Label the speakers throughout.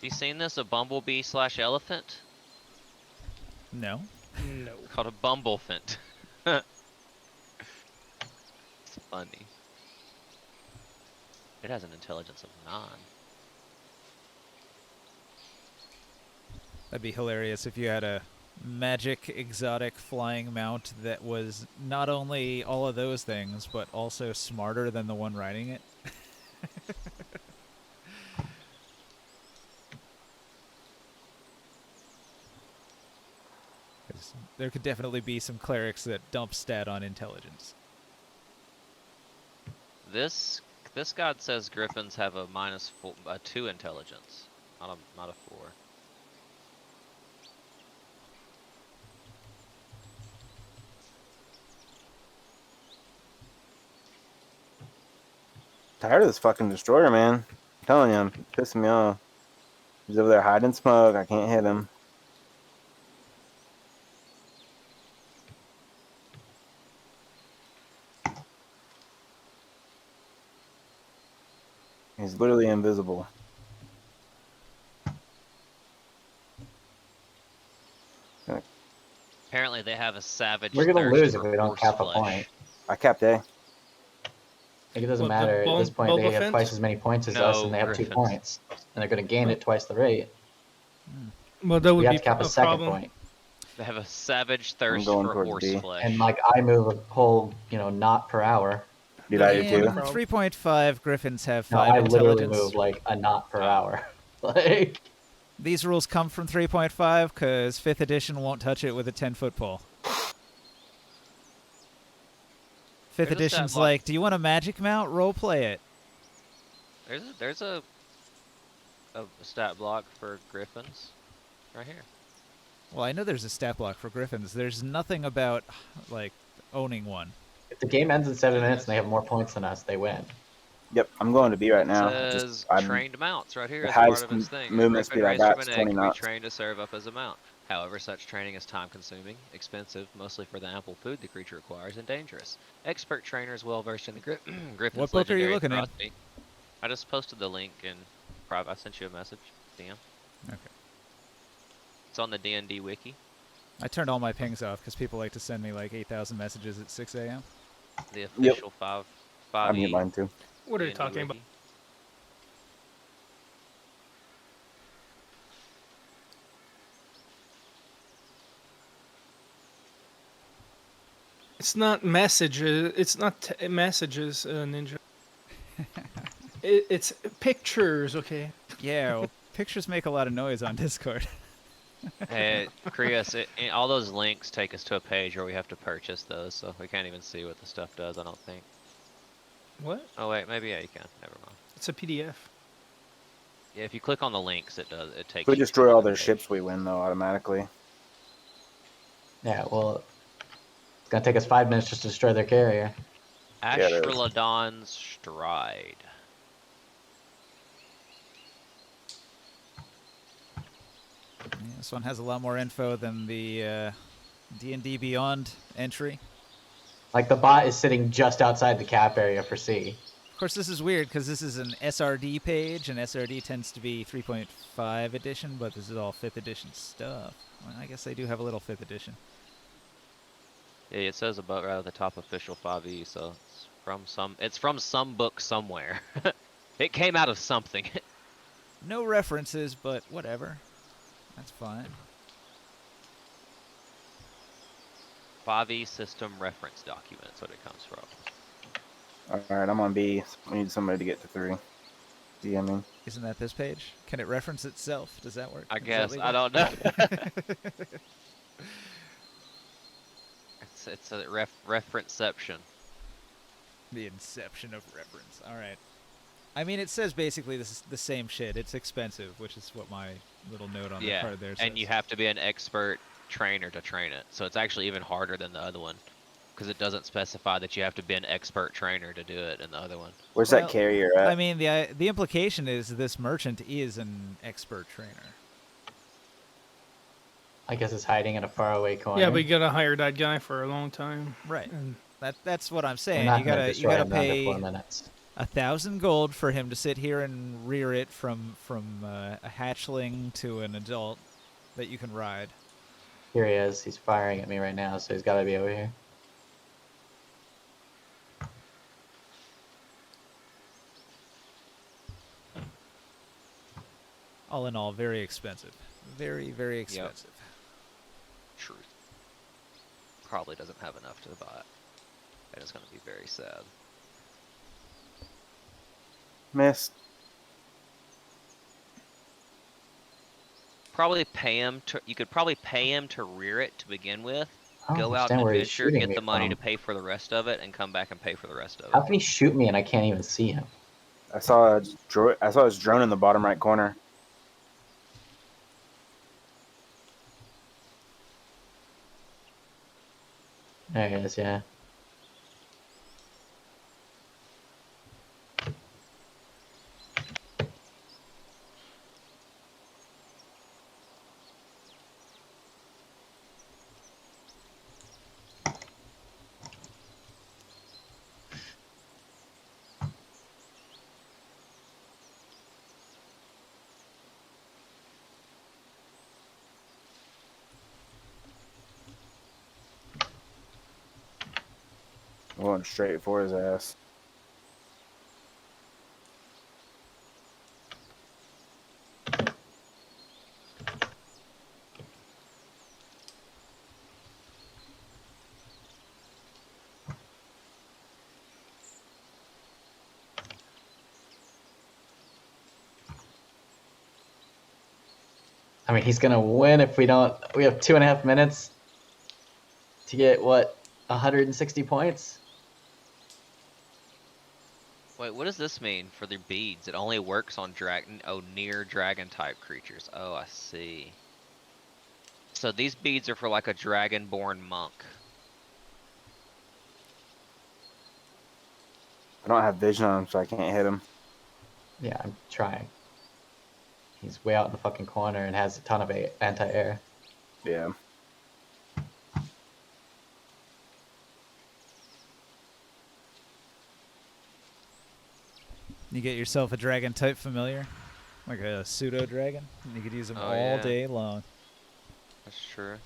Speaker 1: You seen this? A bumblebee / elephant?
Speaker 2: No.
Speaker 3: No.
Speaker 1: It's called a bumblefint. It's funny. It has an intelligence of 9.
Speaker 2: That'd be hilarious if you had a magic exotic flying mount that was not only all of those things, but also smarter than the one riding it. There could definitely be some clerics that dump stat on intelligence.
Speaker 1: This god says griffins have a -2 intelligence, not a 4.
Speaker 4: Tired of this fucking destroyer, man. I'm telling you, I'm pissing me off. He's over there hiding smoke. I can't hit him. He's literally invisible.
Speaker 1: Apparently they have a savage
Speaker 5: We're gonna
Speaker 1: thirst
Speaker 5: lose if
Speaker 1: for
Speaker 5: we don't
Speaker 1: horse
Speaker 5: cap a
Speaker 1: flesh.
Speaker 5: point.
Speaker 4: I capped A.
Speaker 5: Like, it doesn't
Speaker 3: What, the
Speaker 5: matter at this point. They
Speaker 3: Boba
Speaker 5: have
Speaker 3: Fett?
Speaker 5: twice as many points as
Speaker 1: No,
Speaker 5: us, and they have
Speaker 1: Griffins.
Speaker 5: 2 points, and they're going to gain at twice the rate.
Speaker 3: Well, that would
Speaker 5: We have
Speaker 3: be
Speaker 5: to cap a
Speaker 3: a
Speaker 5: second
Speaker 3: problem.
Speaker 5: point.
Speaker 1: They have a savage thirst
Speaker 4: going
Speaker 1: for
Speaker 4: towards
Speaker 1: horse
Speaker 4: B.
Speaker 1: flesh.
Speaker 5: And like I move a whole, knot per hour.
Speaker 4: Did I do
Speaker 2: In
Speaker 4: too?
Speaker 2: 3.5, griffins have
Speaker 5: No,
Speaker 2: 5
Speaker 5: I literally
Speaker 2: intelligence.
Speaker 5: move like a knot per
Speaker 1: Oh.
Speaker 5: hour. Like,
Speaker 2: These rules come from 3.5 because 5th edition won't touch it with a 10-foot pole. 5th
Speaker 1: There's a
Speaker 2: edition's
Speaker 1: stat block.
Speaker 2: like, do you want a magic mount? Role play it.
Speaker 1: There's a stat block for griffins right here.
Speaker 2: Well, I know there's a stat block for griffins. There's nothing about, like, owning one.
Speaker 5: if the game ends in 7 minutes and they have more points than us, they win.
Speaker 4: Yep, I'm going to B right now.
Speaker 1: It says trained mounts right here
Speaker 4: the
Speaker 1: as part
Speaker 4: highest
Speaker 1: of its thing.
Speaker 4: movement
Speaker 1: Griffin
Speaker 4: speed I
Speaker 1: raised
Speaker 4: got
Speaker 1: from
Speaker 4: is
Speaker 1: an
Speaker 4: 20
Speaker 1: egg can be
Speaker 4: knots.
Speaker 1: trained to serve up as a mount. However, such training is time-consuming, expensive, mostly for the ample food the creature requires, and dangerous. Expert trainers well versed in the Griffin's
Speaker 2: What book are you
Speaker 1: legendary
Speaker 2: looking at?
Speaker 1: ferocity. I just posted the link in private. I sent you a message, DM.
Speaker 2: Okay.
Speaker 1: It's on the D&D wiki.
Speaker 2: I turned all my pings off because people like to send me like 8,000 messages at 6 a.m.
Speaker 1: The official 5
Speaker 4: I mute
Speaker 1: 5e
Speaker 4: mine too.
Speaker 3: What are you
Speaker 1: D&D
Speaker 3: talking about?
Speaker 1: wiki.
Speaker 3: It's not messages. It's not messages, Ninja. It's pictures, okay?
Speaker 2: Yeah, well, pictures make a lot of noise on Discord.
Speaker 1: Hey, Krios, all those links take us to a page where we have to purchase those, so we can't even see what the stuff does, I don't think.
Speaker 3: What?
Speaker 1: Oh wait, maybe yeah, you can. Never mind.
Speaker 3: It's a PDF.
Speaker 1: Yeah, if you click on the links, it takes
Speaker 4: If we
Speaker 1: you to
Speaker 4: destroy all
Speaker 1: another
Speaker 4: their
Speaker 1: page.
Speaker 4: ships, we win though automatically.
Speaker 5: Yeah, well, it's going to take us 5 minutes just to destroy their carrier.
Speaker 4: Yeah, it is.
Speaker 1: Ashtralodon's Stride.
Speaker 2: Yeah, this one has a lot more info than the D&D Beyond entry.
Speaker 5: Like, the bot is sitting just outside the cap area for C.
Speaker 2: Of course, this is weird because this is an SRD page, and SRD tends to be 3.5 edition, but this is all 5th edition stuff. Well, I guess they do have a little 5th edition.
Speaker 1: Yeah, it says about right at the top official 5e, so it's from some book somewhere. It came out of something.
Speaker 2: No references, but whatever. That's fine.
Speaker 1: 5e system reference document, that's what it comes from.
Speaker 4: Alright, I'm on B. We need somebody to get to 3. D, I mean.
Speaker 2: Isn't that this page? Can it reference itself? Does that work?
Speaker 1: I
Speaker 2: Is that
Speaker 1: guess,
Speaker 2: legal?
Speaker 1: I don't know. It's a referenceception.
Speaker 2: The inception of reference. All right. I mean, it says basically this is the same shit. It's expensive, which is what my little note on the
Speaker 1: Yeah,
Speaker 2: card there says.
Speaker 1: and you have to be an expert trainer to train it. So it's actually even harder than the other one. Because it doesn't specify that you have to be an expert trainer to do it in the other one.
Speaker 4: Where's
Speaker 2: Well,
Speaker 4: that carrier at?
Speaker 2: I mean, the implication is this merchant is an expert trainer.
Speaker 5: I guess it's hiding in a faraway corner.
Speaker 3: Yeah, but you gotta hire that guy for a long time.
Speaker 2: Right.
Speaker 3: And
Speaker 2: That's what I'm
Speaker 5: We're
Speaker 2: saying.
Speaker 5: not
Speaker 2: You
Speaker 5: gonna
Speaker 2: gotta
Speaker 5: destroy him in under
Speaker 2: pay
Speaker 5: 4 minutes.
Speaker 2: 1,000 gold for him to sit here and rear it from a hatchling to an adult that you can ride.
Speaker 5: Here he is. He's firing at me right now, so he's got to be over here.
Speaker 2: All in all, very expensive. Very, very expensive.
Speaker 1: Truth. Probably doesn't have enough to buy it. And it's going to be very sad.
Speaker 4: Missed.
Speaker 1: Probably pay him to. You could probably pay him to rear it to begin with.
Speaker 5: I don't
Speaker 1: Go out
Speaker 5: understand
Speaker 1: and
Speaker 5: where he's
Speaker 1: adventure,
Speaker 5: shooting
Speaker 1: get
Speaker 5: me
Speaker 1: the money
Speaker 5: from.
Speaker 1: to pay for the rest of it, and come back and pay for the rest of
Speaker 5: How
Speaker 1: it.
Speaker 5: can he shoot me and I can't even see him?
Speaker 4: I saw his drone in the bottom right corner.
Speaker 5: There he is, yeah.
Speaker 4: Going straight for his ass.
Speaker 5: I mean, he's going to win if we don't. We have 2.5 minutes to get, what, 160 points?
Speaker 1: Wait, what does this mean for the beads? It only works on near dragon type creatures. Oh, I see. So these beads are for like a dragonborn monk.
Speaker 4: I don't have vision on him, so I can't hit him.
Speaker 5: Yeah, I'm trying. He's way out in the fucking corner and has a ton of anti-air.
Speaker 4: Yeah.
Speaker 2: You get yourself a dragon type familiar, like a pseudo dragon, and you could use them
Speaker 1: Oh,
Speaker 2: all
Speaker 1: yeah.
Speaker 2: day long.
Speaker 1: That's true.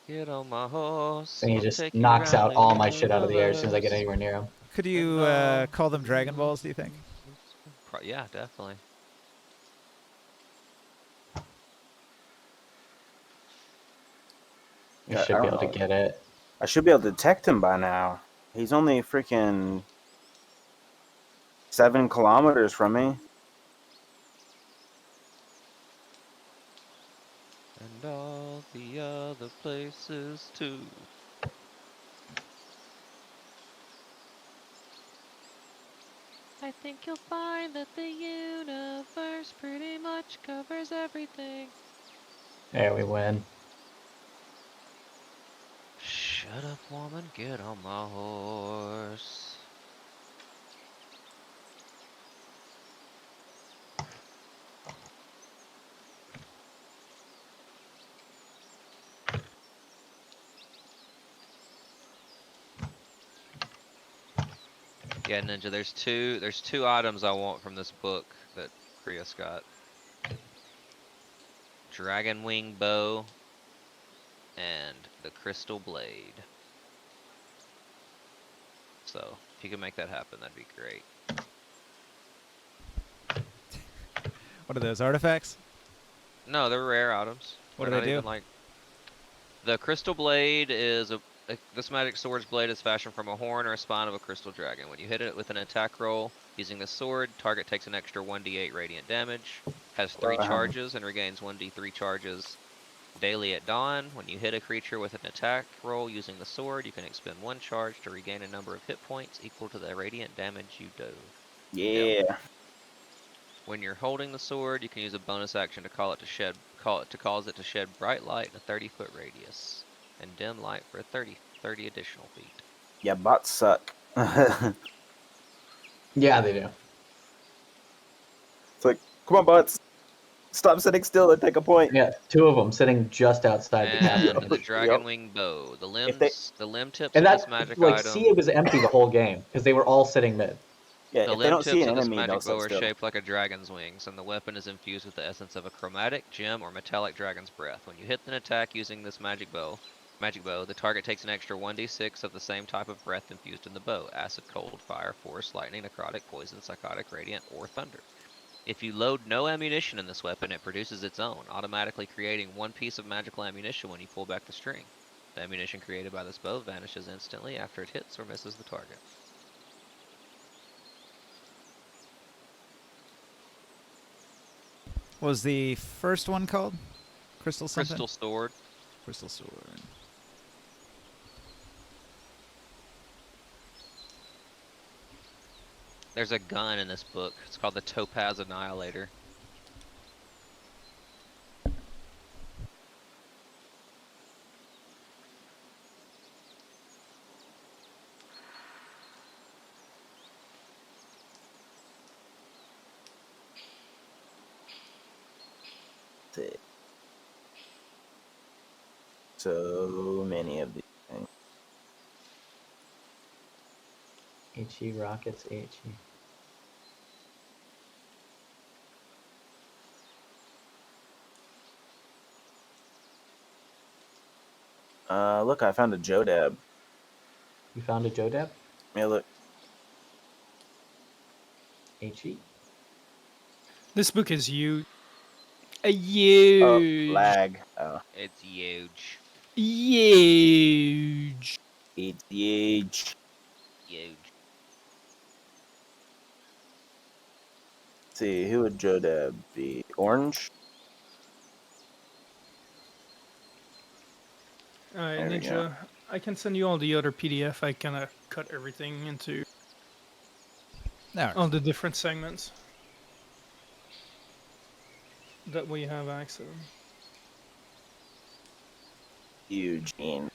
Speaker 1: Get on my horse.
Speaker 5: And he
Speaker 1: I'll
Speaker 5: just
Speaker 1: take you
Speaker 5: knocks
Speaker 1: round
Speaker 5: out
Speaker 1: the
Speaker 5: all my shit out of the air as soon as I get
Speaker 1: universe.
Speaker 5: anywhere near him.
Speaker 2: Could you call them Dragon Balls, do you think?
Speaker 1: Yeah, definitely.
Speaker 5: You
Speaker 4: I
Speaker 5: should be
Speaker 4: don't
Speaker 5: able to
Speaker 4: know.
Speaker 5: get it.
Speaker 4: I should be able to detect him by now. He's only freaking 7 kilometers from me.
Speaker 1: And all the other places too. I think you'll find that the universe pretty much covers everything.
Speaker 5: There, we win.
Speaker 1: Shut up, woman, get on my horse. Yeah, Ninja, there's two items I want from this book that Krios got. Dragon Wing Bow and the Crystal Blade. So, if you can make that happen, that'd be great.
Speaker 2: What are those, artifacts?
Speaker 1: No, they're rare items.
Speaker 2: What
Speaker 1: They're
Speaker 2: do
Speaker 1: not
Speaker 2: they do?
Speaker 1: even like... The Crystal Blade is this magic sword's blade is fashioned from a horn or a spine of a crystal dragon. When you hit it with an attack roll using the sword, target takes an extra 1d8 radiant damage, has 3
Speaker 4: Wow.
Speaker 1: charges, and regains 1d3 charges daily at dawn. When you hit a creature with an attack roll using the sword, you can expend 1 charge to regain a number of hit points equal to the radiant damage you do.
Speaker 4: Yeah.
Speaker 1: When you're holding the sword, you can use a bonus action to cause it to shed bright light in a 30-foot radius, and dim light for 30 additional feet.
Speaker 4: Yeah, bots suck. It's
Speaker 5: Yeah, they do.
Speaker 4: like Come on, butts. Stop sitting still and take a point.
Speaker 5: Yeah, 2 of them sitting just outside the capital.
Speaker 1: And the dragon wing bow. The
Speaker 4: If they-
Speaker 1: limb tips
Speaker 5: And
Speaker 1: of this
Speaker 5: that,
Speaker 1: magic
Speaker 5: like,
Speaker 1: item.
Speaker 5: C, it was empty the whole game because they were all sitting mid.
Speaker 4: Yeah,
Speaker 1: The
Speaker 4: if they
Speaker 1: limb
Speaker 4: don't see
Speaker 1: tips
Speaker 4: an
Speaker 1: of this
Speaker 4: enemy,
Speaker 1: magic
Speaker 4: don't
Speaker 1: bow
Speaker 4: sit
Speaker 1: are
Speaker 4: still.
Speaker 1: shaped like a dragon's wings, and the weapon is infused with the essence of a chromatic, gem, or metallic dragon's breath. When you hit an attack using this magic bow, the target takes an extra 1d6 of the same type of breath infused in the bow: acid, cold, fire, force, lightning, necrotic, poison, psychotic, radiant, or thunder. If you load no ammunition in this weapon, it produces its own, automatically creating 1 piece of magical ammunition when you pull back the string. The ammunition created by this bow vanishes instantly after it hits or misses the target.
Speaker 2: What was the first one called? Crystal something?
Speaker 1: Crystal sword.
Speaker 2: Crystal sword.
Speaker 1: There's a gun in this book. It's called the Topaz Annihilator.
Speaker 4: So many of these things.
Speaker 5: HE rockets, HE.
Speaker 4: Look, I found a Jodab.
Speaker 5: You found a Jodab?
Speaker 4: Yeah, look.
Speaker 5: HE?
Speaker 3: This book is huge. A huge.
Speaker 4: Lag. Oh,
Speaker 1: It's huge.
Speaker 3: Huge.
Speaker 4: it's huge.
Speaker 1: Huge.
Speaker 4: Let's see, who would Jodab be? Orange?
Speaker 3: Alright,
Speaker 4: There we go.
Speaker 3: Ninja. I can send you all the other PDF. I kind of cut everything into
Speaker 2: No.
Speaker 3: all the different segments. That way you have access.
Speaker 4: Eugene.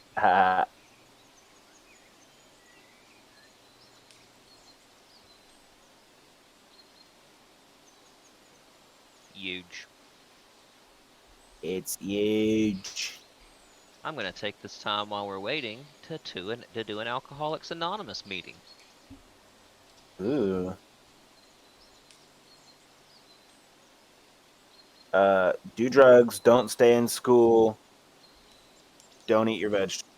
Speaker 1: Huge.
Speaker 4: It's huge.
Speaker 1: I'm gonna take this time while we're waiting to do an Alcoholics Anonymous meeting.
Speaker 4: Ooh. Do drugs, don't stay in school, don't eat your vegetables.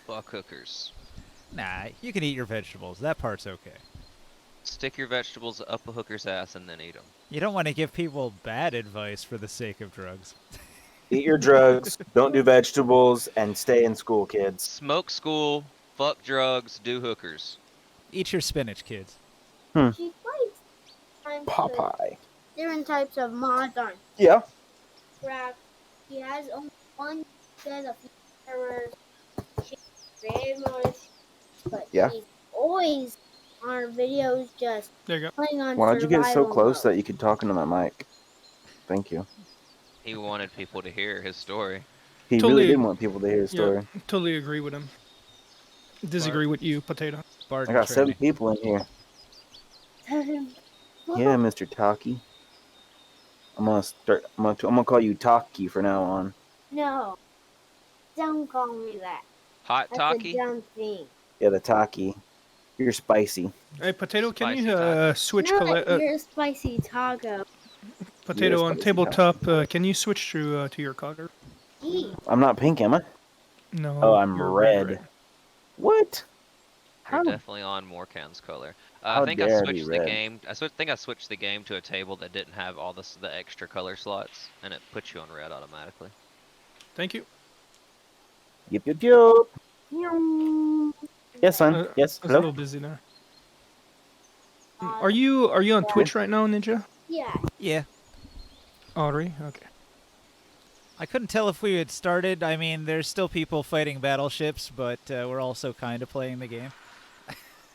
Speaker 1: Fuck hookers.
Speaker 2: Nah, you can eat your vegetables. That part's okay.
Speaker 1: Stick your vegetables up a hooker's ass and then eat them.
Speaker 2: You don't want to give people bad advice for the sake of drugs.
Speaker 4: Eat your drugs, don't do vegetables, and stay in school, kids.
Speaker 1: Smoke school, fuck drugs, do hookers.
Speaker 2: Eat your spinach, kids.
Speaker 6: She plays times with
Speaker 4: Popeye.
Speaker 6: different types of mods on
Speaker 4: Yeah.
Speaker 6: craft. She has only one set of errors. She's very much, but
Speaker 4: Yeah.
Speaker 6: she's always on her videos just
Speaker 3: There you go.
Speaker 6: playing on
Speaker 4: Why don't you get so
Speaker 6: survival
Speaker 4: close
Speaker 6: mode.
Speaker 4: that you could talk into my mic? Thank you.
Speaker 1: He wanted people to hear his story.
Speaker 4: He
Speaker 3: Totally-
Speaker 4: really did want people to hear his story.
Speaker 3: Yeah, totally agree with him. Disagree with you, Potato.
Speaker 2: Bargain
Speaker 4: I got 7
Speaker 2: training.
Speaker 4: people in here. Yeah, Mr. Taki. I'm gonna call you Taki from now on.
Speaker 6: No, don't call me that.
Speaker 1: Hot
Speaker 6: That's
Speaker 1: Taki?
Speaker 6: a dumb thing.
Speaker 4: Yeah, the Taki. You're spicy.
Speaker 3: Hey, Potato, can
Speaker 1: Spicy
Speaker 3: you
Speaker 1: taco.
Speaker 3: switch
Speaker 6: Not your spicy taco.
Speaker 3: Potato
Speaker 4: You're
Speaker 3: on
Speaker 4: spicy
Speaker 3: tabletop? Can you switch to your color?
Speaker 6: Eat.
Speaker 4: I'm not pink, am I?
Speaker 3: No.
Speaker 4: Oh, I'm
Speaker 3: you're
Speaker 4: red.
Speaker 3: right.
Speaker 4: What?
Speaker 1: You're
Speaker 4: How?
Speaker 1: definitely on Morcan's color.
Speaker 4: How
Speaker 1: I think I
Speaker 4: dare I be
Speaker 1: switched the
Speaker 4: red?
Speaker 1: game. think I switched the game to a table that didn't have all the extra color slots, and it puts you on red automatically.
Speaker 3: Thank you.
Speaker 4: Yep, yep, yep.
Speaker 6: Meow.
Speaker 4: Yes, son.
Speaker 3: I
Speaker 4: Yes.
Speaker 3: was a little
Speaker 4: Hello.
Speaker 3: busy there. Are you on Twitch right now, Ninja?
Speaker 6: Yeah.
Speaker 2: Yeah.
Speaker 3: Audrey? Okay.
Speaker 2: I couldn't tell if we had started. I mean, there's still people fighting battleships, but we're also kind of playing the game.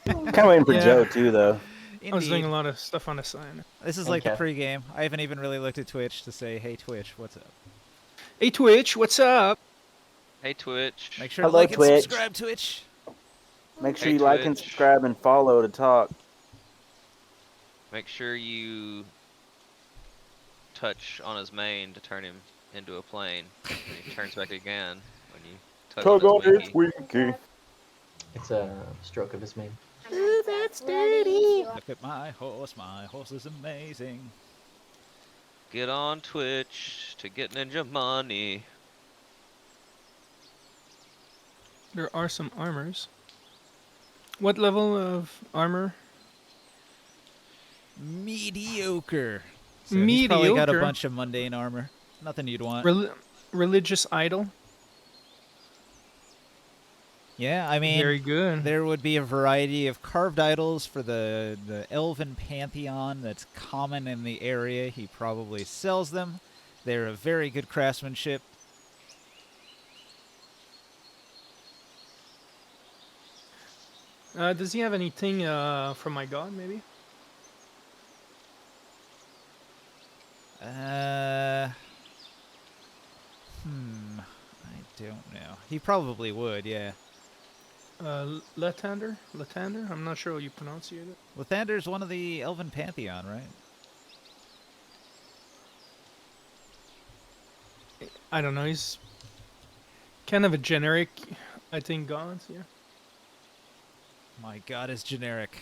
Speaker 4: Kind of waiting for
Speaker 3: Yeah.
Speaker 4: Joe too, though.
Speaker 3: I was doing
Speaker 2: Indeed.
Speaker 3: a lot of stuff on the side.
Speaker 2: This is like the
Speaker 5: Okay.
Speaker 2: pregame. I haven't even really looked at Twitch to say, hey, Twitch, what's up?
Speaker 3: Hey, Twitch, what's up?
Speaker 1: Hey Twitch.
Speaker 2: Make sure to
Speaker 4: Hello,
Speaker 2: like and
Speaker 4: Twitch.
Speaker 2: subscribe, Twitch.
Speaker 4: Make sure
Speaker 1: Hey,
Speaker 4: you like and
Speaker 1: Twitch.
Speaker 4: subscribe and follow to talk.
Speaker 1: Make sure you touch on his mane to turn him into a plane. And he turns back again when you tug
Speaker 4: Tug
Speaker 1: on
Speaker 4: on
Speaker 1: his
Speaker 4: its
Speaker 1: winky.
Speaker 4: winky.
Speaker 5: It's a stroke of his mane.
Speaker 6: Ooh, that's dirty.
Speaker 2: Look at my horse. My horse is amazing.
Speaker 1: Get on Twitch to get ninja money.
Speaker 3: There are some armors. What level of armor?
Speaker 2: Mediocre. So he's probably got a
Speaker 3: Mediocre.
Speaker 2: bunch of mundane armor. Nothing you'd want.
Speaker 3: Religious idol.
Speaker 2: Yeah, I mean,
Speaker 3: Very good.
Speaker 2: there would be a variety of carved idols for the elven pantheon that's common in the area. He probably sells them. They're of very good craftsmanship.
Speaker 3: Does he have anything from my god, maybe?
Speaker 2: I don't know. He probably would, yeah.
Speaker 3: Latander? Latander? I'm not sure how you pronounce it.
Speaker 2: Lathander's one of the elven pantheon, right?
Speaker 3: I don't know. He's kind of a generic, I think, god. Yeah.
Speaker 2: My god is generic.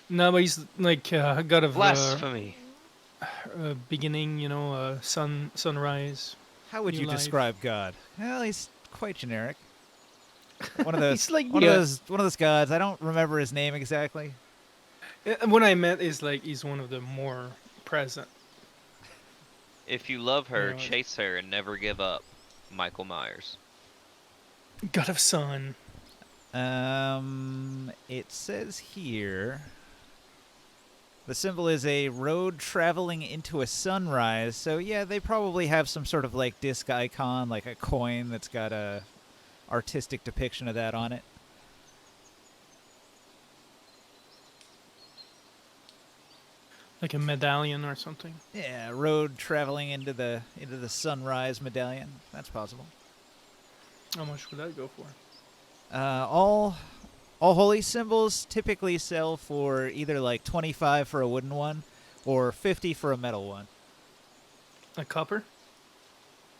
Speaker 3: No, but he's like god of
Speaker 1: Blasphemy.
Speaker 3: beginning. You know, sunrise.
Speaker 2: How would
Speaker 3: New
Speaker 2: you
Speaker 3: life.
Speaker 2: describe God? Well, he's quite generic. One of those,
Speaker 3: He's like,
Speaker 2: one
Speaker 3: yeah.
Speaker 2: of those gods. I don't remember his name exactly.
Speaker 3: What I meant is like he's one of the more present.
Speaker 1: If you love her,
Speaker 3: You know,
Speaker 1: chase her and never give up. Michael Myers.
Speaker 3: God of sun.
Speaker 2: It says here the symbol is a road traveling into a sunrise. So yeah, they probably have some sort of like disc icon, like a coin that's got a artistic depiction of that on it.
Speaker 3: Like a medallion or something.
Speaker 2: Yeah, road traveling into the sunrise medallion. That's possible.
Speaker 3: How much would that go for?
Speaker 2: All holy symbols typically sell for either like 25 for a wooden one or 50 for a metal one.
Speaker 3: A copper?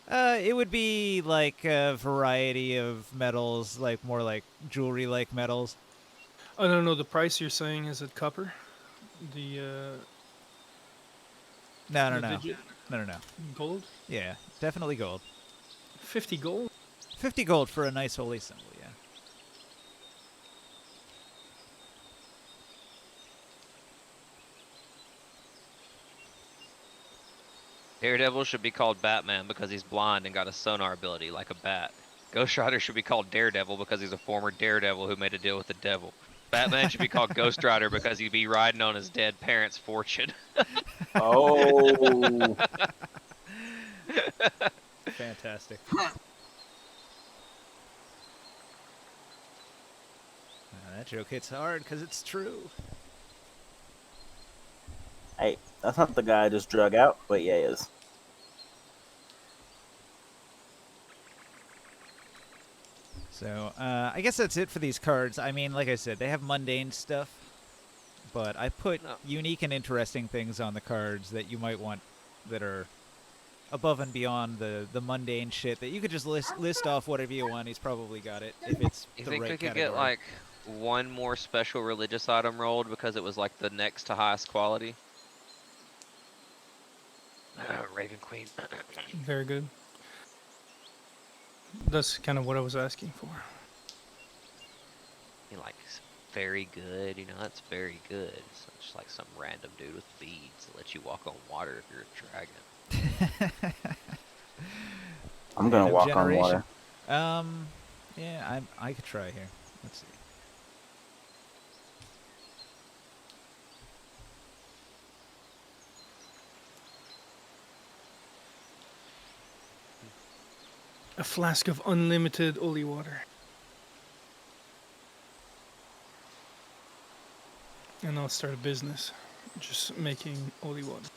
Speaker 2: It would be like a variety of metals, like more like jewelry-like metals.
Speaker 3: I don't know the price you're saying. Is it copper? The
Speaker 2: No.
Speaker 3: digit
Speaker 2: No.
Speaker 3: gold?
Speaker 2: Yeah, definitely gold.
Speaker 3: 50 gold?
Speaker 2: 50 gold for a nice holy symbol, yeah.
Speaker 1: Daredevil should be called Batman because he's blind and got a sonar ability like a bat. Ghost Rider should be called Daredevil because he's a former Daredevil who made a deal with the devil. Batman should be called Ghost Rider because he'd be riding on his dead parents' fortune.
Speaker 4: Oh.
Speaker 2: Fantastic. That joke hits hard because it's true.
Speaker 4: Hey, that's not the guy I just drug out, but yeah, he is.
Speaker 2: So, I guess that's it for these cards. I mean, like I said, they have mundane stuff, but I put
Speaker 1: No.
Speaker 2: unique and interesting things on the cards that you might want that are above and beyond the mundane shit that you could just list off whatever you want. He's probably got it if it's
Speaker 1: You
Speaker 2: the
Speaker 1: think
Speaker 2: right
Speaker 1: we could
Speaker 2: category.
Speaker 1: get like one more special religious item rolled because it was like the next to highest quality? Raven Queen.
Speaker 3: Very good. That's kind of what I was asking for.
Speaker 1: You like very good, you know, that's very good. It's not just like some random dude with beads that lets you walk on water if you're a dragon.
Speaker 4: I'm gonna
Speaker 2: Random
Speaker 4: walk
Speaker 2: generation.
Speaker 4: on water.
Speaker 2: Yeah, I could try here. Let's see.
Speaker 3: A flask of unlimited holy water. And I'll start a business. Just making holy water.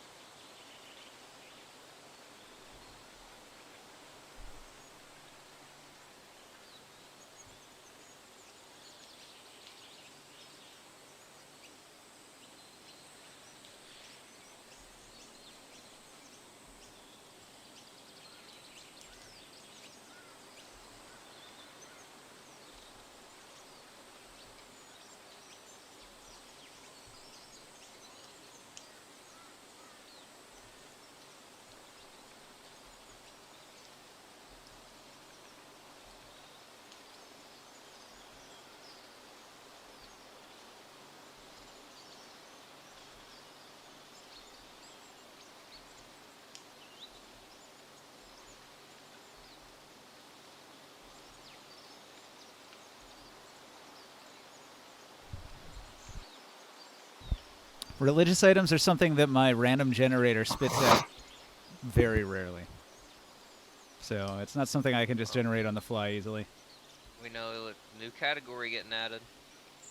Speaker 2: Religious items are something that my random generator spits out very rarely. So it's not something I can just generate on the fly easily.
Speaker 1: We know a new category getting added.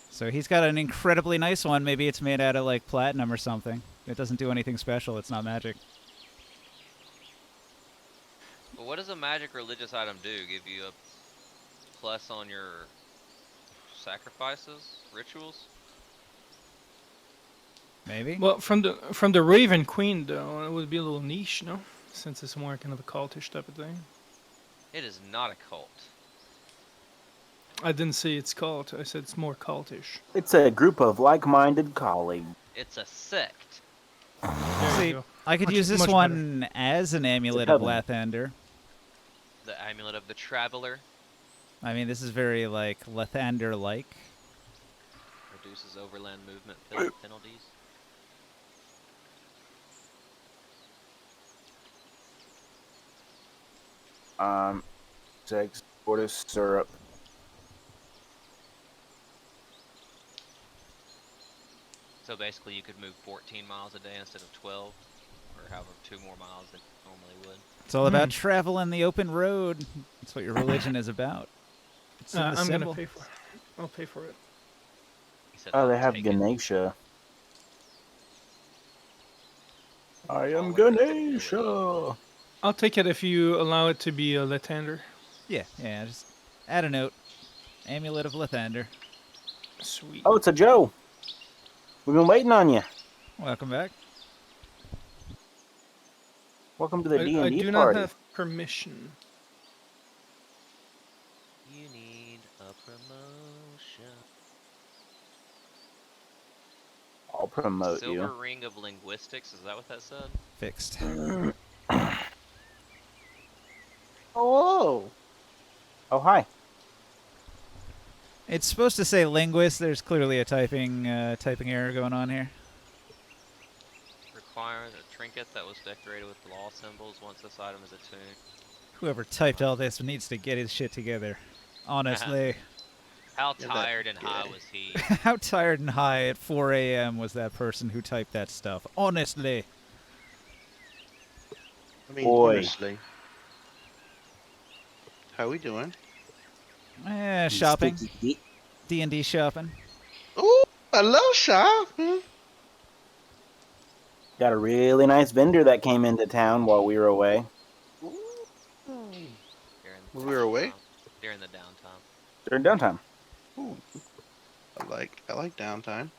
Speaker 2: So he's got an incredibly nice one. Maybe it's made out of like platinum or something. It doesn't do anything special. It's not magic.
Speaker 1: But what does a magic religious item do? Give you a plus on your sacrifices, rituals?
Speaker 2: Maybe.
Speaker 3: Well, from the Raven Queen though, it would be a little niche, no? Since it's more kind of a cultish type of thing.
Speaker 1: It is not a cult.
Speaker 3: I didn't say it's cult. I said it's more cultish.
Speaker 4: It's a group of like-minded colleagues.
Speaker 1: It's a sect.
Speaker 3: There
Speaker 2: See,
Speaker 3: you go.
Speaker 2: I could
Speaker 3: Much-
Speaker 2: use this
Speaker 3: much
Speaker 2: one as an amulet of
Speaker 4: coven.
Speaker 2: Lathander.
Speaker 1: The amulet of the traveler
Speaker 2: I mean, this is very like Lathander-like.
Speaker 1: reduces overland movement penalties.
Speaker 4: Sex, Fortis, syrup.
Speaker 1: So basically you could move 14 miles a day instead of 12, or however 2 more miles than you normally would.
Speaker 2: It's all about travel in the open road. That's what your religion is about. It's in the
Speaker 3: I'm
Speaker 2: symbol.
Speaker 3: gonna pay for it. I'll pay for it.
Speaker 1: He said,
Speaker 4: Oh, they
Speaker 1: "I'll
Speaker 4: have
Speaker 1: take it."
Speaker 4: Ganesha. I am
Speaker 1: Follower of the
Speaker 4: Ganesha.
Speaker 3: I'll take it if you allow it to be a Letander.
Speaker 2: Yeah, just add a note. Amulet of Lathander.
Speaker 3: Sweet.
Speaker 4: Oh, it's a Joe. We've been waiting on you.
Speaker 2: Welcome back.
Speaker 4: Welcome to the
Speaker 3: I
Speaker 4: D&D
Speaker 3: do
Speaker 4: party.
Speaker 3: not have permission.
Speaker 1: You need a promotion.
Speaker 4: I'll promote
Speaker 1: Silver
Speaker 4: you.
Speaker 1: Ring of Linguistics, is that what that said?
Speaker 2: Fixed.
Speaker 4: Oh. Oh, hi.
Speaker 2: It's supposed to say linguist. There's clearly a typing error going on here.
Speaker 1: Requires a trinket that was decorated with law symbols once this item is attuned.
Speaker 2: Whoever typed all this needs to get his shit together. Honestly.
Speaker 1: How
Speaker 7: Yeah, that
Speaker 1: tired and high
Speaker 7: guy.
Speaker 1: was he?
Speaker 2: How tired and high at 4 a.m. was that person who typed that stuff? Honestly.
Speaker 7: I mean,
Speaker 4: Boy.
Speaker 7: honestly. How we doing?
Speaker 2: Shopping.
Speaker 4: Sticky feet.
Speaker 2: D&D shopping.
Speaker 7: Oh, I love shopping.
Speaker 4: Got a really nice vendor that came into town while we were away.
Speaker 1: During
Speaker 7: When we were away?
Speaker 1: During the downtime.
Speaker 4: During downtime.
Speaker 7: Ooh, I like downtime.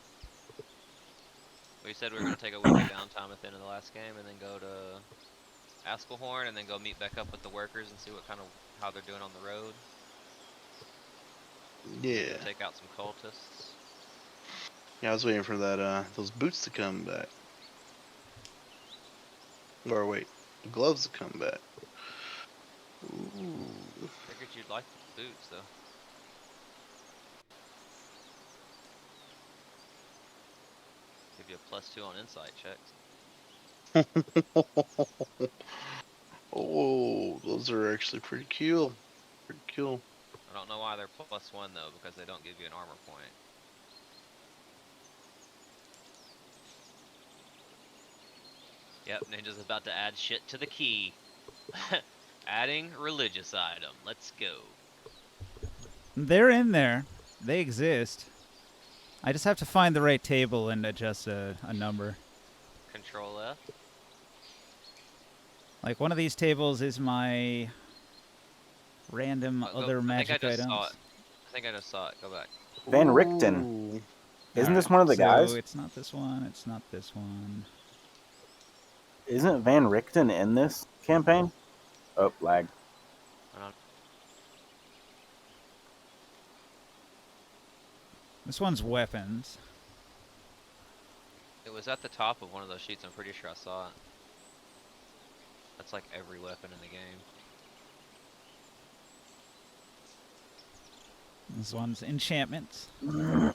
Speaker 1: We said we were going to take a week of downtime at the end of the last game and then go to Askelhorn and then go meet back up with the workers and see what kind of how they're doing on the road.
Speaker 7: Yeah.
Speaker 1: Take out some cultists.
Speaker 7: Yeah, I was waiting for that those boots to come back. Or wait, the gloves to come back. Ooh.
Speaker 1: Figured you'd like the boots though. Give you a +2 on insight checks.
Speaker 7: Oh, those are actually pretty cool. Pretty cool.
Speaker 1: I don't know why they're +1 though, because they don't give you an armor point. Yep, Ninja's about to add shit to the key. Adding religious item. Let's go.
Speaker 2: They're in there. They exist. I just have to find the right table and adjust a number.
Speaker 1: Control F.
Speaker 2: Like one of these tables is my random
Speaker 1: Go-
Speaker 2: other
Speaker 1: I think
Speaker 2: magic
Speaker 1: I just
Speaker 2: items.
Speaker 1: saw it. I think I just saw it. Go back.
Speaker 4: Van Richten.
Speaker 7: Ooh.
Speaker 4: Isn't this
Speaker 2: Alright,
Speaker 4: one of the
Speaker 2: so
Speaker 4: guys?
Speaker 2: it's not this one. It's not this one.
Speaker 4: Isn't Van Richten in this campaign? Oh, lag.
Speaker 2: This one's weapons.
Speaker 1: It was at the top of one of those sheets. I'm pretty sure I saw it. That's like every weapon in the game.
Speaker 2: This one's enchantments. This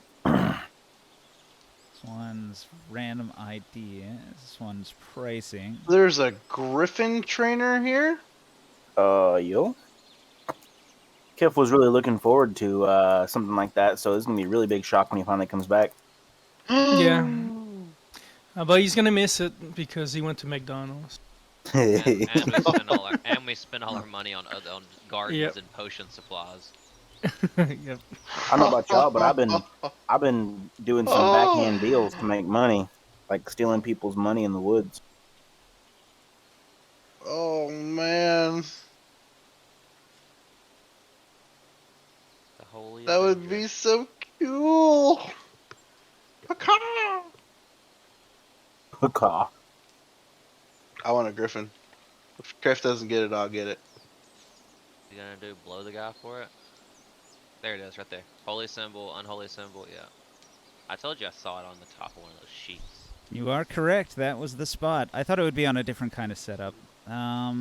Speaker 2: one's random ideas. This one's pricing.
Speaker 7: There's a griffin trainer here?
Speaker 4: Yo. Kif was really looking forward to something like that, so it's gonna be a really big shock when he finally comes back.
Speaker 3: Yeah. But he's gonna miss it because he went to McDonald's.
Speaker 1: And we spend all our money on gardens
Speaker 3: Yep.
Speaker 1: and potion supplies.
Speaker 3: Yep.
Speaker 4: I don't know about y'all, but I've been doing some backhand deals to make money, like stealing people's money in the woods.
Speaker 7: Oh man,
Speaker 1: The Holy
Speaker 7: that would
Speaker 1: Avenger.
Speaker 7: be so cool. Caw.
Speaker 4: Caw.
Speaker 7: I want a griffin. If Cref doesn't get it, I'll get it.
Speaker 1: You gonna do blow the guy for it? There it is, right there. Holy symbol, unholy symbol. Yeah. I told you I saw it on the top of one of those sheets.
Speaker 2: You are correct. That was the spot. I thought it would be on a different kind of setup. All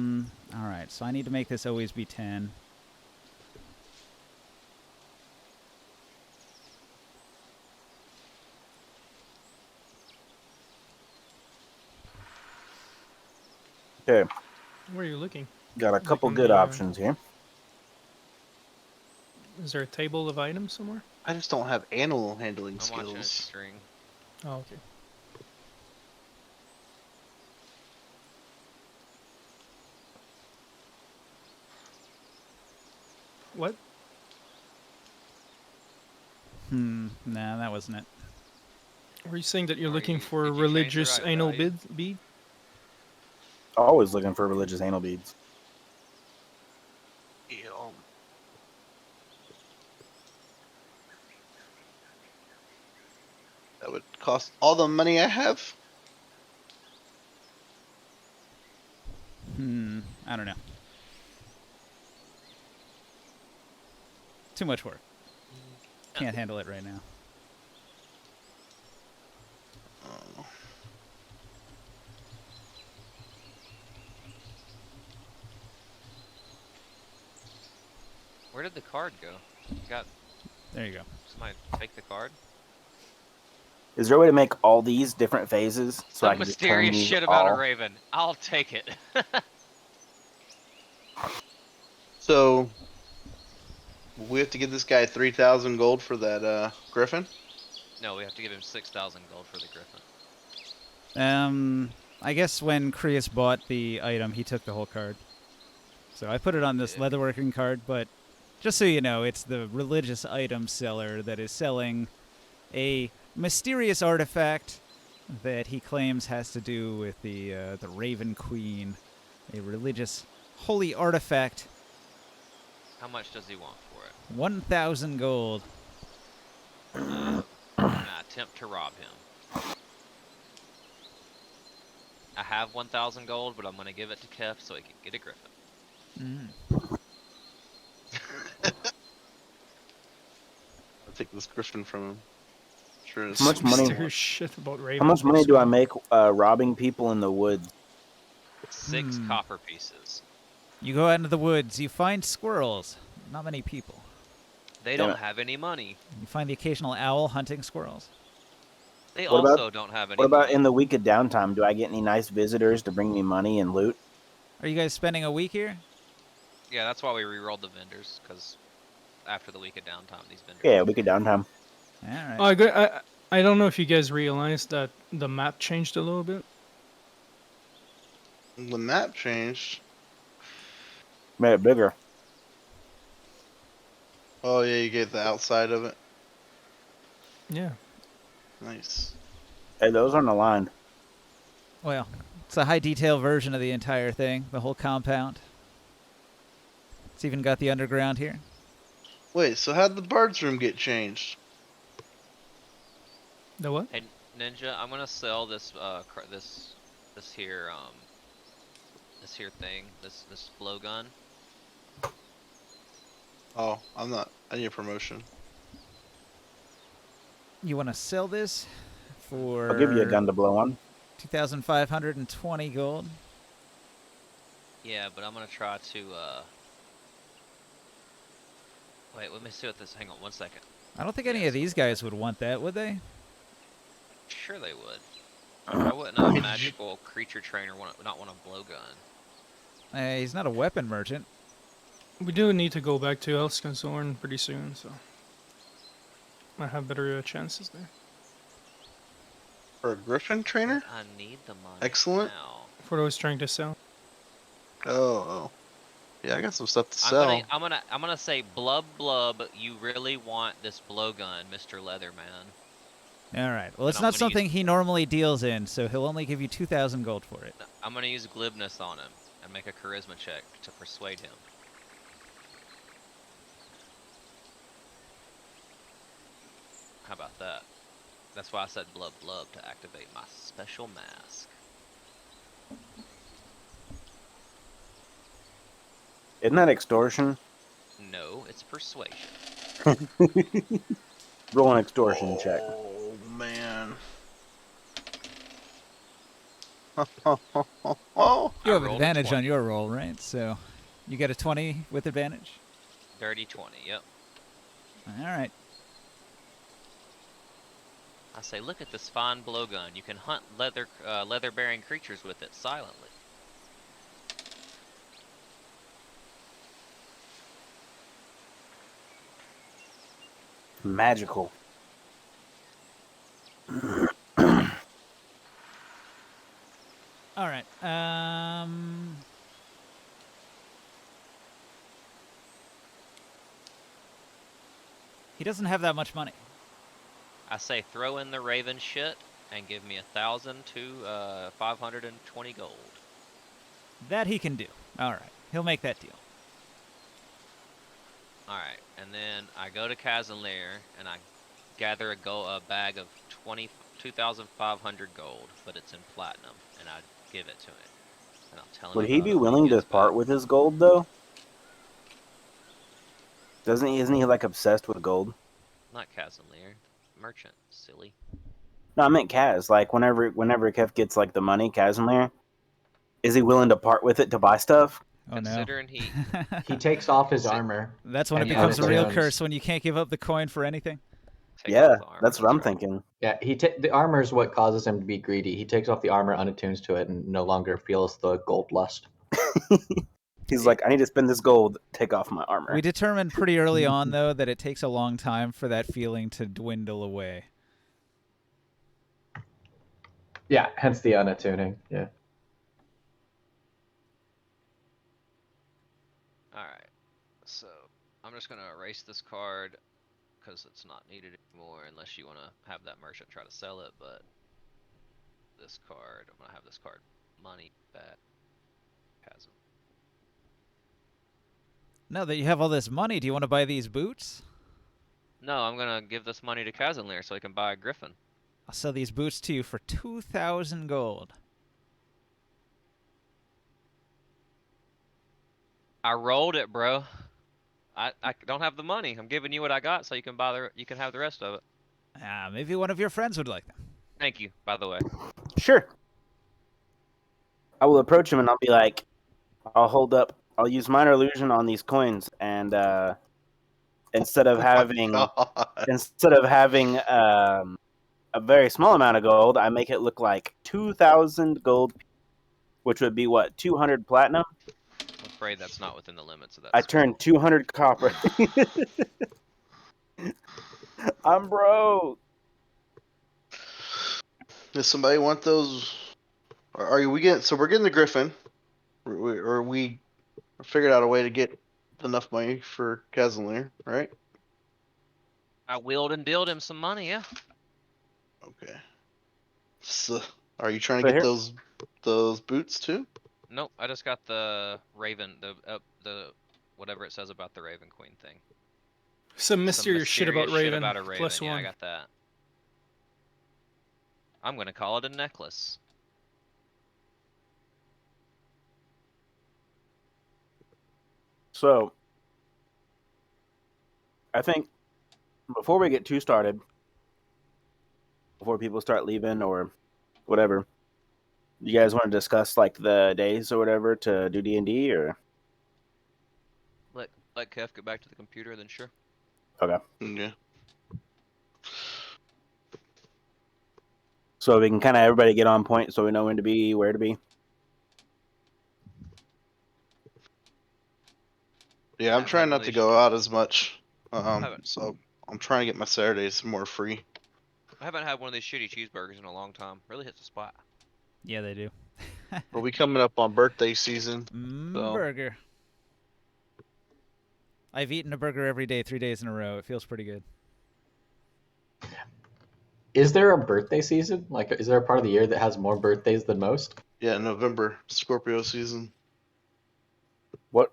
Speaker 2: right. So I need to make this always be 10.
Speaker 4: Okay,
Speaker 3: Where are you looking?
Speaker 4: got a couple
Speaker 3: Looking
Speaker 4: good
Speaker 3: the,
Speaker 4: options here.
Speaker 3: Is there a table of items somewhere?
Speaker 7: I just don't have animal handling
Speaker 1: I'm watching a
Speaker 7: skills.
Speaker 1: string.
Speaker 3: Oh, okay. What?
Speaker 2: Nah, that wasn't it.
Speaker 3: Were you saying that you're
Speaker 1: Are
Speaker 3: looking
Speaker 1: you-
Speaker 3: for
Speaker 1: did you change the
Speaker 3: religious
Speaker 1: right
Speaker 3: anal
Speaker 1: value?
Speaker 3: bead?
Speaker 4: Always looking for religious anal beads.
Speaker 7: Yeah. That would cost all the money I have.
Speaker 2: I don't know. Too much work. Can't handle it right now.
Speaker 7: Oh.
Speaker 1: Where did the card go?
Speaker 2: There you go.
Speaker 1: Somebody take the card?
Speaker 4: Is there a way to make all these different phases so I
Speaker 1: Some
Speaker 4: can just turn
Speaker 1: mysterious
Speaker 4: these
Speaker 1: shit about a
Speaker 4: all?
Speaker 1: raven. I'll take it.
Speaker 7: So we have to give this guy 3,000 gold for that griffin.
Speaker 1: No, we have to give him 6,000 gold for the griffin.
Speaker 2: I guess when Krius bought the item, he took the whole card. So I put it on this
Speaker 1: Did.
Speaker 2: leatherworking card, but just so you know, it's the religious item seller that is selling a mysterious artifact that he claims has to do with the Raven Queen, a religious holy artifact.
Speaker 1: How much does he want for it?
Speaker 2: 1,000 gold.
Speaker 1: I'm gonna attempt to rob him. I have 1,000 gold, but I'm gonna give it to Kef so he can get a griffin.
Speaker 7: I'll take this griffin from him. Sure.
Speaker 4: How much money?
Speaker 3: Mysterious shit about
Speaker 4: How
Speaker 3: ravens.
Speaker 4: much money do I make robbing people in the woods?
Speaker 1: 6 copper pieces.
Speaker 2: You go out into the woods, you find squirrels. Not many people.
Speaker 1: They
Speaker 4: Damn
Speaker 1: don't
Speaker 4: it.
Speaker 1: have any money.
Speaker 2: You find the occasional owl hunting squirrels.
Speaker 1: They
Speaker 4: What about-
Speaker 1: also don't have any
Speaker 4: What about
Speaker 1: money.
Speaker 4: in the week of downtime? Do I get any nice visitors to bring me money and loot?
Speaker 2: Are you guys spending a week here?
Speaker 1: Yeah, that's why we re-rolled the vendors, because after the week of downtime, these vendors...
Speaker 4: Yeah, week of downtime.
Speaker 2: All right.
Speaker 3: Oh, I don't know if you guys realized that the map changed a little bit.
Speaker 7: The map changed.
Speaker 4: Made it bigger.
Speaker 7: Oh yeah, you get the outside of it.
Speaker 3: Yeah.
Speaker 7: Nice.
Speaker 4: Hey, those aren't aligned.
Speaker 2: Well, it's a high detail version of the entire thing, the whole compound. It's even got the underground here.
Speaker 7: Wait, so how'd the bird's room get changed?
Speaker 3: The what?
Speaker 1: Hey, Ninja, I'm gonna sell this, this here thing, this blowgun.
Speaker 7: Oh, I'm not. I need a promotion.
Speaker 2: You want to sell this for
Speaker 4: I'll give you a gun to blow on.
Speaker 2: 2,520 gold.
Speaker 1: Yeah, but I'm gonna try to, wait, let me see what this, hang on one second.
Speaker 2: I don't think any of these guys would want that, would they?
Speaker 1: Sure they would. I wouldn't a magical creature trainer not want a blowgun.
Speaker 2: He's not a weapon merchant.
Speaker 3: We do need to go back to Elskazorn pretty soon, so might have better chances there.
Speaker 7: For a griffin trainer?
Speaker 1: But I need the money
Speaker 7: Excellent.
Speaker 1: now.
Speaker 3: For those trying to sell.
Speaker 7: Oh. Yeah, I got some stuff to
Speaker 1: I'm
Speaker 7: sell.
Speaker 1: gonna say blub blub. You really want this blowgun, Mr. Leatherman?
Speaker 2: All right. Well, it's
Speaker 1: I'm
Speaker 2: not
Speaker 1: gonna
Speaker 2: something he normally deals in, so he'll only give you 2,000 gold for it.
Speaker 1: I'm gonna use glibness on him and make a charisma check to persuade him. How about that? That's why I said blub blub to activate my special mask.
Speaker 4: Isn't that extortion?
Speaker 1: No, it's persuasion.
Speaker 4: Roll an extortion check.
Speaker 7: Oh, man. Oh,
Speaker 2: You
Speaker 1: I
Speaker 2: have
Speaker 1: rolled a
Speaker 2: advantage
Speaker 1: 20.
Speaker 2: on your roll, right? So you get a 20 with advantage?
Speaker 1: Dirty 20, yep.
Speaker 2: All right.
Speaker 1: I say, look at this fine blowgun. You can hunt leather-bearing creatures with it silently.
Speaker 4: Magical.
Speaker 2: All right. He doesn't have that much money.
Speaker 1: I say, throw in the raven shit and give me 1,000 to 520 gold.
Speaker 2: That he can do. All right. He'll make that deal.
Speaker 1: Alright, and then I go to Kazanlir and I gather a bag of 2,500 gold, but it's in platinum, and I give it to him. And I'll tell him
Speaker 4: Would he
Speaker 1: about
Speaker 4: be
Speaker 1: it when
Speaker 4: willing to
Speaker 1: gets
Speaker 4: part
Speaker 1: back.
Speaker 4: with his gold though? Isn't he like obsessed with gold?
Speaker 1: Not Kazanlir. Merchant, silly.
Speaker 4: No, I meant Kaz. Like whenever Kev gets like the money, Casimir, is he willing to part with it to buy stuff?
Speaker 2: Oh,
Speaker 1: Considering
Speaker 2: no.
Speaker 5: He takes off his
Speaker 1: Si-
Speaker 5: armor.
Speaker 2: That's when it
Speaker 5: and
Speaker 2: becomes a real
Speaker 5: unatunes.
Speaker 2: curse, when you can't give up the coin for anything.
Speaker 1: Take
Speaker 4: Yeah,
Speaker 1: off the armor,
Speaker 4: that's what I'm
Speaker 1: right.
Speaker 4: thinking.
Speaker 5: Yeah, the armor is what causes him to be greedy. He takes off the armor, unattunes to it, and no longer feels the gold lust.
Speaker 4: He's like, I need to spend this gold, take off my armor.
Speaker 2: We determined pretty early on, though, that it takes a long time for that feeling to dwindle away.
Speaker 5: Yeah, hence the unattuning. Yeah.
Speaker 1: Alright, so I'm just going to erase this card because it's not needed anymore unless you want to have that merchant try to sell it, but this card, I'm going to have this card money back. Chasm.
Speaker 2: Now that you have all this money, do you want to buy these boots?
Speaker 1: No, I'm going to give this money to Kazanlir so he can buy a griffin.
Speaker 2: I'll sell these boots to you for 2,000 gold.
Speaker 1: I rolled it, bro. I don't have the money. I'm giving you what I got so you can you can have the rest of it.
Speaker 2: Maybe one of your friends would like them.
Speaker 1: Thank you, by the way.
Speaker 4: Sure. I will approach him and I'll be like, I'll use minor illusion on these coins, and instead of having
Speaker 7: God.
Speaker 4: a very small amount of gold, I make it look like 2,000 gold, which would be what, 200 platinum?
Speaker 1: I'm afraid that's not within the limits of that.
Speaker 4: I
Speaker 1: skill.
Speaker 4: turn 200 copper. I'm broke.
Speaker 7: Does somebody want those? Are we getting? So we're getting the griffin, or we figured out a way to get enough money for Kazanlir, right?
Speaker 1: I willed and dealed him some money, yeah.
Speaker 7: Okay. So, are you trying to
Speaker 4: Right
Speaker 7: get
Speaker 4: here.
Speaker 7: those boots too?
Speaker 1: Nope, I just got the Raven, the whatever it says about the Raven Queen thing.
Speaker 3: Some mysterious shit about Raven.
Speaker 1: About a Raven.
Speaker 3: Plus
Speaker 1: Yeah,
Speaker 3: one.
Speaker 1: I got that. I'm gonna call it a necklace.
Speaker 4: So, I think before we get too started, before people start leaving or whatever, you guys want to discuss like the days or whatever to do D&D, or
Speaker 1: Let Kef get back to the computer, then sure.
Speaker 4: okay?
Speaker 7: Yeah.
Speaker 4: So we can kind of everybody get on point, so we know when to be, where to be.
Speaker 7: Yeah, I'm
Speaker 1: I
Speaker 7: trying
Speaker 1: haven't
Speaker 7: not to
Speaker 1: really
Speaker 7: go out as much.
Speaker 1: haven't-
Speaker 7: So I'm trying to get my Saturdays more free.
Speaker 1: I haven't had one of these shitty cheeseburgers in a long time. Really hits the spot.
Speaker 2: Yeah, they do.
Speaker 7: Well, we coming up on birthday season. So
Speaker 2: Burger. I've eaten a burger every day, 3 days in a row. It feels pretty good.
Speaker 5: Is there a birthday season? Like, is there a part of the year that has more birthdays than most?
Speaker 7: yeah, November, Scorpio season.
Speaker 4: What?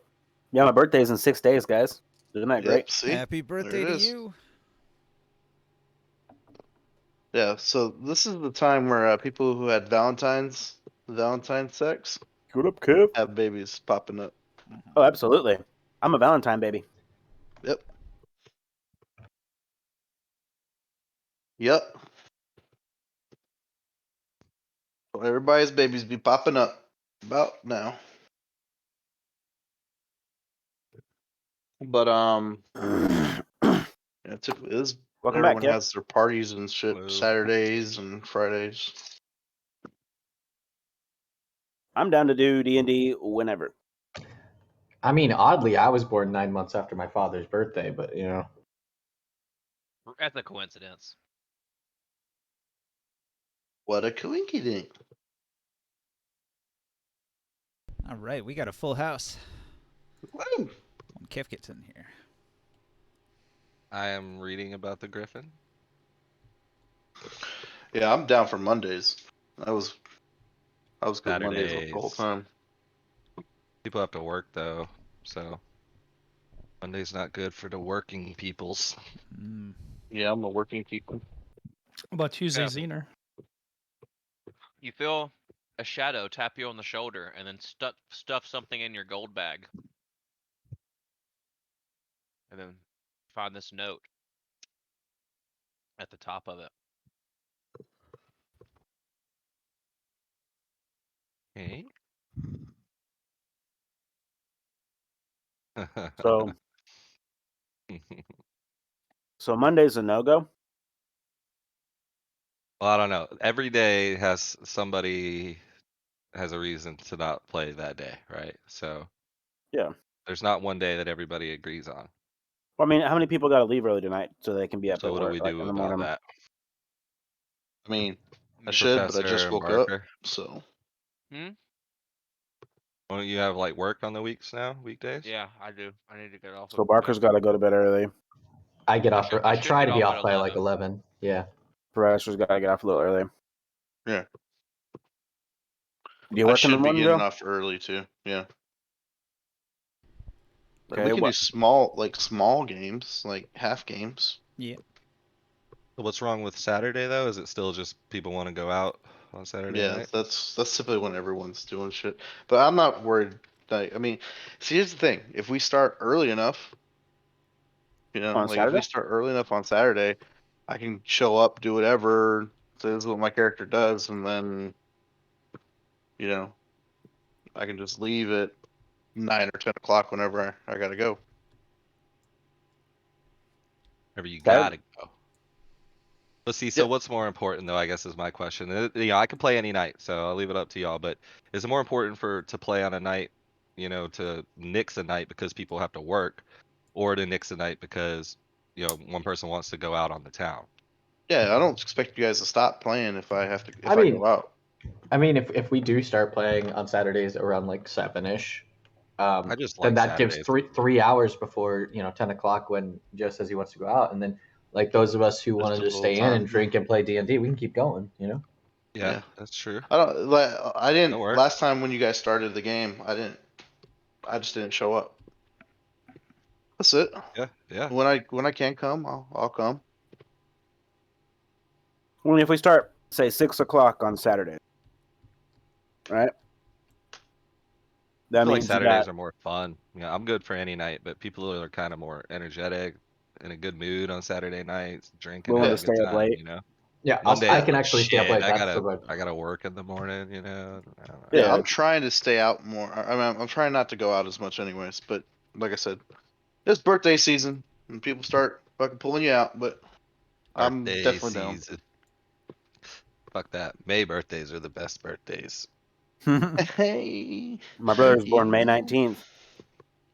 Speaker 4: Yeah, my birthday's in 6 days, guys. Isn't that great?
Speaker 7: Yep. See.
Speaker 2: Happy birthday
Speaker 7: it
Speaker 2: to
Speaker 7: is.
Speaker 2: you.
Speaker 7: Yeah. So this is the time where people who had Valentine's sex
Speaker 4: What up, Kev?
Speaker 7: have babies popping up.
Speaker 4: Oh, absolutely. I'm a Valentine baby.
Speaker 7: Yep. Yep. Well, everybody's babies be popping up about now. But yeah, typically is
Speaker 4: Welcome back,
Speaker 7: everyone
Speaker 4: Kev.
Speaker 7: has their parties and shit
Speaker 1: Hello.
Speaker 7: Saturdays and Fridays.
Speaker 4: I'm down to do D&D whenever.
Speaker 5: I mean, oddly, I was born 9 months after my father's birthday, but you know.
Speaker 1: That's a coincidence.
Speaker 7: What a coinkydink.
Speaker 2: All right, we got a full house.
Speaker 7: Woo.
Speaker 2: When Kev gets in here.
Speaker 8: I am reading about the Griffin.
Speaker 7: Yeah, I'm down for Mondays. I was good Mondays the whole
Speaker 8: Saturdays.
Speaker 7: time.
Speaker 8: People have to work though, so Monday's not good for the working peoples.
Speaker 2: Mm.
Speaker 7: Yeah, I'm a working people.
Speaker 3: About Tuesday,
Speaker 1: Yeah.
Speaker 3: Zener.
Speaker 1: You feel a shadow tap you on the shoulder and then stuff something in your gold bag. And then find this note at the top of it.
Speaker 8: Okay.
Speaker 4: So, so Monday's a no-go?
Speaker 8: Well, I don't know. Every day has somebody has a reason to not play that day, right? So
Speaker 4: Yeah.
Speaker 8: there's not one day that everybody agrees on.
Speaker 4: Well, I mean, how many people got to leave early tonight so they can be up
Speaker 8: So
Speaker 4: at
Speaker 8: what do
Speaker 4: work
Speaker 8: we
Speaker 4: like
Speaker 8: do
Speaker 4: in the
Speaker 8: about
Speaker 4: morning?
Speaker 8: that?
Speaker 7: I mean, I
Speaker 1: Mm.
Speaker 7: should, but I just
Speaker 8: Professor
Speaker 7: woke up,
Speaker 8: Barker,
Speaker 7: so
Speaker 1: Hmm?
Speaker 8: why don't you have like work on the weeks now, weekdays?
Speaker 1: Yeah, I do. I need to get off.
Speaker 4: So Barker's got to go to bed early.
Speaker 5: I get
Speaker 1: I
Speaker 5: off.
Speaker 1: should-
Speaker 5: I
Speaker 1: I should
Speaker 5: try
Speaker 1: get
Speaker 5: to be
Speaker 1: off at
Speaker 5: off by like
Speaker 1: 11.
Speaker 5: 11. Yeah.
Speaker 4: Professor's got to get off a little early.
Speaker 7: yeah.
Speaker 4: Do you
Speaker 7: I
Speaker 4: work in the
Speaker 7: should be
Speaker 4: morning,
Speaker 7: getting
Speaker 4: Joe?
Speaker 7: off early too. Yeah. But we
Speaker 4: Okay,
Speaker 7: can do
Speaker 4: what?
Speaker 7: small games, like half games.
Speaker 2: Yeah.
Speaker 8: So what's wrong with Saturday though? Is it still just people want to go out on Saturday
Speaker 7: Yeah,
Speaker 8: night?
Speaker 7: that's typically when everyone's doing shit. But I'm not worried. Like, I mean, see, here's the thing: if we start early enough,
Speaker 4: On
Speaker 7: like if we
Speaker 4: Saturday?
Speaker 7: start early enough on Saturday, I can show up, do whatever. So this is what my character does, and then, you know, I can just leave at 9 or 10 o'clock whenever I gotta go.
Speaker 8: Or you
Speaker 4: Saturday?
Speaker 8: gotta go. Let's see. So
Speaker 7: Yep.
Speaker 8: what's more important, though? I guess is my question. I can play any night, so I'll leave it up to y'all. But is it more important to play on a night, to nix a night because people have to work, or to nix a night because one person wants to go out on the town?
Speaker 7: Yeah, I don't expect you guys to stop playing if I have to if
Speaker 5: I
Speaker 7: I
Speaker 5: mean,
Speaker 7: go out.
Speaker 5: if we do start playing on Saturdays around like 7ish,
Speaker 8: I just
Speaker 5: then
Speaker 8: like
Speaker 5: that gives
Speaker 8: Saturdays.
Speaker 5: three hours before 10 o'clock when Joe says he wants to go out, and then like those of us who want to just
Speaker 7: Typical
Speaker 5: stay in and
Speaker 7: time.
Speaker 5: drink and play D&D, we can keep going.
Speaker 8: Yeah,
Speaker 7: Yeah.
Speaker 8: that's true.
Speaker 7: I
Speaker 8: That'll
Speaker 7: didn't
Speaker 8: work.
Speaker 7: last time when you guys started the game. I just didn't show up. That's it.
Speaker 8: Yeah, yeah.
Speaker 7: When I can come, I'll come.
Speaker 4: Well, if we start, say, 6 o'clock on Saturday, right?
Speaker 8: I
Speaker 4: That
Speaker 8: feel like
Speaker 4: means you
Speaker 8: Saturdays
Speaker 4: got.
Speaker 8: are more fun. Yeah, I'm good for any night, but people are kind of more energetic, in a good mood on Saturday nights, drinking,
Speaker 4: Willing
Speaker 8: having
Speaker 4: to
Speaker 8: a good
Speaker 4: stay up
Speaker 8: time.
Speaker 4: late.
Speaker 5: Yeah, I
Speaker 8: Mondays,
Speaker 5: can
Speaker 8: like
Speaker 5: actually stay up
Speaker 8: shit.
Speaker 5: late.
Speaker 8: I
Speaker 5: That's the
Speaker 8: gotta
Speaker 5: right.
Speaker 8: I gotta work in the morning. I don't know.
Speaker 7: Yeah,
Speaker 4: Yeah.
Speaker 7: I'm trying to stay out more. I mean, I'm trying not to go out as much, anyways. But like I said, it's birthday season and people start fucking pulling you out. But I'm
Speaker 8: Birthday
Speaker 7: definitely down.
Speaker 8: season. Fuck that. May birthdays are the best birthdays.
Speaker 7: Hey,
Speaker 4: My brother's born May
Speaker 7: yeah.
Speaker 4: 19th.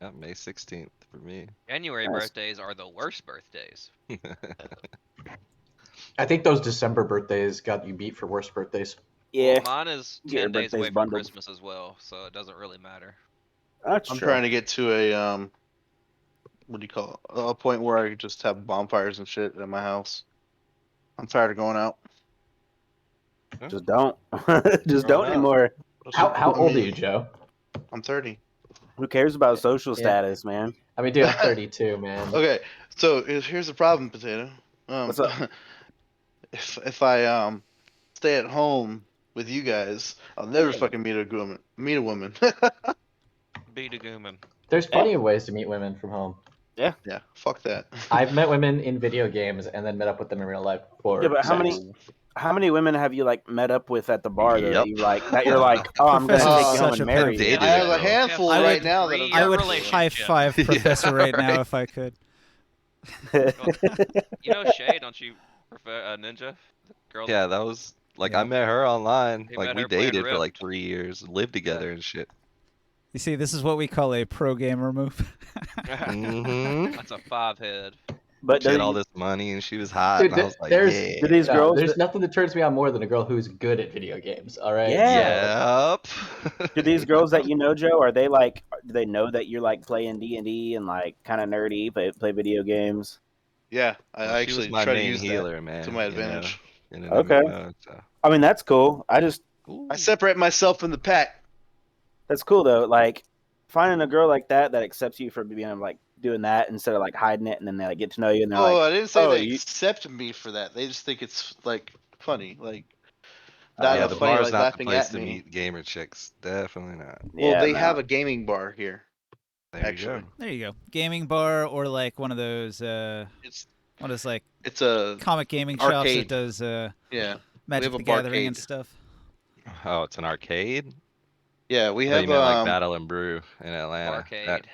Speaker 8: Yeah, May 16th for me.
Speaker 1: January
Speaker 4: Nice.
Speaker 1: birthdays are the worst birthdays.
Speaker 5: I think those December birthdays got you beat for worst birthdays.
Speaker 4: Yeah,
Speaker 1: Well, mine is
Speaker 4: get your
Speaker 1: 10 days
Speaker 4: birthdays
Speaker 1: away from
Speaker 4: bundled.
Speaker 1: Christmas as well, so it doesn't really matter.
Speaker 4: That's
Speaker 7: I'm
Speaker 4: true.
Speaker 7: trying to get to a what do you call it? A point where I could just have bonfires and shit at my house. I'm tired of going out.
Speaker 4: Just don't. Just
Speaker 8: Growing
Speaker 4: don't
Speaker 8: up.
Speaker 4: anymore.
Speaker 5: How old are you, Joe?
Speaker 7: I'm 30.
Speaker 4: Who cares about social
Speaker 5: Yeah.
Speaker 4: status, man?
Speaker 5: I mean, dude, I'm 32, man.
Speaker 7: Okay, so here's the problem, Potato.
Speaker 4: What's up?
Speaker 7: If I stay at home with you guys, I'll never
Speaker 4: Yeah.
Speaker 7: fucking meet a woman.
Speaker 1: Be the gooman.
Speaker 5: There's plenty of ways to meet women from home.
Speaker 7: Yeah, fuck that.
Speaker 5: I've met women in video games and then met up with them in real life for
Speaker 4: Yeah, but
Speaker 5: sex.
Speaker 4: how many women have you like met up with at the bar though,
Speaker 8: Yep.
Speaker 4: that you're like, oh, I'm gonna
Speaker 2: Professor's
Speaker 4: take you home
Speaker 2: such
Speaker 4: and
Speaker 2: a
Speaker 4: marry you?
Speaker 8: Dated
Speaker 7: I have
Speaker 8: a
Speaker 7: a
Speaker 8: girl.
Speaker 7: handful
Speaker 2: I
Speaker 7: right
Speaker 2: would-
Speaker 7: now that I'm.
Speaker 2: I would
Speaker 1: relationship.
Speaker 2: high five Professor right now
Speaker 8: right.
Speaker 2: if I could.
Speaker 1: You know Shay, don't you prefer Ninja? The girl
Speaker 8: Yeah, that was like
Speaker 2: Yeah.
Speaker 8: I met her online.
Speaker 1: He
Speaker 8: Like
Speaker 1: met
Speaker 8: we
Speaker 1: her playing
Speaker 8: dated for like
Speaker 1: Rift.
Speaker 8: 3 years, lived together and shit.
Speaker 2: You see, this is what we call a pro gamer move.
Speaker 8: Mm-hmm.
Speaker 1: That's a 5-head.
Speaker 4: But
Speaker 8: She had all this money and she was hot,
Speaker 5: Dude,
Speaker 8: and I was like,
Speaker 5: there's
Speaker 8: yeah.
Speaker 4: do these girls?
Speaker 5: there's nothing that turns me on more than a girl who's good at video games. All right.
Speaker 4: Yeah.
Speaker 8: Yep.
Speaker 4: Do these girls that you know, Joe, are they like? Do they know that you're like playing D&D and like kind of nerdy, play video games?
Speaker 7: Yeah,
Speaker 8: Well,
Speaker 7: I
Speaker 8: she was
Speaker 7: actually
Speaker 8: my
Speaker 7: try to
Speaker 8: main
Speaker 7: use
Speaker 8: healer,
Speaker 7: that
Speaker 8: man.
Speaker 7: to my advantage.
Speaker 8: In an
Speaker 4: Okay.
Speaker 8: MMO, so.
Speaker 4: I mean, that's cool.
Speaker 7: I
Speaker 8: Ooh.
Speaker 7: separate myself from the pack.
Speaker 4: That's cool though. Like finding a girl like that accepts you for being like doing that instead of like hiding it, and then they like get to know you and they're
Speaker 7: Oh,
Speaker 4: like,
Speaker 7: I didn't say
Speaker 4: oh,
Speaker 7: they
Speaker 4: you.
Speaker 7: accept me for that. They just think it's like funny, like
Speaker 4: Oh,
Speaker 7: not
Speaker 8: Yeah,
Speaker 7: in a
Speaker 8: the
Speaker 7: funny
Speaker 8: bar is
Speaker 7: like
Speaker 8: not the
Speaker 7: laughing
Speaker 8: place
Speaker 7: at
Speaker 8: to
Speaker 7: me.
Speaker 8: meet gamer chicks. Definitely not.
Speaker 7: Well,
Speaker 4: Yeah,
Speaker 7: they
Speaker 4: no.
Speaker 7: have a gaming bar here.
Speaker 8: There
Speaker 7: Actually,
Speaker 8: you go.
Speaker 2: There you go. Gaming bar or like one of those
Speaker 7: it's
Speaker 2: what is like
Speaker 7: it's a
Speaker 2: comic gaming shops that
Speaker 7: arcade.
Speaker 2: does
Speaker 7: Yeah,
Speaker 2: Magic
Speaker 7: have
Speaker 2: the
Speaker 7: a
Speaker 2: Gathering
Speaker 7: barcade.
Speaker 2: and stuff.
Speaker 8: Oh, it's an arcade?
Speaker 7: Yeah, we
Speaker 8: I thought
Speaker 7: have
Speaker 8: you meant like Battle and Brew in Atlanta.
Speaker 1: Arcade.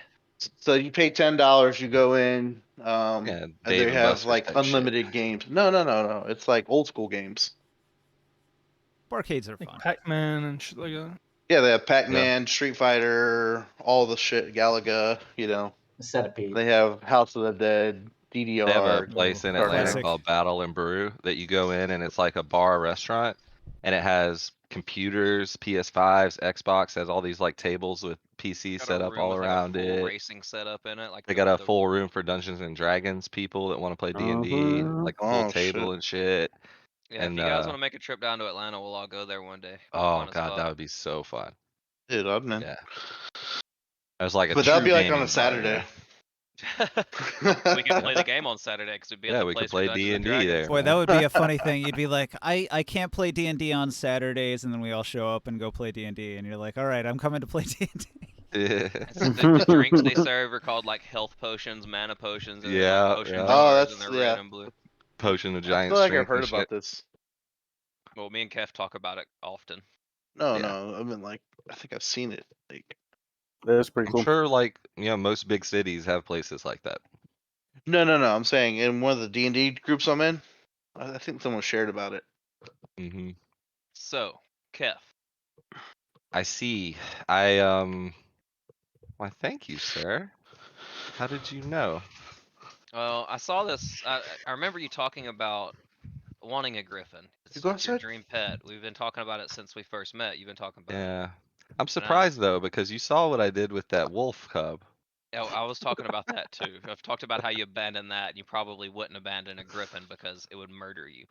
Speaker 7: So you pay $10, you go in,
Speaker 8: Yeah,
Speaker 7: and
Speaker 8: Dave
Speaker 7: they
Speaker 8: and
Speaker 7: have
Speaker 8: Buster's
Speaker 7: like
Speaker 8: type
Speaker 7: unlimited games. No. It's like old school games.
Speaker 2: Barcades are
Speaker 3: Like
Speaker 2: fun.
Speaker 3: Pac-Man and shit like that.
Speaker 7: Yeah, they have Pac-Man, Street Fighter, all the shit, Galaga. You know,
Speaker 5: Centipede.
Speaker 7: they have House of the Dead,
Speaker 8: They have a
Speaker 7: DDR.
Speaker 8: place in
Speaker 7: Ooh,
Speaker 8: Atlanta
Speaker 2: classic.
Speaker 8: called Battle and Brew that you go in and it's like a bar restaurant and it has computers, PS5s, Xbox, has all these like tables with PCs
Speaker 1: Got
Speaker 8: set
Speaker 1: a
Speaker 8: up
Speaker 1: room
Speaker 8: all
Speaker 1: with like a
Speaker 8: around
Speaker 1: full
Speaker 8: it.
Speaker 1: racing setup in it. Like
Speaker 8: They got a full room for Dungeons and Dragons people that want to play D&D,
Speaker 4: Mhm.
Speaker 8: like a full
Speaker 7: Oh, shit.
Speaker 8: table and shit.
Speaker 1: Yeah, if
Speaker 8: And
Speaker 1: you guys want to make a trip down to Atlanta, we'll all go there one day. Be
Speaker 8: oh
Speaker 1: fun as
Speaker 8: god,
Speaker 1: fuck.
Speaker 8: that would be so fun.
Speaker 7: Dude, I'm in.
Speaker 8: Yeah. It was like a
Speaker 7: But that'll
Speaker 8: true
Speaker 7: be like on
Speaker 8: gaming
Speaker 7: a
Speaker 8: bar,
Speaker 7: Saturday.
Speaker 1: We could play the game on Saturday because we'd be
Speaker 8: Yeah,
Speaker 1: at the
Speaker 8: we could
Speaker 1: place for
Speaker 8: play
Speaker 1: Dungeons and
Speaker 8: D&D
Speaker 1: Dragons.
Speaker 8: there.
Speaker 2: Boy, that would be a funny thing. You'd be like, I can't play D&D on Saturdays, and then we all show up and go play D&D, and you're like, all right, I'm coming to play D&D.
Speaker 1: The drinks they serve are called like health potions, mana potions, and they're
Speaker 8: Yeah,
Speaker 1: like potion
Speaker 8: yeah.
Speaker 7: Oh,
Speaker 1: jars,
Speaker 7: that's-
Speaker 1: and they're
Speaker 7: yeah.
Speaker 1: red and blue.
Speaker 8: Potion of
Speaker 7: I
Speaker 8: giant
Speaker 7: feel like I've
Speaker 8: strength
Speaker 7: heard
Speaker 8: and
Speaker 7: about
Speaker 8: shit.
Speaker 7: this.
Speaker 1: Well, me and Kev talk about it often.
Speaker 7: No,
Speaker 8: Yeah.
Speaker 7: no. I mean, like, I think I've seen it. Like,
Speaker 4: That's pretty
Speaker 8: I'm
Speaker 4: cool.
Speaker 8: sure like, most big cities have places like that.
Speaker 7: no. I'm saying in one of the D&D groups I'm in, I think someone shared about it.
Speaker 8: Hmm.
Speaker 1: So, Kev,
Speaker 8: I see. Why thank you, sir. How did you know?
Speaker 1: well, I saw this. I remember you talking about wanting a griffin.
Speaker 7: You go
Speaker 1: It's your
Speaker 7: outside?
Speaker 1: dream pet. We've been talking about it since we first met. You've been talking about it.
Speaker 8: Yeah. I'm surprised though, because you saw what I did with that wolf cub.
Speaker 1: Oh, I was talking about that too. I've talked about how you abandoned that, and you probably wouldn't abandon a griffin because it would murder you.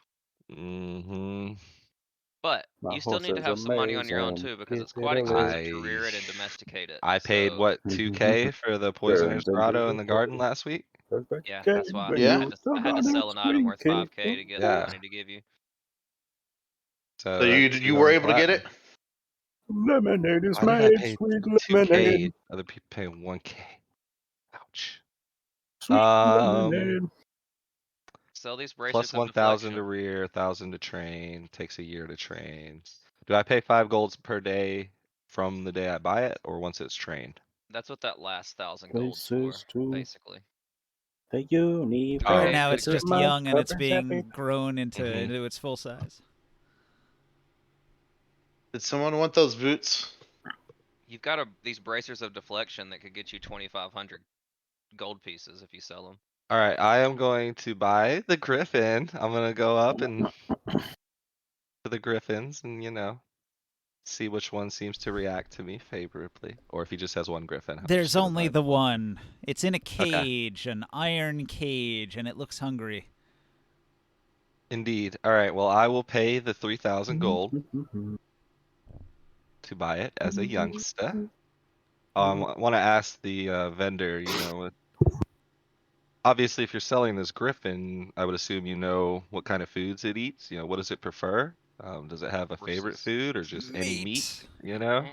Speaker 8: Mm-hmm.
Speaker 1: But
Speaker 4: My
Speaker 1: you still need to
Speaker 4: horse
Speaker 1: have
Speaker 4: is
Speaker 1: some money on your own
Speaker 4: amazing.
Speaker 1: too, because
Speaker 4: Keep
Speaker 1: it's
Speaker 4: it
Speaker 1: quite expensive to
Speaker 8: I
Speaker 1: rear it and domesticate it.
Speaker 8: I paid
Speaker 1: So,
Speaker 8: what 2K for the poisoner's grotto in the garden last week?
Speaker 1: yeah, that's why
Speaker 7: Yeah.
Speaker 1: I had to sell an item worth 5K to get the
Speaker 8: Yeah.
Speaker 1: money to give you.
Speaker 8: So
Speaker 7: So
Speaker 8: that's,
Speaker 7: you were able to get it?
Speaker 4: Lemonade is
Speaker 8: Why did I
Speaker 4: made,
Speaker 8: pay
Speaker 4: sweet
Speaker 8: 2K?
Speaker 4: lemonade.
Speaker 8: Other people paying 1K. Ouch.
Speaker 4: Sweet lemonade.
Speaker 1: Sell these bracelets
Speaker 8: Plus
Speaker 1: of
Speaker 8: 1,000 to
Speaker 1: deflection.
Speaker 8: rear, 1,000 to train. Takes a year to train. Do I pay 5 golds per day from the day I buy it, or once it's trained?
Speaker 1: That's what that last 1,000 gold's for,
Speaker 4: Places to
Speaker 1: basically.
Speaker 4: the universe.
Speaker 8: Oh.
Speaker 2: Right now,
Speaker 1: good
Speaker 2: it's just
Speaker 4: My
Speaker 2: young and it's
Speaker 4: purpose
Speaker 2: being
Speaker 4: happy.
Speaker 2: grown into
Speaker 8: Mhm.
Speaker 2: into its full size.
Speaker 7: Did someone want those boots?
Speaker 1: You've got these bracers of deflection that could get you 2,500 gold pieces if you sell them.
Speaker 8: All right, I am going to buy the griffin. I'm gonna go up and to the griffins, and see which one seems to react to me favorably, or if he just has one griffin. I'm
Speaker 2: There's
Speaker 8: just gonna
Speaker 2: only
Speaker 8: buy
Speaker 2: the
Speaker 8: one.
Speaker 2: one. It's in a
Speaker 8: Okay.
Speaker 2: cage, an iron cage, and it looks hungry.
Speaker 8: Indeed. All right. Well, I will pay the 3,000 gold
Speaker 4: Mm-hmm.
Speaker 8: to buy it as a youngster. I want to ask the vendor. Obviously, if you're selling this griffin, I would assume you know what kind of foods it eats. What does it prefer? Does it have a favorite
Speaker 1: Horses.
Speaker 8: food or just any meat?
Speaker 2: Meat.
Speaker 1: Mm-mm.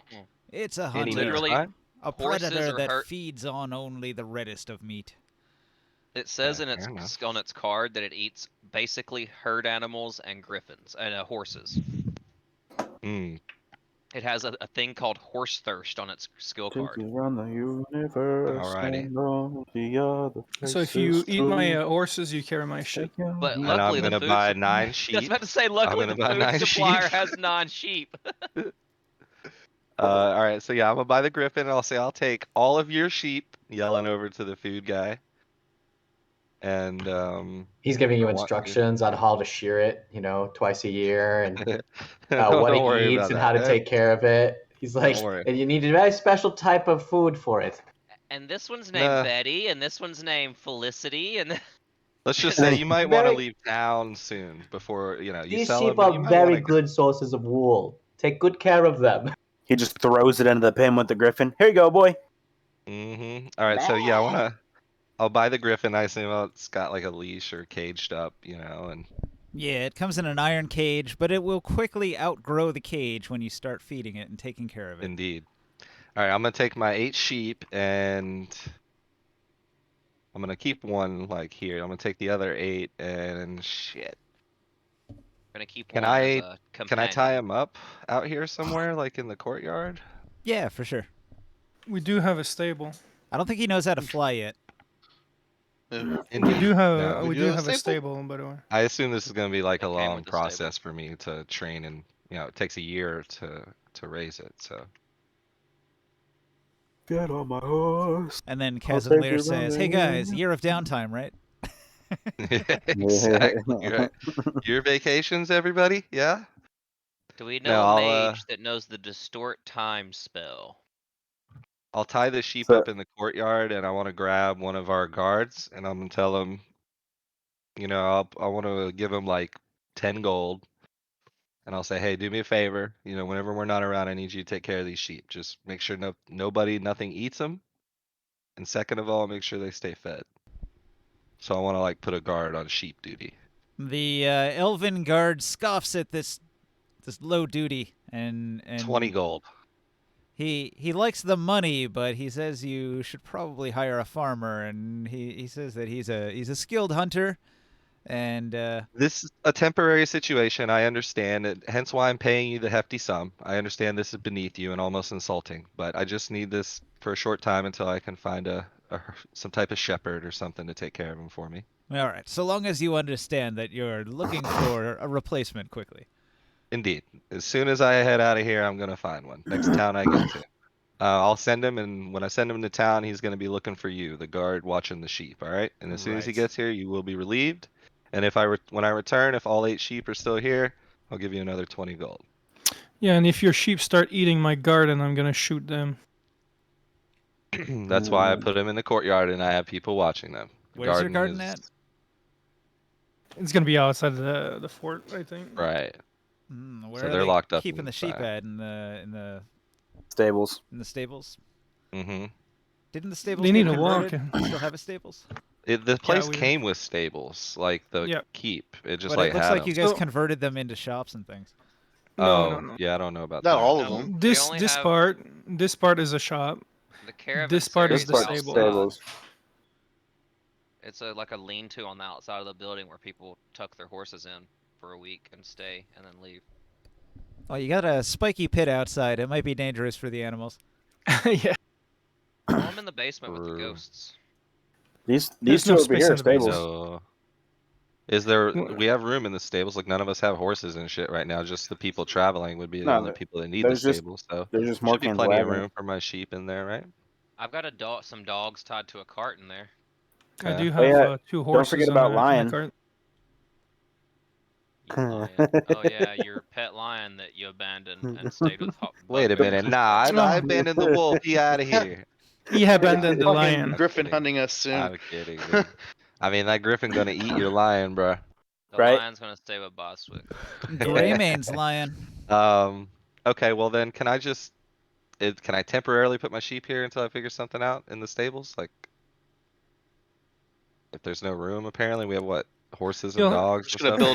Speaker 2: It's a
Speaker 8: Any
Speaker 2: hunter.
Speaker 8: meat's
Speaker 1: Literally,
Speaker 8: fine.
Speaker 2: A
Speaker 1: horses
Speaker 2: predator
Speaker 1: are
Speaker 2: that
Speaker 1: hurt.
Speaker 2: feeds on only the reddest of meat.
Speaker 1: It says
Speaker 8: Okay,
Speaker 1: in
Speaker 8: fair enough.
Speaker 1: on its card that it eats basically herd animals and griffins and horses.
Speaker 8: Mm.
Speaker 1: It has a thing called horse thirst on its skill
Speaker 4: Take
Speaker 1: card.
Speaker 4: you around the universe
Speaker 8: Alrighty.
Speaker 4: and all the other
Speaker 3: So if
Speaker 4: places
Speaker 3: you eat my
Speaker 4: too.
Speaker 3: horses, you carry my sheep.
Speaker 4: Take you
Speaker 1: But
Speaker 4: here.
Speaker 8: And I'm
Speaker 1: luckily, the
Speaker 8: gonna
Speaker 1: food.
Speaker 8: buy 9
Speaker 1: I was
Speaker 8: sheep.
Speaker 1: about to say,
Speaker 8: I'm
Speaker 1: luckily
Speaker 8: gonna
Speaker 1: the
Speaker 8: buy
Speaker 1: food
Speaker 8: 9
Speaker 1: supplier
Speaker 8: sheep.
Speaker 1: has non-sheep.
Speaker 8: All right, so yeah, I'm gonna buy the griffin, and I'll say I'll take all of your sheep, yelling over to the food guy. And
Speaker 5: He's giving you
Speaker 8: I want to.
Speaker 5: instructions on how to shear it, twice a year, and
Speaker 8: don't,
Speaker 5: what
Speaker 8: don't
Speaker 5: it
Speaker 8: worry
Speaker 5: eats
Speaker 8: about
Speaker 5: and
Speaker 8: that,
Speaker 5: how to
Speaker 8: man.
Speaker 5: take care of it. He's like,
Speaker 8: Don't worry.
Speaker 5: and you need a very special type of food for it.
Speaker 1: And this one's named
Speaker 8: Nah.
Speaker 1: Betty, and this one's named Felicity, and
Speaker 8: Let's just
Speaker 1: And
Speaker 8: say
Speaker 1: then-
Speaker 8: you might want to
Speaker 5: Very-
Speaker 8: leave town soon before you
Speaker 5: These
Speaker 8: sell
Speaker 5: sheep
Speaker 8: them, but you
Speaker 5: are
Speaker 8: might
Speaker 5: very
Speaker 8: want to.
Speaker 5: good sources of wool. Take good care of them.
Speaker 4: He just throws it into the pen with the griffin. Here you go, boy.
Speaker 8: All right, so yeah, I'll buy the griffin. I assume it's got like a leash or caged up, and
Speaker 2: Yeah, it comes in an iron cage, but it will quickly outgrow the cage when you start feeding it and taking care of it.
Speaker 8: indeed. All right, I'm gonna take my 8 sheep and I'm gonna keep one like here. I'm gonna take the other 8 and shit.
Speaker 1: gonna keep
Speaker 8: Can
Speaker 1: one as
Speaker 8: I
Speaker 1: a
Speaker 8: can I
Speaker 1: companion.
Speaker 8: tie him up out here somewhere, like in the courtyard?
Speaker 2: Yeah, for sure.
Speaker 3: We do have a stable.
Speaker 2: I don't think he knows how to fly yet.
Speaker 8: Indeed.
Speaker 3: We do have
Speaker 8: No.
Speaker 3: we do have a stable, by the way.
Speaker 8: I assume this is gonna be like
Speaker 1: It
Speaker 8: a
Speaker 1: came
Speaker 8: long
Speaker 1: with the stable.
Speaker 8: process for me to train, and it takes a year to raise it. So
Speaker 4: Get on my horse.
Speaker 2: And then
Speaker 4: I'll take
Speaker 2: Kazimir
Speaker 4: you
Speaker 2: says, "Hey
Speaker 4: running.
Speaker 2: guys, year of downtime, right?"
Speaker 8: exactly right. Your vacations, everybody? Yeah.
Speaker 1: Do we
Speaker 8: No,
Speaker 1: know a
Speaker 8: I'll
Speaker 1: mage that knows the distort time spell?
Speaker 8: I'll tie the sheep
Speaker 4: So-
Speaker 8: up in the courtyard, and I want to grab one of our guards, and I'm gonna tell him, I want to give him like 10 gold, and I'll say, hey, do me a favor, whenever we're not around, I need you to take care of these sheep. Just make sure nothing eats them, and second of all, make sure they stay fed. So I want to like put a guard on sheep duty.
Speaker 2: The elven guard scoffs at this low duty and
Speaker 8: 20 gold.
Speaker 2: He likes the money, but he says you should probably hire a farmer, and he says that he's a skilled hunter, and
Speaker 8: This is a temporary situation. I understand it, hence why I'm paying you the hefty sum. I understand this is beneath you and almost insulting, but I just need this for a short time until I can find some type of shepherd or something to take care of him for me.
Speaker 2: all right. So long as you understand that you're looking for a replacement quickly.
Speaker 8: Indeed. As soon as I head out of here, I'm gonna find one. Next town I get to. I'll send him, and when I send him to town, he's gonna be looking for you, the guard watching the sheep. All right. And as soon as he
Speaker 2: Right.
Speaker 8: gets here, you will be relieved. And when I return, if all 8 sheep are still here, I'll give you another 20 gold.
Speaker 3: Yeah, and if your sheep start eating my garden, I'm gonna shoot them.
Speaker 8: That's why I put them in the courtyard, and I have people watching them.
Speaker 2: Where's your garden
Speaker 8: is-
Speaker 2: at?
Speaker 3: It's gonna be outside the fort, I think.
Speaker 8: Right.
Speaker 2: Where
Speaker 8: So
Speaker 2: are
Speaker 8: they're
Speaker 2: they
Speaker 8: locked up
Speaker 2: keeping the sheep
Speaker 8: inside.
Speaker 2: at in the
Speaker 4: Stables.
Speaker 2: stables?
Speaker 8: Mm-hmm.
Speaker 2: Didn't the stables
Speaker 3: They
Speaker 2: get
Speaker 3: need to walk.
Speaker 2: converted? Still have a stables?
Speaker 8: The place
Speaker 3: we-
Speaker 8: came with stables, like the
Speaker 3: Yep.
Speaker 8: keep. It just
Speaker 2: But
Speaker 8: like
Speaker 2: it looks
Speaker 8: had
Speaker 2: like you
Speaker 8: them.
Speaker 2: guys
Speaker 3: So-
Speaker 2: converted them into shops and things.
Speaker 3: No.
Speaker 8: Yeah, I don't know about
Speaker 7: Not
Speaker 8: that.
Speaker 7: all of
Speaker 1: No.
Speaker 7: them.
Speaker 1: They
Speaker 3: This
Speaker 1: only
Speaker 3: this
Speaker 1: have-
Speaker 3: part is a shop.
Speaker 1: The caravan.
Speaker 3: This part is the
Speaker 1: outside.
Speaker 3: stable.
Speaker 4: Stables.
Speaker 1: It's like a lean-to on the outside of the building where people tuck their horses in for a week and stay and then leave.
Speaker 2: Oh, you got a spiky pit outside. It might be dangerous for the animals.
Speaker 3: Yeah.
Speaker 1: Well, I'm in the basement with the
Speaker 8: True.
Speaker 1: ghosts.
Speaker 4: These
Speaker 3: There's
Speaker 4: two
Speaker 3: no
Speaker 4: over
Speaker 3: space
Speaker 4: here
Speaker 3: in
Speaker 4: are
Speaker 3: the basement.
Speaker 4: stables.
Speaker 8: So, is there?
Speaker 3: Wha-
Speaker 8: We have room in the stables. Like none of us have horses and shit right now. Just the people traveling would be the
Speaker 4: No,
Speaker 8: only people that need the
Speaker 4: there's just-
Speaker 8: stables. So
Speaker 4: There's just more
Speaker 8: should be
Speaker 4: cans
Speaker 8: plenty of
Speaker 4: wagon.
Speaker 8: room for my sheep in there, right?
Speaker 1: I've got some dogs tied to a cart in there.
Speaker 3: I
Speaker 8: Okay.
Speaker 3: do
Speaker 4: Oh,
Speaker 3: have
Speaker 4: yeah,
Speaker 3: 2 horses
Speaker 4: forget
Speaker 3: on
Speaker 4: about
Speaker 3: the
Speaker 4: lion.
Speaker 3: cart.
Speaker 1: You lion. Oh yeah, your pet lion that you abandoned and stayed with
Speaker 8: Wait a
Speaker 1: Buzzwick
Speaker 8: minute.
Speaker 1: for
Speaker 8: Nah,
Speaker 1: 4
Speaker 8: I
Speaker 3: Oh.
Speaker 1: days.
Speaker 8: abandoned the wolf. He out of here.
Speaker 3: He abandoned the
Speaker 7: Fucking
Speaker 3: lion.
Speaker 7: Griffin
Speaker 8: kidding.
Speaker 7: hunting us soon.
Speaker 8: I'm kidding, dude. I mean, that griffin gonna eat your lion, bro.
Speaker 1: The
Speaker 4: Right.
Speaker 1: lion's gonna stay with Boswick.
Speaker 2: Greymane's lion.
Speaker 8: Okay, well then, can I temporarily put my sheep here until I figure something out in the stables? Like, if there's no room, apparently we have what, horses and
Speaker 3: You'll-
Speaker 8: dogs
Speaker 7: Just
Speaker 8: and
Speaker 7: gonna
Speaker 8: stuff.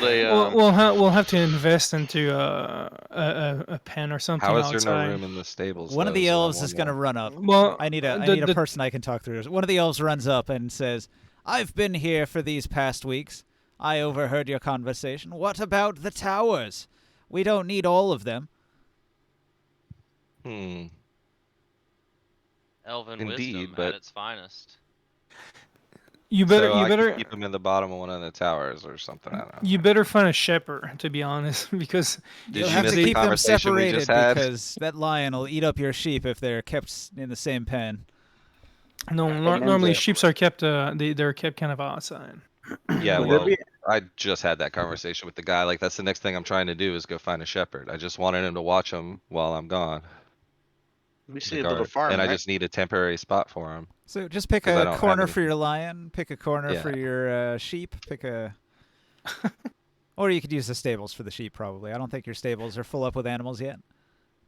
Speaker 7: build a
Speaker 3: we'll have to invest into a pen or something
Speaker 8: How is there no
Speaker 3: outside.
Speaker 8: room in the stables?
Speaker 2: One of
Speaker 8: though,
Speaker 2: the
Speaker 8: is what I'm
Speaker 2: elves is gonna
Speaker 8: wondering.
Speaker 2: run up.
Speaker 3: Well,
Speaker 2: I need a
Speaker 3: the-
Speaker 2: person I can talk through this. One of the elves runs up and says, "I've been here for these past weeks. I overheard your conversation. What about the towers? We don't need all of them."
Speaker 1: Elven
Speaker 8: Indeed,
Speaker 1: wisdom
Speaker 8: but
Speaker 1: at its finest.
Speaker 3: You better
Speaker 8: so
Speaker 3: you
Speaker 8: I
Speaker 3: better
Speaker 8: could keep them in the bottom of one of the towers or something. I don't know.
Speaker 3: you better find a shepherd, to be honest, because
Speaker 8: Did
Speaker 2: You'll
Speaker 8: you
Speaker 2: have
Speaker 8: miss
Speaker 2: to
Speaker 8: the
Speaker 2: keep them
Speaker 8: conversation we just
Speaker 2: separated
Speaker 8: had?
Speaker 2: because that lion will eat up your sheep if they're kept in the same pen.
Speaker 3: no,
Speaker 1: Yeah,
Speaker 3: normally
Speaker 4: ninja.
Speaker 3: sheep are kept they're kept kind of outside.
Speaker 8: Yeah,
Speaker 4: Would there
Speaker 8: well,
Speaker 4: be-
Speaker 8: I just had that conversation with the guy. Like, that's the next thing I'm trying to do is go find a shepherd. I just wanted him to watch him while I'm gone.
Speaker 7: we
Speaker 8: The
Speaker 7: see a little
Speaker 8: guard.
Speaker 7: farm,
Speaker 8: And I
Speaker 7: right?
Speaker 8: just need a temporary spot for him.
Speaker 2: So just pick
Speaker 8: 'Cause I
Speaker 2: a
Speaker 8: don't have
Speaker 2: corner for
Speaker 8: anything.
Speaker 2: your lion, pick a corner
Speaker 8: Yeah.
Speaker 2: for your sheep, pick a... Or you could use the stables for the sheep, probably. I don't think your stables are full up with animals yet.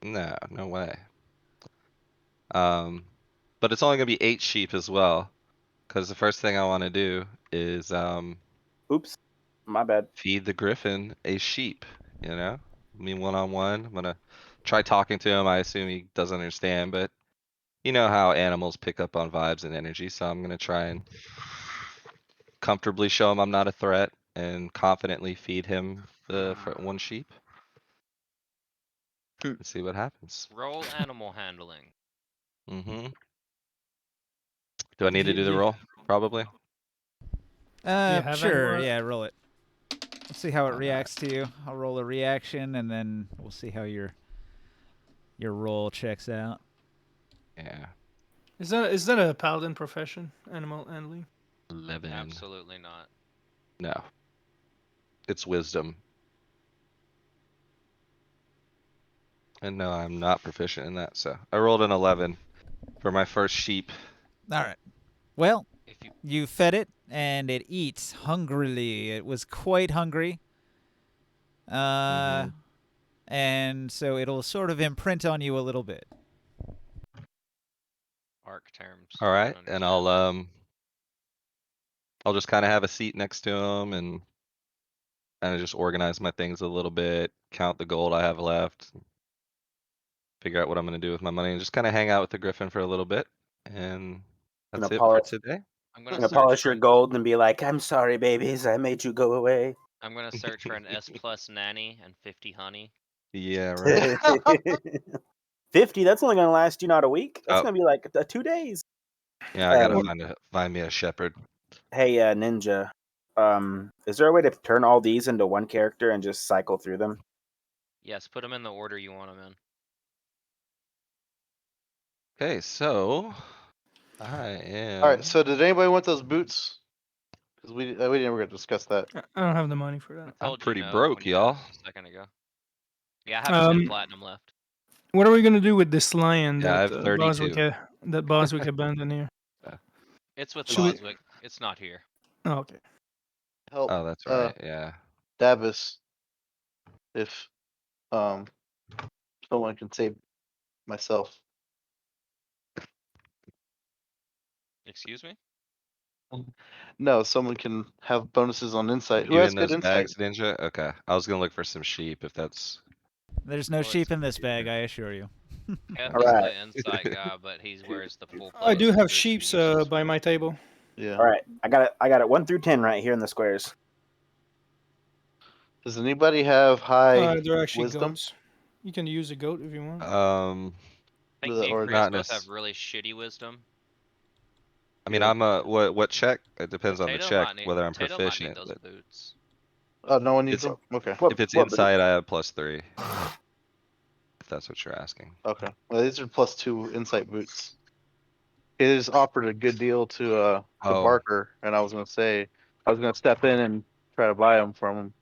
Speaker 8: No, no way. But it's only gonna be 8 sheep as well. Because the first thing I want to do is
Speaker 4: Oops, my bad.
Speaker 8: feed the griffin a sheep, you know? Me one-on-one. I'm gonna try talking to him. I assume he doesn't understand, but you know how animals pick up on vibes and energy, so I'm gonna try and comfortably show him I'm not a threat and confidently feed him the one sheep. And see what happens.
Speaker 1: Roll animal handling.
Speaker 8: Mm-hmm. Do I need to
Speaker 3: Do
Speaker 8: do the
Speaker 3: you-
Speaker 8: roll? Probably.
Speaker 3: have
Speaker 2: Sure,
Speaker 3: anyone?
Speaker 2: yeah, roll it. Let's see how it
Speaker 8: Alright.
Speaker 2: reacts to you. I'll roll a reaction, and then we'll see how your roll checks out.
Speaker 8: Yeah.
Speaker 3: Is that a paladin profession? Animal handling.
Speaker 8: 11.
Speaker 1: Absolutely not.
Speaker 8: No. It's wisdom. And no, I'm not proficient in that, so I rolled an 11 for my first sheep.
Speaker 2: All right. Well,
Speaker 1: If you
Speaker 2: you fed it, and it eats hungrily. It was quite hungry.
Speaker 8: Mhm.
Speaker 2: And so it'll sort of imprint on you a little bit.
Speaker 1: arc terms.
Speaker 8: All
Speaker 1: I
Speaker 8: right,
Speaker 1: don't
Speaker 8: and
Speaker 1: understand.
Speaker 8: I'll just kind of have a seat next to him and kind of just organize my things a little bit, count the gold I have left, figure out what I'm going to do with my money, and just kind of hang out with the griffin for a little bit. And that's
Speaker 4: Gonna
Speaker 8: it for
Speaker 4: polish,
Speaker 8: today.
Speaker 1: I'm
Speaker 4: gonna
Speaker 1: gonna search
Speaker 4: polish
Speaker 1: for
Speaker 4: your
Speaker 1: an,
Speaker 4: gold and be like, "I'm sorry, babies. I made you go away."
Speaker 1: I'm gonna search for an S plus nanny and 50 honey.
Speaker 8: Yeah, right.
Speaker 4: 50. That's only gonna last you not a week. That's
Speaker 8: Oh.
Speaker 4: gonna be like 2 days.
Speaker 8: Yeah, I gotta
Speaker 4: Um,
Speaker 8: find me a shepherd.
Speaker 4: Hey, Ninja. Is there a way to turn all these into one character and just cycle through them?
Speaker 1: Yes, put them in the order you want them in.
Speaker 8: Okay, so I am.
Speaker 7: All right. So did anybody want those boots? Because we never got to discuss that.
Speaker 3: I don't have the money for
Speaker 1: I
Speaker 3: that.
Speaker 1: told
Speaker 8: pretty
Speaker 1: you no
Speaker 8: broke,
Speaker 1: when you
Speaker 8: y'all.
Speaker 1: asked a second ago. Yeah, I have 10
Speaker 3: Um,
Speaker 1: platinum left.
Speaker 3: What are we gonna do with this lion
Speaker 8: Yeah, I
Speaker 3: that
Speaker 8: have 32.
Speaker 3: Boswick abandoned here?
Speaker 1: It's with
Speaker 3: Should we-
Speaker 1: Boswick. It's not here.
Speaker 3: Oh, okay.
Speaker 7: Help
Speaker 8: Oh, that's right. Yeah.
Speaker 7: Davis if someone can save myself.
Speaker 1: Excuse me?
Speaker 7: No, someone can have bonuses on insight. Who
Speaker 8: You
Speaker 7: has
Speaker 8: in
Speaker 7: good
Speaker 8: those
Speaker 7: insight?
Speaker 8: bags, Ninja? Okay. I was gonna look for some sheep if that's.
Speaker 2: There's no
Speaker 1: Well,
Speaker 2: sheep
Speaker 1: it's-
Speaker 2: in this bag, I assure you.
Speaker 1: Kev
Speaker 4: All
Speaker 1: is
Speaker 4: right.
Speaker 1: the insight guy, but he wears the full
Speaker 3: I do
Speaker 1: plate,
Speaker 3: have
Speaker 1: so
Speaker 3: sheep
Speaker 1: it's useless
Speaker 3: by
Speaker 1: for
Speaker 3: my
Speaker 1: him.
Speaker 3: table.
Speaker 7: Yeah.
Speaker 4: All right, I got it 1 through 10 right here in the squares.
Speaker 7: Does anybody have high
Speaker 3: They're actually
Speaker 7: wisdom?
Speaker 3: goats. You can use a goat if you want.
Speaker 1: I think me and
Speaker 7: Or
Speaker 1: Chris
Speaker 8: not
Speaker 1: both
Speaker 8: necess-
Speaker 1: have really shitty wisdom.
Speaker 8: I mean,
Speaker 7: Yeah.
Speaker 8: I'm a what check? It depends on the check whether I'm
Speaker 1: Tato might need
Speaker 8: proficient.
Speaker 1: those
Speaker 8: But
Speaker 1: boots.
Speaker 7: Oh, no one needs
Speaker 8: It's-
Speaker 7: them. Okay.
Speaker 8: if it's
Speaker 4: What-
Speaker 8: inside, I have +3. If that's what you're asking.
Speaker 7: Okay. Well, these are +2 insight boots. He just offered a good deal to
Speaker 8: Oh.
Speaker 7: Barker, and I was gonna say I was gonna step in and try to buy them from him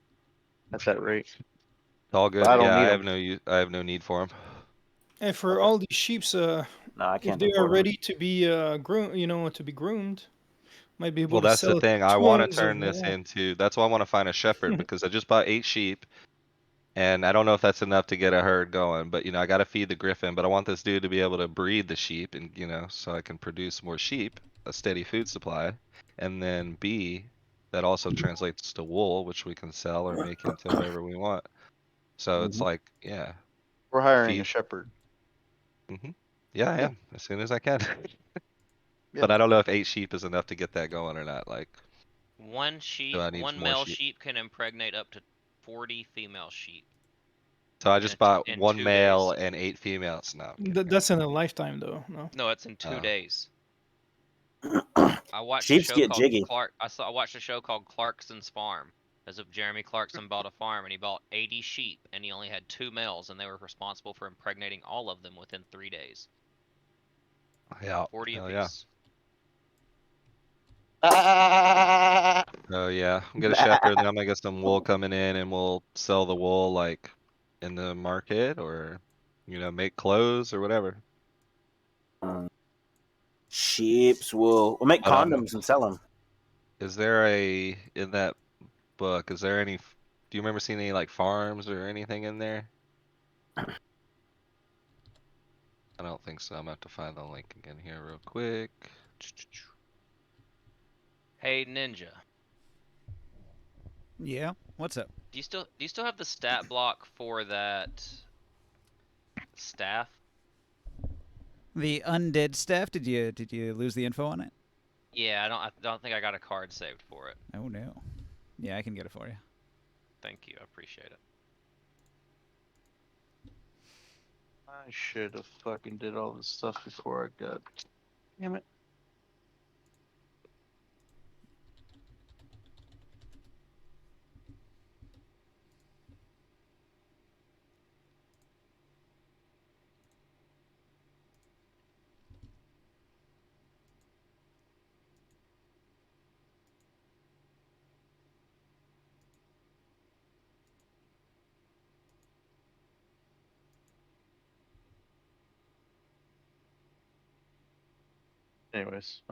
Speaker 7: at that rate.
Speaker 8: It's all
Speaker 7: But
Speaker 8: good.
Speaker 7: I don't
Speaker 8: Yeah,
Speaker 7: need
Speaker 8: I
Speaker 7: them.
Speaker 8: have I have no need for them.
Speaker 3: And for
Speaker 4: Okay.
Speaker 3: all these sheeps,
Speaker 4: No, I
Speaker 3: if
Speaker 4: can't
Speaker 3: they are
Speaker 4: afford 'em.
Speaker 3: ready to be to be groomed, might be able
Speaker 8: Well,
Speaker 3: to
Speaker 8: that's the
Speaker 3: sell
Speaker 8: thing. I want to
Speaker 3: tons of
Speaker 8: turn this
Speaker 3: wool.
Speaker 8: into. That's why I want to find a shepherd because I just bought 8 sheep, and I don't know if that's enough to get a herd going. But I got to feed the griffin. But I want this dude to be able to breed the sheep, and so I can produce more sheep, a steady food supply, and then B, that also translates to wool, which we can sell or make into whatever we want. So it's
Speaker 4: Mhm.
Speaker 8: like, yeah,
Speaker 7: We're hiring a
Speaker 8: feed.
Speaker 7: shepherd.
Speaker 8: Yeah, I
Speaker 7: Yeah.
Speaker 8: am as soon as I can.
Speaker 7: Yeah.
Speaker 8: But I don't know if 8 sheep is enough to get that going or not. Like,
Speaker 1: One
Speaker 8: do
Speaker 1: sheep,
Speaker 8: I need
Speaker 1: one
Speaker 8: more
Speaker 1: male
Speaker 8: sheep?
Speaker 1: sheep can impregnate up to 40 female sheep
Speaker 8: So I
Speaker 1: in
Speaker 8: just bought
Speaker 1: in
Speaker 8: 1
Speaker 1: 2 days.
Speaker 8: male and 8 females. No, I'm kidding.
Speaker 3: That's in a lifetime, though. No.
Speaker 1: No, it's in 2
Speaker 8: Oh.
Speaker 1: days. I watched a
Speaker 4: Sheeps
Speaker 1: show
Speaker 4: get
Speaker 1: called
Speaker 4: jiggy.
Speaker 1: I watched a show called Clarkson's Farm. As if Jeremy Clarkson bought a farm and he bought 80 sheep and he only had 2 males and they were responsible for impregnating all of them within 3 days.
Speaker 8: Yeah,
Speaker 1: 40
Speaker 8: hell yeah.
Speaker 1: apiece.
Speaker 8: Oh yeah, I'm gonna shepherd and then I'm gonna get some wool coming in and we'll sell the wool like in the market or make clothes or whatever.
Speaker 4: Sheeps will. We'll make
Speaker 8: I don't know.
Speaker 4: condoms and sell them.
Speaker 8: Is there in that book, is there any do you remember seeing any like farms or anything in there? I don't think so. I'm gonna have to find the link again here real quick.
Speaker 1: Hey Ninja,
Speaker 2: Yeah. What's up?
Speaker 1: do you still have the stat block for that staff?
Speaker 2: The undead staff. Did you lose the info on it?
Speaker 1: Yeah, I don't think I got a card saved for it.
Speaker 2: Oh no. Yeah, I can get it for you.
Speaker 1: Thank you, I appreciate it.
Speaker 7: I should have fucking did all this stuff before I got. Damn it. Anyways,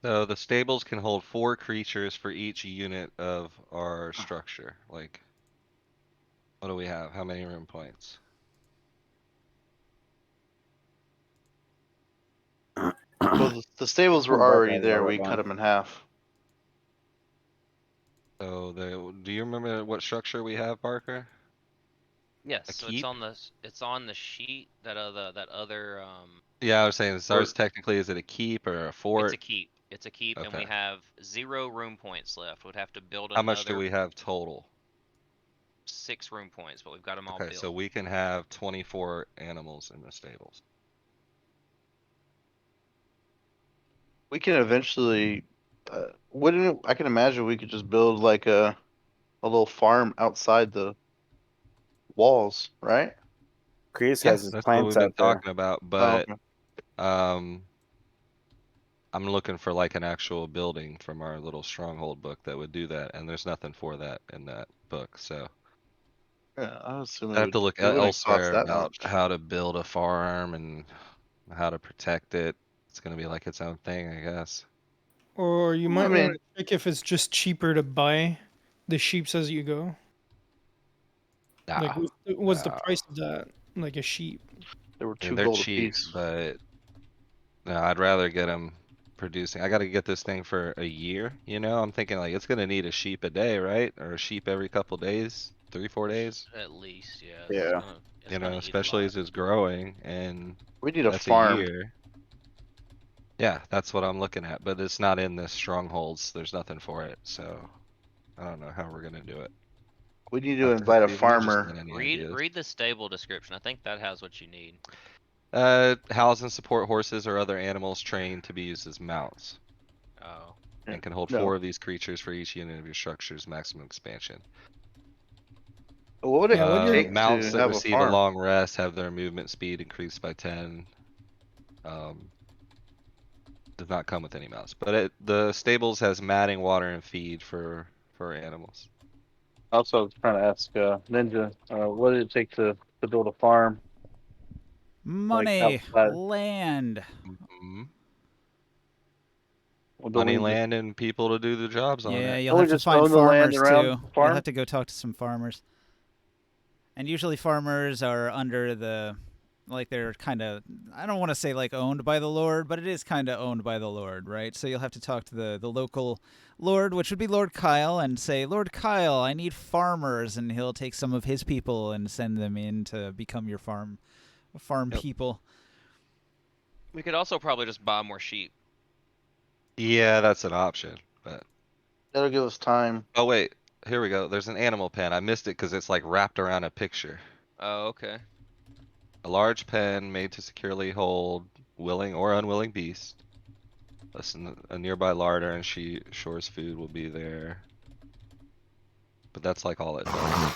Speaker 8: So the stables can hold 4 creatures for each unit of our structure. Like, what do we have? How many room points?
Speaker 7: well, the stables were
Speaker 4: Barker
Speaker 7: already
Speaker 4: has it all
Speaker 7: there.
Speaker 4: wrote
Speaker 7: We cut
Speaker 4: down.
Speaker 7: them in half.
Speaker 8: So do you remember what structure we have, Barker?
Speaker 1: Yes,
Speaker 8: A
Speaker 1: so
Speaker 8: keep?
Speaker 1: it's on the sheet that other
Speaker 8: Yeah, I was saying, is ours
Speaker 7: Or-
Speaker 8: technically, is it a keep or a fort?
Speaker 1: It's a keep, and we
Speaker 8: Okay.
Speaker 1: have 0 room points left. We'd have to build
Speaker 8: How much do
Speaker 1: another
Speaker 8: we have total?
Speaker 1: 6 room points, but we've got them all
Speaker 8: Okay,
Speaker 1: built.
Speaker 8: so we can have 24 animals in the stables.
Speaker 7: We can eventually. Wouldn't I can imagine we could just build like a little farm outside the walls, right?
Speaker 4: Chris
Speaker 8: Yeah,
Speaker 4: has his
Speaker 8: that's what
Speaker 4: plants
Speaker 8: we've been
Speaker 4: out there.
Speaker 8: talking about,
Speaker 7: Oh,
Speaker 8: but
Speaker 7: okay.
Speaker 8: um, I'm looking for like an actual building from our little stronghold book that would do that, and there's nothing for that in that book, so
Speaker 7: Yeah, I assume
Speaker 8: I have to look
Speaker 7: it wouldn't cost
Speaker 8: elsewhere
Speaker 7: that
Speaker 8: about
Speaker 7: much.
Speaker 8: how to build a farm and how to protect it. It's gonna be like its own thing, I guess.
Speaker 3: Or you
Speaker 7: Well, I
Speaker 3: might want
Speaker 7: mean,
Speaker 3: to check if it's just cheaper to buy the sheeps as you go. Like,
Speaker 8: Nah,
Speaker 3: what's the
Speaker 8: nah.
Speaker 3: price of that? Like a sheep.
Speaker 7: there were
Speaker 8: I mean,
Speaker 7: 2
Speaker 8: they're
Speaker 7: gold
Speaker 8: cheap,
Speaker 7: apiece.
Speaker 8: but no, I'd rather get them producing. I got to get this thing for a year. I'm thinking like it's gonna need a sheep a day, right? Or a sheep every couple days, 3, 4 days.
Speaker 1: At least, yeah.
Speaker 4: Yeah.
Speaker 1: It's gonna eat a
Speaker 8: Especially
Speaker 1: lot.
Speaker 8: as it's growing, and
Speaker 7: We need a
Speaker 8: that's a
Speaker 7: farm.
Speaker 8: year. Yeah, that's what I'm looking at, but it's not in this strongholds. There's nothing for it, so I don't know how we're gonna do it.
Speaker 7: We need to
Speaker 8: Have to
Speaker 7: invite a
Speaker 8: see if Ninja's
Speaker 7: farmer.
Speaker 8: got any
Speaker 1: Read
Speaker 8: ideas.
Speaker 1: read the stable description. I think that has what you need.
Speaker 8: House and support horses or other animals trained to be used as mounts,
Speaker 1: Oh.
Speaker 8: and can hold
Speaker 7: No,
Speaker 8: 4 of these creatures for each unit of your structure's maximum expansion.
Speaker 7: What would it
Speaker 3: Yeah, what you're-
Speaker 7: take
Speaker 8: Mounts
Speaker 7: to
Speaker 8: that
Speaker 7: have a
Speaker 8: receive a
Speaker 7: farm?
Speaker 8: long rest have their movement speed increased by 10. Does not come with any mounts, but the stables has matting, water, and feed for animals.
Speaker 7: Also, I was trying to ask Ninja, what did it take to build a farm like
Speaker 2: Money,
Speaker 7: outside?
Speaker 2: land.
Speaker 8: Mhm.
Speaker 7: Well,
Speaker 8: Money, land, and people to do the jobs on
Speaker 2: Yeah,
Speaker 8: it.
Speaker 2: you'll
Speaker 7: don't we
Speaker 2: have to
Speaker 7: just
Speaker 2: find
Speaker 7: own the land
Speaker 2: farmers
Speaker 7: around
Speaker 2: too.
Speaker 7: the
Speaker 2: You'll
Speaker 7: farm?
Speaker 2: have to go talk to some farmers. And usually farmers are under the, like they're kind of, I don't want to say like owned by the Lord, but it is kind of owned by the Lord, right? So you'll have to talk to the local Lord, which would be Lord Kyle, and say, Lord Kyle, I need farmers, and he'll take some of his people and send them in to become your farm
Speaker 8: Yep.
Speaker 2: people.
Speaker 1: We could also probably just buy more sheep.
Speaker 8: Yeah, that's an option. But
Speaker 7: That'll give us time.
Speaker 8: oh wait, here we go. There's an animal pen. I missed it because it's like wrapped around a picture.
Speaker 1: Oh, okay.
Speaker 8: A large pen made to securely hold willing or unwilling beasts. A nearby larder and Shore's food will be there. But that's like all it does.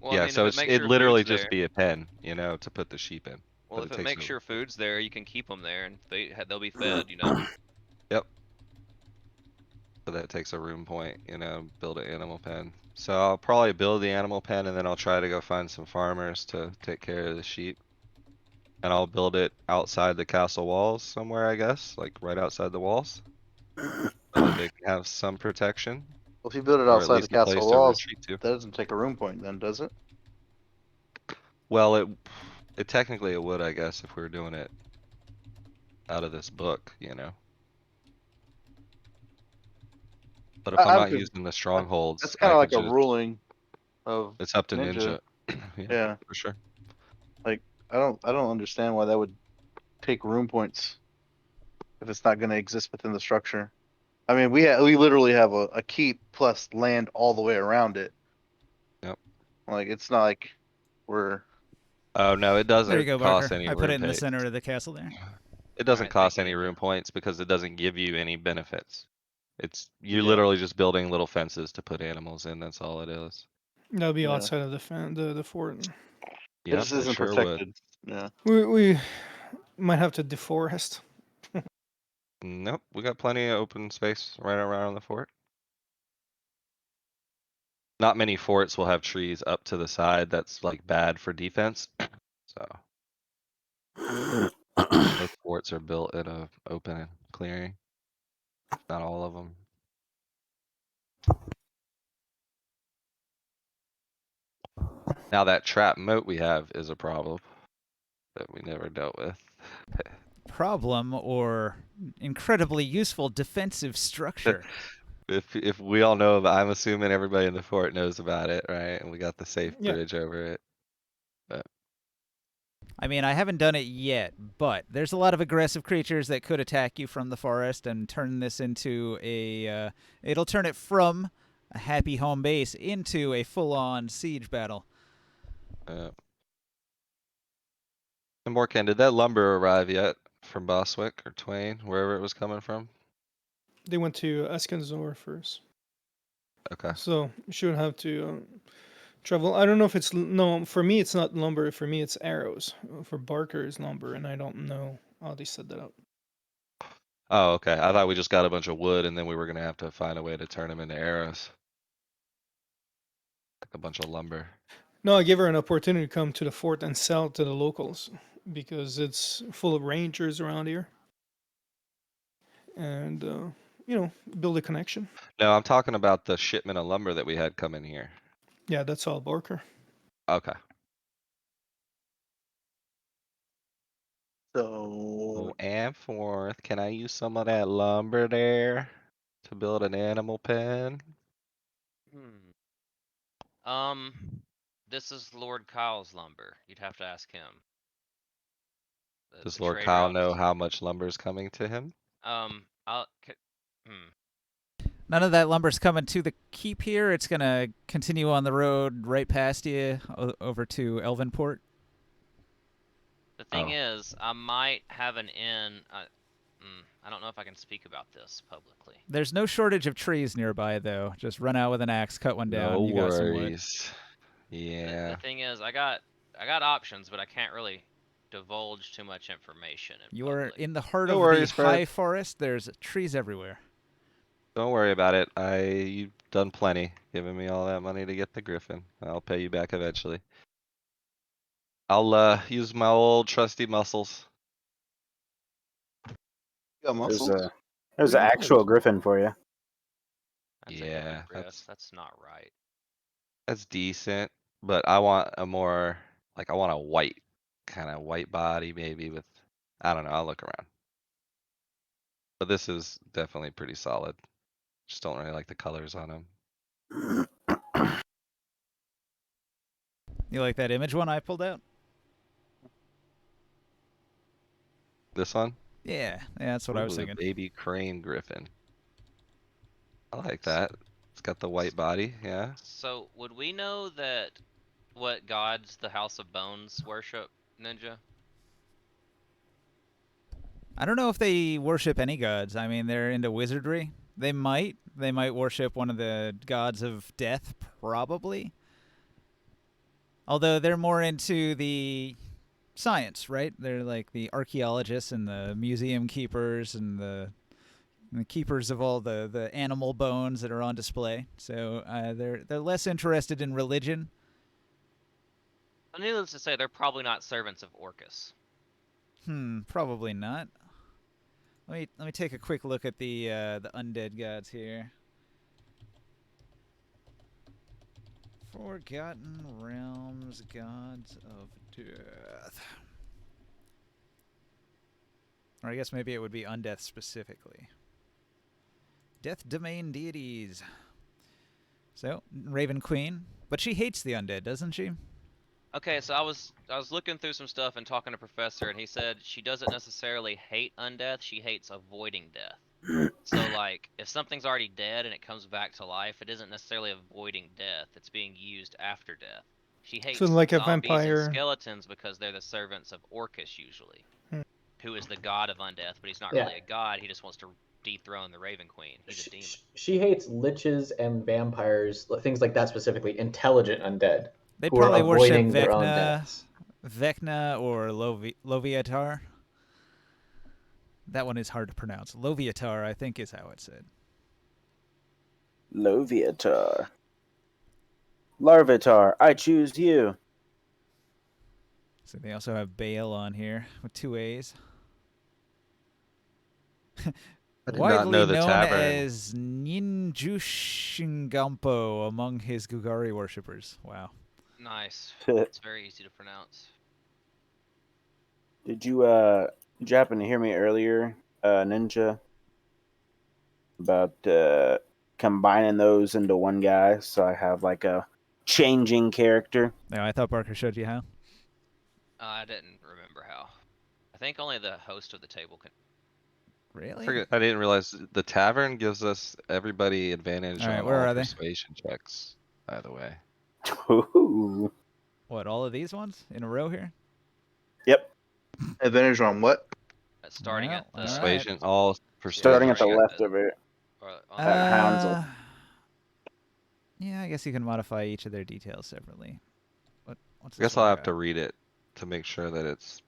Speaker 1: Well,
Speaker 8: Yeah,
Speaker 1: I mean,
Speaker 8: so
Speaker 1: if it makes
Speaker 8: it'd
Speaker 1: sure
Speaker 8: literally
Speaker 1: food's
Speaker 8: just
Speaker 1: there.
Speaker 8: be a pen, to put the sheep in.
Speaker 1: Well,
Speaker 8: But
Speaker 1: if
Speaker 8: it
Speaker 1: it
Speaker 8: takes
Speaker 1: makes sure food's there, you can keep them there, and they'll be fed.
Speaker 8: Yep. So that takes a room point, build an animal pen. So I'll probably build the animal pen and then I'll try to go find some farmers to take care of the sheep. And I'll build it outside the castle walls somewhere, I guess, like right outside the walls. So that they can have some protection,
Speaker 7: Well, if you build it
Speaker 8: or at
Speaker 7: outside the
Speaker 8: least a place
Speaker 7: castle
Speaker 8: to
Speaker 7: walls,
Speaker 8: retreat to.
Speaker 7: that doesn't take a room point then, does it?
Speaker 8: Well, it technically it would, I guess, if we were doing it out of this book, But if I'm
Speaker 7: I'm
Speaker 8: not
Speaker 7: good.
Speaker 8: using the strongholds,
Speaker 7: That's kind
Speaker 8: I
Speaker 7: of
Speaker 8: could
Speaker 7: like a
Speaker 8: just,
Speaker 7: ruling of
Speaker 8: it's up to
Speaker 7: Ninja.
Speaker 8: Ninja. Yeah,
Speaker 7: Yeah.
Speaker 8: for sure.
Speaker 7: Like I don't understand why that would take room points if it's not going to exist within the structure. I mean, we literally have a keep plus land all the way around it.
Speaker 8: Yep.
Speaker 7: Like it's not like we're
Speaker 8: Oh no, it
Speaker 2: There you
Speaker 8: doesn't
Speaker 2: go,
Speaker 8: cost
Speaker 2: Barker.
Speaker 8: any
Speaker 2: I put it
Speaker 8: room
Speaker 2: in the
Speaker 8: pay.
Speaker 2: center of the castle there.
Speaker 8: It doesn't
Speaker 1: Alright, thank
Speaker 8: cost
Speaker 1: you,
Speaker 8: any
Speaker 1: Ninja.
Speaker 8: room points because it doesn't give you any benefits. You're
Speaker 7: Yeah.
Speaker 8: literally just building little fences to put animals in. That's all it is.
Speaker 3: That'll be
Speaker 7: Yeah.
Speaker 3: outside of the fort.
Speaker 7: It
Speaker 8: Yep,
Speaker 7: just
Speaker 8: it
Speaker 7: isn't
Speaker 8: sure would.
Speaker 7: protected. Yeah.
Speaker 3: We might have to deforest.
Speaker 8: Nope, we got plenty of open space right around the fort. Not many forts will have trees up to the side. That's like bad for defense. So most forts are built in a open clearing. Not all of them. Now that trap moat we have is a problem that we never dealt with.
Speaker 2: Problem or incredibly useful defensive structure.
Speaker 8: If we all know about, I'm assuming everybody in the fort knows about it, right? And we got the safe
Speaker 3: Yeah.
Speaker 8: bridge over it. But
Speaker 2: I mean, I haven't done it yet, but there's a lot of aggressive creatures that could attack you from the forest and turn this into a. It'll turn it from a happy home base into a full-on siege battle.
Speaker 8: and Morkan, did that lumber arrive yet from Boswick or Twain, wherever it was coming from?
Speaker 3: They went to Eskanzor first,
Speaker 8: Okay.
Speaker 3: so you shouldn't have to travel. I don't know if it's no. For me, it's not lumber. For me, it's arrows. For Barker, is lumber, and I don't know how they set that up.
Speaker 8: Oh, okay. I thought we just got a bunch of wood and then we were gonna have to find a way to turn them into arrows. Like a bunch of lumber.
Speaker 3: No, I gave her an opportunity to come to the fort and sell to the locals because it's full of rangers around here, and build a connection.
Speaker 8: No, I'm talking about the shipment of lumber that we had come in here.
Speaker 3: Yeah, that's all Barker.
Speaker 8: Okay.
Speaker 7: So
Speaker 8: Oh, and forth, can I use some of that lumber there to build an animal pen?
Speaker 1: This is Lord Kyle's lumber. You'd have to ask him.
Speaker 8: Does
Speaker 1: The
Speaker 8: Lord
Speaker 1: trade
Speaker 8: Kyle
Speaker 1: route
Speaker 8: know
Speaker 1: is.
Speaker 8: how much lumber is coming to him?
Speaker 1: I'll. Hmm.
Speaker 2: None of that lumber's coming to the keep here. It's going to continue on the road right past you over to Elvenport.
Speaker 1: The thing
Speaker 8: Oh.
Speaker 1: is, I might have an inn. I don't know if I can speak about this publicly.
Speaker 2: There's no shortage of trees nearby, though. Just run out with an axe, cut one down,
Speaker 8: No
Speaker 2: you got some wood.
Speaker 8: worries.
Speaker 1: The
Speaker 8: Yeah.
Speaker 1: thing is, I got options, but I can't really divulge too much information in
Speaker 2: You are
Speaker 1: public.
Speaker 2: in the heart
Speaker 8: No
Speaker 2: of the
Speaker 8: worries, Fred.
Speaker 2: high forest. There's trees everywhere.
Speaker 8: Don't worry about it. You've done plenty, giving me all that money to get the griffin. I'll pay you back eventually. I'll use my old trusty muscles.
Speaker 7: You got
Speaker 4: There's
Speaker 7: muscles?
Speaker 4: a there's an actual griffin for you.
Speaker 1: That's a
Speaker 8: Yeah,
Speaker 1: hippogriff. That's not right.
Speaker 8: that's decent, but I want a more I want a white kind of white body maybe with I don't know. I'll look around. But this is definitely pretty solid. Just don't really like the colors on them.
Speaker 2: You like that image one I pulled out?
Speaker 8: This one?
Speaker 2: Yeah, that's what I was
Speaker 8: Ooh, the
Speaker 2: thinking.
Speaker 8: baby crane griffin. I like that. It's got the white body, yeah.
Speaker 1: So, would we know that what gods the House of Bones worship, Ninja?
Speaker 2: I don't know if they worship any gods. I mean, they're into wizardry. They might. They might worship one of the gods of death, probably. Although they're more into the science, right? They're like the archaeologists and the museum keepers and the keepers of all the animal bones that are on display. So they're less interested in religion.
Speaker 1: Needless to say, they're probably not servants of Orcus.
Speaker 2: Probably not. Let me take a quick look at the undead gods here. Forgotten Realms, Gods of Death. Or I guess maybe it would be undeath specifically. Death Domain deities. So, Raven Queen. But she hates the undead, doesn't she?
Speaker 1: Okay, so I was looking through some stuff and talking to Professor, and he said she doesn't necessarily hate undeath; she hates avoiding death. So, like, if something's already dead and it comes back to life, it isn't necessarily avoiding death; it's being used after death. She
Speaker 3: So
Speaker 1: hates
Speaker 3: like a
Speaker 1: zombies and
Speaker 3: vampire.
Speaker 1: skeletons because they're the servants of Orcus usually,
Speaker 3: Hmm.
Speaker 1: who is the god of undeath, but he's not
Speaker 5: Yeah.
Speaker 1: really a god. He just wants to dethrone the Raven Queen. He's a demon.
Speaker 5: She hates liches and vampires, things like that specifically, intelligent undead
Speaker 2: They'd
Speaker 5: who are
Speaker 2: probably worship
Speaker 5: avoiding their own deaths.
Speaker 2: Vecna or Loviatar. That one is hard to pronounce. Loviatar, I think, is how it's said.
Speaker 4: Loviatar. Larvitar, I choose you.
Speaker 2: So they also have Bale on here with 2 A's.
Speaker 8: I did not
Speaker 2: Widely
Speaker 8: know the
Speaker 2: known
Speaker 8: tavern.
Speaker 2: as Ninjushingampo among his Gugari worshippers. Wow.
Speaker 1: Nice. It's very easy to pronounce.
Speaker 4: Did you happen to hear me earlier, Ninja? About combining those into one guy, so I have like a changing character.
Speaker 2: No, I thought Barker showed you how.
Speaker 1: I didn't remember how. I think only the host of the table can.
Speaker 2: Really?
Speaker 8: I didn't realize the tavern gives us everybody advantage
Speaker 2: All right,
Speaker 8: on
Speaker 2: where
Speaker 8: all
Speaker 2: are they?
Speaker 8: persuasion checks, by the way.
Speaker 4: Ooh.
Speaker 2: What, all of these ones in a row here?
Speaker 4: Yep.
Speaker 7: Advantage on what?
Speaker 1: Starting
Speaker 2: Well,
Speaker 1: at the
Speaker 2: all right.
Speaker 8: Persuasion, all persuasion
Speaker 4: Starting at the
Speaker 1: Starting
Speaker 8: checks.
Speaker 4: left of it.
Speaker 1: or on
Speaker 4: Houndsel.
Speaker 2: Yeah, I guess you can modify each of their details separately. What's
Speaker 8: I
Speaker 2: this
Speaker 8: guess I'll
Speaker 2: one
Speaker 8: have
Speaker 2: got?
Speaker 8: to read it to make sure that it's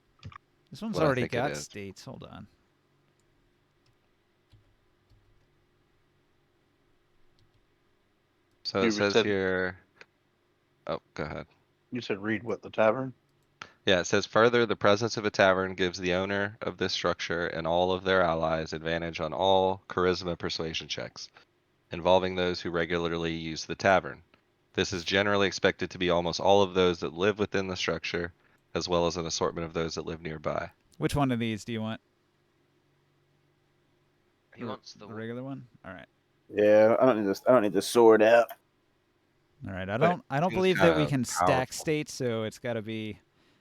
Speaker 2: This one's
Speaker 8: what I
Speaker 2: already
Speaker 8: think it
Speaker 2: got
Speaker 8: is.
Speaker 2: states. Hold on.
Speaker 8: So
Speaker 7: You
Speaker 8: it says
Speaker 7: said-
Speaker 8: here. Oh, go ahead.
Speaker 7: You said read what, the tavern?
Speaker 8: Yeah, it says further, the presence of a tavern gives the owner of this structure and all of their allies advantage on all charisma persuasion checks involving those who regularly use the tavern. This is generally expected to be almost all of those that live within the structure, as well as an assortment of those that live nearby.
Speaker 2: Which one of these do you want?
Speaker 1: He wants the
Speaker 2: regular one. All right.
Speaker 4: Yeah, I don't need the sword out.
Speaker 2: All right.
Speaker 8: But
Speaker 2: I don't
Speaker 8: seems
Speaker 2: believe that we
Speaker 8: kinda
Speaker 2: can stack
Speaker 8: powerful.
Speaker 2: states, so it's got to be.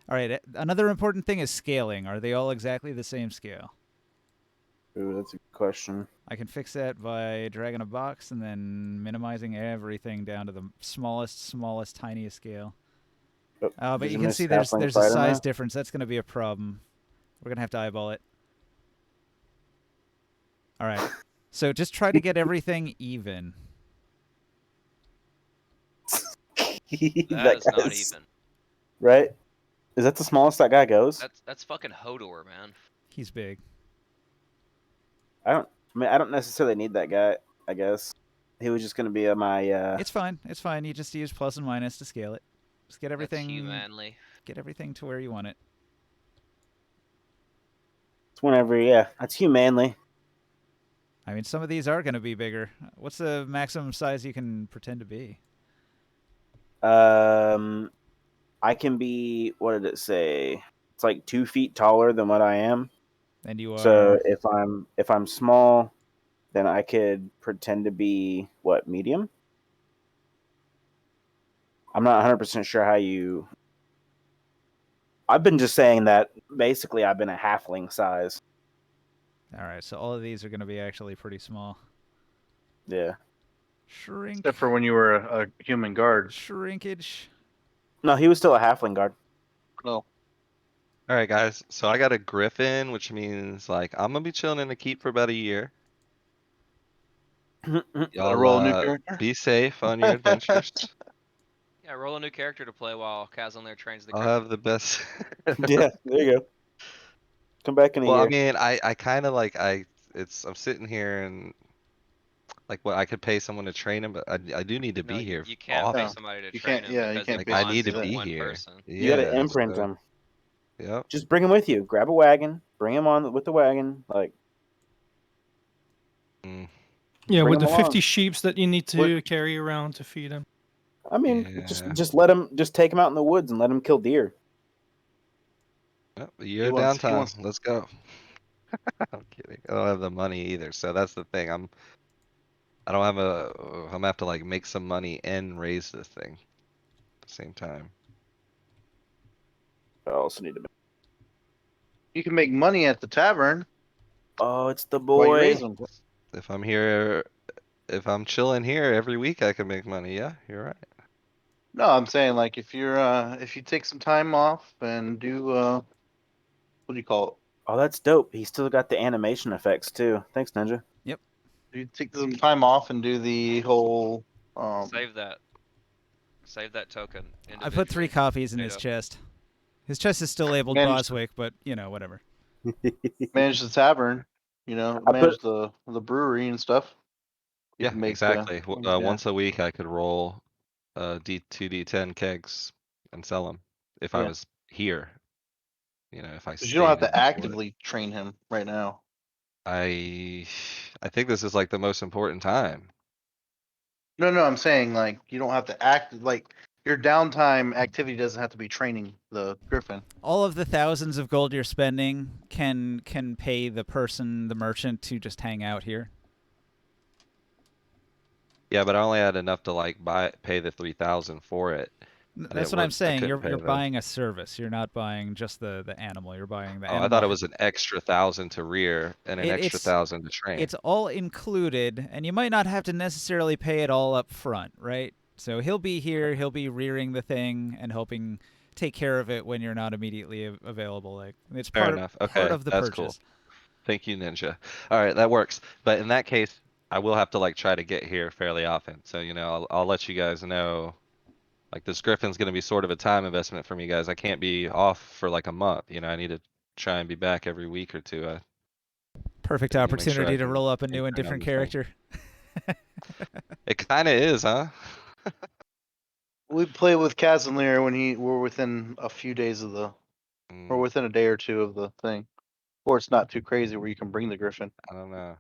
Speaker 2: All right. Another important thing is scaling. Are they all exactly the same scale?
Speaker 4: Ooh, that's a good question.
Speaker 2: I can fix that by dragging a box and then minimizing everything down to the smallest, tiniest scale.
Speaker 4: Oh,
Speaker 2: But
Speaker 4: did
Speaker 2: you can
Speaker 4: miss
Speaker 2: see there's
Speaker 4: halfling
Speaker 2: a
Speaker 4: fight in there?
Speaker 2: size difference. That's going to be a problem. We're going to have to eyeball it.
Speaker 1: He wants the wolf.
Speaker 2: All right. Another important thing is scaling. Are they all exactly the same scale?
Speaker 4: Ooh, that's a good question.
Speaker 2: I can fix that by dragging a box and then minimizing everything down to the smallest, tiniest scale. All right. So just try to get everything even.
Speaker 1: That is not
Speaker 4: guy's-
Speaker 1: even.
Speaker 4: Right? Is that the smallest that guy goes?
Speaker 1: That's fucking Hodor, man.
Speaker 2: He's big.
Speaker 4: I don't necessarily need that guy. I guess he was just gonna be my.
Speaker 2: It's fine. It's fine. You just use plus and minus to scale it. Just get
Speaker 1: That's
Speaker 2: everything.
Speaker 1: humanly.
Speaker 2: Get everything to where you want it.
Speaker 4: It's whenever, yeah. That's humanly.
Speaker 2: I mean, some of these are going to be bigger. What's the maximum size you can pretend to be?
Speaker 4: I can be. What did it say? It's like 2 feet taller than what I am.
Speaker 2: And you are.
Speaker 4: So if I'm small, then I could pretend to be what, medium? I'm not 100% sure how you. I've been just saying that basically I've been a halfling size.
Speaker 2: All right. So all of these are going to be actually pretty small.
Speaker 4: Yeah.
Speaker 2: Shrink.
Speaker 7: Except for when you were a human guard.
Speaker 2: Shrinkage.
Speaker 4: No, he was still a halfling guard.
Speaker 7: No.
Speaker 8: All right, guys. So I got a griffin, which means like I'm gonna be chilling in the keep for about a year. Y'all
Speaker 7: roll a new character?
Speaker 8: be safe on your adventures.
Speaker 1: Yeah, roll a new character to play while Kazan there trains the
Speaker 8: I'll
Speaker 1: Griffin.
Speaker 8: have the best.
Speaker 4: Yeah, there you go. Come back in a
Speaker 8: Well, I
Speaker 4: year.
Speaker 8: mean, I kind of like I'm sitting here and like what I could pay someone to train him, but I do need to
Speaker 1: No,
Speaker 8: be here
Speaker 1: you can't pay
Speaker 7: No,
Speaker 8: often.
Speaker 1: somebody to
Speaker 7: you
Speaker 1: train
Speaker 7: can't-
Speaker 1: him
Speaker 7: yeah, you
Speaker 1: because
Speaker 7: can't
Speaker 1: it
Speaker 8: Like I
Speaker 1: bonds
Speaker 8: need to
Speaker 1: you with
Speaker 8: be
Speaker 1: one
Speaker 8: here.
Speaker 1: person.
Speaker 4: You got to
Speaker 8: Yeah.
Speaker 4: imprint
Speaker 8: So,
Speaker 4: him.
Speaker 8: yep.
Speaker 4: Just bring him with you. Grab a wagon. Bring him on with the wagon. Like,
Speaker 8: Mm,
Speaker 3: Yeah,
Speaker 4: bring
Speaker 3: with
Speaker 4: him
Speaker 3: the
Speaker 4: along.
Speaker 3: 50 sheeps that you need to
Speaker 7: What-
Speaker 3: carry around to feed him.
Speaker 4: I mean,
Speaker 8: Yeah.
Speaker 4: just let him. Just take him out in the woods and let him kill deer.
Speaker 8: Yep, a year
Speaker 7: He
Speaker 8: of
Speaker 7: wants- he
Speaker 8: downtime.
Speaker 7: wants-
Speaker 8: Let's go. I'm kidding. I don't have the money either, so that's the thing. I don't have I'm gonna have to like make some money and raise this thing at the same time.
Speaker 4: I also need to.
Speaker 7: You can make money at the tavern
Speaker 4: Oh, it's the
Speaker 7: while you
Speaker 4: boy.
Speaker 7: raise them.
Speaker 8: If I'm here, if I'm chilling here every week, I can make money. Yeah, you're right.
Speaker 7: No, I'm saying like if you take some time off and do what do you call
Speaker 4: Oh, that's dope. He still got the animation effects too. Thanks, Ninja.
Speaker 7: it? You take some time off and do the whole
Speaker 1: Save that. Save that token.
Speaker 2: I put 3
Speaker 1: individually.
Speaker 2: copies in his
Speaker 1: Potato.
Speaker 2: chest. His chest is still labeled
Speaker 7: Manage-
Speaker 2: Boswick, but you know, whatever.
Speaker 7: manage the tavern,
Speaker 4: I
Speaker 7: manage the brewery and stuff. You
Speaker 8: Yeah,
Speaker 7: can make
Speaker 8: exactly.
Speaker 7: yeah.
Speaker 8: Once a week, I could roll D2D10 kegs and sell them if I
Speaker 7: Yeah.
Speaker 8: was here. If I
Speaker 7: 'Cause you don't have
Speaker 8: stayed in
Speaker 7: to
Speaker 8: the fort.
Speaker 7: actively train him right now.
Speaker 8: I think this is like the most important time.
Speaker 7: No, I'm saying like you don't have to act like your downtime activity doesn't have to be training the griffin.
Speaker 2: All of the thousands of gold you're spending can pay the person, the merchant, to just hang out here.
Speaker 8: Yeah, but I only had enough to like pay the 3,000 for it.
Speaker 2: That's what I'm saying. You're
Speaker 8: couldn't pay
Speaker 2: buying a service. You're not buying just the animal. You're buying the
Speaker 8: Oh,
Speaker 2: animal.
Speaker 8: I thought it was an extra 1,000 to rear and an extra
Speaker 2: It's
Speaker 8: 1,000 to train.
Speaker 2: It's all included, and you might not have to necessarily pay it all up front, right? So he'll be here, he'll be rearing the thing and helping take care of it when you're not immediately available. Like it's
Speaker 8: Fair
Speaker 2: part
Speaker 8: enough.
Speaker 2: part
Speaker 8: Okay,
Speaker 2: of the
Speaker 8: that's
Speaker 2: purchase.
Speaker 8: cool. Thank you, Ninja. All right, that works. But in that case, I will have to like try to get here fairly often. So I'll let you guys know. Like this Griffin's gonna be sort of a time investment for me, guys. I can't be off for like a month. I need to try and be back every week or two.
Speaker 2: Perfect
Speaker 8: I need to make sure I
Speaker 2: opportunity to
Speaker 8: can
Speaker 2: roll up a new and
Speaker 8: train on
Speaker 2: different
Speaker 8: this thing.
Speaker 2: character.
Speaker 8: It kind of is, huh?
Speaker 7: We play with Casimir when we're within a few days of or
Speaker 8: Mm,
Speaker 7: within a day or two of the thing, or it's not too crazy where you can bring the griffin.
Speaker 8: I don't know.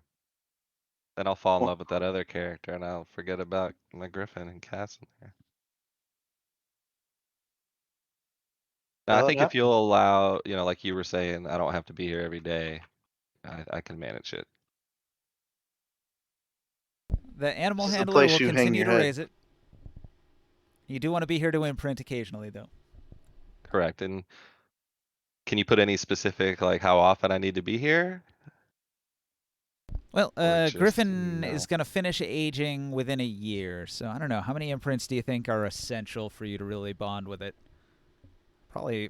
Speaker 8: Then I'll fall in
Speaker 7: Well-
Speaker 8: love with that other character, and I'll forget about my Griffin and Castle there. No, I
Speaker 7: Well,
Speaker 8: think
Speaker 7: yeah.
Speaker 8: if you'll allow, like you were saying, I don't have to be here every day. I can manage it.
Speaker 2: The animal
Speaker 7: This is the
Speaker 2: handler
Speaker 7: place
Speaker 2: will
Speaker 7: you hang
Speaker 2: continue
Speaker 7: your
Speaker 2: to
Speaker 7: head.
Speaker 2: raise it. You do want to be here to imprint occasionally, though.
Speaker 8: Correct. And can you put any specific, like how often I need to be here?
Speaker 2: Well,
Speaker 8: Or just
Speaker 2: Griffin
Speaker 8: no?
Speaker 2: is going to finish aging within a year, so I don't know. How many imprints do you think are essential for you to really bond with it? Probably,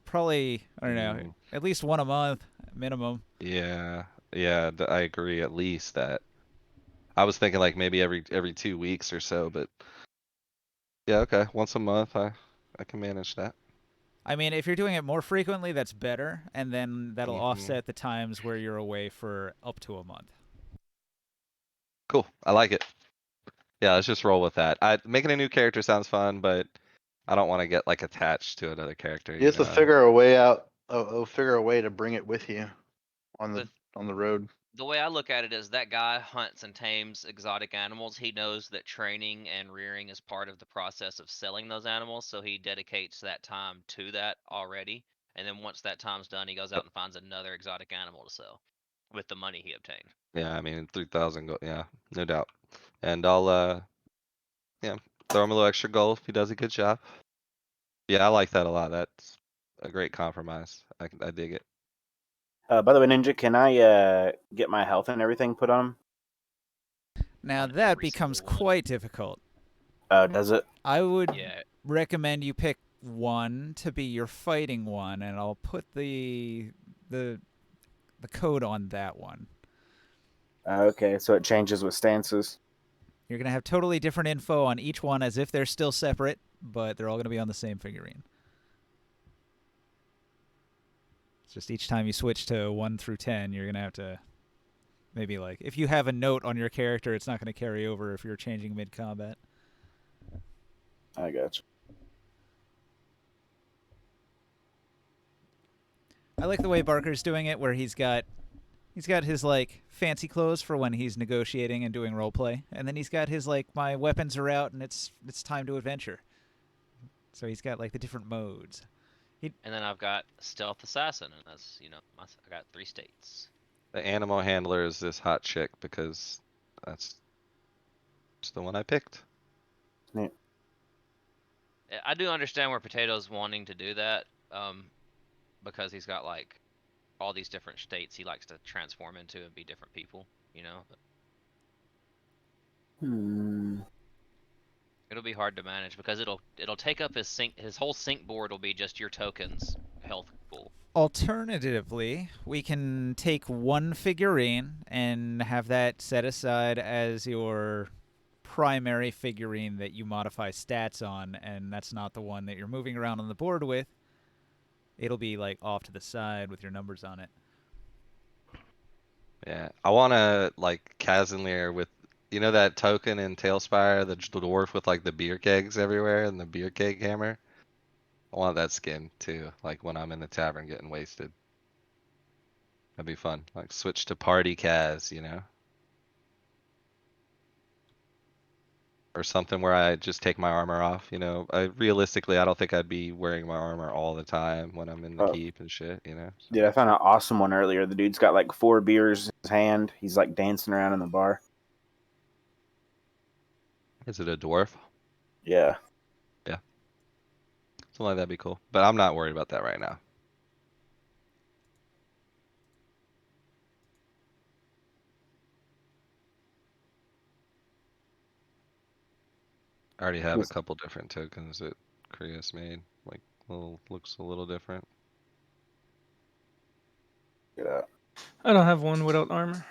Speaker 2: I don't know,
Speaker 8: Mm.
Speaker 2: at least one a month, minimum.
Speaker 8: Yeah. Yeah, I agree. At least that. I was thinking like maybe every 2 weeks or so, but yeah, okay, once a month, I can manage that.
Speaker 2: I mean, if you're doing it more frequently, that's better, and then that'll
Speaker 8: Mhm.
Speaker 2: offset the times where you're away for up to a month.
Speaker 8: Cool. I like it. Yeah, let's just roll with that. Making a new character sounds fun, but I don't want to get like attached to another character.
Speaker 7: You have to figure a way out. Figure a way to bring it with you on
Speaker 1: The
Speaker 7: the road.
Speaker 1: the way I look at it is that guy hunts and tames exotic animals. He knows that training and rearing is part of the process of selling those animals, so he dedicates that time to that already. And then once that time's done, he goes out and finds another exotic animal to sell with the money he obtained.
Speaker 8: Yeah, I mean 3,000 gold. Yeah, no doubt. And I'll yeah, throw him a little extra gold if he does a good job. Yeah, I like that a lot. That's a great compromise. I dig it.
Speaker 4: By the way, Ninja, can I get my health and everything put on?
Speaker 2: Now
Speaker 1: On
Speaker 2: that
Speaker 1: every
Speaker 2: becomes
Speaker 1: single one.
Speaker 2: quite difficult.
Speaker 4: Does it?
Speaker 2: I would
Speaker 1: Yeah,
Speaker 2: recommend you pick one to be your fighting one, and I'll put the code on that one.
Speaker 4: Okay, so it changes with stances.
Speaker 2: You're gonna have totally different info on each one as if they're still separate, but they're all gonna be on the same figurine. It's just each time you switch to 1 through 10, you're gonna have to maybe like if you have a note on your character, it's not gonna carry over if you're changing mid combat.
Speaker 4: I got you.
Speaker 2: I like the way Barker's doing it, where he's got his like fancy clothes for when he's negotiating and doing role play, and then he's got his like my weapons are out and it's time to adventure. So he's got like the different modes.
Speaker 1: and then I've got stealth assassin, and that's I got 3 states.
Speaker 8: The animal handler is this hot chick because that's just the one I picked.
Speaker 1: I do understand where Potato's wanting to do that, because he's got like all these different states he likes to transform into and be different people, It'll be hard to manage because it'll take up his whole sync board will be just your tokens health pool.
Speaker 2: Alternatively, we can take one figurine and have that set aside as your primary figurine that you modify stats on, and that's not the one that you're moving around on the board with. It'll be like off to the side with your numbers on it.
Speaker 8: Yeah, I want to like Kazanlir with that token in Tailspire, the dwarf with like the beer kegs everywhere and the beer keg hammer. I want that skin too, like when I'm in the tavern getting wasted. That'd be fun. Like switch to party Kaz, or something where I just take my armor off. Realistically, I don't think I'd be wearing my armor all the time when I'm in the keep and shit. So.
Speaker 4: Dude, I found an awesome one earlier. The dude's got like 4 beers in his hand. He's like dancing around in the bar.
Speaker 8: Is it a dwarf?
Speaker 4: Yeah.
Speaker 8: Yeah. Something like that'd be cool. But I'm not worried about that right now. I already have a couple different tokens that Krios made. Like, looks a little different.
Speaker 4: Yeah.
Speaker 3: I don't have one without armor.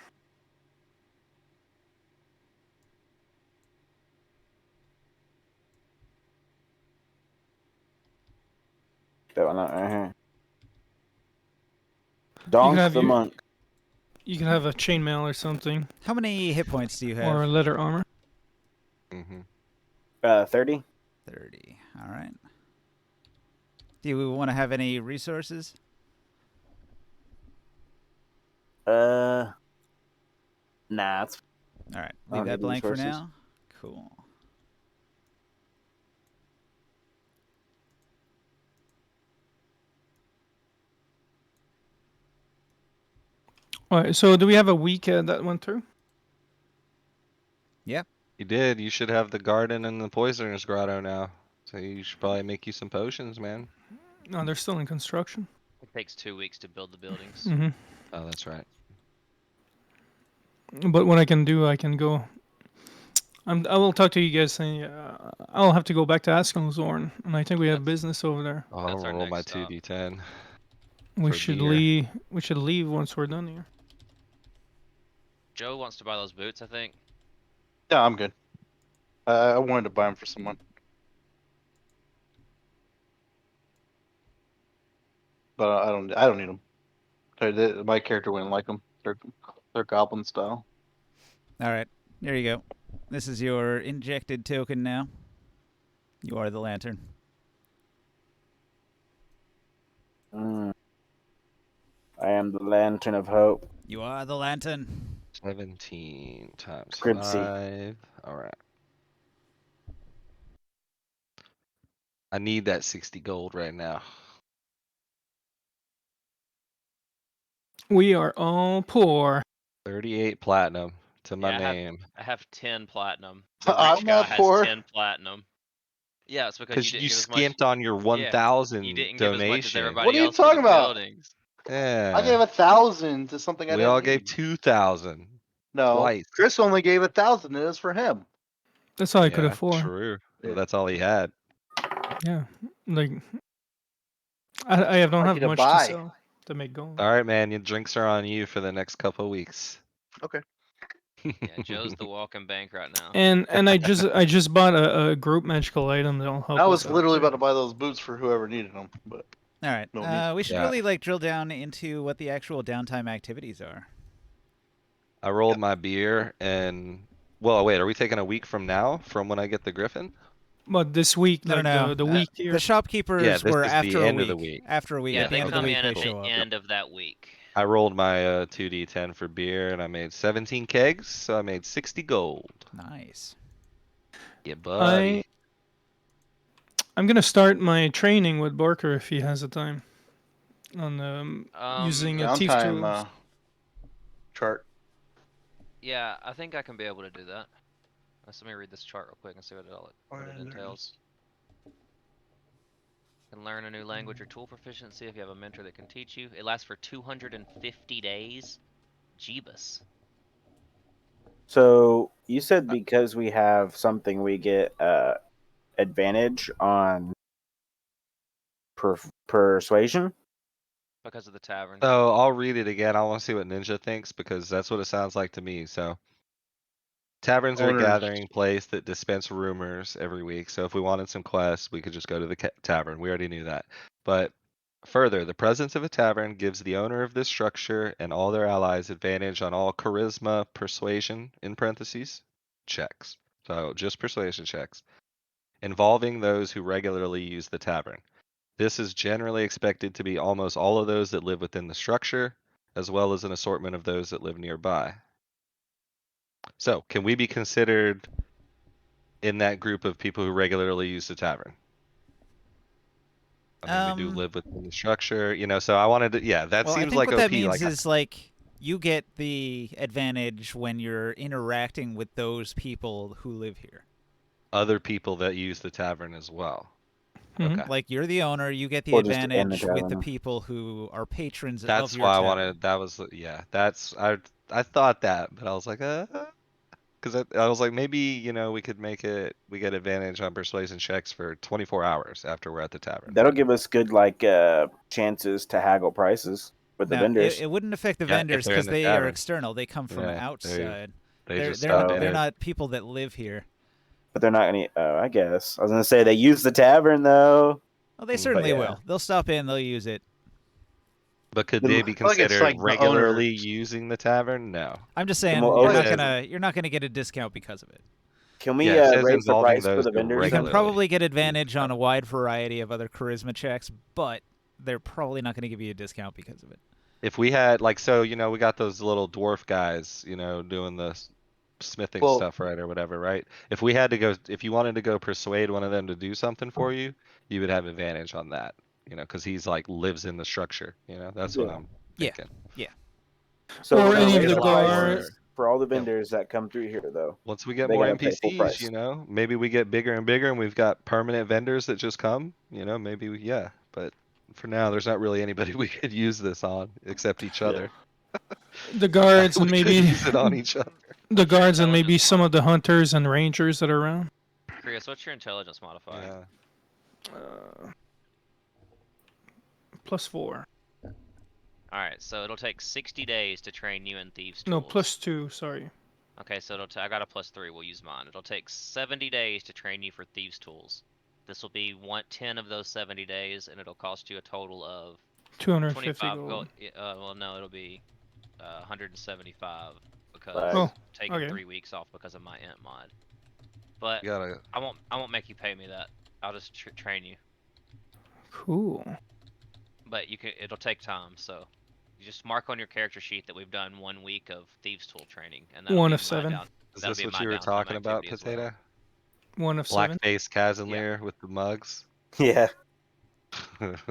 Speaker 4: That one right here.
Speaker 3: You
Speaker 4: Donk
Speaker 3: can have
Speaker 4: the monk.
Speaker 3: You can have a chainmail or something,
Speaker 2: How many hit points do you have?
Speaker 3: or leather armor.
Speaker 8: Mm-hmm.
Speaker 4: 30.
Speaker 2: 30. All right. Do you want to have any resources?
Speaker 4: Nah, it's
Speaker 2: All right.
Speaker 4: I
Speaker 2: Leave
Speaker 4: don't
Speaker 2: that
Speaker 4: need
Speaker 2: blank for
Speaker 4: resources.
Speaker 2: now. Cool.
Speaker 3: All right. So do we have a week that went through?
Speaker 2: Yep.
Speaker 8: You did. You should have the garden and the poisoner's grotto now. So you should probably make you some potions, man.
Speaker 3: No, they're still in construction.
Speaker 1: It takes 2 weeks to build the buildings.
Speaker 3: Hmm.
Speaker 8: Oh, that's right.
Speaker 3: But what I can do, I can go. I will talk to you guys. Saying, I'll have to go back to Askelzorn, and I think we have business over there.
Speaker 8: I'll
Speaker 1: That's our
Speaker 8: roll my
Speaker 1: next stop.
Speaker 8: 2d10.
Speaker 3: We
Speaker 8: For
Speaker 3: should
Speaker 8: gear.
Speaker 3: leave. We should leave once we're done here.
Speaker 1: Joe wants to buy those boots, I think.
Speaker 7: Yeah, I'm good. I wanted to buy them for someone, but I don't need them. My character wouldn't like them. They're goblin style.
Speaker 2: All right, there you go. This is your injected token now. You are the lantern.
Speaker 4: I am the lantern of hope.
Speaker 2: You are the lantern.
Speaker 8: 17 times
Speaker 4: Scriptsy.
Speaker 8: 5. All right. I need that 60 gold right now.
Speaker 3: We are all poor.
Speaker 8: 38 platinum to my
Speaker 1: Yeah,
Speaker 8: name.
Speaker 1: I have 10 platinum. The
Speaker 7: I'm
Speaker 1: rich guy
Speaker 7: not
Speaker 1: has
Speaker 7: poor.
Speaker 1: 10 platinum. Yeah, it's because you
Speaker 8: Because
Speaker 1: didn't
Speaker 8: you
Speaker 1: give as much.
Speaker 8: skimped on your
Speaker 1: Yeah,
Speaker 8: 1,000
Speaker 1: you didn't give as much as
Speaker 8: donation.
Speaker 1: everybody
Speaker 7: What are you
Speaker 1: else for the
Speaker 7: talking about?
Speaker 1: buildings.
Speaker 8: Yeah.
Speaker 7: I gave 1,000 to something I
Speaker 8: We
Speaker 7: didn't
Speaker 8: all gave
Speaker 7: need.
Speaker 8: 2,000.
Speaker 7: No,
Speaker 8: Twice.
Speaker 7: Chris only gave 1,000. It was for him.
Speaker 3: That's all I could
Speaker 8: Yeah,
Speaker 3: afford.
Speaker 8: true. Well, that's all he had.
Speaker 3: Yeah, like I don't
Speaker 7: like
Speaker 3: have
Speaker 7: you to
Speaker 3: much
Speaker 7: buy.
Speaker 3: to sell to make gold.
Speaker 8: All right, man. Your drinks are on you for the next couple weeks.
Speaker 7: Okay.
Speaker 1: Yeah, Joe's the walking bank right now.
Speaker 3: And I just bought a group magical item that'll help
Speaker 7: I
Speaker 3: us
Speaker 7: was
Speaker 3: out
Speaker 7: literally
Speaker 3: too.
Speaker 7: about to buy those boots for whoever needed them, but
Speaker 2: All right.
Speaker 7: No need.
Speaker 2: We should
Speaker 8: Yeah.
Speaker 2: really drill down into what the actual downtime activities are.
Speaker 8: I rolled my beer and. Well, wait. Are we taking a week from now from when I get the Griffin?
Speaker 3: But this week,
Speaker 2: No,
Speaker 3: like
Speaker 2: no.
Speaker 3: the week here,
Speaker 2: The shopkeepers
Speaker 8: Yeah, this
Speaker 2: were
Speaker 8: is the
Speaker 2: after a
Speaker 8: end of
Speaker 2: week.
Speaker 8: the week.
Speaker 2: After a week.
Speaker 1: Yeah,
Speaker 2: At the
Speaker 1: they
Speaker 2: end of the
Speaker 1: come
Speaker 2: week,
Speaker 1: in
Speaker 2: they
Speaker 1: at
Speaker 2: show
Speaker 1: the
Speaker 2: up.
Speaker 1: end of that week.
Speaker 8: I rolled my 2d10 for beer and I made 17 kegs, so I made 60 gold.
Speaker 2: Nice.
Speaker 8: Yeah, buddy.
Speaker 3: I'm gonna start my training with Barker if he has the time on using thief
Speaker 7: downtime
Speaker 3: tools.
Speaker 7: chart.
Speaker 1: Yeah, I think I can be able to do that. Let me read this chart real quick and see what it entails. Can learn a new language or tool proficiency if you have a mentor that can teach you. It lasts for 250 days. Jeebus.
Speaker 4: So you said because we have something, we get advantage on persuasion.
Speaker 1: Because of the tavern.
Speaker 8: So I'll read it again. I want to see what Ninja thinks because that's what it sounds like to me. So taverns are a
Speaker 7: Owners.
Speaker 8: gathering place that dispense rumors every week. So if we wanted some quests, we could just go to the tavern. We already knew that. But further, the presence of a tavern gives the owner of this structure and all their allies advantage on all charisma, persuasion, in parentheses, checks. So just persuasion checks involving those who regularly use the tavern. This is generally expected to be almost all of those that live within the structure, as well as an assortment of those that live nearby. So, can we be considered in that group of people who regularly use the tavern? I mean, we do live within the structure, so I wanted to, yeah, that
Speaker 2: Well, I
Speaker 8: seems
Speaker 2: think
Speaker 8: like
Speaker 2: what
Speaker 8: OP.
Speaker 2: that means
Speaker 8: Like,
Speaker 2: is you get the advantage when you're interacting with those people who live here.
Speaker 8: other people that use the tavern as well. Okay.
Speaker 2: Like you're the owner, you get the
Speaker 4: Or just in the
Speaker 2: advantage with the
Speaker 4: tavern.
Speaker 2: people who are patrons
Speaker 8: That's
Speaker 2: of your
Speaker 8: why I
Speaker 2: tavern.
Speaker 8: wanted, that was, yeah, I thought that, but I was like, because I was like, maybe, we could make it, we get advantage on persuasion checks for 24 hours after we're at the tavern.
Speaker 4: That'll give us good chances to haggle prices with the
Speaker 2: Now,
Speaker 4: vendors.
Speaker 2: it wouldn't affect the
Speaker 8: Yeah, if
Speaker 2: vendors
Speaker 8: they're in
Speaker 2: because
Speaker 8: the
Speaker 2: they are
Speaker 8: tavern.
Speaker 2: external. They come from
Speaker 8: Yeah,
Speaker 2: outside.
Speaker 8: They
Speaker 2: They're
Speaker 8: just
Speaker 2: they're
Speaker 8: stop
Speaker 2: not,
Speaker 8: in
Speaker 2: they're
Speaker 8: it.
Speaker 2: not people that live here.
Speaker 4: But they're not any. I guess I was gonna say they use the tavern though.
Speaker 2: Well, they certainly
Speaker 4: yeah.
Speaker 2: will. They'll stop in. They'll use it.
Speaker 8: But could
Speaker 4: The
Speaker 8: they
Speaker 4: mo-
Speaker 8: be
Speaker 7: I think it's
Speaker 8: considered
Speaker 7: like the
Speaker 8: regularly
Speaker 7: owners.
Speaker 8: using the tavern? No.
Speaker 2: I'm just saying
Speaker 4: more
Speaker 2: you're
Speaker 4: owners-
Speaker 2: not gonna get a discount because of it.
Speaker 4: Can we
Speaker 8: Yeah, it says
Speaker 4: raise the
Speaker 8: involving
Speaker 4: price for
Speaker 8: those
Speaker 4: the
Speaker 8: who
Speaker 4: vendors?
Speaker 2: You
Speaker 8: regularly.
Speaker 2: can probably get advantage on a wide variety of other charisma checks, but they're probably not going to give you a discount because of it.
Speaker 8: If we had we got those little dwarf guys, doing the smithing
Speaker 7: Well-
Speaker 8: stuff, right, or whatever, right? If you wanted to go persuade one of them to do something for you, you would have advantage on that, because he's lives in the structure, That's what
Speaker 4: Yeah.
Speaker 8: I'm
Speaker 2: Yeah.
Speaker 8: thinking.
Speaker 4: So
Speaker 3: Or
Speaker 4: we're gonna
Speaker 3: any of
Speaker 4: raise
Speaker 3: the
Speaker 4: the
Speaker 3: guard-
Speaker 4: prices for all the vendors that come through here, though.
Speaker 8: Once we get
Speaker 4: They
Speaker 8: more
Speaker 4: gotta pay full price.
Speaker 8: NPCs, maybe we get bigger and bigger, and we've got permanent vendors that just come, maybe yeah. But for now, there's not really anybody we could use this on except each other.
Speaker 3: The guards
Speaker 8: We
Speaker 3: and
Speaker 8: could
Speaker 3: maybe
Speaker 8: use it on each other.
Speaker 3: the guards and maybe
Speaker 1: Intelligence
Speaker 3: some of the hunters and rangers that are around.
Speaker 1: Chris, what's your intelligence modifier?
Speaker 8: Yeah.
Speaker 3: +4.
Speaker 1: All right, so it'll take 60 days to train you in Thieves'
Speaker 3: No,
Speaker 1: Tools.
Speaker 3: +2. Sorry.
Speaker 1: Okay, so I got a +3. We'll use mine. It'll take 70 days to train you for Thieves' Tools. This will be 10 of those 70 days, and it'll cost you a total of
Speaker 3: 250
Speaker 1: 25
Speaker 3: gold.
Speaker 1: well, no, it'll be 175 because
Speaker 4: Right.
Speaker 3: Oh,
Speaker 1: taking
Speaker 3: okay.
Speaker 1: 3 weeks off because of my int mod. But
Speaker 8: You gotta.
Speaker 1: I won't make you pay me that. I'll just train you.
Speaker 3: Cool.
Speaker 1: But it'll take time, so you just mark on your character sheet that we've done 1 week of Thieves' Tool training, and that'll
Speaker 3: 1
Speaker 1: be
Speaker 3: of
Speaker 1: my
Speaker 3: 7.
Speaker 8: Is
Speaker 1: that'll
Speaker 8: this
Speaker 1: be
Speaker 8: what
Speaker 1: my
Speaker 8: you were
Speaker 1: downtime
Speaker 8: talking about,
Speaker 1: activity as well.
Speaker 8: Potato?
Speaker 3: 1 of 7.
Speaker 8: Blackface Casimir with the mugs.
Speaker 4: Yeah.
Speaker 2: Let's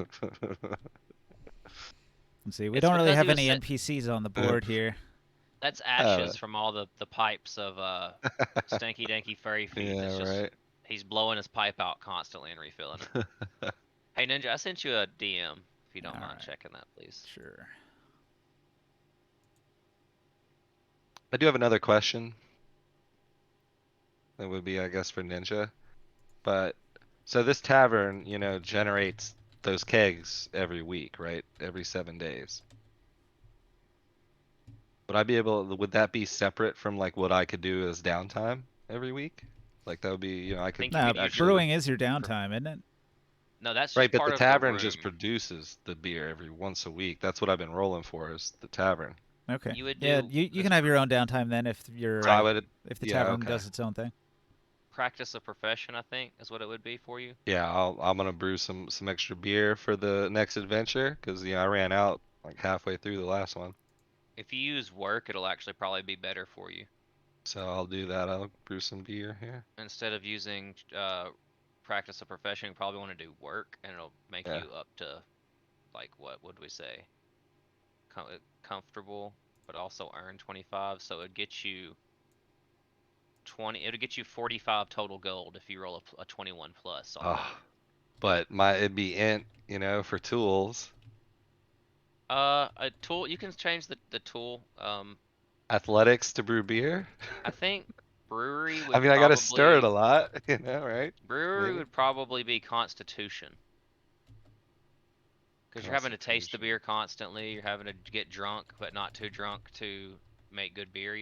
Speaker 2: see. We
Speaker 1: It's
Speaker 2: don't really
Speaker 1: because
Speaker 2: have
Speaker 1: he was
Speaker 2: any
Speaker 1: sit-
Speaker 2: NPCs on the board here.
Speaker 1: That's ashes from all the pipes of stanky danky furry feet.
Speaker 8: Yeah,
Speaker 1: That's just
Speaker 8: right.
Speaker 1: he's blowing his pipe out constantly and refilling it. Hey Ninja, I sent you a DM if you don't mind
Speaker 2: Alright.
Speaker 1: checking that, please.
Speaker 2: Sure.
Speaker 8: I do have another question. That would be, I guess, for Ninja. But so this tavern, generates those kegs every week, right? Every 7 days. Would that be separate from like what I could do as downtime every week? Like that would be, I could
Speaker 1: think you
Speaker 2: No,
Speaker 1: could use
Speaker 8: actually.
Speaker 2: brewing is your downtime, isn't it?
Speaker 1: No, that's
Speaker 8: Right,
Speaker 1: just
Speaker 8: but
Speaker 1: part
Speaker 8: the
Speaker 1: of the
Speaker 8: tavern
Speaker 1: room.
Speaker 8: just produces the beer every once a week. That's what I've been rolling for, is the tavern.
Speaker 2: Okay.
Speaker 1: You would
Speaker 2: Yeah,
Speaker 1: do
Speaker 2: you
Speaker 1: this
Speaker 2: can have your own downtime then if
Speaker 8: So I would,
Speaker 2: if the
Speaker 8: yeah,
Speaker 2: tavern
Speaker 8: okay.
Speaker 2: does its own thing.
Speaker 1: practice a profession, I think, is what it would be for you.
Speaker 8: Yeah, I'm gonna brew some extra beer for the next adventure because I ran out like halfway through the last one.
Speaker 1: If you use work, it'll actually probably be better for you.
Speaker 8: So I'll do that. I'll brew some beer here.
Speaker 1: Instead of using practice a profession, you probably want to do work, and it'll make
Speaker 8: Yeah.
Speaker 1: you up to like what would we say? Comfortable, but also earn 25. So it'd get you 20. It'll get you 45 total gold if you roll a 21 plus on that.
Speaker 8: But it'd be int, for tools.
Speaker 1: A tool, you can change the tool.
Speaker 8: Athletics to brew beer.
Speaker 1: I think brewery would
Speaker 8: I mean, I gotta stir it
Speaker 1: probably
Speaker 8: a lot, right?
Speaker 1: brewery
Speaker 8: Maybe.
Speaker 1: would probably be constitution. Because you're having to taste the
Speaker 8: Constitution.
Speaker 1: beer constantly, you're having to get drunk, but not too drunk to make good beer,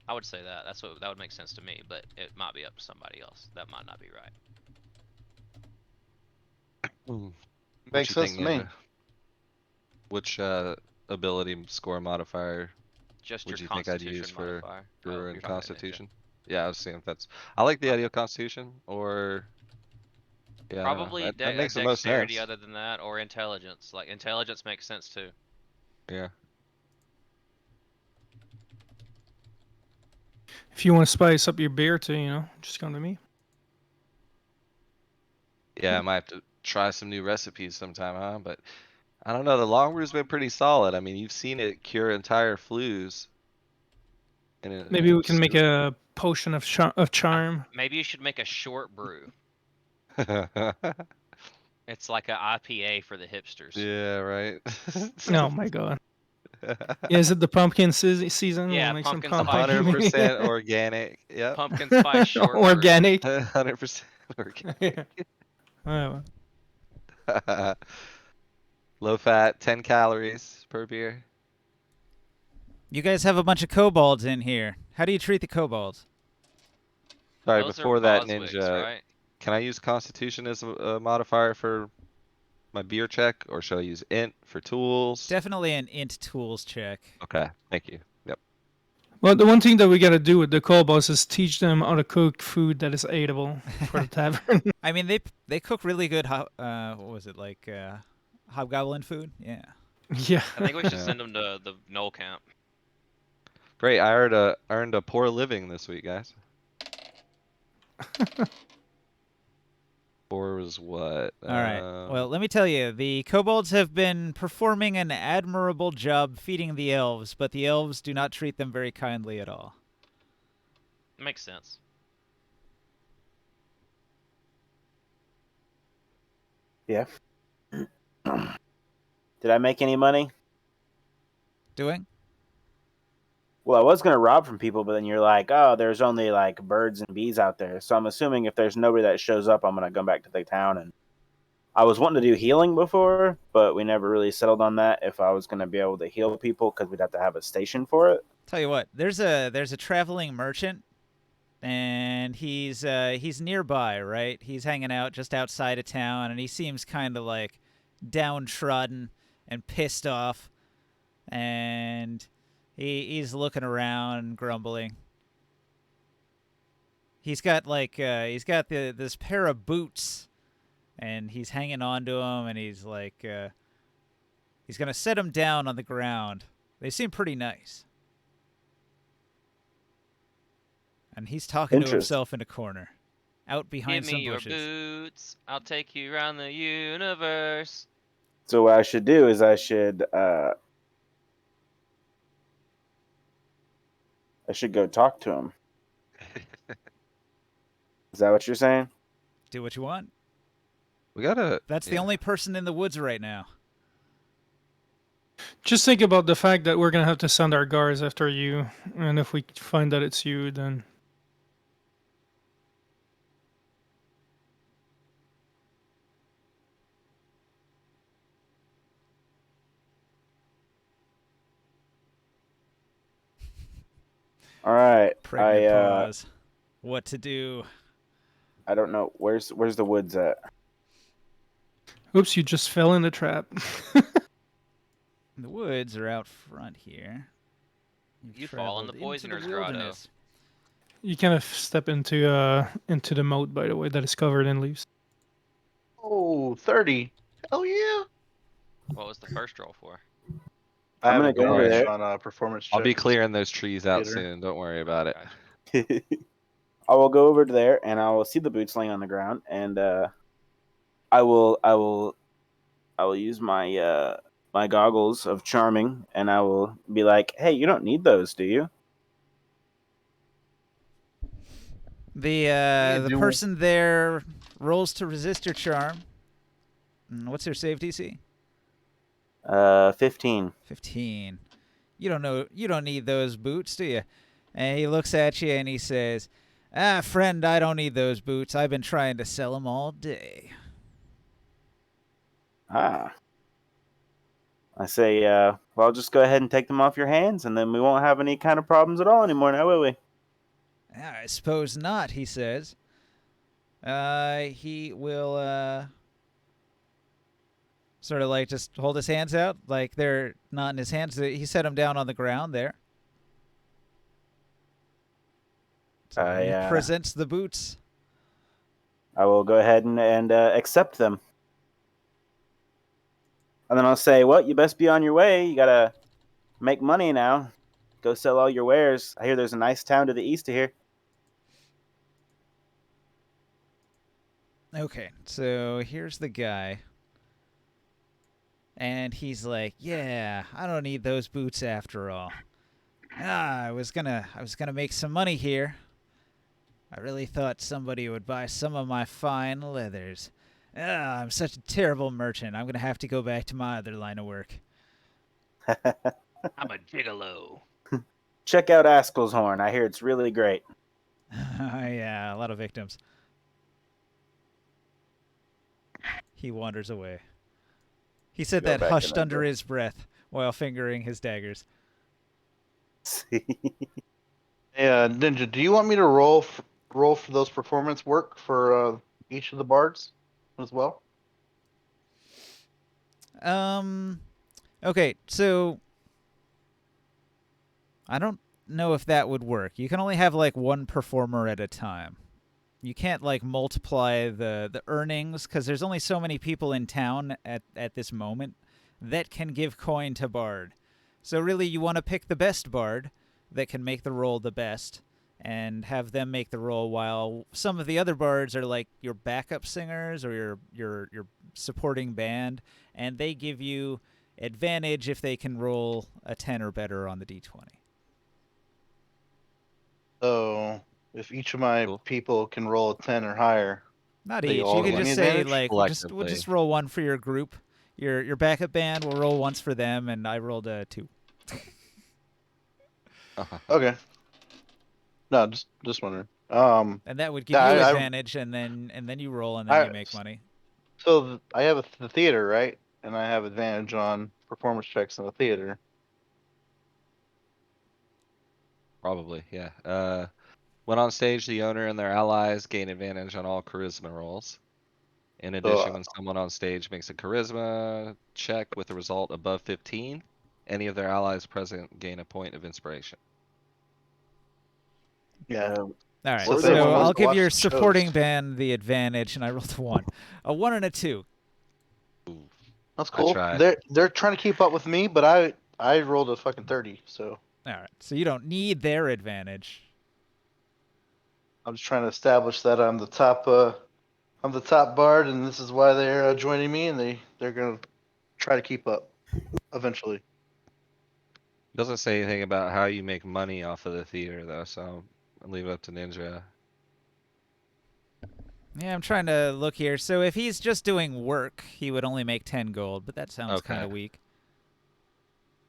Speaker 1: I would say that. That would make sense to me, but it might be up to somebody else. That might not be right.
Speaker 8: What
Speaker 7: Makes
Speaker 8: you
Speaker 7: sense
Speaker 8: think,
Speaker 7: to me.
Speaker 8: Ninja? Which ability score modifier
Speaker 1: Just
Speaker 8: would
Speaker 1: your
Speaker 8: you think I'd use
Speaker 1: constitution
Speaker 8: for
Speaker 1: modifier.
Speaker 8: brewer
Speaker 1: Oh,
Speaker 8: and
Speaker 1: you're talking about Ninja.
Speaker 8: constitution? Yeah, I was seeing if that's. I like the idea of constitution, or yeah, I don't know.
Speaker 1: Probably
Speaker 8: That makes the most
Speaker 1: dexterity
Speaker 8: sense.
Speaker 1: other than that, or intelligence. Like intelligence makes sense too.
Speaker 8: Yeah.
Speaker 3: If you want to spice up your beer too, just come to me.
Speaker 8: Yeah, I might have to try some new recipes sometime, huh? But I don't know. The long brew's been pretty solid. I mean, you've seen it cure entire flus. And
Speaker 3: Maybe we can make a potion of charm.
Speaker 1: Maybe you should make a short brew. It's like a IPA for the hipsters.
Speaker 8: Yeah, right.
Speaker 3: Oh my god. Yeah, is it the pumpkin season?
Speaker 1: Yeah,
Speaker 3: We'll make some
Speaker 1: pumpkin
Speaker 3: pumpkin.
Speaker 1: spice short
Speaker 8: 100% organic. Yep.
Speaker 1: Pumpkin spice short brew.
Speaker 3: Organic.
Speaker 8: 100% organic.
Speaker 3: Yeah.
Speaker 8: Low fat, 10 calories per beer.
Speaker 2: You guys have a bunch of kobolds in here. How do you treat the kobolds?
Speaker 8: Sorry,
Speaker 1: Those are
Speaker 8: before that,
Speaker 1: Boswick's,
Speaker 8: Ninja,
Speaker 1: right?
Speaker 8: can I use Constitution as a modifier for my beer check, or should I use int for tools?
Speaker 2: Definitely an int tools check.
Speaker 8: Okay, thank you. Yep.
Speaker 3: Well, the one thing that we gotta do with the kobolds is teach them how to cook food that is eatable for the tavern.
Speaker 2: I mean, they cook really good. What was it like? Hobgoblin food. Yeah.
Speaker 3: Yeah.
Speaker 1: I think we should
Speaker 8: Yeah.
Speaker 1: send them to the Knoll camp.
Speaker 8: Great, I earned a poor living this week, guys. Poor was what?
Speaker 2: All right. Well, let me tell you, the kobolds have been performing an admirable job feeding the elves, but the elves do not treat them very kindly at all.
Speaker 1: Makes sense.
Speaker 4: Yeah. Did I make any money?
Speaker 2: Doing?
Speaker 4: Well, I was gonna rob from people, but then you're like, oh, there's only like birds and bees out there. So I'm assuming if there's nobody that shows up, I'm gonna come back to the town and I was wanting to do healing before, but we never really settled on that. If I was going to be able to heal people, because we'd have to have a station for it.
Speaker 2: Tell you what, there's a traveling merchant, and he's nearby, right? He's hanging out just outside of town, and he seems kind of like downtrodden and pissed off, and he's looking around, grumbling. He's got like this pair of boots, and he's hanging on to them, and he's like he's gonna set them down on the ground. They seem pretty nice. And he's talking to himself in a corner, out behind
Speaker 1: Give
Speaker 2: some
Speaker 1: me your
Speaker 2: bushes.
Speaker 1: boots. I'll take you around the universe.
Speaker 4: So what I should do is I should go talk to him. Is that what you're saying?
Speaker 2: Do what you want.
Speaker 8: We gotta.
Speaker 2: That's the only person in the woods right now.
Speaker 3: Just think about the fact that we're gonna have to send our guards after you, and if we find that it's you, then
Speaker 4: All right.
Speaker 2: Pregnant pause. What to do?
Speaker 4: I don't know. Where's the woods at?
Speaker 3: oops, you just fell in the trap.
Speaker 2: The woods are out front here.
Speaker 1: You fall in the poisoner's grotto.
Speaker 3: You kind of step into the moat, by the way, that is covered in leaves.
Speaker 7: Oh, 30. Hell yeah.
Speaker 1: What was the first roll for?
Speaker 7: I
Speaker 4: I'm
Speaker 7: have
Speaker 4: gonna
Speaker 7: a
Speaker 4: go over
Speaker 7: advantage
Speaker 4: there.
Speaker 7: on a performance
Speaker 8: I'll be
Speaker 7: check.
Speaker 8: clearing those trees out
Speaker 7: Theater.
Speaker 8: soon. Don't worry about it.
Speaker 1: Okay.
Speaker 4: I will go over to there, and I will see the boots laying on the ground, and I will use my my goggles of charming, and I will be like, "Hey, you don't need those, do you?"
Speaker 2: The
Speaker 7: do-
Speaker 2: person there rolls to resist your charm. What's your save DC?
Speaker 4: 15.
Speaker 2: 15. You don't need those boots, do you? And he looks at you and he says, "Ah, friend, I don't need those boots. I've been trying to sell them all day."
Speaker 4: Ah. I say, well, just go ahead and take them off your hands, and then we won't have any kind of problems at all anymore, now will we?
Speaker 2: I suppose not, he says. He will sort of like just hold his hands out, like they're not in his hands. He set them down on the ground there. So he presents the boots.
Speaker 4: I will go ahead and accept them. And then I'll say, well, you best be on your way. You gotta make money now. Go sell all your wares. I hear there's a nice town to the east of here.
Speaker 2: Okay, so here's the guy. And he's like, "Yeah, I don't need those boots after all. I was gonna make some money here. I really thought somebody would buy some of my fine leathers. I'm such a terrible merchant. I'm gonna have to go back to my other line of work."
Speaker 1: I'm a gigolo.
Speaker 4: Check out Askell's Horn. I hear it's really great.
Speaker 2: Yeah, a lot of victims. He wanders away. He said
Speaker 4: Go
Speaker 2: that
Speaker 4: back in
Speaker 2: hushed
Speaker 4: that
Speaker 2: under
Speaker 4: door.
Speaker 2: his breath while fingering his daggers.
Speaker 7: Yeah, Ninja, do you want me to roll for those performance work for each of the bards as well?
Speaker 2: Okay, so I don't know if that would work. You can only have like one performer at a time. You can't like multiply the earnings because there's only so many people in town at this moment that can give coin to bard. So really you want to pick the best bard that can make the roll the best and have them make the roll, while some of the other bards are like your backup singers or your supporting band, and they give you advantage if they can roll a 10 or better on the d20.
Speaker 7: So if each of my
Speaker 8: Cool.
Speaker 7: people can roll a 10 or higher,
Speaker 2: Not
Speaker 7: They
Speaker 2: each.
Speaker 7: all
Speaker 2: You could
Speaker 7: give me
Speaker 2: just say
Speaker 7: advantage?
Speaker 2: like we'll just
Speaker 8: Collectively.
Speaker 2: roll one for your group. Your backup band will roll once for them, and I rolled a 2.
Speaker 7: okay. No, just wondering.
Speaker 2: And that would give
Speaker 7: Yeah,
Speaker 2: you
Speaker 7: I-
Speaker 2: advantage, and then you roll, and then
Speaker 7: I-
Speaker 2: you make money.
Speaker 7: So I have the theater, right? And I have advantage on performance checks in the theater.
Speaker 8: Probably, yeah. When on stage, the owner and their allies gain advantage on all charisma rolls. In addition,
Speaker 7: So
Speaker 8: when someone on stage makes a charisma check with a result above 15, any of their allies present gain a point of inspiration.
Speaker 4: Uh,
Speaker 2: All right,
Speaker 7: so if
Speaker 4: Where's
Speaker 7: anyone
Speaker 2: so
Speaker 7: wants
Speaker 2: I'll
Speaker 7: to
Speaker 2: give
Speaker 7: watch
Speaker 2: your
Speaker 7: the shows,
Speaker 2: supporting band the advantage, and I rolled a 1. A 1 and a 2.
Speaker 8: Ooh,
Speaker 7: that's
Speaker 8: I
Speaker 7: cool.
Speaker 8: tried.
Speaker 7: They're trying to keep up with me, but I rolled a fucking 30, so
Speaker 2: All right, so you don't need their advantage.
Speaker 7: I'm just trying to establish that I'm the top bard, and this is why they're joining me, and they're gonna try to keep up eventually.
Speaker 8: Doesn't say anything about how you make money off of the theater though, so I'll leave it up to Ninja.
Speaker 2: Yeah, I'm trying to look here. So if he's just doing work, he would only make 10 gold, but that sounds kind
Speaker 8: Okay.
Speaker 2: of weak.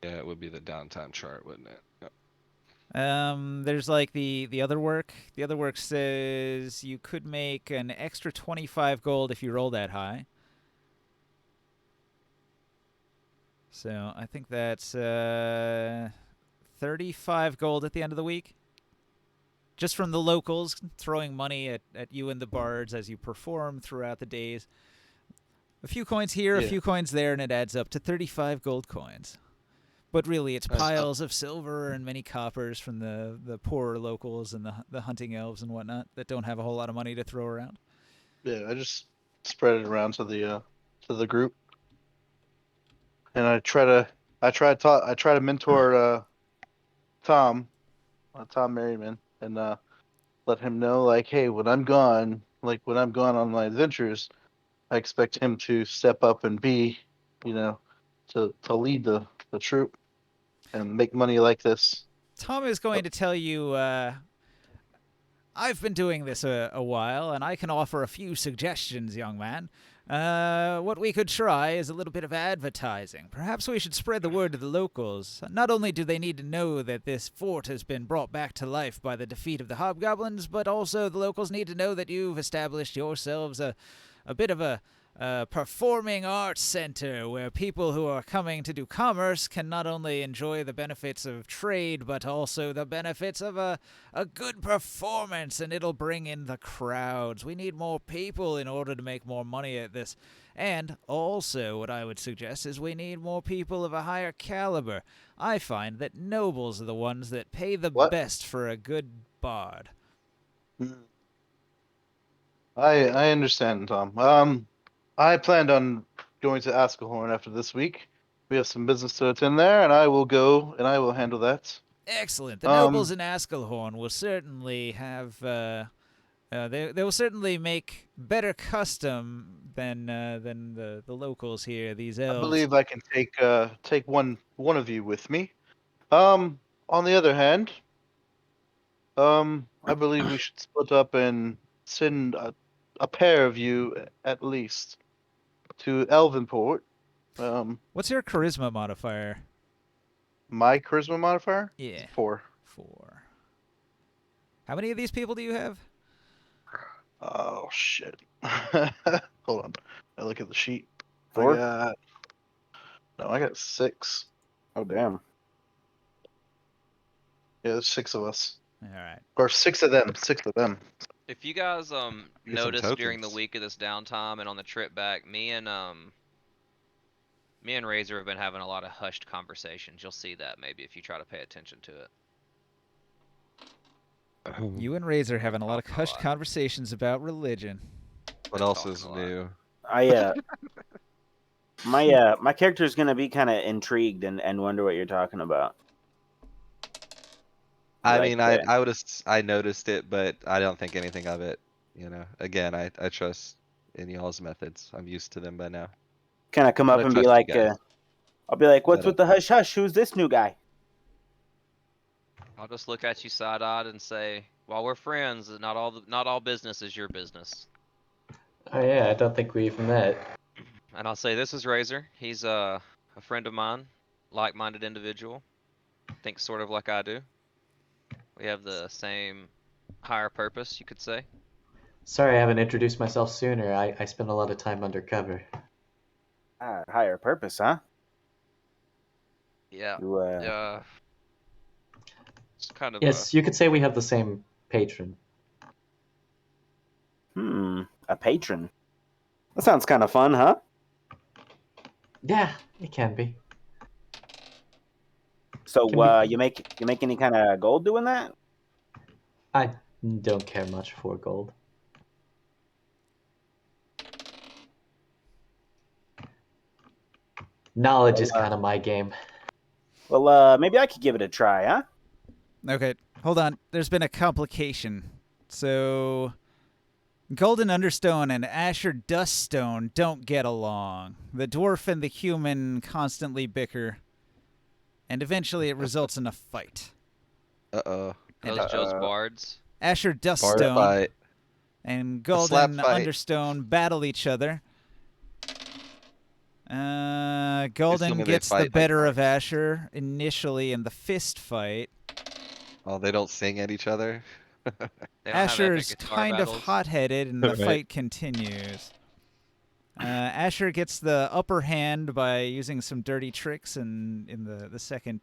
Speaker 8: Yeah, it would be the downtime chart, wouldn't it? Yep.
Speaker 2: There's like the other work. The other work says you could make an extra 25 gold if you roll that high. So I think that's 35 gold at the end of the week. Just from the locals throwing money at you and the bards as you perform throughout the days. A few coins here, a
Speaker 7: Yeah.
Speaker 2: few coins there, and it adds up to 35 gold coins. But really, it's
Speaker 8: Nice.
Speaker 2: piles of silver and many coppers from the poorer locals and the hunting elves and whatnot that don't have a whole lot of money to throw around.
Speaker 7: Yeah, I just spread it around to the group, and I try to mentor Tom Merriman, and let him know, like, hey, when I'm gone, on my adventures, I expect him to step up and be, to lead the troop and make money like this.
Speaker 2: Tom is going to tell you, I've been doing this a while, and I can offer a few suggestions, young man. What we could try is a little bit of advertising. Perhaps we should spread the word to the locals. Not only do they need to know that this fort has been brought back to life by the defeat of the hobgoblins, but also the locals need to know that you've established yourselves a bit of a performing arts center where people who are coming to do commerce can not only enjoy the benefits of trade, but also the benefits of a good performance, and it'll bring in the crowds. We need more people in order to make more money at this. And also, what I would suggest is we need more people of a higher caliber. I find that nobles are the ones that pay the
Speaker 7: What?
Speaker 2: best for a good bard.
Speaker 7: I understand, Tom. I planned on going to Askelhorn after this week. We have some business to attend there, and I will go and I will handle that.
Speaker 2: Excellent. The nobles
Speaker 7: Um,
Speaker 2: in Askelhorn will certainly have. They will certainly make better custom than the locals here. These
Speaker 7: I
Speaker 2: elves.
Speaker 7: believe I can take one of you with me. On the other hand, I believe we should split up and send a pair of you at least to Elvenport.
Speaker 2: What's your charisma modifier?
Speaker 7: My charisma modifier?
Speaker 2: Yeah,
Speaker 7: 4.
Speaker 2: 4. How many of these people do you have?
Speaker 7: Oh shit. Hold on. I look at the sheet.
Speaker 4: 4?
Speaker 7: I got 6.
Speaker 4: Oh, damn.
Speaker 7: Yeah, there's 6 of us.
Speaker 2: All right.
Speaker 7: Or 6 of them. 6 of them.
Speaker 1: If you guys
Speaker 8: Get some
Speaker 1: noticed during the
Speaker 8: tokens.
Speaker 1: week of this downtime and on the trip back, me and Razor have been having a lot of hushed conversations. You'll see that maybe if you try to pay attention to it.
Speaker 2: You and Razor having a lot of
Speaker 1: Talking a
Speaker 2: hushed
Speaker 1: lot.
Speaker 2: conversations about religion.
Speaker 8: What
Speaker 1: Been
Speaker 8: else
Speaker 1: talking
Speaker 8: is
Speaker 1: a lot.
Speaker 8: new?
Speaker 4: My character is gonna be kind of intrigued and wonder what you're talking about.
Speaker 8: I
Speaker 4: Like
Speaker 8: mean,
Speaker 4: that.
Speaker 8: I would have I noticed it, but I don't think anything of it. You know, again, I trust in y'all's methods. I'm used to them by now.
Speaker 4: Kind of come
Speaker 8: But
Speaker 4: up
Speaker 8: I
Speaker 4: and be
Speaker 8: trust you
Speaker 4: like,
Speaker 8: guys.
Speaker 4: I'll be like, what's
Speaker 8: But
Speaker 4: with the hush hush? Who's this new guy?
Speaker 1: I'll just look at you side-eyed and say, while we're friends, not all business is your business.
Speaker 5: Oh yeah, I don't think we've met.
Speaker 1: And I'll say, this is Razor. He's a friend of mine, like-minded individual. Thinks sort of like I do. We have the same higher purpose, you could say.
Speaker 5: Sorry I haven't introduced myself sooner. I spend a lot of time undercover.
Speaker 4: Higher purpose, huh?
Speaker 1: Yeah.
Speaker 4: You,
Speaker 1: Yeah. It's kind of
Speaker 5: Yes, you could say we have the same patron.
Speaker 4: a patron. That sounds kind of fun, huh?
Speaker 5: Yeah, it can be.
Speaker 4: So,
Speaker 5: Can be.
Speaker 4: you make any kind of gold doing that?
Speaker 5: I don't care much for gold. Knowledge is kind of my game.
Speaker 4: Well, maybe I could give it a try, huh?
Speaker 2: Okay, hold on. There's been a complication. So, Golden Understone and Asher Duststone don't get along. The dwarf and the human constantly bicker, and eventually it results in a fight.
Speaker 8: Uh-oh.
Speaker 1: those Joe's bards.
Speaker 2: Asher
Speaker 8: Bard
Speaker 2: Duststone
Speaker 8: fight.
Speaker 2: and
Speaker 8: A slap
Speaker 2: Golden
Speaker 8: fight.
Speaker 2: Understone battle each other. Golden
Speaker 8: Assuming they
Speaker 2: gets the
Speaker 8: fight like
Speaker 2: better of
Speaker 8: bards.
Speaker 2: Asher initially in the fist fight.
Speaker 8: Oh, they don't sing at each other?
Speaker 1: They don't have
Speaker 2: Asher's
Speaker 1: epic guitar
Speaker 2: kind of
Speaker 1: battles.
Speaker 2: hot-headed, and the
Speaker 8: Right.
Speaker 2: fight continues. Asher gets the upper hand by using some dirty tricks in the second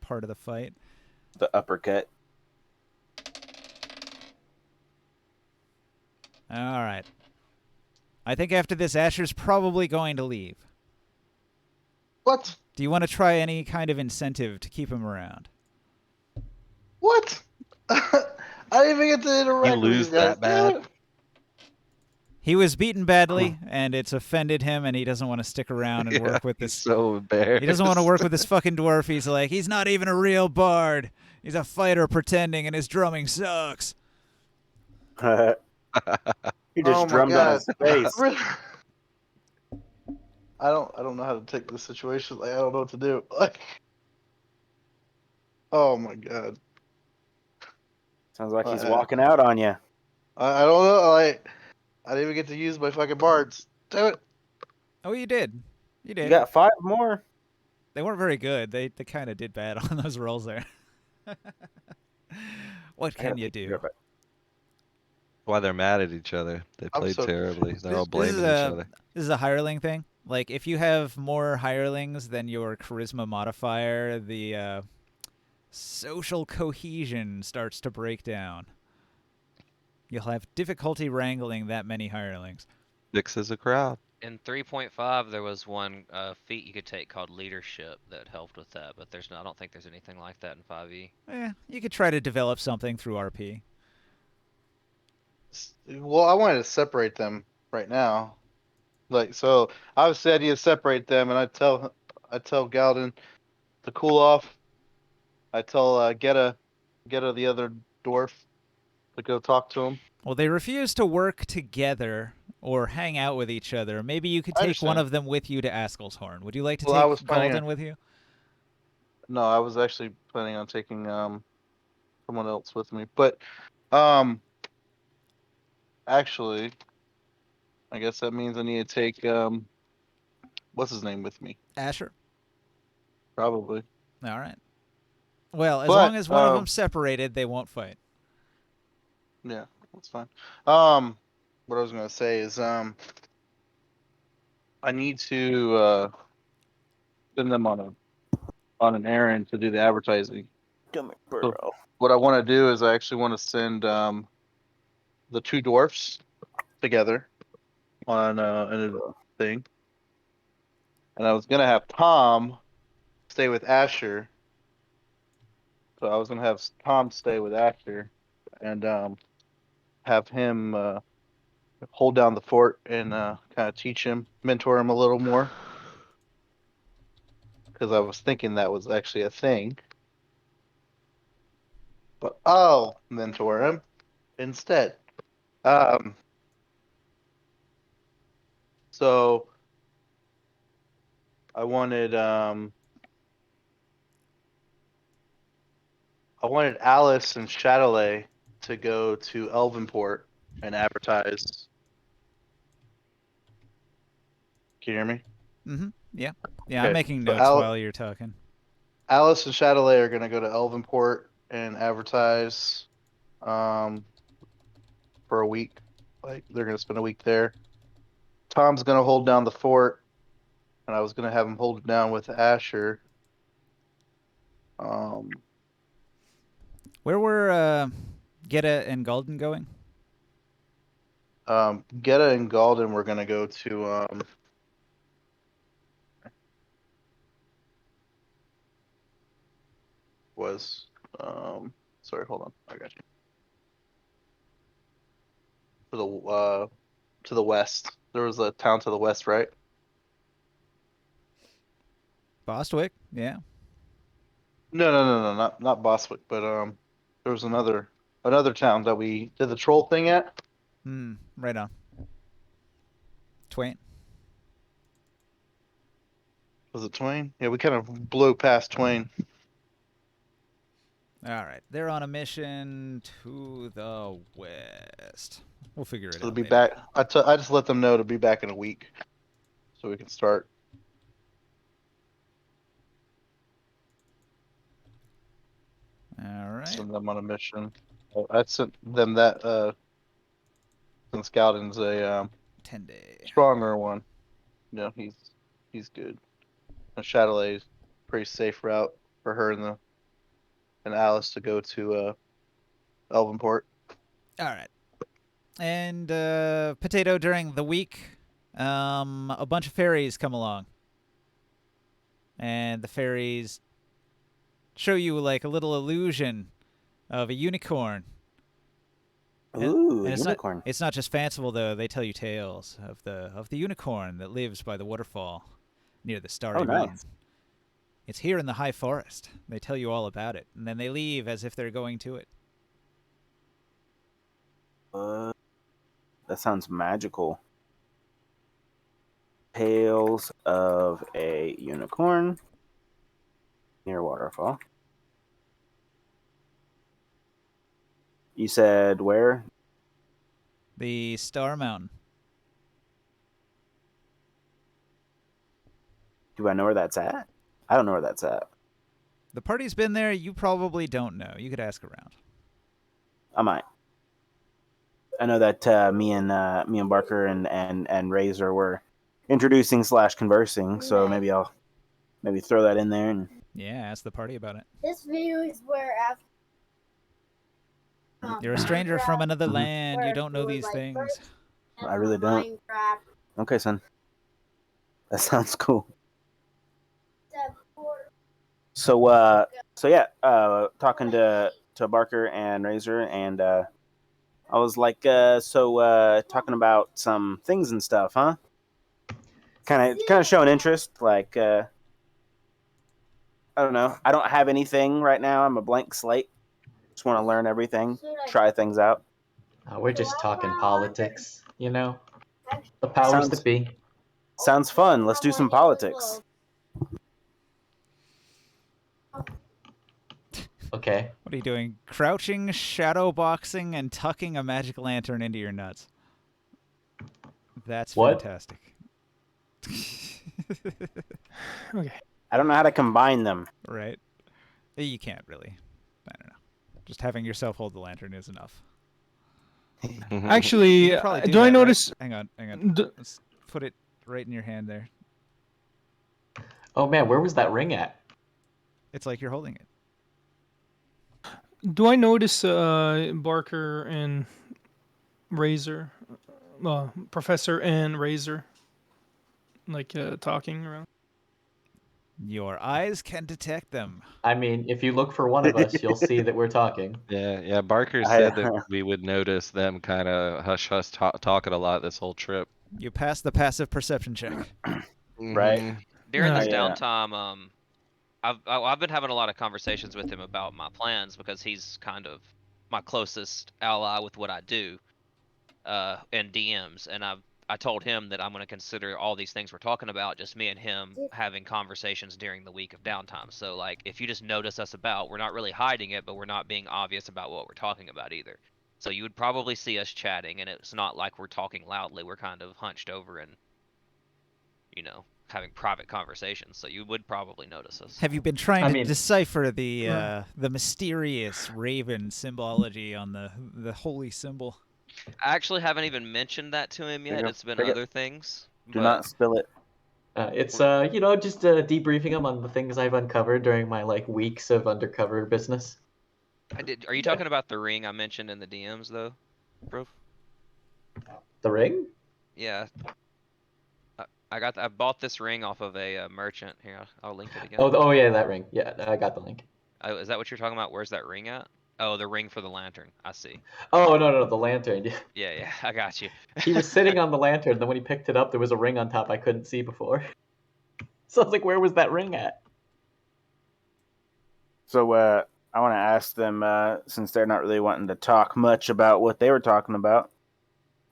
Speaker 2: part of the fight.
Speaker 4: The uppercut.
Speaker 2: All right. I think after this, Asher's probably going to leave.
Speaker 7: What?
Speaker 2: Do you want to try any kind of incentive to keep him around?
Speaker 7: What? I didn't even get to interact with
Speaker 8: lose
Speaker 7: you guys.
Speaker 8: that bad?
Speaker 7: Damn it.
Speaker 2: He was beaten badly, and it's offended him, and he doesn't want to stick around and
Speaker 8: Yeah,
Speaker 2: work with
Speaker 8: he's
Speaker 2: this.
Speaker 8: so embarrassed.
Speaker 2: He doesn't want to work with this fucking dwarf. He's like, he's not even a real bard. He's a fighter pretending, and his drumming sucks.
Speaker 4: He just
Speaker 7: Oh my
Speaker 4: drummed on his
Speaker 7: God.
Speaker 4: face.
Speaker 7: I don't know how to take this situation. Like, I don't know what to do. Like, oh my God.
Speaker 4: Sounds like he's
Speaker 7: Uh,
Speaker 4: walking out on you.
Speaker 7: I don't know. Like, I didn't even get to use my fucking bards. Damn it.
Speaker 2: Oh, you did. You did.
Speaker 4: You got 5 more.
Speaker 2: They weren't very good. They kind of did bad on those rolls there. What
Speaker 4: I gotta
Speaker 2: can you
Speaker 4: take care
Speaker 2: do?
Speaker 4: of it.
Speaker 8: Why they're mad at each other. They
Speaker 7: I'm
Speaker 8: played
Speaker 7: so
Speaker 8: terribly. They're all
Speaker 2: This
Speaker 8: blaming
Speaker 2: is
Speaker 8: each
Speaker 2: a
Speaker 8: other.
Speaker 2: this is a hireling thing. Like if you have more hirelings than your charisma modifier, the social cohesion starts to break down. You'll have difficulty wrangling that many hirelings.
Speaker 8: Six is a crowd.
Speaker 1: In 3.5, there was one feat you could take called Leadership that helped with that, but I don't think there's anything like that in 5e.
Speaker 2: You could try to develop something through RP.
Speaker 7: Well, I wanted to separate them right now. Like, so obviously I need to separate them, and I tell Galden to cool off. I tell Geta the other dwarf to go talk to him.
Speaker 2: Well, they refuse to work together or hang out with each other. Maybe you could
Speaker 7: I
Speaker 2: take one
Speaker 7: understand.
Speaker 2: of them with you to Askelshorn. Would you like to
Speaker 7: Well, I
Speaker 2: take
Speaker 7: was planning
Speaker 2: Golden with you?
Speaker 7: No, I was actually planning on taking someone else with me, but actually, I guess that means I need to take what's his name with me?
Speaker 2: Asher?
Speaker 7: Probably.
Speaker 2: All right. Well, as
Speaker 7: But,
Speaker 2: long as one of them's separated, they won't fight.
Speaker 7: Yeah, that's fine. What I was gonna say is I need to send them on an errand to do the advertising.
Speaker 4: Dumb it,
Speaker 7: So
Speaker 4: bro.
Speaker 7: what I want to do is I actually want to send the 2 dwarfs together on a thing, and I was gonna have Tom stay with Asher. So I was gonna have Tom stay with Asher, and have him hold down the fort and kind of teach him, mentor him a little more. Because I was thinking that was actually a thing. But I'll mentor him instead. So I wanted Alice and Shadowley to go to Elvenport and advertise. Can you hear me?
Speaker 2: Mm-hmm. Yeah. Yeah,
Speaker 7: Okay,
Speaker 2: I'm making
Speaker 7: so
Speaker 2: notes while you're talking.
Speaker 7: Alice and Shadowley are going to go to Elvenport and advertise for a week Like they're gonna spend a week there. Tom's gonna hold down the fort, and I was gonna have him hold it down with Asher.
Speaker 2: Where were Geta and Galden going?
Speaker 7: Geta and Galden were gonna go to sorry, hold on, I got you. To the west. There was a town to the west, right?
Speaker 2: Bostwick, yeah.
Speaker 7: No, not Boswick, but there was another town that we did the troll thing at.
Speaker 2: Right on. Twain.
Speaker 7: Was it Twain? Yeah, we kind of blew past Twain.
Speaker 2: All right, they're on a mission to the west. We'll figure it
Speaker 7: So they'll
Speaker 2: out
Speaker 7: be
Speaker 2: later.
Speaker 7: back. I just let them know to be back in a week, so we can start.
Speaker 2: All right.
Speaker 7: Send them on a mission. I sent them that since Galden's a
Speaker 2: 10-day.
Speaker 7: stronger one. No, he's good. And Chatelet's pretty safe route for her and Alice to go to Elvenport.
Speaker 2: All right. And Potato, during the week, a bunch of fairies come along. And the fairies show you like a little illusion of a unicorn.
Speaker 4: Ooh,
Speaker 2: And
Speaker 4: a unicorn.
Speaker 2: It's not just fanciful though. They tell you tales of the unicorn that lives by the waterfall near the Starry
Speaker 4: Oh,
Speaker 2: Mountain.
Speaker 4: nice.
Speaker 2: It's here in the high forest. They tell you all about it, and then they leave as if they're going to it.
Speaker 4: That sounds magical. Tales of a unicorn near waterfall. You said where?
Speaker 2: The Star Mountain.
Speaker 4: Do I know where that's at? I don't know where that's at.
Speaker 2: The party's been there. You probably don't know. You could ask around.
Speaker 4: I might. I know that me and Barker and Razor were introducing / conversing, so maybe I'll throw that in there. And
Speaker 2: Yeah, ask the party about it.
Speaker 6: This video is where after.
Speaker 2: You're a stranger from another
Speaker 4: Mhm.
Speaker 2: land. You don't know these things.
Speaker 4: I really don't.
Speaker 6: Minecraft.
Speaker 4: Okay, son. That sounds cool. So yeah, talking to Barker and Razor, and I was like, talking about some things and stuff, huh? Kind of showing interest, like, I don't know. I don't have anything right now. I'm a blank slate. Just want to learn everything, try things out.
Speaker 5: We're just talking politics, you know? The powers that be.
Speaker 4: Sounds fun. Let's do some politics.
Speaker 5: Okay.
Speaker 2: What are you doing? Crouching, shadow boxing, and tucking a magic lantern into your nuts. That's
Speaker 5: What?
Speaker 2: fantastic.
Speaker 3: Okay.
Speaker 4: I don't know how to combine them.
Speaker 2: Right? You can't really. I don't know. Just having yourself hold the lantern is enough.
Speaker 3: Actually,
Speaker 2: You could probably
Speaker 3: do
Speaker 2: that,
Speaker 3: I
Speaker 2: right?
Speaker 3: notice?
Speaker 2: Hang on.
Speaker 3: D-
Speaker 2: Let's put it right in your hand there.
Speaker 5: Oh man, where was that ring at?
Speaker 2: It's like you're holding it.
Speaker 3: Do I notice Barker and Razor, Professor and Razor, like talking around?
Speaker 2: Your eyes can detect them.
Speaker 5: I mean, if you look for one of us, you'll see that we're talking.
Speaker 8: Yeah. Barker
Speaker 4: I-
Speaker 8: said that we would notice them kind of hush talking a lot this whole trip.
Speaker 2: You pass the passive perception check.
Speaker 4: Right.
Speaker 8: Mhm.
Speaker 1: During this
Speaker 4: Yeah.
Speaker 1: downtime, I've been having a lot of conversations with him about my plans because he's kind of my closest ally with what I do, in DMs, and I told him that I'm going to consider all these things we're talking about, just me and him having conversations during the week of downtime. So like, if you just notice us about, we're not really hiding it, but we're not being obvious about what we're talking about either. So you would probably see us chatting, and it's not like we're talking loudly. We're kind of hunched over and, having private conversations. So you would probably notice us.
Speaker 2: Have you been trying
Speaker 5: I
Speaker 2: to
Speaker 5: mean-
Speaker 2: decipher the mysterious raven symbology on the holy symbol?
Speaker 1: I actually haven't even mentioned that to him
Speaker 4: There you
Speaker 1: yet.
Speaker 4: go.
Speaker 1: It's been
Speaker 4: Take it.
Speaker 1: other things.
Speaker 4: Do
Speaker 1: but
Speaker 4: not spill it.
Speaker 5: It's just debriefing him on the things I've uncovered during my like weeks of undercover business.
Speaker 1: Are you talking about the ring I mentioned in the DMs though, bro?
Speaker 5: The ring?
Speaker 1: Yeah. I bought this ring off of a merchant. Here, I'll link it again.
Speaker 5: Oh yeah, that ring. Yeah, I got the link.
Speaker 1: Oh, is that what you're talking about? Where's that ring at? Oh, the ring for the lantern. I see.
Speaker 5: Oh no, the lantern.
Speaker 1: Yeah, I got you.
Speaker 5: He was sitting on the lantern. Then when he picked it up, there was a ring on top I couldn't see before. So I was like, where was that ring at?
Speaker 4: So I want to ask them, since they're not really wanting to talk much about what they were talking about.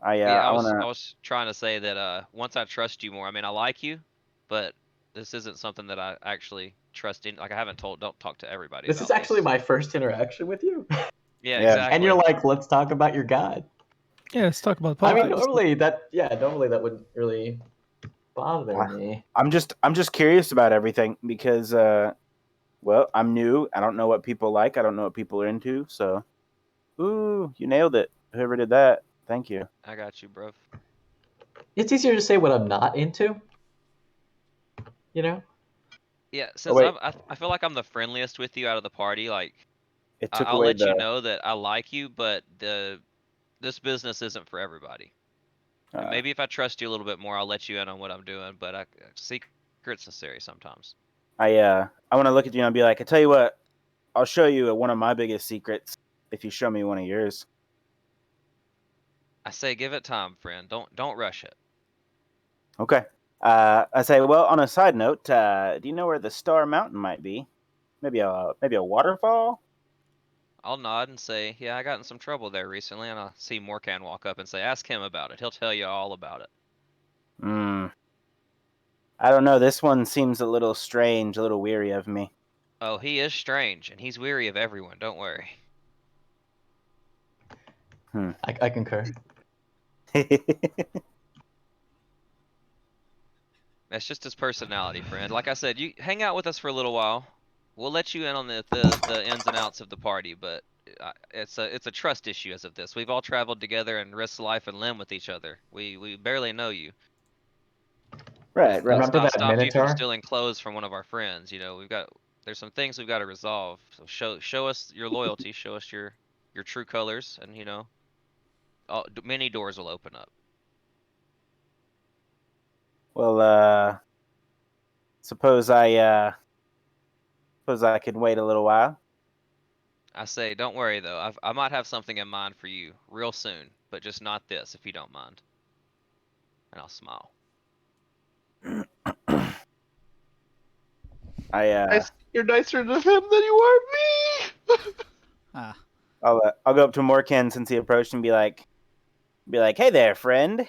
Speaker 4: I
Speaker 1: Yeah, I
Speaker 4: want to.
Speaker 1: was trying to say that once I trust you more, I mean, I like you, but this isn't something that I actually trust in. Like, I haven't don't talk to everybody
Speaker 5: This
Speaker 1: about
Speaker 5: is actually
Speaker 1: this.
Speaker 5: my first interaction with you.
Speaker 1: Yeah,
Speaker 4: Yeah.
Speaker 1: exactly.
Speaker 5: And you're like, let's talk about your god.
Speaker 3: Yeah, let's talk about
Speaker 5: I
Speaker 3: politics.
Speaker 5: mean, normally that wouldn't really bother
Speaker 4: Ah.
Speaker 5: me.
Speaker 4: I'm just curious about everything because well, I'm new. I don't know what people like. I don't know what people are into. So, ooh, you nailed it. Whoever did that, thank you.
Speaker 1: I got you, bro.
Speaker 5: It's easier to say what I'm not into. You know?
Speaker 1: Yeah,
Speaker 4: Oh
Speaker 1: since
Speaker 4: wait,
Speaker 1: I feel like I'm the friendliest with you out of the party. Like,
Speaker 4: it took
Speaker 1: I'll
Speaker 4: away
Speaker 1: let you
Speaker 4: the.
Speaker 1: know that I like you, but this business isn't for everybody. And maybe if I trust you a little bit more, I'll let you in on what I'm doing. But secret's necessary sometimes.
Speaker 4: I want to look at you and be like, I tell you what, I'll show you one of my biggest secrets if you show me one of yours.
Speaker 1: I say, give it time, friend. Don't rush it.
Speaker 4: Okay. I say, well, on a side note, do you know where the Star Mountain might be? Maybe a waterfall.
Speaker 1: I'll nod and say, yeah, I got in some trouble there recently, and I'll see Morkan walk up and say, ask him about it. He'll tell you all about it.
Speaker 4: Hmm. I don't know. This one seems a little strange, a little weary of me.
Speaker 1: Oh, he is strange, and he's weary of everyone. Don't worry.
Speaker 5: I concur.
Speaker 1: That's just his personality, friend. Like I said, you hang out with us for a little while. We'll let you in on the ins and outs of the party, but it's a trust issue as of this. We've all traveled together and risked life and limb with each other. We barely know you.
Speaker 4: Right, right.
Speaker 5: Remember
Speaker 1: I
Speaker 5: that
Speaker 1: stopped you from
Speaker 5: Minotaur?
Speaker 1: stealing clothes from one of our friends. You know, there's some things we've got to resolve. So show us your loyalty. Show us your true colors, and many doors will open up.
Speaker 4: Well, suppose I could wait a little while.
Speaker 1: I say, don't worry though. I might have something in mind for you real soon, but just not this, if you don't mind. And I'll smile.
Speaker 7: You're nicer to him than you are me.
Speaker 2: Ah,
Speaker 4: I'll go up to Morkan since he approached and be like, hey there, friend.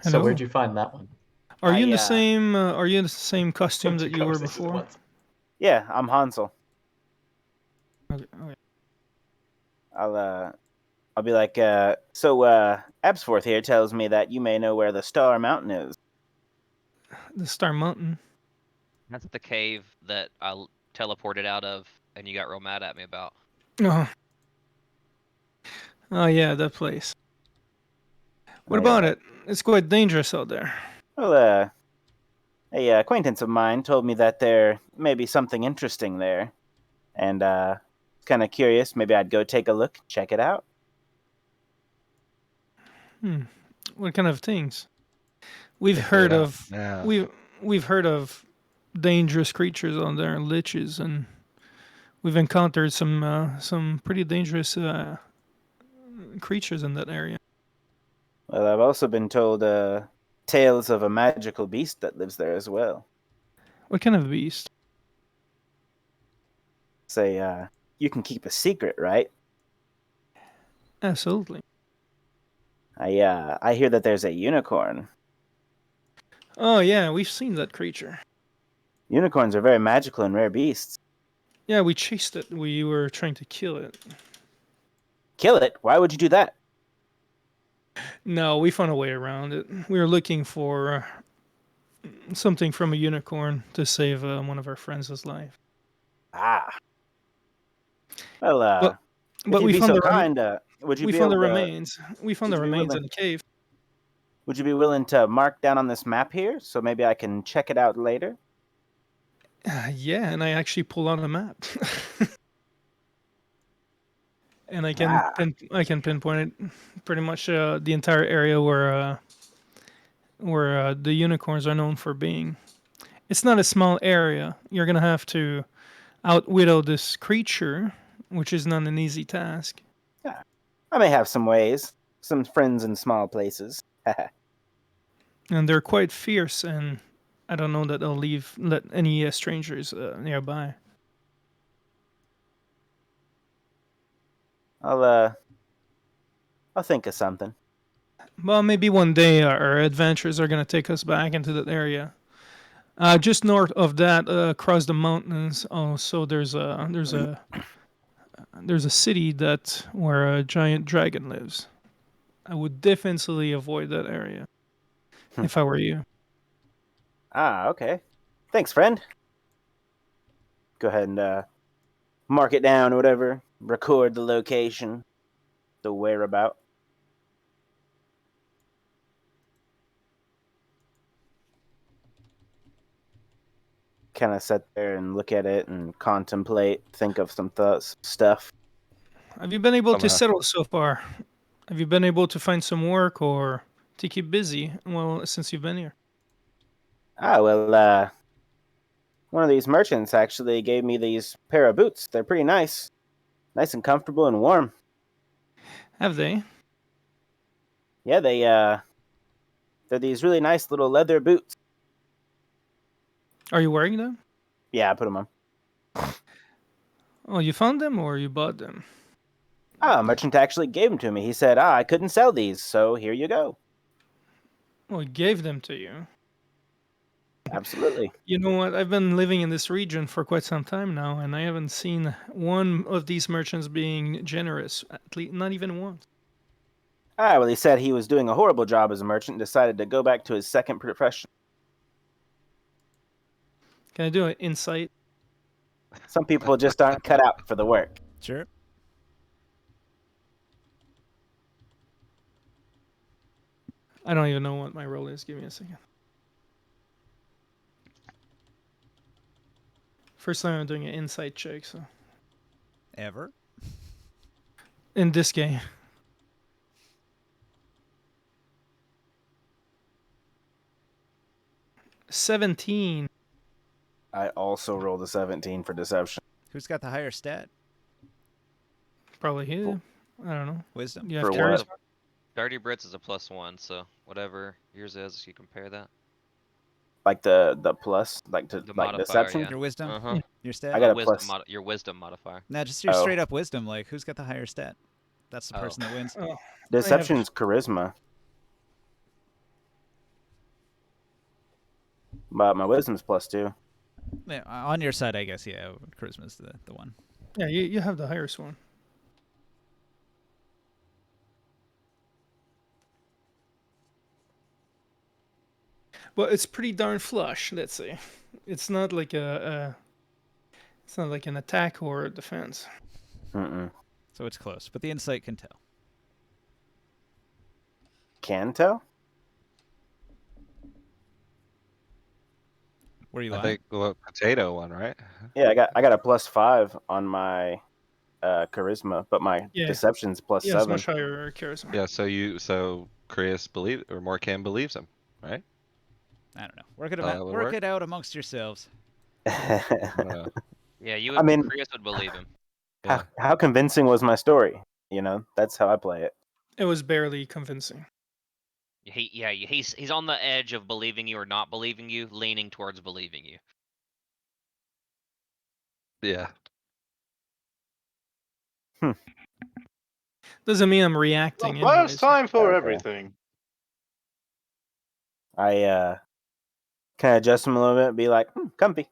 Speaker 5: So
Speaker 3: Hello?
Speaker 5: where'd you find that one?
Speaker 3: Are you in the
Speaker 4: I,
Speaker 3: same? Are you in the same costume
Speaker 5: Two
Speaker 3: that you were
Speaker 5: conversations at
Speaker 3: before?
Speaker 5: once.
Speaker 4: Yeah, I'm Hansel.
Speaker 3: Okay.
Speaker 4: I'll be like, so Absforth here tells me that you may know where the Star Mountain is.
Speaker 3: The Star Mountain.
Speaker 1: That's the cave that I teleported out of, and you got real mad at me about.
Speaker 3: Oh. Oh yeah, that place. What
Speaker 4: I,
Speaker 3: about it? It's quite dangerous out there.
Speaker 4: Well, a acquaintance of mine told me that there may be something interesting there, and kind of curious. Maybe I'd go take a look, check it out.
Speaker 3: What kind of things? We've
Speaker 8: Check
Speaker 3: heard
Speaker 8: it out.
Speaker 3: of
Speaker 8: Yeah.
Speaker 3: we've heard of dangerous creatures on there, liches, and we've encountered some pretty dangerous creatures in that area.
Speaker 4: Well, I've also been told tales of a magical beast that lives there as well.
Speaker 3: What kind of beast?
Speaker 4: Say, you can keep a secret, right?
Speaker 3: Absolutely.
Speaker 4: I hear that there's a unicorn.
Speaker 3: Oh yeah, we've seen that creature.
Speaker 4: Unicorns are very magical and rare beasts.
Speaker 3: Yeah, we chased it. We were trying to kill it.
Speaker 4: Kill it? Why would you do that?
Speaker 3: No, we found a way around it. We were looking for something from a unicorn to save one of our friends' life.
Speaker 4: Ah, Well,
Speaker 3: But
Speaker 4: if
Speaker 3: but
Speaker 4: you'd
Speaker 3: we
Speaker 4: be
Speaker 3: found
Speaker 4: so
Speaker 3: the
Speaker 4: kind, would you
Speaker 3: we
Speaker 4: be
Speaker 3: found the
Speaker 4: able to?
Speaker 3: remains. We found
Speaker 4: would
Speaker 3: the
Speaker 4: you be
Speaker 3: remains
Speaker 4: willing?
Speaker 3: in the cave.
Speaker 4: Would you be willing to mark down on this map here, so maybe I can check it out later?
Speaker 3: Yeah, and I actually pull out a map. And
Speaker 4: Ah,
Speaker 3: I can pinpoint it pretty much the entire area where the unicorns are known for being. It's not a small area. You're gonna have to outwidow this creature, which is not an easy task.
Speaker 4: yeah. I may have some ways, some friends in small places.
Speaker 3: And they're quite fierce, and I don't know that they'll let any strangers nearby.
Speaker 4: I'll think of something.
Speaker 3: Well, maybe one day our adventures are gonna take us back into that area. Just north of that, across the mountains. Also, there's a city that where a giant dragon lives. I would defensively avoid that area
Speaker 4: Hmm.
Speaker 3: if I were you.
Speaker 4: Ah, okay. Thanks, friend. Go ahead and mark it down or whatever. Record the location, the whereabout. Kind of sit there and look at it and contemplate, think of some thoughts, stuff.
Speaker 3: Have you been able to
Speaker 8: Somehow.
Speaker 3: settle so far? Have you been able to find some work or to keep busy? Well, since you've been here.
Speaker 4: Ah, well, one of these merchants actually gave me these pair of boots. They're pretty nice. Nice and comfortable and warm.
Speaker 3: Have they?
Speaker 4: Yeah, they're these really nice little leather boots.
Speaker 3: Are you wearing them?
Speaker 4: Yeah, I put them on.
Speaker 3: Oh, you found them or you bought them?
Speaker 4: Ah, a merchant actually gave them to me. He said, I couldn't sell these, so here you go.
Speaker 3: Well, he gave them to you.
Speaker 4: Absolutely.
Speaker 3: You know what? I've been living in this region for quite some time now, and I haven't seen one of these merchants being generous. At least, not even once.
Speaker 4: Ah, well, he said he was doing a horrible job as a merchant and decided to go back to his second profession.
Speaker 3: Can I do an insight?
Speaker 4: Some people just aren't cut out for the work.
Speaker 2: Sure.
Speaker 3: I don't even know what my role is. Give me a second. First time I'm doing an insight check, so
Speaker 2: Ever?
Speaker 3: in this game. $17.
Speaker 4: I also rolled a 17 for deception.
Speaker 2: Who's got the higher stat?
Speaker 3: Probably him. I don't know.
Speaker 2: Wisdom.
Speaker 3: You have
Speaker 4: For
Speaker 3: charisma?
Speaker 4: what?
Speaker 1: Dirty Brits is a +1, so whatever yours is, you compare that.
Speaker 4: Like the plus, like to
Speaker 1: The
Speaker 4: like
Speaker 1: modifier,
Speaker 4: deception.
Speaker 1: yeah.
Speaker 2: Your wisdom?
Speaker 1: Uh-huh.
Speaker 2: Your stat?
Speaker 4: I got a
Speaker 1: wisdom
Speaker 4: plus.
Speaker 1: your wisdom modifier.
Speaker 2: No, just your
Speaker 4: Oh.
Speaker 2: straight up wisdom. Like, who's got the higher stat? That's the
Speaker 1: Oh.
Speaker 2: person that wins.
Speaker 3: Oh,
Speaker 4: Deception's charisma. But my wisdom's +2.
Speaker 2: Yeah, on your side, I guess. Yeah, charisma's the one.
Speaker 3: yeah, you have the highest one. But it's pretty darn flush. Let's say, it's not like it's not like an attack or a defense.
Speaker 4: Mm-mm.
Speaker 2: So it's close, but the insight can tell.
Speaker 4: Can tell?
Speaker 2: Where are you
Speaker 8: I
Speaker 2: lying?
Speaker 8: think the potato one, right?
Speaker 4: Yeah, I got a +5 on my charisma, but my
Speaker 3: Yeah.
Speaker 4: deception's
Speaker 3: Yeah, it's
Speaker 4: +7.
Speaker 3: much higher charisma.
Speaker 8: Yeah. So Chris Morcan believes him, right?
Speaker 2: I don't know. Work it
Speaker 8: That
Speaker 2: out.
Speaker 8: would
Speaker 2: Work
Speaker 8: work?
Speaker 2: it out amongst yourselves.
Speaker 8: Uh,
Speaker 1: Yeah, you
Speaker 4: I
Speaker 1: would.
Speaker 4: mean-
Speaker 1: Chris would believe him.
Speaker 8: yeah.
Speaker 4: how convincing was my story? You know, that's how I play it.
Speaker 3: It was barely convincing.
Speaker 1: He's on the edge of believing you or not believing you, leaning towards believing you.
Speaker 8: Yeah.
Speaker 3: Doesn't mean I'm reacting.
Speaker 7: Last
Speaker 3: anyways.
Speaker 7: time for
Speaker 4: Okay.
Speaker 7: everything.
Speaker 4: I kind of adjust them a little bit, be like, comfy.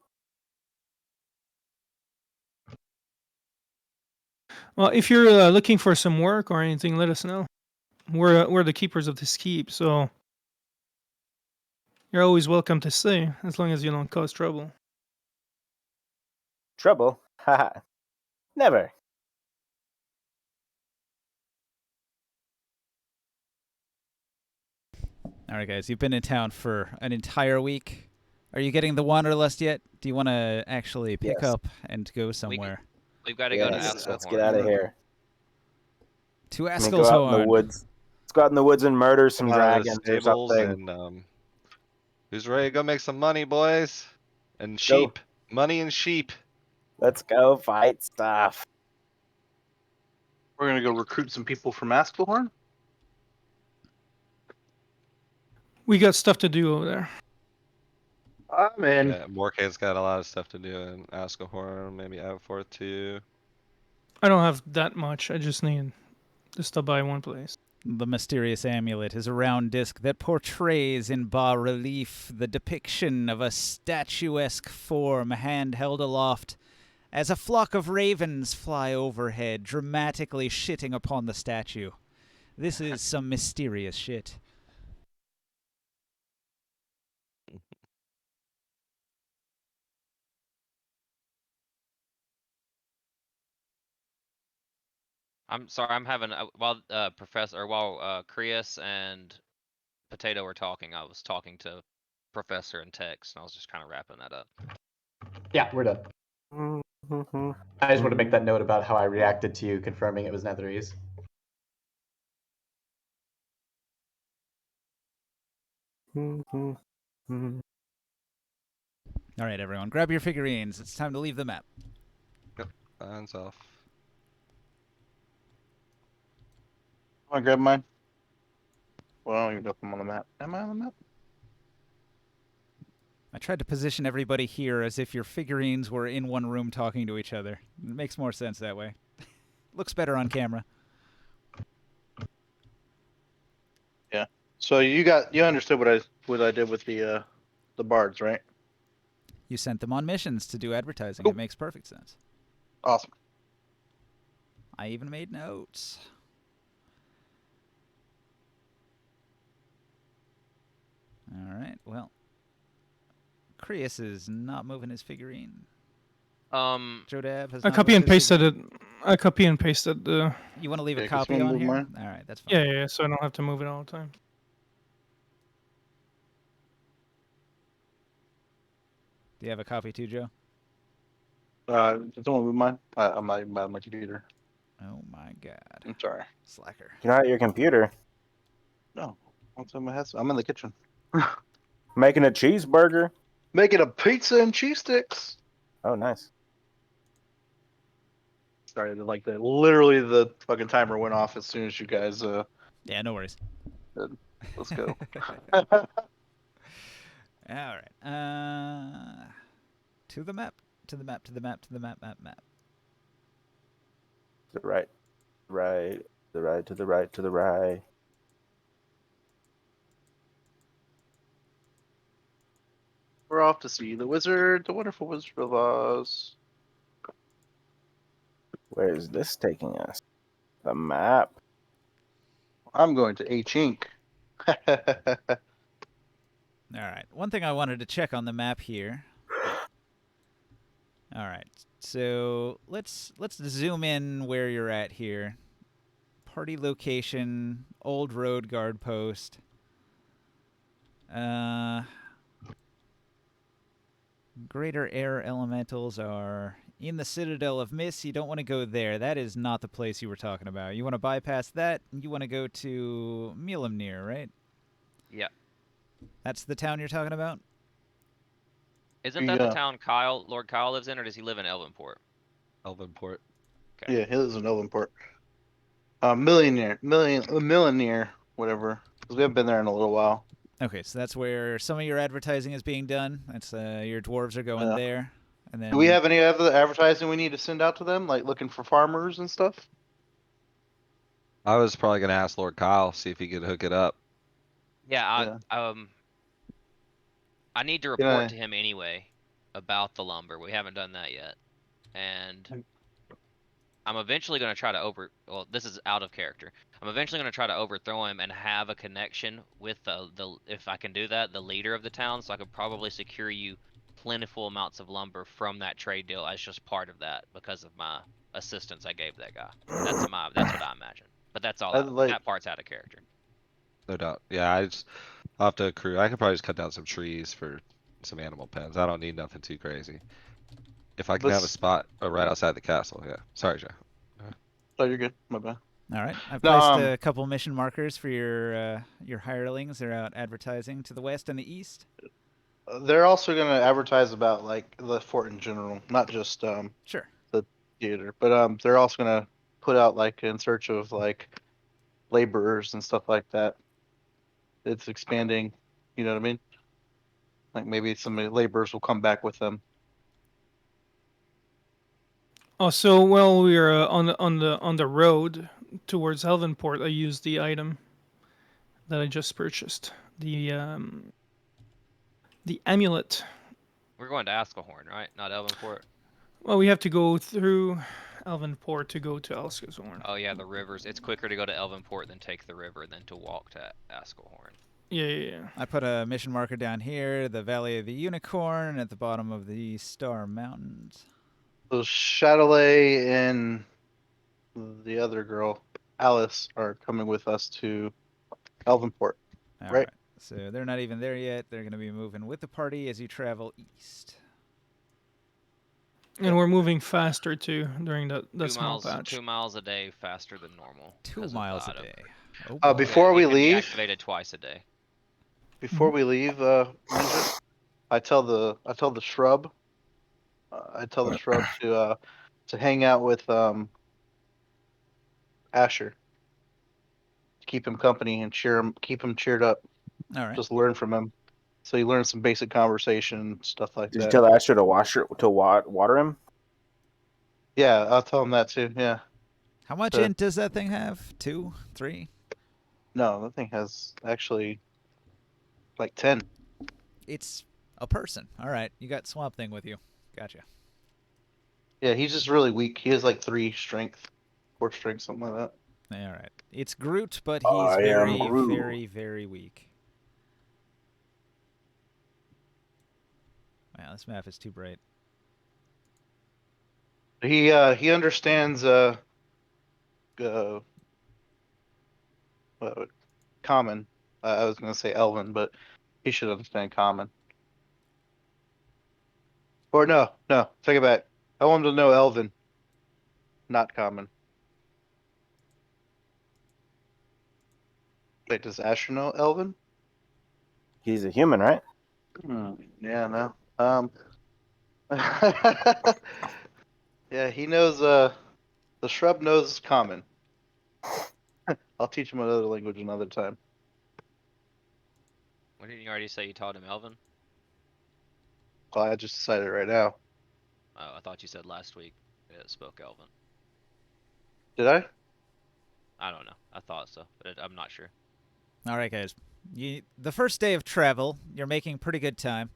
Speaker 3: Well, if you're looking for some work or anything, let us know. We're the keepers of this keep, so you're always welcome to stay as long as you don't cause trouble.
Speaker 4: Trouble? Haha. Never.
Speaker 2: All right, guys, you've been in town for an entire week. Are you getting the Wanderlust yet? Do you want to actually pick
Speaker 4: Yes.
Speaker 2: up and go somewhere?
Speaker 1: We've got to go to
Speaker 4: Yes, let's get
Speaker 1: Askelhorn.
Speaker 4: out of here.
Speaker 2: To
Speaker 4: I mean, go out in the
Speaker 2: Askelshorn.
Speaker 4: woods. Let's go out in the woods and murder some
Speaker 8: Come out of the
Speaker 4: dragons or
Speaker 8: stables
Speaker 4: something.
Speaker 8: and who's ready to go make some money, boys? And
Speaker 4: Go.
Speaker 8: sheep. Money and sheep.
Speaker 4: Let's go fight stuff.
Speaker 7: We're gonna go recruit some people from Askelhorn.
Speaker 3: We got stuff to do over there.
Speaker 7: I'm in.
Speaker 8: Yeah, Morkane's got a lot of stuff to do in Askelhorn, maybe Outforth too.
Speaker 3: I don't have that much. I just need just to buy one place.
Speaker 2: The Mysterious Amulet is a round disc that portrays in bas relief the depiction of a statuesque form, hand held aloft, as a flock of ravens fly overhead, dramatically shitting upon the statue. This is some mysterious shit.
Speaker 1: I'm sorry, I'm having while Krias and Potato were talking, I was talking to Professor in text, and I was just kind of wrapping that up.
Speaker 5: Yeah, we're done. I just want to make that note about how I reacted to you confirming it was Netherese.
Speaker 2: All right, everyone, grab your figurines. It's time to leave the map.
Speaker 8: Hands off.
Speaker 7: Want to grab mine? Well, I don't even know if I'm on the map. Am I on the map?
Speaker 2: I tried to position everybody here as if your figurines were in one room talking to each other. It makes more sense that way. Looks better on camera.
Speaker 7: Yeah. So you understood what I did with the bards, right?
Speaker 2: You sent them on missions to do advertising.
Speaker 7: Cool.
Speaker 2: It makes perfect sense.
Speaker 7: Awesome.
Speaker 2: I even made notes. All right, well, Krias is not moving his figurine. Jodab has
Speaker 3: I
Speaker 2: not
Speaker 3: copy
Speaker 2: moved
Speaker 3: and
Speaker 2: his
Speaker 3: pasted it.
Speaker 2: figurine.
Speaker 3: I copy and pasted the.
Speaker 2: You want to leave
Speaker 7: Yeah,
Speaker 2: a
Speaker 7: 'cause
Speaker 2: copy
Speaker 7: someone
Speaker 2: on
Speaker 7: moved
Speaker 2: here?
Speaker 7: mine.
Speaker 2: All right, that's fine.
Speaker 3: Yeah, so I don't have to move it all the time.
Speaker 2: Do you have a copy too, Joe?
Speaker 7: Did someone move mine? I'm not even on my computer.
Speaker 2: Oh my god.
Speaker 7: I'm sorry.
Speaker 2: Slacker.
Speaker 4: You're not at your computer.
Speaker 7: No. What's in my head? I'm in the kitchen.
Speaker 4: Making a cheeseburger.
Speaker 7: Making a pizza and cheese sticks.
Speaker 4: Oh, nice.
Speaker 7: Sorry, literally the fucking timer went off as soon as you guys
Speaker 2: Yeah, no worries.
Speaker 7: said, let's go.
Speaker 2: All right. To the map. To the map. To the map. To the map. Map.
Speaker 4: To the right. Right. To the right. To the right. To the right.
Speaker 7: We're off to see the wizard, the wonderful Wizard of Oz.
Speaker 4: Where is this taking us? The map.
Speaker 7: I'm going to H Inc.
Speaker 2: All right. One thing I wanted to check on the map here. All right. So let's zoom in where you're at here. Party location, old road guard post. Greater air elementals are in the Citadel of Mist. You don't want to go there. That is not the place you were talking about. You want to bypass that. You want to go to Milamnir, right?
Speaker 1: Yeah.
Speaker 2: That's the town you're talking about?
Speaker 1: Isn't that the town Lord Kyle lives in, or does he live in Elvenport?
Speaker 8: Elvenport.
Speaker 1: Okay.
Speaker 7: Yeah, he lives in Elvenport. Millionaire, whatever. Because we haven't been there in a little while.
Speaker 2: Okay, so that's where some of your advertising is being done. That's your dwarves are going there. And then
Speaker 7: Do we have any other advertising we need to send out to them, like looking for farmers and stuff?
Speaker 8: I was probably gonna ask Lord Kyle, see if he could hook it up.
Speaker 1: Yeah, I need to report to him anyway about the lumber. We haven't done that yet. And I'm eventually going to try to well, this is out of character. I'm eventually going to try to overthrow him and have a connection with if I can do that, the leader of the town, so I could probably secure you plentiful amounts of lumber from that trade deal as just part of that because of my assistance I gave that guy. That's what I imagine. But that's all. That part's out of character.
Speaker 8: No doubt. Yeah, I'll have to accrue. I could probably just cut down some trees for some animal pens. I don't need nothing too crazy. If I can
Speaker 7: But
Speaker 8: have a spot right outside the castle, yeah. Sorry, Joe.
Speaker 7: oh, you're good. My bad.
Speaker 2: All right. I've
Speaker 7: No,
Speaker 2: placed a couple mission markers for your hirelings. They're out advertising to the west and the east.
Speaker 7: they're also going to advertise about like the fort in general, not just
Speaker 2: Sure.
Speaker 7: the theater, but they're also going to put out like in search of like laborers and stuff like that. It's expanding. You know what I mean? Like maybe some laborers will come back with them.
Speaker 3: Oh, so while we were on the road towards Elvenport, I used the item that I just purchased. The amulet.
Speaker 1: We're going to Askelhorn, right? Not Elvenport.
Speaker 3: Well, we have to go through Elvenport to go to Alskazorn.
Speaker 1: Oh yeah, the rivers. It's quicker to go to Elvenport than take the river than to walk to Askelhorn.
Speaker 3: Yeah.
Speaker 2: I put a mission marker down here, the Valley of the Unicorn, at the bottom of the Star Mountains.
Speaker 7: So Chatelet and the other girl, Alice, are coming with us to Elvenport.
Speaker 2: All
Speaker 7: Right.
Speaker 2: So they're not even there yet. They're going to be moving with the party as you travel east.
Speaker 3: And we're moving faster too during that small patch.
Speaker 1: 2 miles a day faster than normal.
Speaker 2: 2
Speaker 1: 'cause of
Speaker 2: miles a
Speaker 1: Bottom.
Speaker 2: day. Oh, boy.
Speaker 7: Before we
Speaker 1: It can be
Speaker 7: leave,
Speaker 1: activated twice a day.
Speaker 7: before we leave, Ninja, I tell the shrub, to hang out with Asher, to keep him company and keep him cheered up.
Speaker 2: All right.
Speaker 7: Just learn from him, so you learn some basic conversation stuff like
Speaker 4: Did
Speaker 7: that.
Speaker 4: you tell Asher to water him?
Speaker 7: Yeah, I'll tell him that too. Yeah.
Speaker 2: How much
Speaker 7: Sure.
Speaker 2: int does that thing have? 2? 3?
Speaker 7: No, that thing has actually like 10.
Speaker 2: It's a person. All right. You got Swamp Thing with you. Gotcha.
Speaker 7: Yeah, he's just really weak. He has like 3 strength, 4 strength, something like that.
Speaker 2: All right. It's Groot, but he's
Speaker 4: I am
Speaker 2: very,
Speaker 4: Groot.
Speaker 2: very, very weak. Wow, this map is too bright.
Speaker 7: He understands common. I was gonna say Elven, but he should understand common. Or no, take it back. I want him to know Elven, not common. Wait, does Asher know Elven?
Speaker 4: He's a human, right?
Speaker 7: Yeah, no. Yeah, he knows. The shrub knows common. I'll teach him another language another time.
Speaker 1: What didn't you already say you taught him Elven?
Speaker 7: Well, I just decided right now.
Speaker 1: Oh, I thought you said last week it spoke Elven.
Speaker 7: Did I?
Speaker 1: I don't know. I thought so, but I'm not sure.
Speaker 2: All right, guys. The first day of travel, you're making pretty good time.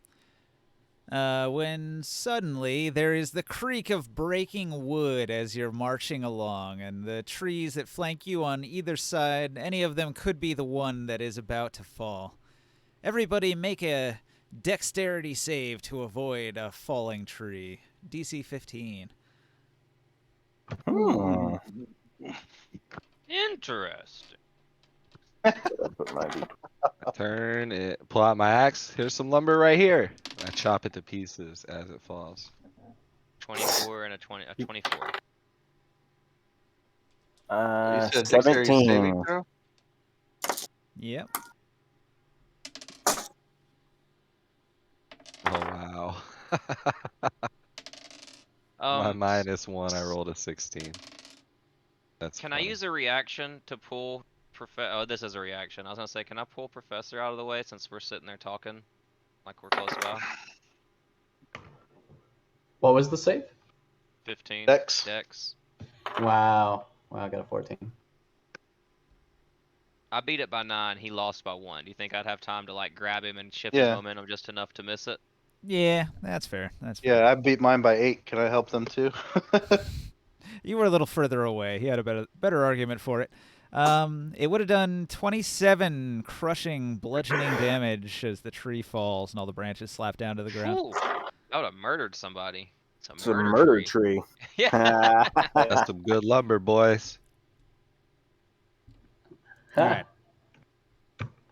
Speaker 2: When suddenly there is the creak of breaking wood as you're marching along, and the trees that flank you on either side, any of them could be the one that is about to fall. Everybody make a dexterity save to avoid a falling tree. DC 15.
Speaker 1: Interesting.
Speaker 8: Turn it. Pull out my axe. Here's some lumber right here. I chop it to pieces as it falls.
Speaker 1: 24 and a 24.
Speaker 7: You said dexterity saving
Speaker 4: 17.
Speaker 7: throw?
Speaker 2: Yep.
Speaker 8: Oh wow. My -1, I rolled a 16. That's
Speaker 1: Can
Speaker 8: funny.
Speaker 1: I use a reaction to pull Oh, this is a reaction. I was gonna say, can I pull Professor out of the way since we're sitting there talking like we're close by?
Speaker 5: What was the save?
Speaker 1: 15.
Speaker 7: Dex.
Speaker 5: Wow. I got a 14.
Speaker 1: I beat it by 9. He lost by 1. Do you think I'd have time to like grab him and shift
Speaker 7: Yeah.
Speaker 1: his momentum just enough to miss it?
Speaker 2: Yeah, that's fair. That's fair.
Speaker 7: Yeah, I beat mine by 8. Can I help them too?
Speaker 2: You were a little further away. He had a better argument for it. It would have done 27 crushing, bludgeoning damage as the tree falls and all the branches slap down to the ground.
Speaker 1: Ooh, that would have murdered somebody.
Speaker 4: It's a murder tree.
Speaker 1: Yeah.
Speaker 8: That's some good lumber, boys.
Speaker 2: All right.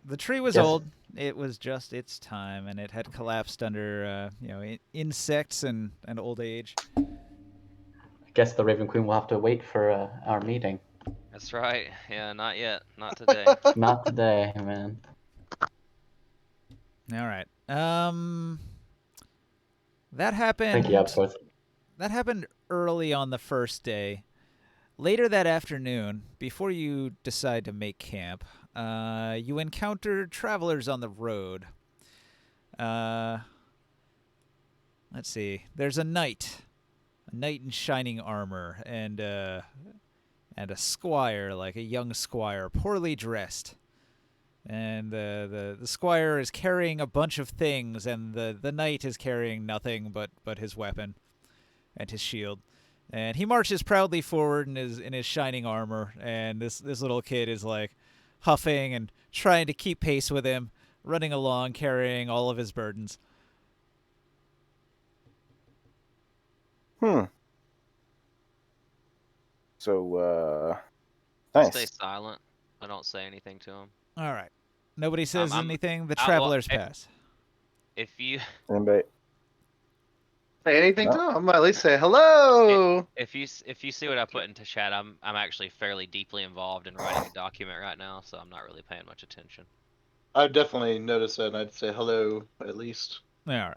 Speaker 2: The tree was
Speaker 5: Yes.
Speaker 2: old. it was just its time, and it had collapsed under, insects and old age.
Speaker 5: I guess the Raven Queen will have to wait for our meeting.
Speaker 1: That's right. Yeah, not yet. Not today.
Speaker 5: Not today, man.
Speaker 2: All right. That happened.
Speaker 5: Thank you, Absworth.
Speaker 2: That happened early on the first day. Later that afternoon, before you decide to make camp, you encounter travelers on the road. Let's see. There's a knight in shining armor, and a squire, like a young squire, poorly dressed. And the squire is carrying a bunch of things, and the knight is carrying nothing but his weapon and his shield. And he marches proudly forward in his shining armor, and this little kid is like huffing and trying to keep pace with him, running along carrying all of his burdens.
Speaker 4: So,
Speaker 1: Stay
Speaker 4: nice.
Speaker 1: silent. I don't say anything to him.
Speaker 2: All right. Nobody says
Speaker 1: I'm-
Speaker 2: anything. The
Speaker 1: well,
Speaker 2: travelers pass.
Speaker 1: If you
Speaker 4: Anybody?
Speaker 7: Say anything
Speaker 4: No.
Speaker 7: to him. I'm gonna at least say hello.
Speaker 1: if you see what I put into chat, I'm actually fairly deeply involved in writing a document right now, so I'm not really paying much attention.
Speaker 7: I've definitely noticed that, and I'd say hello at least.
Speaker 2: All right.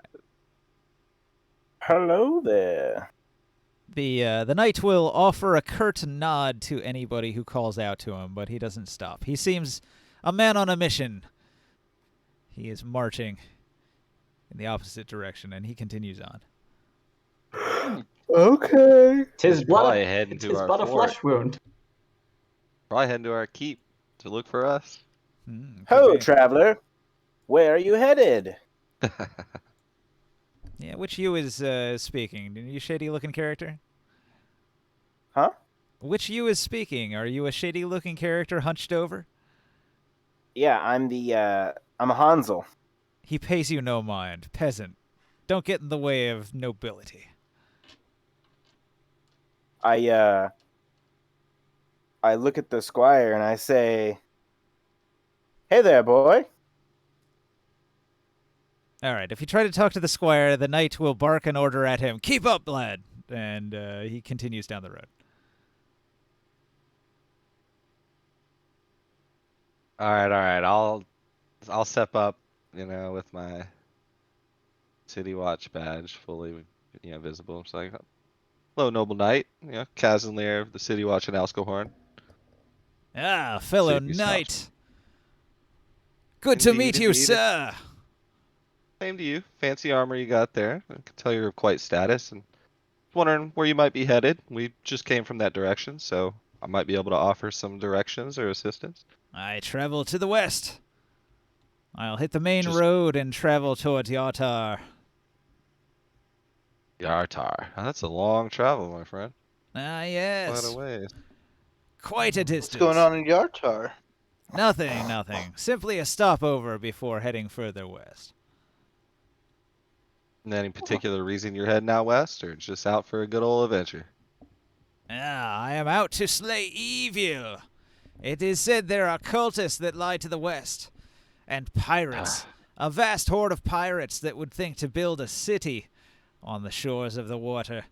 Speaker 4: Hello there.
Speaker 2: The knight will offer a curt nod to anybody who calls out to him, but he doesn't stop. He seems a man on a mission. He is marching in the opposite direction, and he continues on.
Speaker 4: Okay.
Speaker 5: Tis blood.
Speaker 8: Probably heading to
Speaker 5: Tis
Speaker 8: our
Speaker 5: but a
Speaker 8: fort.
Speaker 5: flesh wound.
Speaker 8: Probably heading to our keep to look for us.
Speaker 2: Could
Speaker 4: Ho,
Speaker 2: be.
Speaker 4: traveler. Where are you headed?
Speaker 2: Yeah, which you is speaking? Are you a shady-looking character?
Speaker 4: Huh?
Speaker 2: Which you is speaking? Are you a shady-looking character hunched over?
Speaker 4: Yeah, I'm a Hansel.
Speaker 2: He pays you no mind, peasant. Don't get in the way of nobility.
Speaker 4: I look at the squire and I say, "Hey there, boy."
Speaker 2: All right, if you try to talk to the squire, the knight will bark an order at him. Keep up, lad! And he continues down the road.
Speaker 8: All right. I'll step up, with my city watch badge fully, visible. It's like, hello, noble knight. Kazanlir of the city watch in Alskohorn.
Speaker 2: Ah, fellow
Speaker 8: See if he stops.
Speaker 2: knight. Good to meet you,
Speaker 8: Indeed.
Speaker 2: sir.
Speaker 8: Same to you. Fancy armor you got there. I can tell you're of quite status, and wondering where you might be headed. We just came from that direction, so I might be able to offer some directions or assistance.
Speaker 2: I travel to the west. I'll hit the main
Speaker 8: Just-
Speaker 2: road and travel towards Yatar.
Speaker 8: Yartar. That's a long travel, my friend.
Speaker 2: Ah,
Speaker 8: Quite
Speaker 2: yes.
Speaker 8: a ways.
Speaker 2: Quite a
Speaker 7: What's
Speaker 2: distance.
Speaker 7: going on in Yartar?
Speaker 2: Nothing. Simply a stopover before heading further west.
Speaker 8: And any particular reason you're heading out west, or just out for a good old adventure?
Speaker 2: Ah, I am out to slay evil. It is said there are cultists that lie to the west, and pirates. A vast horde of pirates that would think to build a city on the shores of the water.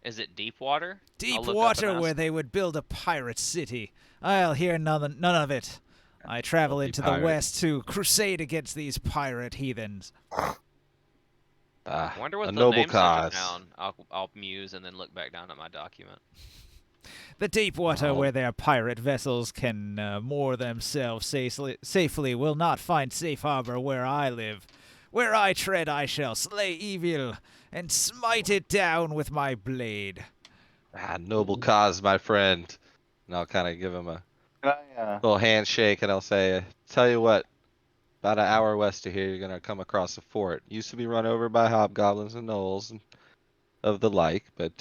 Speaker 1: Is it deep water?
Speaker 2: Deep
Speaker 1: I'll look up
Speaker 2: water
Speaker 1: and
Speaker 2: where
Speaker 1: ask.
Speaker 2: they would build a pirate city. I'll hear none of it. I travel
Speaker 8: Filthy
Speaker 2: into the
Speaker 8: pirates.
Speaker 2: west to crusade against these pirate heathens.
Speaker 1: I wonder what
Speaker 8: a
Speaker 1: the
Speaker 8: noble
Speaker 1: name's of the
Speaker 8: cause.
Speaker 1: town. I'll muse and then look back down at my document.
Speaker 2: The deep water
Speaker 8: Oh.
Speaker 2: where their pirate vessels can moor themselves safely will not find safe harbor where I live. Where I tread, I shall slay evil and smite it down with my blade.
Speaker 8: Noble cause, my friend. And I'll kind of give him a
Speaker 4: Can I,
Speaker 8: little handshake, and I'll say, tell you what, about an hour west of here, you're going to come across a fort. Used to be run over by hobgoblins and gnolls and of the like, but,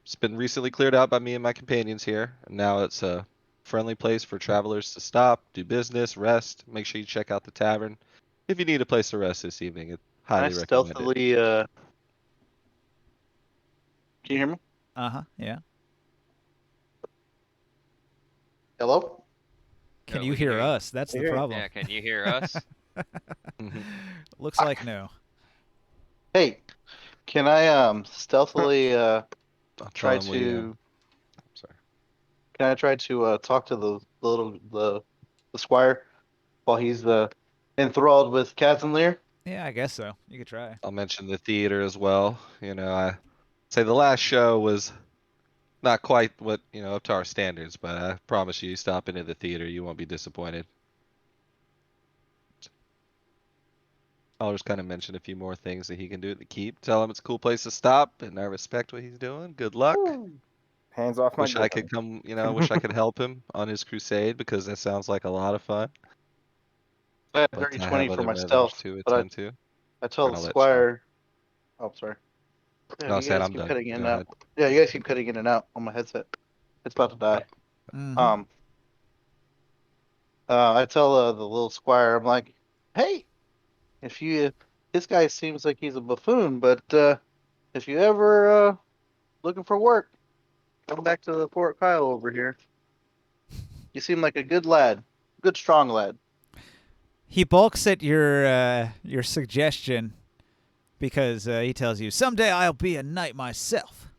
Speaker 8: it's been recently cleared out by me and my companions here. And now it's a friendly place for travelers to stop, do business, rest. Make sure you check out the tavern. If you need a place to rest this evening, it
Speaker 7: Can I
Speaker 8: highly recommend it.
Speaker 7: stealthily, can you hear me?
Speaker 2: Uh-huh, yeah.
Speaker 7: Hello?
Speaker 2: Can
Speaker 1: Yeah,
Speaker 2: you
Speaker 1: we can
Speaker 2: hear
Speaker 1: hear you.
Speaker 2: us? That's the
Speaker 4: hear you.
Speaker 2: problem.
Speaker 1: Yeah, can you hear us?
Speaker 2: Looks like no.
Speaker 7: Hey, can I stealthily
Speaker 8: I'll
Speaker 7: try
Speaker 8: tell him
Speaker 7: to
Speaker 8: sorry.
Speaker 7: can I try to talk to the squire while he's enthralled with Kaz and Lear?
Speaker 2: Yeah, I guess so. You could try.
Speaker 8: I'll mention the theater as well. You know, I say the last show was not quite what, up to our standards, but I promise you stop into the theater, you won't be disappointed. I'll just kind of mention a few more things that he can do at the keep. Tell him it's a cool place to stop, and I respect what he's doing. Good luck.
Speaker 4: Hands off my
Speaker 8: Wish I could
Speaker 4: gun.
Speaker 8: come, wish I could help him on his crusade because that sounds like a lot of fun.
Speaker 7: I had a
Speaker 8: But
Speaker 7: dirty
Speaker 8: I
Speaker 7: 20
Speaker 8: have
Speaker 7: for
Speaker 8: other
Speaker 7: my
Speaker 8: matters
Speaker 7: stealth,
Speaker 8: to
Speaker 7: but
Speaker 8: attend to.
Speaker 7: I tell
Speaker 8: And
Speaker 7: the
Speaker 8: I'll let Sean.
Speaker 7: squire. Oh, sorry.
Speaker 8: No,
Speaker 7: Damn,
Speaker 8: I
Speaker 7: you
Speaker 8: said
Speaker 7: guys
Speaker 8: I'm
Speaker 7: keep
Speaker 8: done.
Speaker 7: cutting in
Speaker 8: Go
Speaker 7: and out.
Speaker 8: ahead.
Speaker 7: Yeah, you guys keep cutting in and out on my headset. It's about to die.
Speaker 2: Mhm.
Speaker 7: I tell the little squire, I'm like, hey, if you, this guy seems like he's a buffoon, but if you ever looking for work, come back to the Fort Kyle over here. You seem like a good lad, good strong lad.
Speaker 2: He balks at your suggestion because he tells you someday I'll be a knight myself.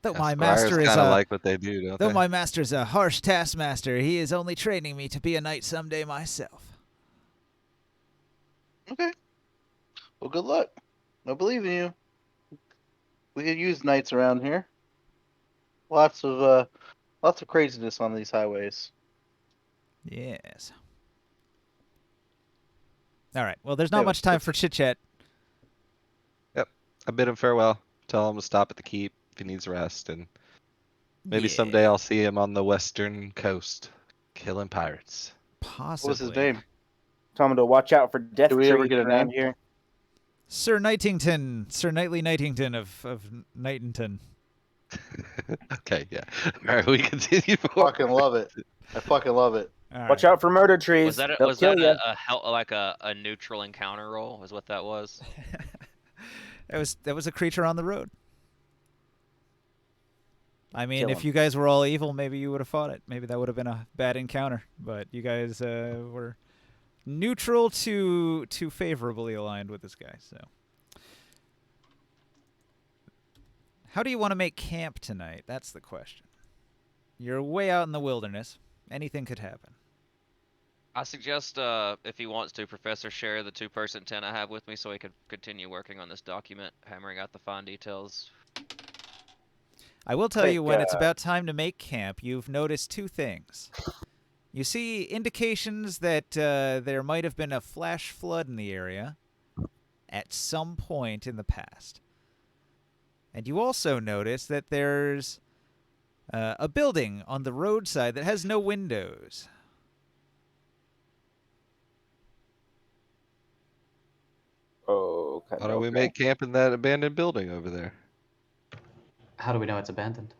Speaker 2: Though
Speaker 8: Yeah,
Speaker 2: my
Speaker 8: squires
Speaker 2: master is
Speaker 8: kind of
Speaker 2: a
Speaker 8: like what they do, don't
Speaker 2: though
Speaker 8: they?
Speaker 2: my master's a harsh taskmaster, he is only training me to be a knight someday myself.
Speaker 7: Okay, well, good luck. I believe in you. We could use knights around here. Lots of craziness on these highways.
Speaker 2: Yes. All right. Well, there's not
Speaker 7: Yeah,
Speaker 2: much time
Speaker 7: it's
Speaker 2: for chit chat.
Speaker 8: Yep. I bid him farewell. Tell him to stop at the keep if he needs rest, and maybe someday
Speaker 2: Yeah,
Speaker 8: I'll see him on the western coast, killing pirates.
Speaker 7: what was his
Speaker 2: possibly.
Speaker 7: name?
Speaker 4: Tell him to watch out for death
Speaker 7: Do we ever
Speaker 4: trees
Speaker 7: get a
Speaker 4: around
Speaker 7: name?
Speaker 4: here.
Speaker 2: Sir Knightington, Sir Knightley Knightington of Knightington.
Speaker 8: Okay, yeah. All right, we continue forward.
Speaker 7: Fucking love it. I fucking love it.
Speaker 2: All
Speaker 4: Watch
Speaker 2: right.
Speaker 4: out for murder trees.
Speaker 1: Was that
Speaker 4: They'll kill you.
Speaker 1: a neutral encounter roll? Was what that was?
Speaker 2: That was a creature on the road. I mean,
Speaker 4: Kill
Speaker 2: if
Speaker 4: him.
Speaker 2: you guys were all evil, maybe you would have fought it. Maybe that would have been a bad encounter. But you guys were neutral to favorably aligned with this guy. So, how do you want to make camp tonight? That's the question. You're way out in the wilderness. Anything could happen.
Speaker 1: I suggest, if he wants to, Professor share the two-person tent I have with me so he could continue working on this document, hammering out the fine details.
Speaker 2: I will tell you
Speaker 4: Think,
Speaker 2: when it's about time to make camp, you've noticed two things. You see indications that there might have been a flash flood in the area at some point in the past. And you also notice that there's a building on the roadside that has no windows.
Speaker 4: Oh,
Speaker 8: How do we make camp in that abandoned building over there?
Speaker 5: How do we know it's abandoned?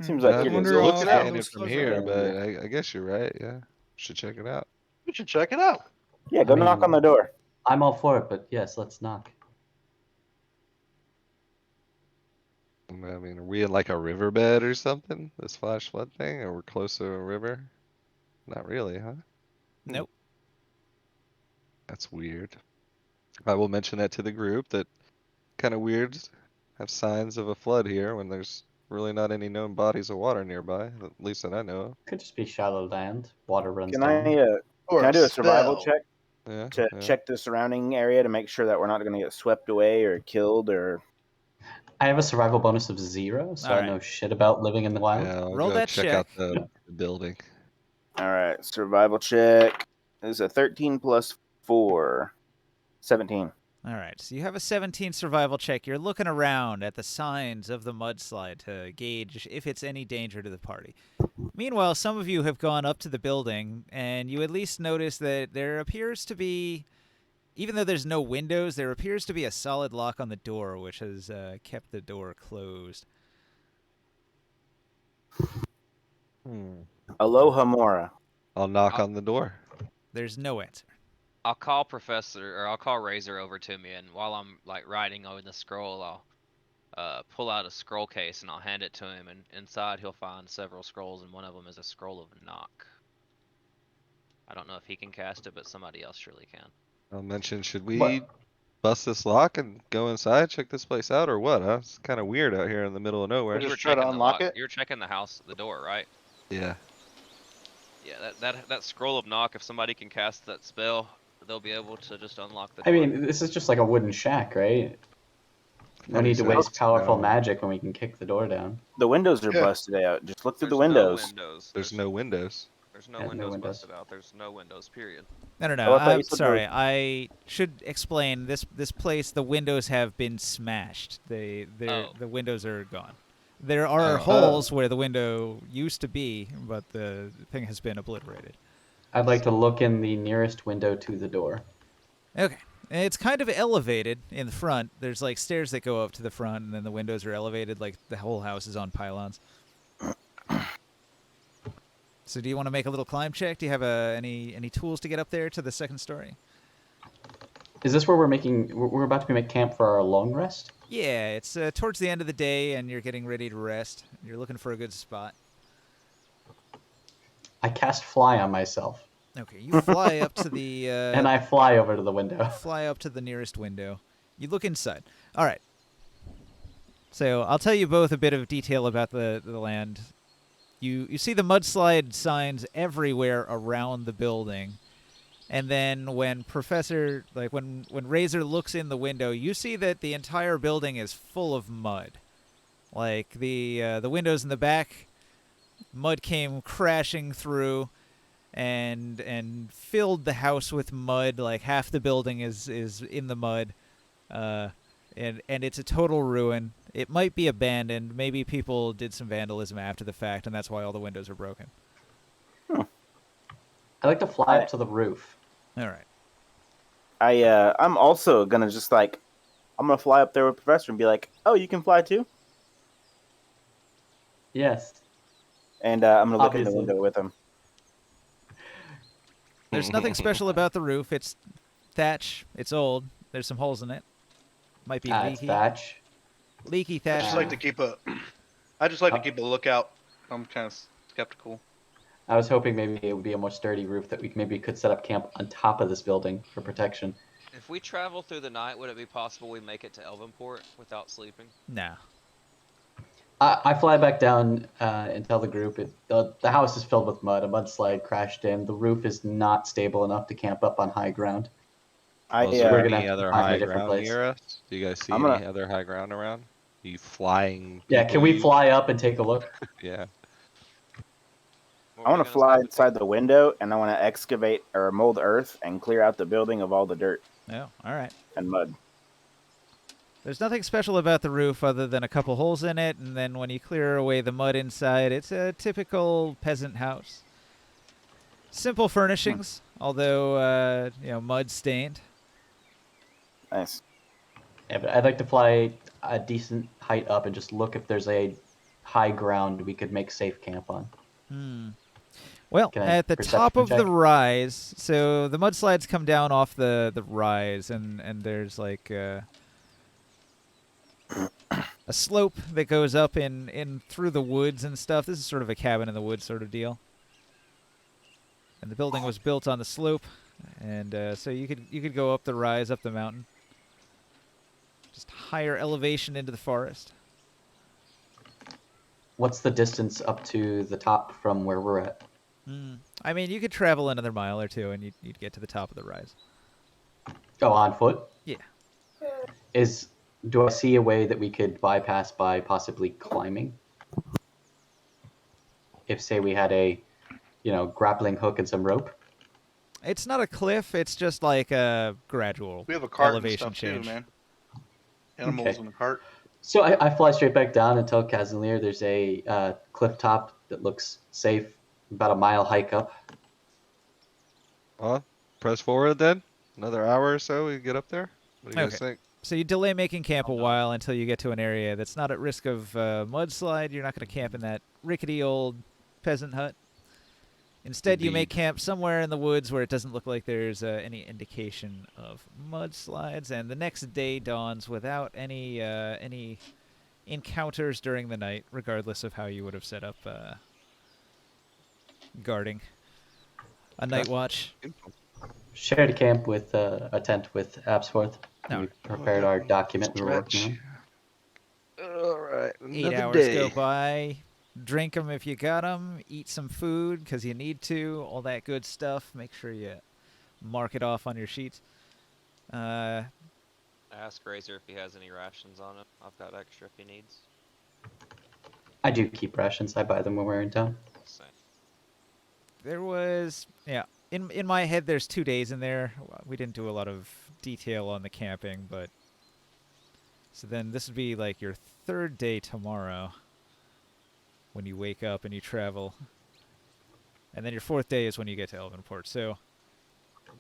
Speaker 4: Seems like
Speaker 8: I
Speaker 4: it
Speaker 8: mean,
Speaker 4: is
Speaker 8: it
Speaker 3: Wonder how
Speaker 8: looks
Speaker 3: all
Speaker 7: out.
Speaker 8: abandoned
Speaker 3: those
Speaker 8: from
Speaker 3: slugs
Speaker 8: here,
Speaker 3: are.
Speaker 8: but I guess you're right. Yeah, should check it out.
Speaker 7: We should check it out.
Speaker 4: Yeah, go
Speaker 5: I
Speaker 4: knock on
Speaker 5: mean-
Speaker 4: the door.
Speaker 5: I'm all for it, but yes, let's knock.
Speaker 8: I mean, are we in like a riverbed or something? This flash flood thing, or we're close to a river? Not really, huh?
Speaker 2: Nope.
Speaker 8: That's weird. I will mention that to the group. That kind of weird. Have signs of a flood here when there's really not any known bodies of water nearby, at least that I know of.
Speaker 5: Could just be shallow land. Water runs
Speaker 4: Can
Speaker 5: down.
Speaker 7: Or
Speaker 4: I do a survival
Speaker 7: spell.
Speaker 4: check
Speaker 8: Yeah.
Speaker 4: to
Speaker 8: yeah.
Speaker 4: check the surrounding area to make sure that we're not going to get swept away or killed or?
Speaker 5: I have a survival bonus of 0, so I
Speaker 2: Alright.
Speaker 5: know shit about living in the wild.
Speaker 8: Yeah, I'll
Speaker 2: Roll
Speaker 8: go
Speaker 2: that
Speaker 8: check out
Speaker 2: check.
Speaker 8: the building.
Speaker 4: All right, survival check is a 13 plus 4, 17.
Speaker 2: All right, so you have a 17 survival check. You're looking around at the signs of the mudslide to gauge if it's any danger to the party. Meanwhile, some of you have gone up to the building, and you at least notice that there appears to be, even though there's no windows, there appears to be a solid lock on the door, which has kept the door closed.
Speaker 4: Aloha Mora.
Speaker 8: I'll knock on the door.
Speaker 2: There's no answer.
Speaker 1: I'll call Razor over to me, and while I'm like writing on the scroll, pull out a scroll case and I'll hand it to him, and inside he'll find several scrolls, and one of them is a scroll of knock. I don't know if he can cast it, but somebody else surely can.
Speaker 8: I'll mention, should
Speaker 5: What?
Speaker 8: we bust this lock and go inside, check this place out, or what? Huh? It's kind of weird out here in the middle of nowhere.
Speaker 7: Just
Speaker 1: You were
Speaker 7: try to
Speaker 1: checking the
Speaker 7: unlock
Speaker 1: lock.
Speaker 7: it?
Speaker 1: You were checking the house, the door, right?
Speaker 8: Yeah.
Speaker 1: Yeah, that scroll of knock. If somebody can cast that spell, they'll be able to just unlock the
Speaker 5: I
Speaker 1: door.
Speaker 5: mean, this is just like a wooden shack, right? No
Speaker 8: Funny
Speaker 5: need to
Speaker 8: sense.
Speaker 5: waste powerful
Speaker 8: No.
Speaker 5: magic when we can kick the door down.
Speaker 4: The windows are
Speaker 7: Yeah.
Speaker 4: busted out. Just look through
Speaker 1: There's
Speaker 4: the windows.
Speaker 1: No windows.
Speaker 8: There's no windows.
Speaker 1: There's no
Speaker 5: Yeah, no
Speaker 1: windows
Speaker 5: windows.
Speaker 1: busted out. There's no windows. Period.
Speaker 2: No,
Speaker 4: Oh, I thought you
Speaker 2: I'm
Speaker 4: said
Speaker 2: sorry. I should explain this place. The windows have been smashed. The windows are gone. There are
Speaker 8: Oh.
Speaker 2: holes where the window used to be, but the thing has been obliterated.
Speaker 5: I'd like to look in the nearest window to the door.
Speaker 2: Okay. It's kind of elevated in the front. There's like stairs that go up to the front, and then the windows are elevated, like the whole house is on pylons. So do you want to make a little climb check? Do you have any tools to get up there to the second story?
Speaker 5: Is this where we're about to make camp for our long rest?
Speaker 2: Yeah, it's towards the end of the day, and you're getting ready to rest. You're looking for a good spot.
Speaker 5: I cast fly on myself,
Speaker 2: Okay, you fly up to the
Speaker 5: and I fly over to the window.
Speaker 2: fly up to the nearest window. You look inside. All right. So I'll tell you both a bit of detail about the land. You see the mudslide signs everywhere around the building, and then when when Razor looks in the window, you see that the entire building is full of mud. Like the windows in the back, mud came crashing through, and filled the house with mud. Like half the building is in the mud, and it's a total ruin. It might be abandoned. Maybe people did some vandalism after the fact, and that's why all the windows are broken.
Speaker 5: I like to fly up to the roof.
Speaker 2: All right.
Speaker 4: I'm also gonna I'm gonna fly up there with Professor and be like, "Oh, you can fly too,"
Speaker 5: Yes.
Speaker 4: and I'm gonna look in the
Speaker 5: Obviously.
Speaker 4: window with him.
Speaker 2: There's nothing special about the roof. It's thatch. It's old. There's some holes in it. Might be
Speaker 5: It's
Speaker 2: leaky.
Speaker 5: thatch.
Speaker 2: Leaky
Speaker 7: I
Speaker 2: thatch.
Speaker 7: just like to keep a. I just like to keep a lookout. I'm kind of skeptical.
Speaker 5: I was hoping maybe it would be a more sturdy roof that we maybe could set up camp on top of this building for protection.
Speaker 1: If we travel through the night, would it be possible we make it to Elvenport without sleeping?
Speaker 2: Nah.
Speaker 5: I fly back down and tell the group the house is filled with mud. A mudslide crashed in. The roof is not stable enough to camp up on high ground.
Speaker 4: I
Speaker 8: Is there
Speaker 5: we're gonna
Speaker 8: any
Speaker 5: have to
Speaker 8: other
Speaker 5: find a
Speaker 8: high
Speaker 5: different
Speaker 8: ground
Speaker 5: place.
Speaker 8: near us? Do you guys see
Speaker 4: I'm
Speaker 8: any
Speaker 4: gonna-
Speaker 8: other high ground around? You flying?
Speaker 5: Yeah,
Speaker 8: people
Speaker 5: can we
Speaker 8: you-
Speaker 5: fly up and take a look?
Speaker 8: Yeah.
Speaker 1: What
Speaker 4: I
Speaker 1: were
Speaker 4: want
Speaker 1: you
Speaker 4: to
Speaker 1: gonna
Speaker 4: fly
Speaker 1: say?
Speaker 4: inside the window, and I want to excavate or mold earth and clear out the building of all the dirt
Speaker 2: No. All right.
Speaker 4: and mud.
Speaker 2: There's nothing special about the roof other than a couple holes in it, and then when you clear away the mud inside, it's a typical peasant house. Simple furnishings, although mud stained.
Speaker 4: Nice.
Speaker 5: Yeah, but I'd like to fly a decent height up and just look if there's a high ground we could make safe camp on.
Speaker 2: Well,
Speaker 5: Can I
Speaker 2: at the
Speaker 5: perception
Speaker 2: top of the
Speaker 5: check?
Speaker 2: rise, so the mudslides come down off the rise, and there's like a slope that goes up in through the woods and stuff. This is sort of a cabin in the woods sort of deal. And the building was built on the slope, and so you could go up the rise, up the mountain, just higher elevation into the forest.
Speaker 5: What's the distance up to the top from where we're at?
Speaker 2: I mean, you could travel another mile or two, and you'd get to the top of the rise.
Speaker 5: Oh, on foot?
Speaker 2: Yeah.
Speaker 5: Do I see a way that we could bypass by possibly climbing? If, say, we had a, grappling hook and some rope?
Speaker 2: It's not a cliff. It's just like a gradual
Speaker 7: We have a cart and
Speaker 2: elevation
Speaker 7: stuff
Speaker 2: change.
Speaker 7: too, man. Animals
Speaker 5: Okay.
Speaker 7: in the cart.
Speaker 5: So I fly straight back down and tell Kazalier there's a cliff top that looks safe, about a mile hike up.
Speaker 8: Well, press forward then. Another hour or so, we get up there. What do you guys
Speaker 2: Okay.
Speaker 8: think?
Speaker 2: So you delay making camp a while until you get to an area that's not at risk of mudslide. You're not going to camp in that rickety old peasant hut. Instead, you make
Speaker 8: Indeed.
Speaker 2: camp somewhere in the woods where it doesn't look like there's any indication of mudslides. And the next day dawns without any encounters during the night, regardless of how you would have set up guarding a night watch.
Speaker 5: Shared a camp with a tent with Absworth.
Speaker 2: No.
Speaker 5: We prepared our document we were working on.
Speaker 8: All right,
Speaker 2: 8 hours go by. Drink them if you got them. Eat some food because you need to. All that good stuff. Make sure you mark it off on your sheets.
Speaker 1: I ask Razor if he has any rations on him. I've got extra if he needs.
Speaker 5: I do keep rations. I buy them when we're in town.
Speaker 1: Same.
Speaker 2: There was, in my head, there's 2 days in there. We didn't do a lot of detail on the camping, but so then this would be like your 3rd day tomorrow when you wake up and you travel, and then your 4th day is when you get to Elvenport. So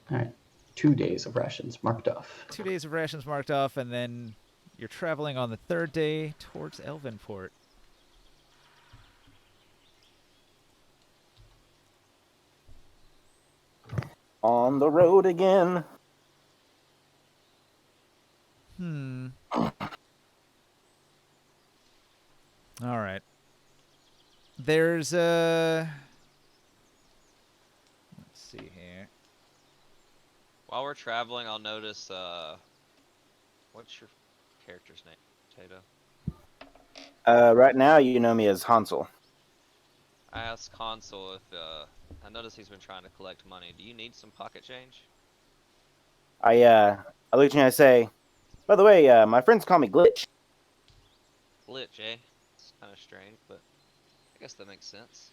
Speaker 5: All right. 2 days of rations marked off.
Speaker 2: 2 days of rations marked off, and then you're traveling on the 3rd day towards Elvenport.
Speaker 4: On the road again.
Speaker 2: All right. There's a... Let's see here.
Speaker 1: While we're traveling, I'll notice, what's your character's name, Potato?
Speaker 4: Right now, you know me as Hansel.
Speaker 1: I asked Consul if, I noticed he's been trying to collect money. Do you need some pocket change?
Speaker 4: I look at you and I say, by the way, my friends call me Glitch.
Speaker 1: Glitch, eh? It's kind of strange, but I guess that makes sense.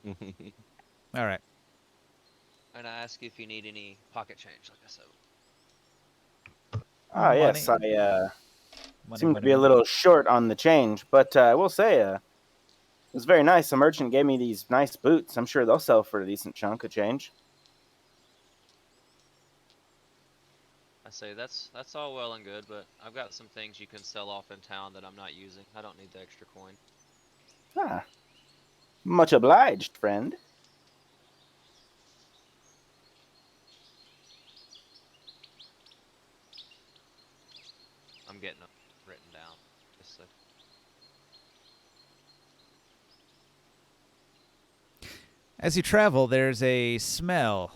Speaker 2: All right.
Speaker 1: And I ask you if you need any pocket change, like I said.
Speaker 4: Ah, yes, I
Speaker 2: Money,
Speaker 4: seem to
Speaker 2: money,
Speaker 4: be a
Speaker 2: money.
Speaker 4: little short on the change, but I will say, it was very nice. A merchant gave me these nice boots. I'm sure they'll sell for a decent chunk of change.
Speaker 1: I say that's all well and good, but I've got some things you can sell off in town that I'm not using. I don't need the extra coin.
Speaker 4: Ah, much obliged, friend.
Speaker 1: I'm getting them written down. Just so.
Speaker 2: As you travel, there's a smell.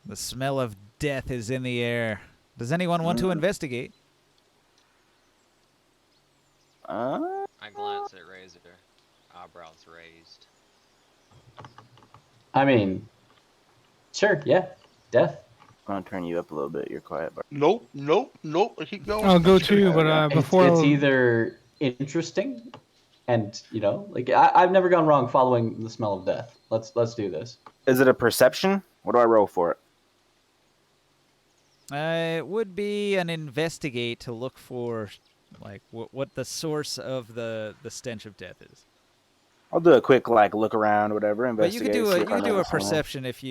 Speaker 2: The smell of death is in the air. Does anyone want to investigate?
Speaker 1: I glance at Razor, eyebrows raised.
Speaker 5: I mean, sure, yeah. Death.
Speaker 4: I'm gonna turn you up a little bit. You're quiet, but
Speaker 7: Nope, nope, nope. Keep going.
Speaker 3: I'll go too, but before
Speaker 5: It's
Speaker 3: I'll-
Speaker 5: either interesting and, like, I've never gone wrong following the smell of death. Let's do this.
Speaker 4: is it a perception? What do I roll for it?
Speaker 2: It would be an investigate to look for, like, what the source of the stench of death is.
Speaker 4: I'll do a quick look around, whatever.
Speaker 2: But you
Speaker 4: Investigate.
Speaker 2: could do
Speaker 4: see
Speaker 2: a
Speaker 4: if
Speaker 2: you
Speaker 4: I
Speaker 2: could do a
Speaker 4: notice anything.
Speaker 2: perception if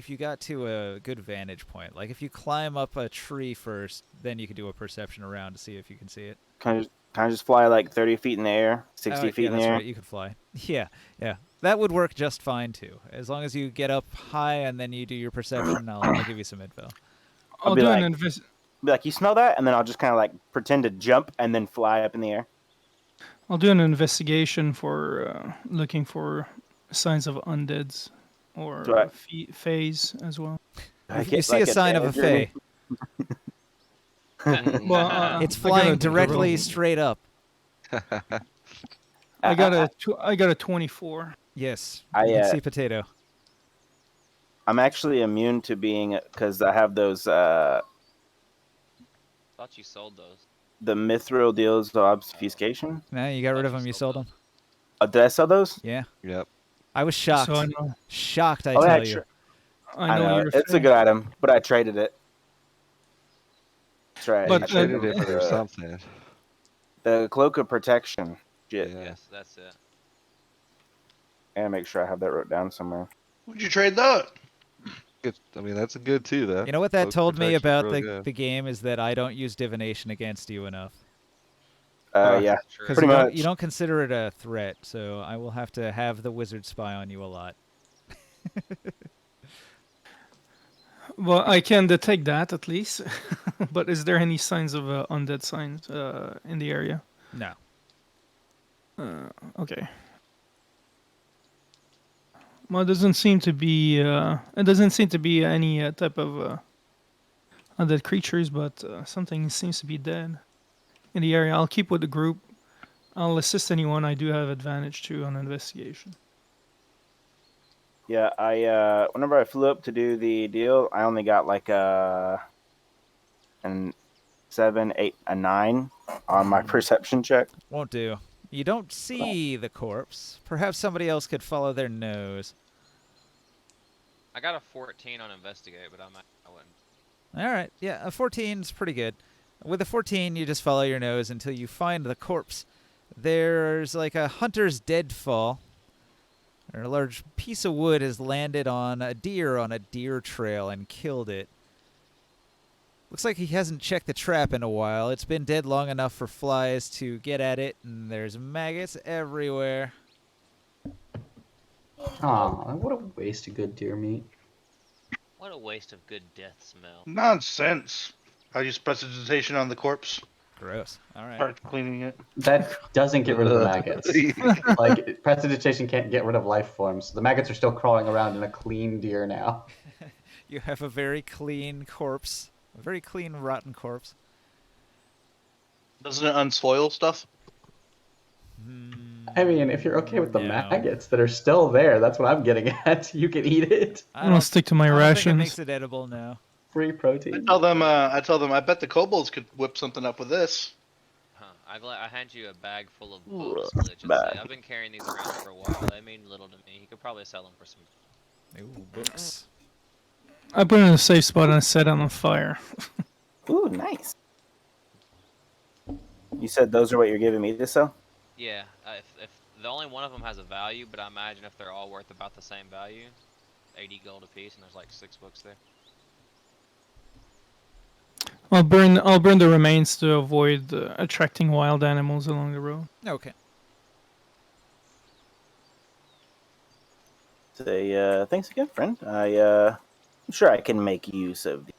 Speaker 2: you got to a good vantage point. Like if you climb up a tree first, then you could do a perception around to see if you can see it.
Speaker 4: Can I just fly like 30 feet in the air, 60 feet
Speaker 2: yeah,
Speaker 4: in the
Speaker 2: that's
Speaker 4: air?
Speaker 2: right. You could fly. Yeah. That would work just fine too. As long as you get up high and then you do your perception, I'll give you some info.
Speaker 3: I'll
Speaker 4: be
Speaker 3: do
Speaker 4: like-
Speaker 3: an invest.
Speaker 4: Be like, you smell that? And then I'll just kind of pretend to jump and then fly up in the air.
Speaker 3: I'll do an investigation for looking for signs of undeads or
Speaker 4: Right.
Speaker 3: phase as well.
Speaker 2: If you see a sign of a fae,
Speaker 3: Well,
Speaker 2: it's
Speaker 3: I
Speaker 2: flying
Speaker 3: got a-
Speaker 2: directly straight up.
Speaker 3: I got a 24.
Speaker 2: Yes,
Speaker 4: I,
Speaker 2: you can see potato.
Speaker 4: I'm actually immune to being, because I have those,
Speaker 1: Thought you sold those.
Speaker 4: the mithril deals of obfuscation.
Speaker 2: No, you got rid of
Speaker 1: Thought
Speaker 2: them.
Speaker 1: you
Speaker 2: You
Speaker 1: sold
Speaker 2: sold them.
Speaker 4: Did I sell those?
Speaker 2: Yeah,
Speaker 8: Yep.
Speaker 2: I was shocked.
Speaker 3: So I know.
Speaker 2: Shocked, I
Speaker 4: Oh,
Speaker 2: tell
Speaker 4: yeah,
Speaker 2: you.
Speaker 4: sure.
Speaker 3: I know you're.
Speaker 4: It's a good item, but I traded it. That's right.
Speaker 3: But,
Speaker 4: I
Speaker 8: I traded
Speaker 4: traded
Speaker 8: it for something.
Speaker 4: the cloak of protection. Shit.
Speaker 8: Yeah.
Speaker 1: Yes, that's it.
Speaker 4: And make sure I have that wrote down somewhere.
Speaker 7: Would you trade that?
Speaker 8: Good. I mean, that's a good too, though.
Speaker 2: You know what that
Speaker 8: Cloak
Speaker 2: told me
Speaker 8: protection's
Speaker 2: about
Speaker 8: really
Speaker 2: the
Speaker 8: good.
Speaker 2: the game is that I don't use divination against you enough.
Speaker 4: Yeah.
Speaker 1: True.
Speaker 2: Because
Speaker 4: Pretty
Speaker 2: you
Speaker 4: much.
Speaker 2: don't consider it a threat, so I will have to have the wizard spy on you a lot.
Speaker 3: Well, I can detect that at least. But is there any signs of undead signs in the area?
Speaker 2: No.
Speaker 3: Okay. Well, it doesn't seem to be. It doesn't seem to be any type of undead creatures, but something seems to be dead in the area. I'll keep with the group. I'll assist anyone. I do have advantage too on investigation.
Speaker 4: Yeah, I whenever I flew up to do the deal, I only got like an 7, 8, a 9 on my perception check.
Speaker 2: Won't do. You don't see the corpse. Perhaps somebody else could follow their nose.
Speaker 1: I got a 14 on investigate, but I wouldn't.
Speaker 2: All right. Yeah, a 14's pretty good. With a 14, you just follow your nose until you find the corpse. There's like a hunter's deadfall. Or a large piece of wood has landed on a deer trail and killed it. Looks like he hasn't checked the trap in a while. It's been dead long enough for flies to get at it, and there's maggots everywhere.
Speaker 5: Aw, what a waste of good deer meat.
Speaker 1: What a waste of good death smell.
Speaker 7: Nonsense. I use prestidigitation on the corpse.
Speaker 2: Gross. All right.
Speaker 7: Start cleaning it.
Speaker 5: That doesn't get rid of the maggots. Like, prestidigitation can't get rid of life forms. The maggots are still crawling around in a clean deer now.
Speaker 2: You have a very clean corpse. A very clean, rotten corpse.
Speaker 7: Doesn't it unspoil stuff?
Speaker 5: I mean, if you're okay with the
Speaker 2: No.
Speaker 5: maggots that are still there, that's what I'm getting at. You can eat it.
Speaker 2: I
Speaker 3: I'm gonna stick to my
Speaker 2: I don't think it
Speaker 3: rations.
Speaker 2: makes it edible now.
Speaker 5: Free
Speaker 7: I
Speaker 5: protein.
Speaker 7: tell them. I bet the kobolds could whip something up with this.
Speaker 1: Huh. I hand you a bag full of
Speaker 4: Ooh,
Speaker 1: books. Glitch, and
Speaker 4: bag.
Speaker 1: say, I've been carrying these around for a while. They mean little to me. You could probably sell them for some.
Speaker 2: Ooh, books.
Speaker 3: I put it in a safe spot and I set it on fire.
Speaker 4: Ooh, nice. You said those are what you're giving me to sell?
Speaker 1: Yeah. If the only one of them has a value, but I imagine if they're all worth about the same value, 80 gold apiece, and there's like 6 books there.
Speaker 3: I'll burn the remains to avoid attracting wild animals along the road.
Speaker 2: Okay.
Speaker 4: Say, thanks again, friend. I'm sure I can make use of these.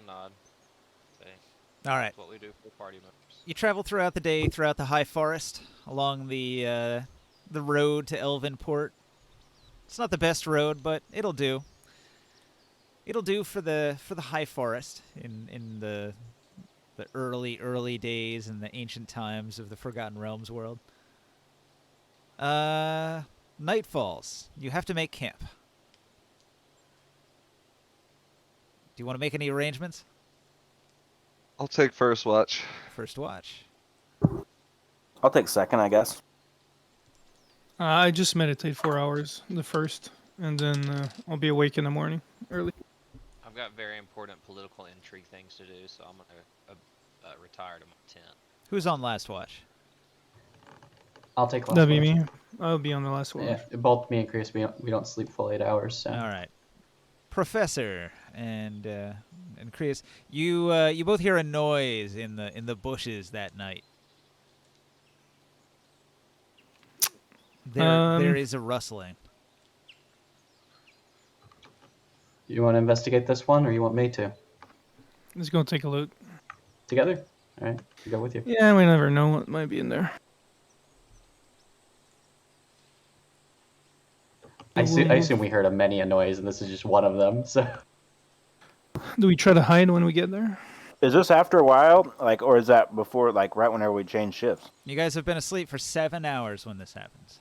Speaker 1: Nod. Say,
Speaker 2: All right.
Speaker 1: that's what we do for party members.
Speaker 2: You travel throughout the day throughout the high forest along the road to Elvenport. It's not the best road, but it'll do. It'll do for the high forest in the early days and the ancient times of the Forgotten Realms world. Night falls. You have to make camp. Do you want to make any arrangements?
Speaker 8: I'll take first watch.
Speaker 2: First watch.
Speaker 4: I'll take second, I guess.
Speaker 3: I just meditate 4 hours, the first, and then I'll be awake in the morning early.
Speaker 1: I've got very important political intrigue things to do, so I'm gonna retire to my tent.
Speaker 2: Who's on last watch?
Speaker 5: I'll take last
Speaker 3: That'll be
Speaker 5: watch.
Speaker 3: me. I'll be on the last one.
Speaker 5: Yeah, both me and Chris, we don't sleep full 8 hours, so.
Speaker 2: All right, Professor and Chris, you both hear a noise in the bushes that night. There is a rustling.
Speaker 5: You want to investigate this one, or you want me to?
Speaker 3: Let's go take a look.
Speaker 5: Together? All right, I'll go with you.
Speaker 3: Yeah, we never know what might be in there.
Speaker 5: I assume we heard a noise, and this is just one of them. So.
Speaker 3: Do we try to hide when we get there?
Speaker 4: Is this after a while, like, or is that before, like, right whenever we change shifts?
Speaker 2: You guys have been asleep for 7 hours when this happens.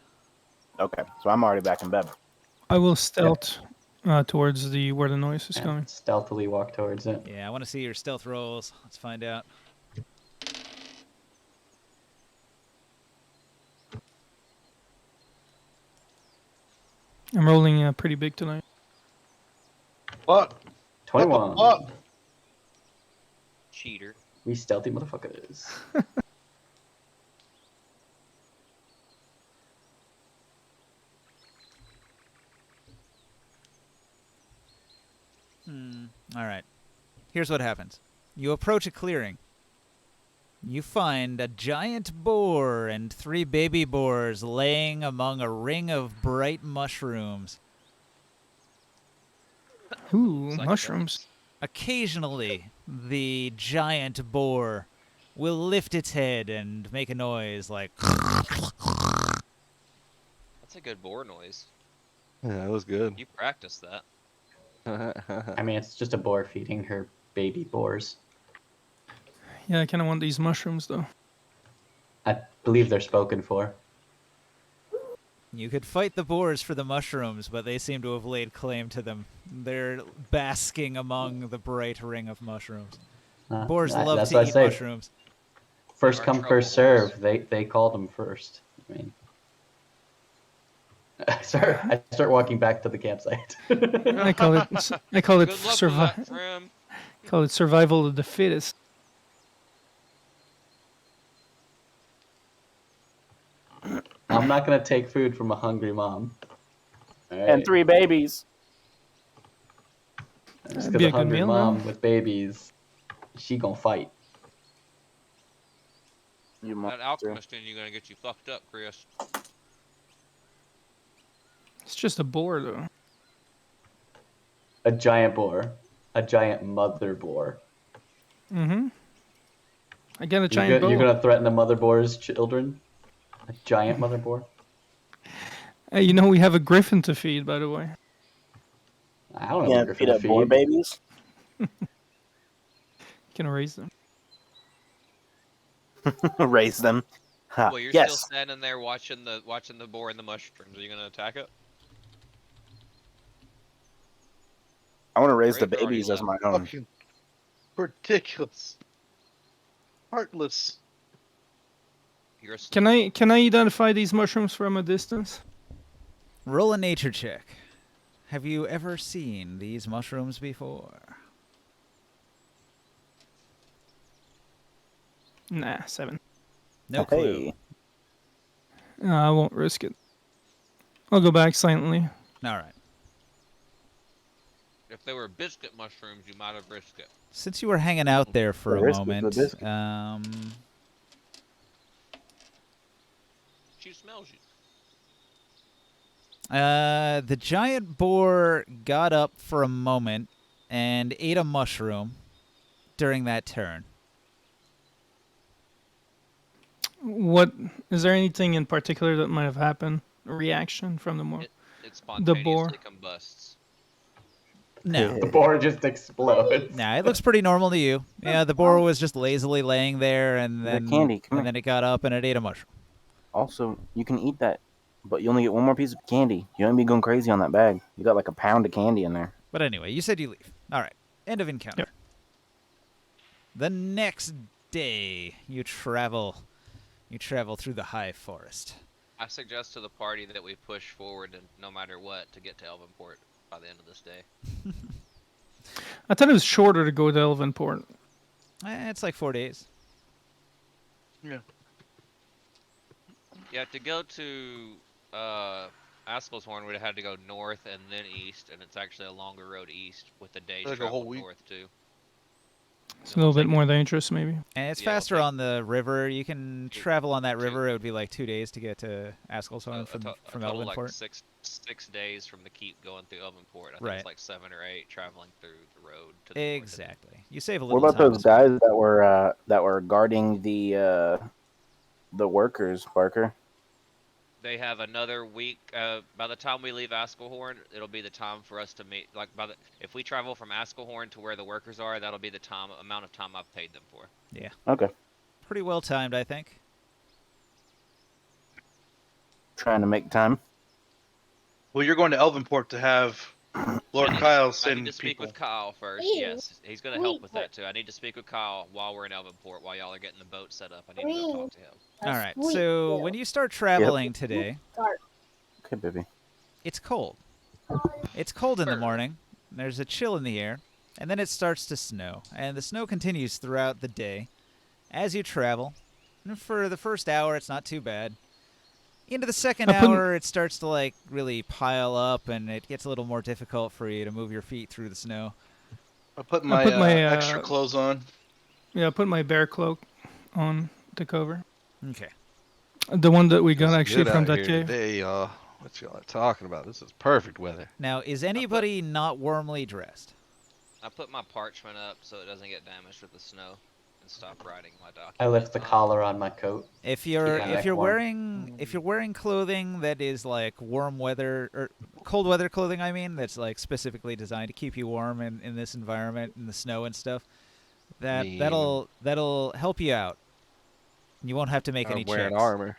Speaker 4: Okay, so I'm already back in bed.
Speaker 3: I will stealth towards where the noise is
Speaker 5: Yeah,
Speaker 3: coming.
Speaker 5: stealthily walk towards it.
Speaker 2: Yeah, I want to see your stealth rolls. Let's find out.
Speaker 3: I'm rolling pretty big tonight.
Speaker 7: What?
Speaker 5: 21.
Speaker 7: What the fuck?
Speaker 1: Cheater.
Speaker 5: We stealthy motherfuckers.
Speaker 2: All right. Here's what happens. You approach a clearing. You find a giant boar and 3 baby boars laying among a ring of bright mushrooms.
Speaker 3: Ooh,
Speaker 1: Psychedelics.
Speaker 3: mushrooms.
Speaker 2: Occasionally, the giant boar will lift its head and make a noise like.
Speaker 1: That's a good boar noise.
Speaker 8: Yeah, that was good.
Speaker 1: You practiced that.
Speaker 5: I mean, it's just a boar feeding her baby boars.
Speaker 3: Yeah, I kind of want these mushrooms though.
Speaker 5: I believe they're spoken for.
Speaker 2: You could fight the boars for the mushrooms, but they seem to have laid claim to them. They're basking among the bright ring of mushrooms. Boars love
Speaker 5: That's
Speaker 2: to
Speaker 5: what I
Speaker 2: eat
Speaker 5: say.
Speaker 2: mushrooms.
Speaker 5: First
Speaker 1: Our
Speaker 5: come,
Speaker 1: trouble
Speaker 5: first serve.
Speaker 1: boars.
Speaker 5: They called them first. I mean, I start walking back to the campsite.
Speaker 3: I call it
Speaker 1: Good luck with that, friend.
Speaker 3: call it survival of the fittest.
Speaker 5: I'm not gonna take food from a hungry mom. All right.
Speaker 4: And 3 babies.
Speaker 5: Just
Speaker 3: That'd
Speaker 5: because
Speaker 3: be
Speaker 5: a
Speaker 3: a good
Speaker 5: hungry
Speaker 3: meal,
Speaker 5: mom
Speaker 3: though.
Speaker 5: with babies, she gonna fight.
Speaker 4: You
Speaker 1: That
Speaker 4: monster.
Speaker 1: alchemist in you gonna get you fucked up, Chris.
Speaker 3: It's just a boar though.
Speaker 5: A giant boar, a giant mother boar.
Speaker 3: Mm-hmm. I got a giant bow.
Speaker 5: You're gonna threaten a mother boar's children? A giant mother boar?
Speaker 3: Hey, you know we have a griffin to feed, by the way.
Speaker 5: I don't have
Speaker 4: Yeah,
Speaker 5: a griffin
Speaker 4: feed
Speaker 5: to
Speaker 4: up boar
Speaker 5: feed.
Speaker 4: babies.
Speaker 3: You can raise them.
Speaker 4: Raise them. Ha.
Speaker 1: Well, you're
Speaker 4: yes.
Speaker 1: still standing there watching the boar and the mushrooms. Are you gonna attack it?
Speaker 4: I want to raise the
Speaker 1: Rape or already
Speaker 4: babies as
Speaker 1: left?
Speaker 4: my own.
Speaker 7: Fucking ridiculous. Heartless.
Speaker 1: You're a
Speaker 3: Can I identify these mushrooms from a distance?
Speaker 2: Roll a nature check. Have you ever seen these mushrooms before?
Speaker 3: Nah, 7.
Speaker 2: No clue.
Speaker 4: Hey.
Speaker 3: I won't risk it. I'll go back silently.
Speaker 2: All right.
Speaker 1: If they were biscuit mushrooms, you might have risked it.
Speaker 2: Since you were hanging out there for
Speaker 4: The
Speaker 2: a
Speaker 4: risk is the
Speaker 2: moment,
Speaker 4: biscuit.
Speaker 1: She smells you.
Speaker 2: The giant boar got up for a moment and ate a mushroom during that turn.
Speaker 3: What is there anything in particular that might have happened? A reaction from the more?
Speaker 1: It
Speaker 3: boar.
Speaker 1: spontaneously combusts.
Speaker 2: No.
Speaker 5: The boar just explodes.
Speaker 2: Nah, it looks pretty normal to you. Yeah, the boar was just lazily laying there, and
Speaker 4: The
Speaker 2: then
Speaker 4: candy, come
Speaker 2: and
Speaker 4: here.
Speaker 2: then it got up and it ate a mushroom.
Speaker 4: Also, you can eat that, but you only get one more piece of candy. You don't be going crazy on that bag. You got like a pound of candy in there.
Speaker 2: But anyway, you said you leave. All right. End of encounter.
Speaker 3: Yep.
Speaker 2: The next day, you travel through the high forest.
Speaker 1: I suggest to the party that we push forward, and no matter what, to get to Elvenport by the end of this day.
Speaker 3: I thought it was shorter to go to Elvenport.
Speaker 2: It's like 4 days.
Speaker 1: Yeah, to go to Askelshorn, we'd have had to go north and then east, and it's actually a longer road east with the days
Speaker 7: Like a
Speaker 1: traveled
Speaker 7: whole week.
Speaker 1: north too.
Speaker 3: It's a little bit more dangerous, maybe.
Speaker 2: And it's
Speaker 1: Yeah,
Speaker 2: faster
Speaker 1: okay.
Speaker 2: on the river. You can travel on that
Speaker 1: Two.
Speaker 2: river. It would be like 2 days to get to Askelshorn from
Speaker 1: total
Speaker 2: Elvenport.
Speaker 1: like six days from the keep going through Elvenport. I think
Speaker 2: Right.
Speaker 1: it's like 7 or 8 traveling through the road to the north.
Speaker 2: Exactly. You save a
Speaker 4: What
Speaker 2: little
Speaker 4: about
Speaker 2: time.
Speaker 4: those guys that were guarding the workers, Parker?
Speaker 1: They have another week. By the time we leave Askelhorn, it'll be the time for us to meet. Like if we travel from Askelhorn to where the workers are, that'll be the amount of time I've paid them for.
Speaker 2: Yeah.
Speaker 4: Okay.
Speaker 2: Pretty well timed, I think.
Speaker 4: Trying to make time.
Speaker 7: Well, you're going to Elvenport to have Lord Kyle
Speaker 1: I need
Speaker 7: send
Speaker 1: to speak
Speaker 7: people.
Speaker 1: with Kyle first.
Speaker 6: Ew.
Speaker 1: Yes, he's gonna help with that too. I need to speak with Kyle while we're in Elvenport, while y'all are getting the boat set up. I need to go talk to him.
Speaker 2: All right. So when you start traveling today,
Speaker 4: Okay, baby.
Speaker 2: it's cold. It's cold in the morning. There's a chill in the air, and then it starts to snow. And the snow continues throughout the day as you travel. And for the first hour, it's not too bad. Into the second hour, it starts to like really pile up, and it gets a little more difficult for you to move your feet through the snow.
Speaker 7: I put
Speaker 3: I put my,
Speaker 7: extra clothes on.
Speaker 3: Yeah, I put my bear cloak on to cover.
Speaker 2: Okay.
Speaker 3: The one that we got
Speaker 8: It's
Speaker 3: actually
Speaker 8: good
Speaker 3: from
Speaker 8: out
Speaker 3: that
Speaker 8: here
Speaker 3: cave.
Speaker 8: today, y'all. What y'all are talking about? This is perfect weather.
Speaker 2: Now, is anybody not warmly dressed?
Speaker 1: I put my parchment up so it doesn't get damaged with the snow, and stop writing my document.
Speaker 5: I lift the collar on my coat.
Speaker 2: If
Speaker 5: my
Speaker 2: you're
Speaker 5: neck warm.
Speaker 2: wearing clothing that is like warm weather or cold weather clothing, I mean, that's like specifically designed to keep you warm in this environment in the snow and stuff, that'll help you out. You won't have to make any
Speaker 8: I'm wearing
Speaker 2: checks.
Speaker 8: armor.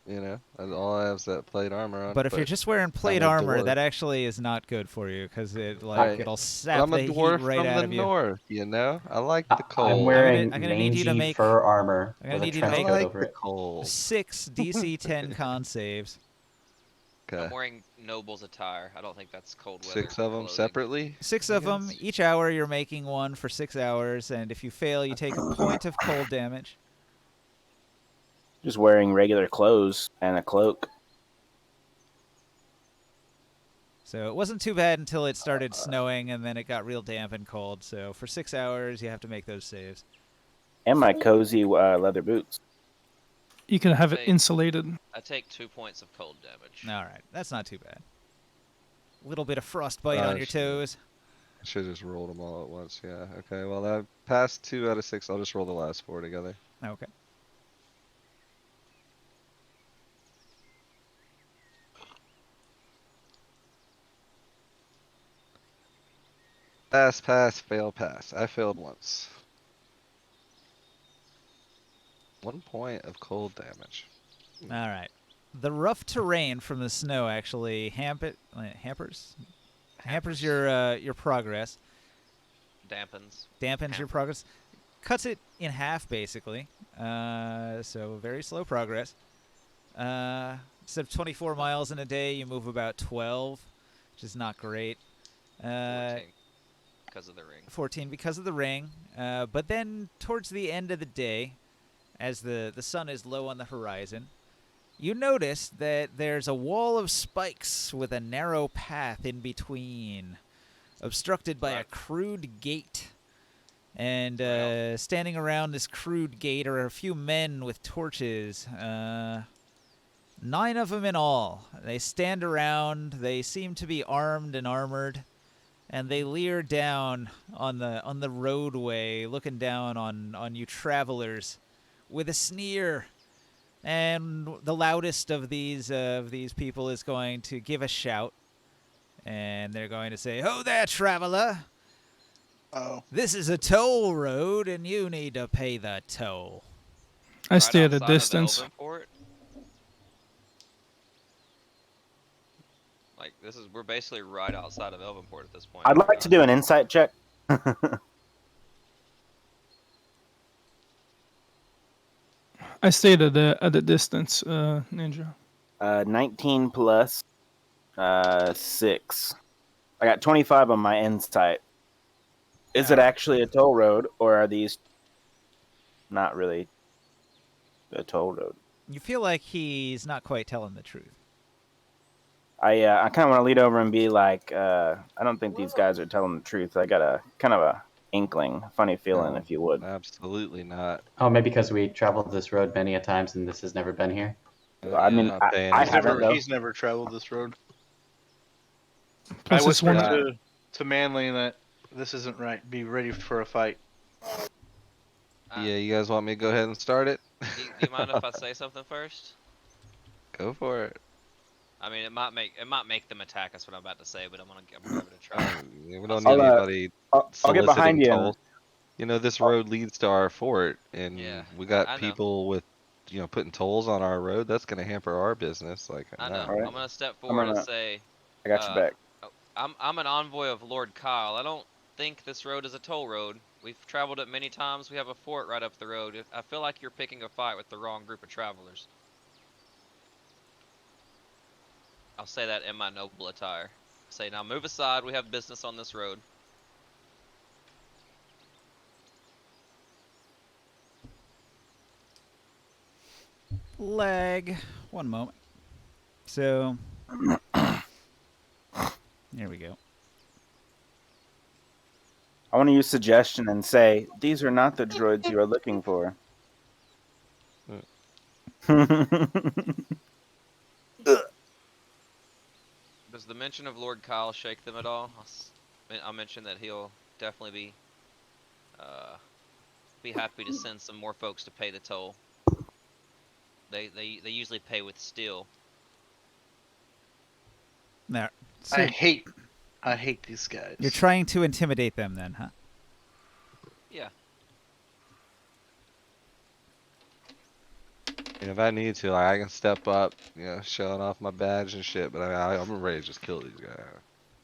Speaker 8: You know, and all I have is that plate armor on.
Speaker 2: But if you're just wearing plate
Speaker 8: I'm a
Speaker 2: armor,
Speaker 8: dwarf.
Speaker 2: that actually is not good for you because it'll
Speaker 8: But
Speaker 2: sap
Speaker 8: I'm a
Speaker 2: the heat
Speaker 8: dwarf
Speaker 2: right
Speaker 8: from
Speaker 2: out
Speaker 8: the
Speaker 2: of you.
Speaker 8: north, you know? I like the cold.
Speaker 5: I'm wearing
Speaker 2: I'm gonna need you to
Speaker 5: mangy
Speaker 2: make-
Speaker 5: fur armor
Speaker 2: I'm gonna
Speaker 5: with a
Speaker 2: need you to
Speaker 8: I
Speaker 5: trench
Speaker 2: make-
Speaker 5: coat
Speaker 8: like
Speaker 5: over
Speaker 8: the
Speaker 5: it.
Speaker 8: cold.
Speaker 2: 6 DC 10 con saves.
Speaker 1: I'm
Speaker 8: Okay.
Speaker 1: wearing noble's attire. I don't think that's cold weather.
Speaker 8: 6 of them
Speaker 1: clothing.
Speaker 8: separately?
Speaker 2: 6
Speaker 8: I
Speaker 2: of them.
Speaker 8: guess?
Speaker 2: Each hour you're making one for 6 hours, and if you fail, you take a point of cold damage.
Speaker 4: Just wearing regular clothes and a cloak.
Speaker 2: So it wasn't too bad until it started snowing, and then it got real damp and cold. So for 6 hours, you have to make those saves.
Speaker 4: And my cozy leather boots.
Speaker 3: You can have it
Speaker 1: Hey.
Speaker 3: insulated.
Speaker 1: I take 2 points of cold damage.
Speaker 2: All right, that's not too bad. A little bit of frostbite on your
Speaker 8: Gosh, yeah.
Speaker 2: toes.
Speaker 8: I should have just rolled them all at once. Yeah. Okay. Well, I passed 2 out of 6. I'll just roll the last 4 together.
Speaker 2: Okay.
Speaker 8: Pass, pass, fail, pass. I failed once. 1 point of cold damage.
Speaker 2: All right. The rough terrain from the snow actually hampers your progress. Dampens your progress. Cuts it in half, basically. So very slow progress. Instead of 24 miles in a day, you move about 12, which is not great.
Speaker 1: 14 because of the ring.
Speaker 2: 14 because of the ring. But then towards the end of the day, as the sun is low on the horizon, you notice that there's a wall of spikes with a narrow path in between, obstructed by a crude gate. And standing around this crude gate are a few men with torches. 9 of them in all. They stand around. They seem to be armed and armored, and they leer down on the roadway, looking down on you travelers with a sneer. And the loudest of these people is going to give a shout, and they're going to say, "Ho there, traveler!
Speaker 7: Oh.
Speaker 2: This is a toll road, and you need to pay the toll."
Speaker 3: I stay at a
Speaker 1: outside of
Speaker 3: distance.
Speaker 1: Elvenport? Like we're basically right outside of Elvenport at this point.
Speaker 4: I'd like to do an insight check.
Speaker 3: I stayed at a distance, Ninja.
Speaker 4: 19 plus 6. I got 25 on my insight. Is it actually a toll road, or are these not really a toll road?
Speaker 2: You feel like he's not quite telling the truth.
Speaker 4: I kind of want to lead over and be like, I don't think these guys are telling the truth. I got a kind of a inkling, funny feeling,
Speaker 8: No,
Speaker 4: if you would.
Speaker 8: Absolutely not.
Speaker 5: Oh, maybe because we traveled this road many a times and this has never been here.
Speaker 4: I mean,
Speaker 8: not paying
Speaker 4: I
Speaker 8: any
Speaker 4: haven't, though.
Speaker 7: He's never traveled this road.
Speaker 3: Plus
Speaker 7: I
Speaker 3: it's one
Speaker 7: whispered
Speaker 3: of,
Speaker 7: to Manly that this isn't right. Be ready for a fight.
Speaker 8: Yeah, you guys want me to go ahead and start it?
Speaker 1: Do you mind if I say something first?
Speaker 8: Go for it.
Speaker 1: I mean, it might make them attack us. What I'm about to say, but I'm gonna give it a try.
Speaker 8: We don't
Speaker 1: I'll
Speaker 8: need
Speaker 4: get-
Speaker 8: anybody
Speaker 4: I'll get behind
Speaker 8: soliciting
Speaker 4: you.
Speaker 8: tolls. You know, this road leads to our fort, and
Speaker 1: Yeah,
Speaker 8: we
Speaker 1: I
Speaker 8: got
Speaker 1: know.
Speaker 8: people with, putting tolls on our road. That's going to hamper our business. Like,
Speaker 1: I
Speaker 8: no.
Speaker 1: know.
Speaker 4: Alright.
Speaker 1: I'm gonna step forward and
Speaker 4: gonna-
Speaker 1: say,
Speaker 4: I got your back.
Speaker 1: I'm an envoy of Lord Kyle. I don't think this road is a toll road. We've traveled it many times. We have a fort right up the road. I feel like you're picking a fight with the wrong group of travelers. I'll say that in my noble attire. Say, now move aside. We have business on this road.
Speaker 2: Lag. One moment. So, there we go.
Speaker 4: I want to use suggestion and say, these are not the droids you are looking for.
Speaker 1: Does the mention of Lord Kyle shake them at all? I'll mention that he'll definitely be be happy to send some more folks to pay the toll. They usually pay with steel.
Speaker 2: There. So
Speaker 7: I hate these guys.
Speaker 2: you're trying to intimidate them, then, huh?
Speaker 1: Yeah.
Speaker 8: And if I need to, like, I can step up, showing off my badge and shit. But I'm ready to just kill these guys.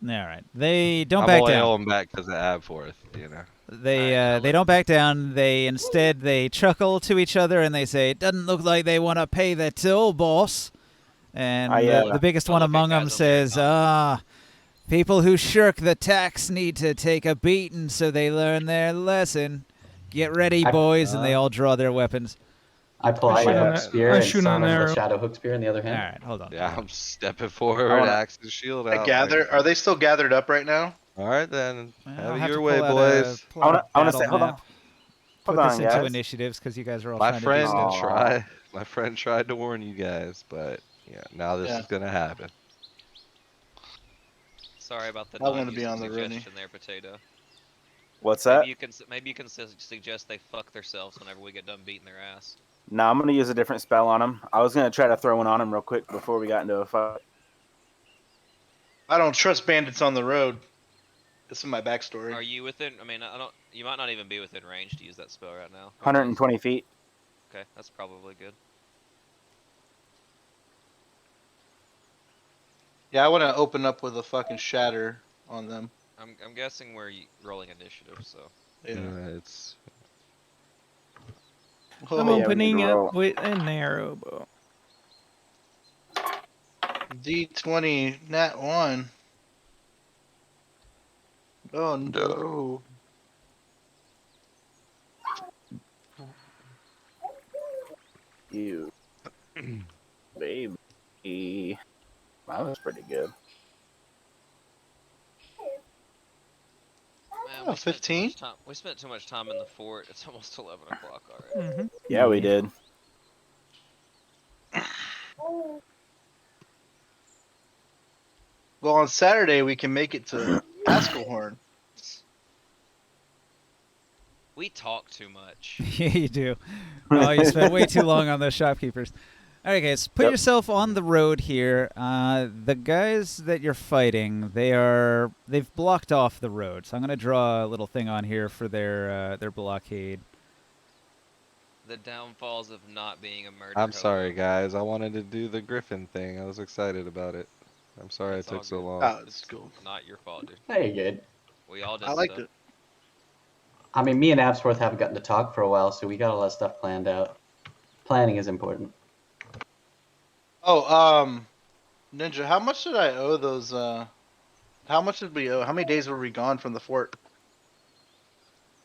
Speaker 2: All right. They don't
Speaker 8: I'm
Speaker 2: back
Speaker 8: only
Speaker 2: down.
Speaker 8: holding back because of Abforth,
Speaker 2: They don't back down. They chuckle to each other and they say, "Doesn't look like they want to pay their toll, boss." And the biggest one among them says, people who shirk the tax need to take a beating so they learn their lesson. Get ready, boys," and they all draw their weapons.
Speaker 5: I pull out my hook spear
Speaker 3: I
Speaker 5: and
Speaker 3: shoot
Speaker 5: summon
Speaker 3: an
Speaker 5: the
Speaker 3: arrow.
Speaker 5: shadow hook spear in the other
Speaker 2: All
Speaker 5: hand.
Speaker 2: right, hold on.
Speaker 8: Yeah, I'm stepping forward, axe and shield out.
Speaker 7: Are they still gathered up right now?
Speaker 8: All right, then.
Speaker 2: I'll
Speaker 8: Have it your
Speaker 2: to
Speaker 8: way,
Speaker 2: pull out
Speaker 8: boys.
Speaker 2: pull out a
Speaker 4: I wanna
Speaker 2: battle
Speaker 4: say, hold on.
Speaker 2: map.
Speaker 4: Hold
Speaker 2: Put this
Speaker 4: on,
Speaker 2: into
Speaker 4: guys.
Speaker 2: initiatives because you guys are all
Speaker 8: My
Speaker 2: trying
Speaker 8: friend
Speaker 2: to do stuff.
Speaker 8: My friend tried to warn you guys, but yeah, now this is gonna happen.
Speaker 1: Sorry about the
Speaker 7: I wanna
Speaker 1: non-useful
Speaker 7: be on the
Speaker 1: suggestion there, Potato.
Speaker 4: What's that?
Speaker 1: Maybe you can suggest they fuck themselves whenever we get done beating their ass.
Speaker 4: No, I'm gonna use a different spell on him. I was gonna try to throw one on him real quick before we got into a fight.
Speaker 7: I don't trust bandits on the road. This is my backstory.
Speaker 1: Are you within? I mean, I don't. You might not even be within range to use that spell right now.
Speaker 4: 120 feet.
Speaker 1: Okay, that's probably good.
Speaker 7: Yeah, I want to open up with a fucking shatter on them.
Speaker 1: I'm guessing we're rolling initiative, so.
Speaker 7: Yeah.
Speaker 8: It's.
Speaker 3: I'm
Speaker 4: yeah,
Speaker 3: opening up with an arrow bow.
Speaker 7: D20 nat 1. Oh no.
Speaker 4: You, baby. That was pretty good.
Speaker 1: Man,
Speaker 7: Oh, 15?
Speaker 1: We spent too much time in the fort. It's almost 11 o'clock already.
Speaker 4: Yeah, we did.
Speaker 7: Well, on Saturday we can make it to Askelhorn.
Speaker 1: We talk too much.
Speaker 2: Yeah, you do. Oh, you spent way too long on those shopkeepers. All right, guys, put yourself on the road here. The guys that you're fighting, they've blocked off the road. So I'm gonna draw a little thing on here for their blockade.
Speaker 1: The downfalls of not being a murderer.
Speaker 8: I'm sorry, guys. I wanted to do the Griffin thing. I was excited about it. I'm sorry it took so long.
Speaker 7: Oh, it's cool.
Speaker 1: Not your fault, dude.
Speaker 5: Hey, you're good.
Speaker 1: We all did.
Speaker 7: I liked it.
Speaker 5: I mean, me and Absworth haven't gotten to talk for a while, so we got a lot of stuff planned out. Planning is important.
Speaker 7: Oh, Ninja, how much did I owe those, how much did we owe? How many days were we gone from the fort?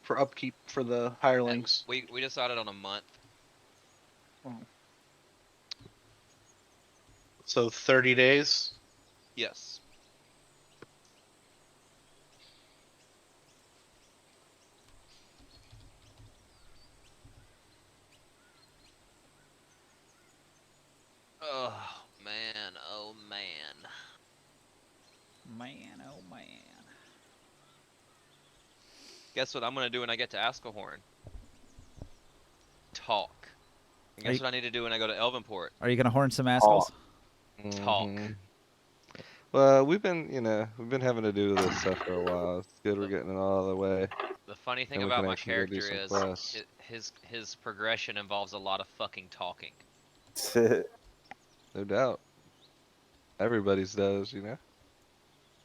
Speaker 7: For upkeep for the hirelings?
Speaker 1: We decided on a month.
Speaker 7: So 30 days?
Speaker 1: Yes. Oh man, oh man.
Speaker 2: Man, oh man.
Speaker 1: Guess what I'm gonna do when I get to Askelhorn? Talk. And guess what I need to do when I go to Elvenport?
Speaker 2: Are you gonna horn some assholes?
Speaker 1: Talk.
Speaker 8: Well, we've been having to do this stuff for a while. It's good we're getting it all out of the way.
Speaker 1: The funny thing
Speaker 8: Then we
Speaker 1: about
Speaker 8: can
Speaker 1: my
Speaker 8: actually go do
Speaker 1: character
Speaker 8: some
Speaker 1: is
Speaker 8: quests.
Speaker 1: his progression involves a lot of fucking talking.
Speaker 8: No doubt. Everybody's does,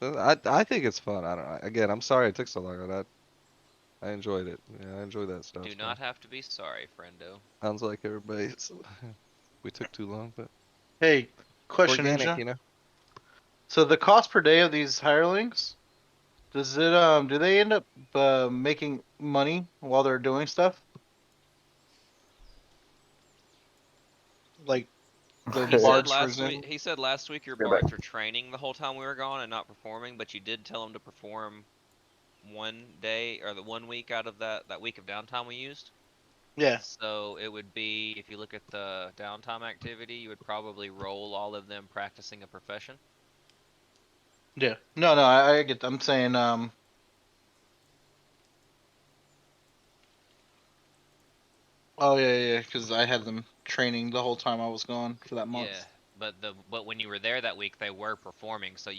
Speaker 8: I think it's fun. I don't know. Again, I'm sorry it took so long. I enjoyed it. Yeah, I enjoyed that stuff.
Speaker 1: Do not have to be sorry, friendo.
Speaker 8: Sounds like everybody's. We took too long, but
Speaker 7: Hey, question,
Speaker 8: organic,
Speaker 7: Ninja. So the cost per day of these hirelings, does it do they end up making money while they're doing stuff? Like the bards, for example?
Speaker 1: He said last week your bards were training the whole time we were gone and not performing, but you did tell them to perform one day or the 1 week out of that week of downtime we used.
Speaker 7: Yeah.
Speaker 1: So it would be, if you look at the downtime activity, you would probably roll all of them practicing a profession.
Speaker 7: Yeah. No, I get. I'm saying Oh yeah, because I had them training the whole time I was gone for that month.
Speaker 1: Yeah, but when you were there that week, they were performing, so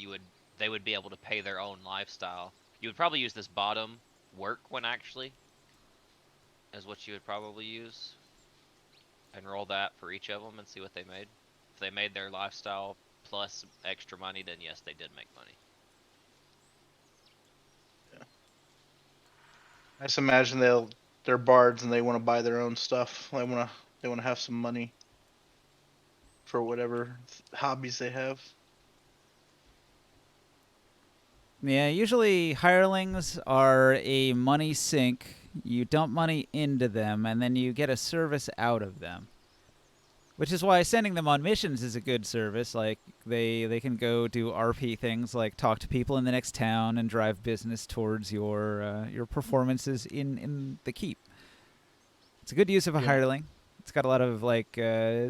Speaker 1: they would be able to pay their own lifestyle. You would probably use this bottom work one actually, is what you would probably use, and roll that for each of them and see what they made. If they made their lifestyle plus extra money, then yes, they did make money.
Speaker 7: I just imagine they're bards and they want to buy their own stuff. They wanna have some money for whatever hobbies they have.
Speaker 2: Yeah, usually hirelings are a money sink. You dump money into them, and then you get a service out of them. Which is why sending them on missions is a good service. Like they can go do RP things, like talk to people in the next town and drive business towards your performances in the keep. It's a good use of a
Speaker 7: Yeah.
Speaker 2: hireling. It's got a lot of like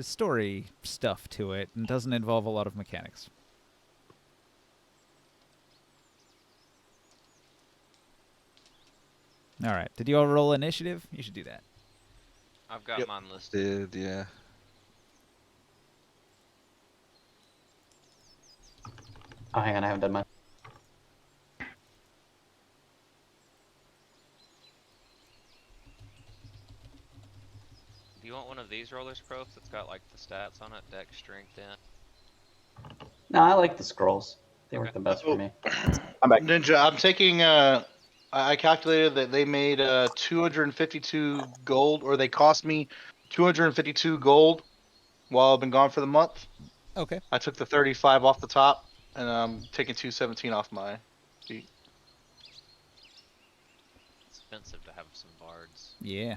Speaker 2: story stuff to it, and doesn't involve a lot of mechanics. All right. Did you all roll initiative? You should do that.
Speaker 1: I've got
Speaker 7: Yep.
Speaker 1: mine listed.
Speaker 8: Did yeah.
Speaker 5: Oh, hang on, I haven't done mine.
Speaker 1: Do you want one of these rollers, Prof? That's got like the stats on it, dex, strength, and
Speaker 5: No, I like the scrolls. They work
Speaker 1: Okay.
Speaker 5: the best for me.
Speaker 4: I'm back.
Speaker 7: Ninja, I'm taking I calculated that they made 252 gold, or they cost me 252 gold while I've been gone for the month.
Speaker 2: Okay.
Speaker 7: I took the 35 off the top, and I'm taking 217 off my feet.
Speaker 1: it's expensive to have some bards.
Speaker 2: Yeah.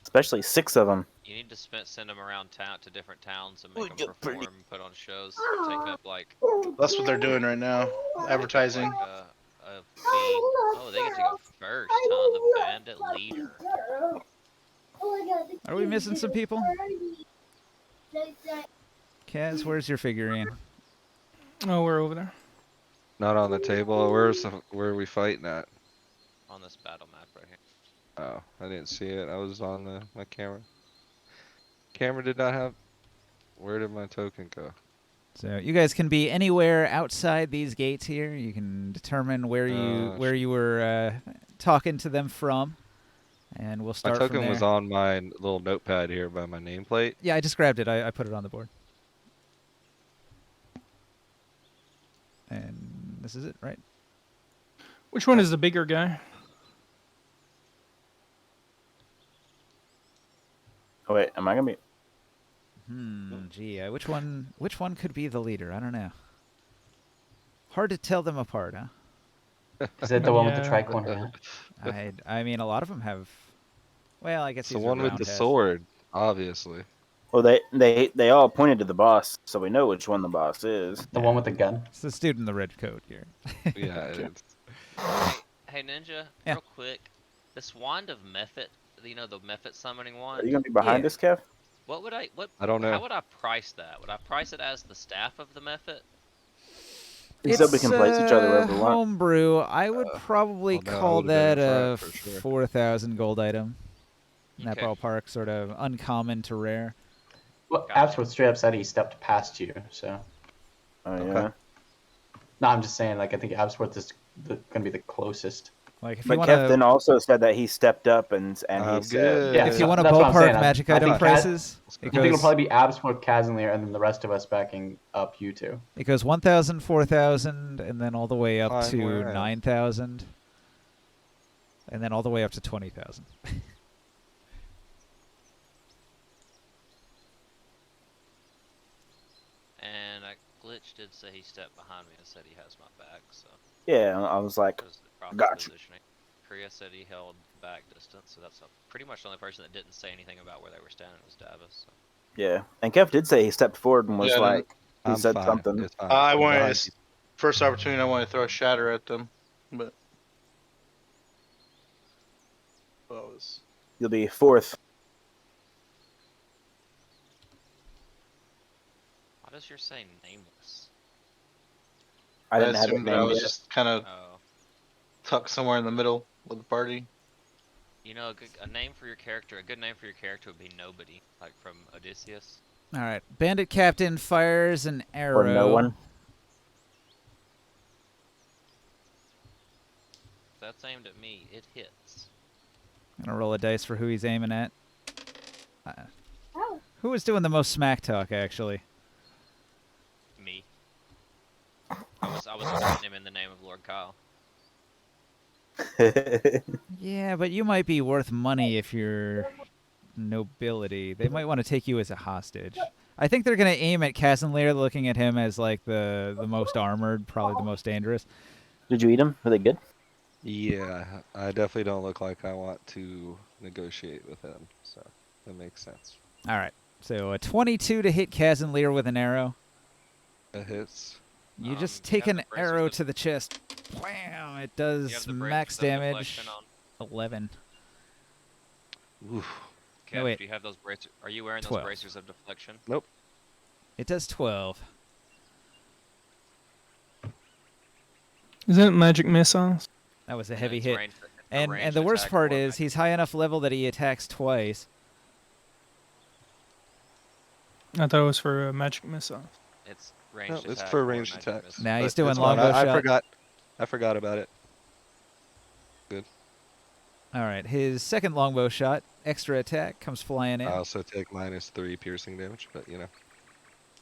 Speaker 4: Especially 6 of them.
Speaker 1: You need to send them around town to different towns and
Speaker 4: We
Speaker 1: make them
Speaker 4: get pretty-
Speaker 1: perform, put on shows, take up like
Speaker 7: That's what they're doing right now, advertising.
Speaker 1: a fee. Oh, they get to go first, huh? The bandit leader.
Speaker 2: Are we missing some people? Kaz, where's your figurine?
Speaker 3: Oh, we're over there.
Speaker 8: Not on the table. Where are we fighting at?
Speaker 1: On this battle map right here.
Speaker 8: Oh, I didn't see it. I was on my camera. Camera did not have. Where did my token go?
Speaker 2: So you guys can be anywhere outside these gates here. You can determine where you were talking to them from, and we'll
Speaker 8: My
Speaker 2: start from
Speaker 8: token
Speaker 2: there.
Speaker 8: was on my little notepad here by my nameplate.
Speaker 2: Yeah, I just grabbed it. I put it on the board. And this is it, right?
Speaker 3: Which one is the bigger guy?
Speaker 4: Oh wait, am I gonna be?
Speaker 2: Gee, which one could be the leader? I don't know. Hard to tell them apart, huh?
Speaker 5: Is it the one with the
Speaker 3: Yeah.
Speaker 5: tricorn hat?
Speaker 2: I mean, a lot of them have. Well, I guess
Speaker 8: It's the
Speaker 2: these are
Speaker 8: one with
Speaker 2: round
Speaker 8: the
Speaker 2: heads.
Speaker 8: sword, obviously.
Speaker 4: Well, they all pointed to the boss, so we know which one the boss is.
Speaker 5: The one with the gun?
Speaker 2: It's the dude in the red coat here.
Speaker 8: Yeah,
Speaker 5: Okay.
Speaker 8: it's
Speaker 1: Hey Ninja,
Speaker 2: Yeah.
Speaker 1: real quick. This wand of Mephit, you know, the Mephit summoning
Speaker 4: Are
Speaker 1: wand.
Speaker 4: you gonna be behind
Speaker 2: Yeah.
Speaker 4: us, Kev?
Speaker 8: I don't know.
Speaker 1: How would I price that? Would I price it as the staff of the Mephit?
Speaker 4: He said we can place each other wherever we want.
Speaker 2: homebrew. I would probably
Speaker 8: well, no, I
Speaker 2: call
Speaker 8: would've been
Speaker 2: that
Speaker 8: in
Speaker 2: a
Speaker 8: front for sure.
Speaker 2: 4,000 gold item. In that
Speaker 1: Okay.
Speaker 2: ballpark, sort of uncommon to rare.
Speaker 5: Well,
Speaker 1: Gotcha.
Speaker 5: Absworth straight up said he stepped past you, so.
Speaker 4: Oh
Speaker 8: Okay.
Speaker 4: yeah.
Speaker 5: No, I'm just saying, like, I think Absworth is going to be the closest.
Speaker 2: Like if you
Speaker 4: But
Speaker 2: want
Speaker 4: Kev then
Speaker 2: to,
Speaker 4: also said that he stepped up and he
Speaker 8: I'm
Speaker 4: said,
Speaker 8: good.
Speaker 5: Yeah,
Speaker 2: if you want to
Speaker 5: that's what I'm saying.
Speaker 2: ballpark magic
Speaker 5: I
Speaker 2: item
Speaker 5: think
Speaker 2: prices,
Speaker 5: I think it'll probably be Absworth, Kazanlir, and then the rest of us backing up you two.
Speaker 2: it goes 1,000, 4,000, and then all the way up
Speaker 8: Fine,
Speaker 2: to
Speaker 8: where at?
Speaker 2: 9,000, and then all the way up to 20,000.
Speaker 1: And Glitch did say he stepped behind me and said he has my back, so
Speaker 4: yeah, I was like,
Speaker 1: it was the proper
Speaker 4: Gotcha.
Speaker 1: positioning. Kriya said he held back distance, so that's pretty much the only person that didn't say anything about where they were standing was Davis. So.
Speaker 4: yeah. And Kev did say he stepped forward and was
Speaker 7: Yeah,
Speaker 4: like, he
Speaker 8: I'm
Speaker 4: said
Speaker 8: fine.
Speaker 4: something.
Speaker 8: It's fine.
Speaker 7: I
Speaker 8: I'm
Speaker 7: wanted
Speaker 8: behind
Speaker 7: to, first opportunity I wanted to throw a shatter at them, but well, it was
Speaker 4: You'll be fourth.
Speaker 1: Why does yours say nameless?
Speaker 4: I didn't have it
Speaker 7: assumed that I
Speaker 4: named
Speaker 7: was
Speaker 4: yet.
Speaker 7: just kind of
Speaker 1: Oh,
Speaker 7: tucked somewhere in the middle with the party.
Speaker 1: You know, a name for your character. A good name for your character would be Nobody, like from Odysseus.
Speaker 2: All right. Bandit Captain fires an arrow.
Speaker 4: Or no one.
Speaker 1: If that's aimed at me, it hits.
Speaker 2: I'm gonna roll a dice for who he's aiming at.
Speaker 6: Oh,
Speaker 2: Who was doing the most smack talk, actually?
Speaker 1: Me. I was threatening him in the name of Lord Kyle.
Speaker 2: Yeah, but you might be worth money if you're nobility. They might want to take you as a hostage. I think they're gonna aim at Casimir, looking at him as like the most armored, probably the most dangerous.
Speaker 4: Did you eat them? Were they good?
Speaker 8: Yeah, I definitely don't look like I want to negotiate with him, so that makes sense.
Speaker 2: All right. So a 22 to hit Casimir with an arrow.
Speaker 8: That hits.
Speaker 2: You just
Speaker 1: You
Speaker 2: take
Speaker 1: have
Speaker 2: an
Speaker 1: the bracers
Speaker 2: arrow
Speaker 1: of-
Speaker 2: to the chest. Wham! It
Speaker 1: You have
Speaker 2: does
Speaker 1: the
Speaker 2: max
Speaker 1: bracers of
Speaker 2: damage.
Speaker 1: deflection on.
Speaker 2: 11.
Speaker 8: Oof.
Speaker 1: Kev,
Speaker 2: No, wait.
Speaker 1: do you have those bracers? Are you wearing
Speaker 2: 12.
Speaker 1: those bracers of deflection?
Speaker 2: It does 12.
Speaker 3: Is that magic missiles?
Speaker 2: That was a
Speaker 1: And
Speaker 2: heavy
Speaker 1: it's
Speaker 2: hit.
Speaker 1: ranged- it's a
Speaker 2: And
Speaker 1: ranged
Speaker 2: the worst
Speaker 1: attack
Speaker 2: part
Speaker 1: or
Speaker 2: is he's high enough level that he attacks twice.
Speaker 3: I thought it was for magic missiles.
Speaker 1: It's
Speaker 8: No,
Speaker 1: ranged
Speaker 8: it's
Speaker 1: attack
Speaker 8: for
Speaker 1: or
Speaker 8: ranged
Speaker 1: magic
Speaker 8: attacks.
Speaker 1: missile.
Speaker 2: Nah, he's
Speaker 8: but
Speaker 2: doing
Speaker 8: it's fine.
Speaker 2: longbow
Speaker 8: I
Speaker 2: shot.
Speaker 8: forgot about it.
Speaker 2: All right, his second longbow shot, extra attack, comes flying in.
Speaker 8: I also take -3 piercing damage, but you know.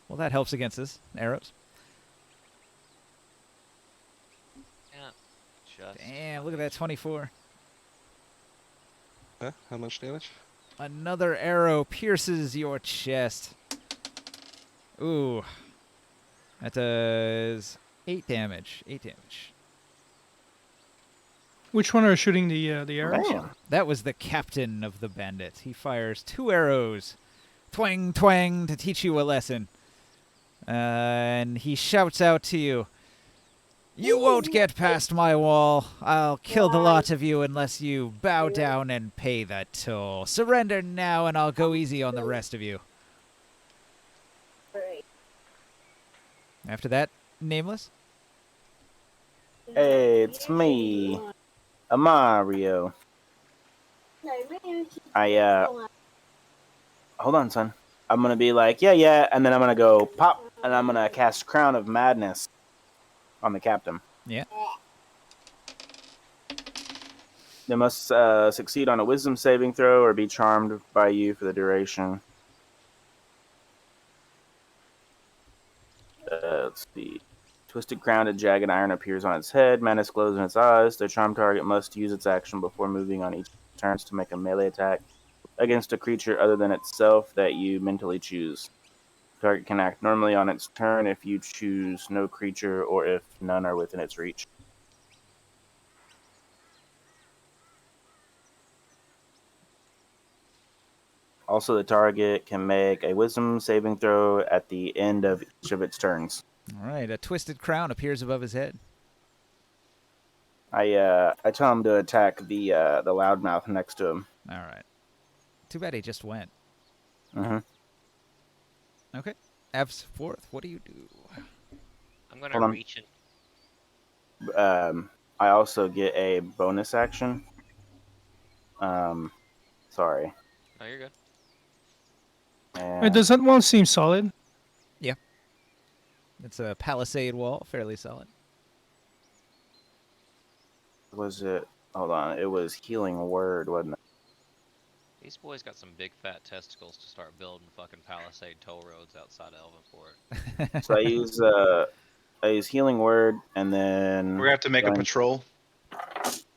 Speaker 2: Well, that helps against his arrows.
Speaker 1: Yeah. Just
Speaker 2: Damn, look at that 24.
Speaker 8: Huh? How much damage?
Speaker 2: Another arrow pierces your chest. Ooh. That does 8 damage. 8 damage.
Speaker 3: Which one are shooting the arrows?
Speaker 4: Damn.
Speaker 2: That was the captain of the bandit. He fires 2 arrows. Twang, twang, to teach you a lesson. And he shouts out to you. You won't get past my wall. I'll kill the lot of you unless you bow down and pay the toll. Surrender now and I'll go easy on the rest of you.
Speaker 6: great.
Speaker 2: After that, Nameless.
Speaker 4: Hey, it's me, Mario. Hold on, son. I'm gonna be like, yeah, and then I'm gonna go pop, and I'm gonna cast Crown of Madness on the captain.
Speaker 2: Yeah.
Speaker 4: They must succeed on a Wisdom saving throw or be charmed by you for the duration. Let's see. Twisted crown of jagged iron appears on its head. Madness glows in its eyes. The charmed target must use its action before moving on each turn to make a melee attack against a creature other than itself that you mentally choose. Target can act normally on its turn if you choose no creature or if none are within its reach. Also, the target can make a Wisdom saving throw at the end of each of its turns.
Speaker 2: All right, a twisted crown appears above his head.
Speaker 4: I tell him to attack the loudmouth next to him.
Speaker 2: All right. Too bad he just went.
Speaker 4: Mm-hmm.
Speaker 2: Okay. Av's fourth. What do you do?
Speaker 1: I'm gonna
Speaker 4: Hold on.
Speaker 1: reach in.
Speaker 4: I also get a bonus action. Sorry.
Speaker 1: No, you're good.
Speaker 3: Wait, does that one seem solid?
Speaker 2: It's a palisade wall, fairly solid.
Speaker 4: Was it? Hold on. It was Healing Word, wasn't it?
Speaker 1: These boys got some big fat testicles to start building fucking palisade toll roads outside of Elvenport.
Speaker 4: So I use Healing Word, and then
Speaker 7: We're gonna have to make a
Speaker 4: Going-
Speaker 7: patrol.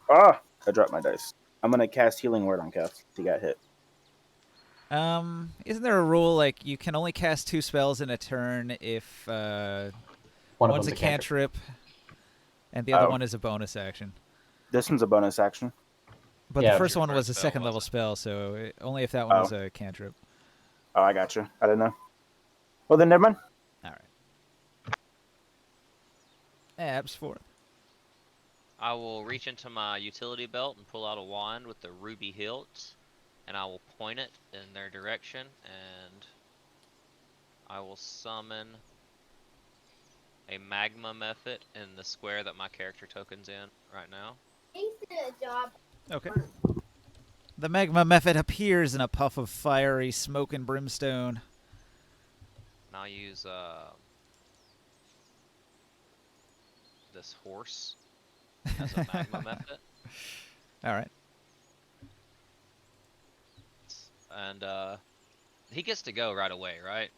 Speaker 4: I dropped my dice. I'm gonna cast Healing Word on Kev. He got hit.
Speaker 2: Isn't there a rule like you can only cast 2 spells in a turn if
Speaker 5: One of
Speaker 2: one's
Speaker 5: them's
Speaker 2: a
Speaker 5: a cantrip.
Speaker 2: cantrip and the other
Speaker 4: Oh.
Speaker 2: one is a bonus action?
Speaker 4: This one's a bonus action.
Speaker 2: But
Speaker 5: Yeah,
Speaker 2: the
Speaker 5: if
Speaker 2: first
Speaker 1: your
Speaker 2: one was
Speaker 1: first
Speaker 2: a
Speaker 1: spell
Speaker 2: second level
Speaker 1: wasn't.
Speaker 2: spell, so only if that one
Speaker 4: Oh.
Speaker 2: was a cantrip.
Speaker 4: Oh, I got you. I didn't know. Well, then never mind.
Speaker 2: All right. Abs fourth.
Speaker 1: I will reach into my utility belt and pull out a wand with the ruby hilt, and I will point it in their direction, and I will summon a magma method in the square that my character token's in right now.
Speaker 6: Thanks for the job.
Speaker 2: Okay. The magma method appears in a puff of fiery smoke and brimstone.
Speaker 1: And I'll use this horse as a magma method.
Speaker 2: All right.
Speaker 1: And he gets to go right away, right?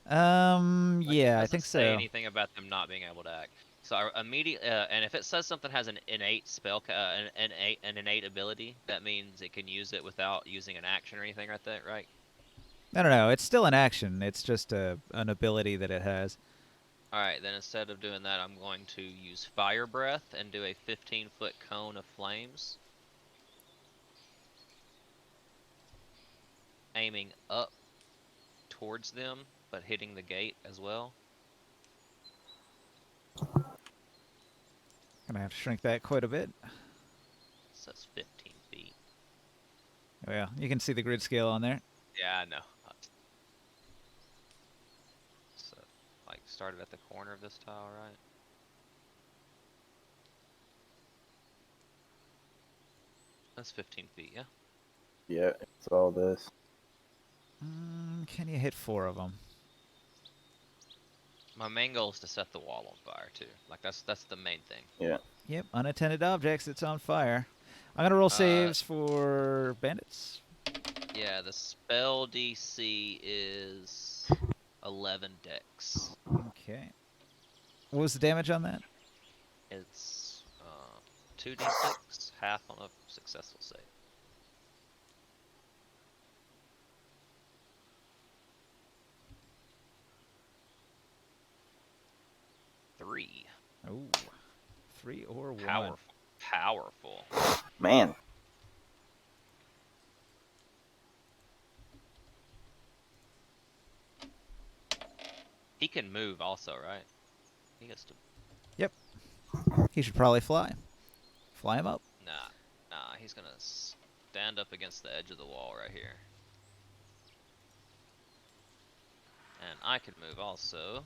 Speaker 1: Like,
Speaker 2: Yeah, I
Speaker 1: it
Speaker 2: think
Speaker 1: doesn't say
Speaker 2: so.
Speaker 1: anything about them not being able to act. So I immediately, and if it says something has an innate spell, an innate ability, that means it can use it without using an action or anything like that, right?
Speaker 2: No. It's still an action. It's just an ability that it has.
Speaker 1: All right, then instead of doing that, I'm going to use Fire Breath and do a 15-foot cone of flames, aiming up towards them, but hitting the gate as well.
Speaker 2: Gonna have to shrink that quite a bit.
Speaker 1: So it's 15 feet.
Speaker 2: Well, you can see the grid scale on there.
Speaker 1: Yeah, I know. So, like, started at the corner of this tile, right? That's 15 feet, yeah?
Speaker 4: Yeah, it's all this.
Speaker 2: Can you hit 4 of them?
Speaker 1: My main goal is to set the wall on fire, too. Like, that's the main thing.
Speaker 4: Yeah.
Speaker 2: Yep, unattended objects, it's on fire. I'm gonna roll saves for bandits.
Speaker 1: Yeah, the spell DC is 11 dex.
Speaker 2: Okay. What was the damage on that?
Speaker 1: It's 2d6, half on a successful save. Three.
Speaker 2: Oh, 3 or 1.
Speaker 1: Powerful.
Speaker 4: Man.
Speaker 1: He can move also, right? He gets to...
Speaker 2: Yep. He should probably fly. Fly him up.
Speaker 1: Nah, he's gonna stand up against the edge of the wall right here. And I can move also.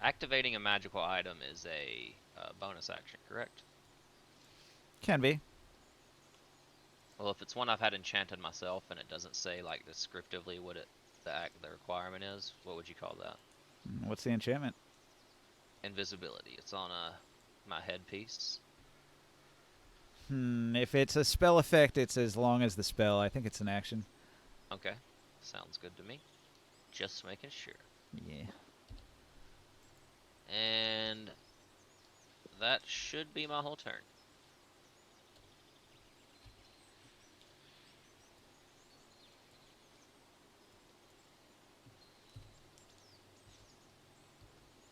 Speaker 1: Activating a magical item is a bonus action, correct?
Speaker 2: Can be.
Speaker 1: Well, if it's one I've had enchanted myself and it doesn't say like descriptively what the requirement is, what would you call that?
Speaker 2: What's the enchantment?
Speaker 1: Invisibility. It's on my headpiece.
Speaker 2: If it's a spell effect, it's as long as the spell. I think it's an action.
Speaker 1: Okay, sounds good to me. Just making sure.
Speaker 2: Yeah.
Speaker 1: And that should be my whole turn.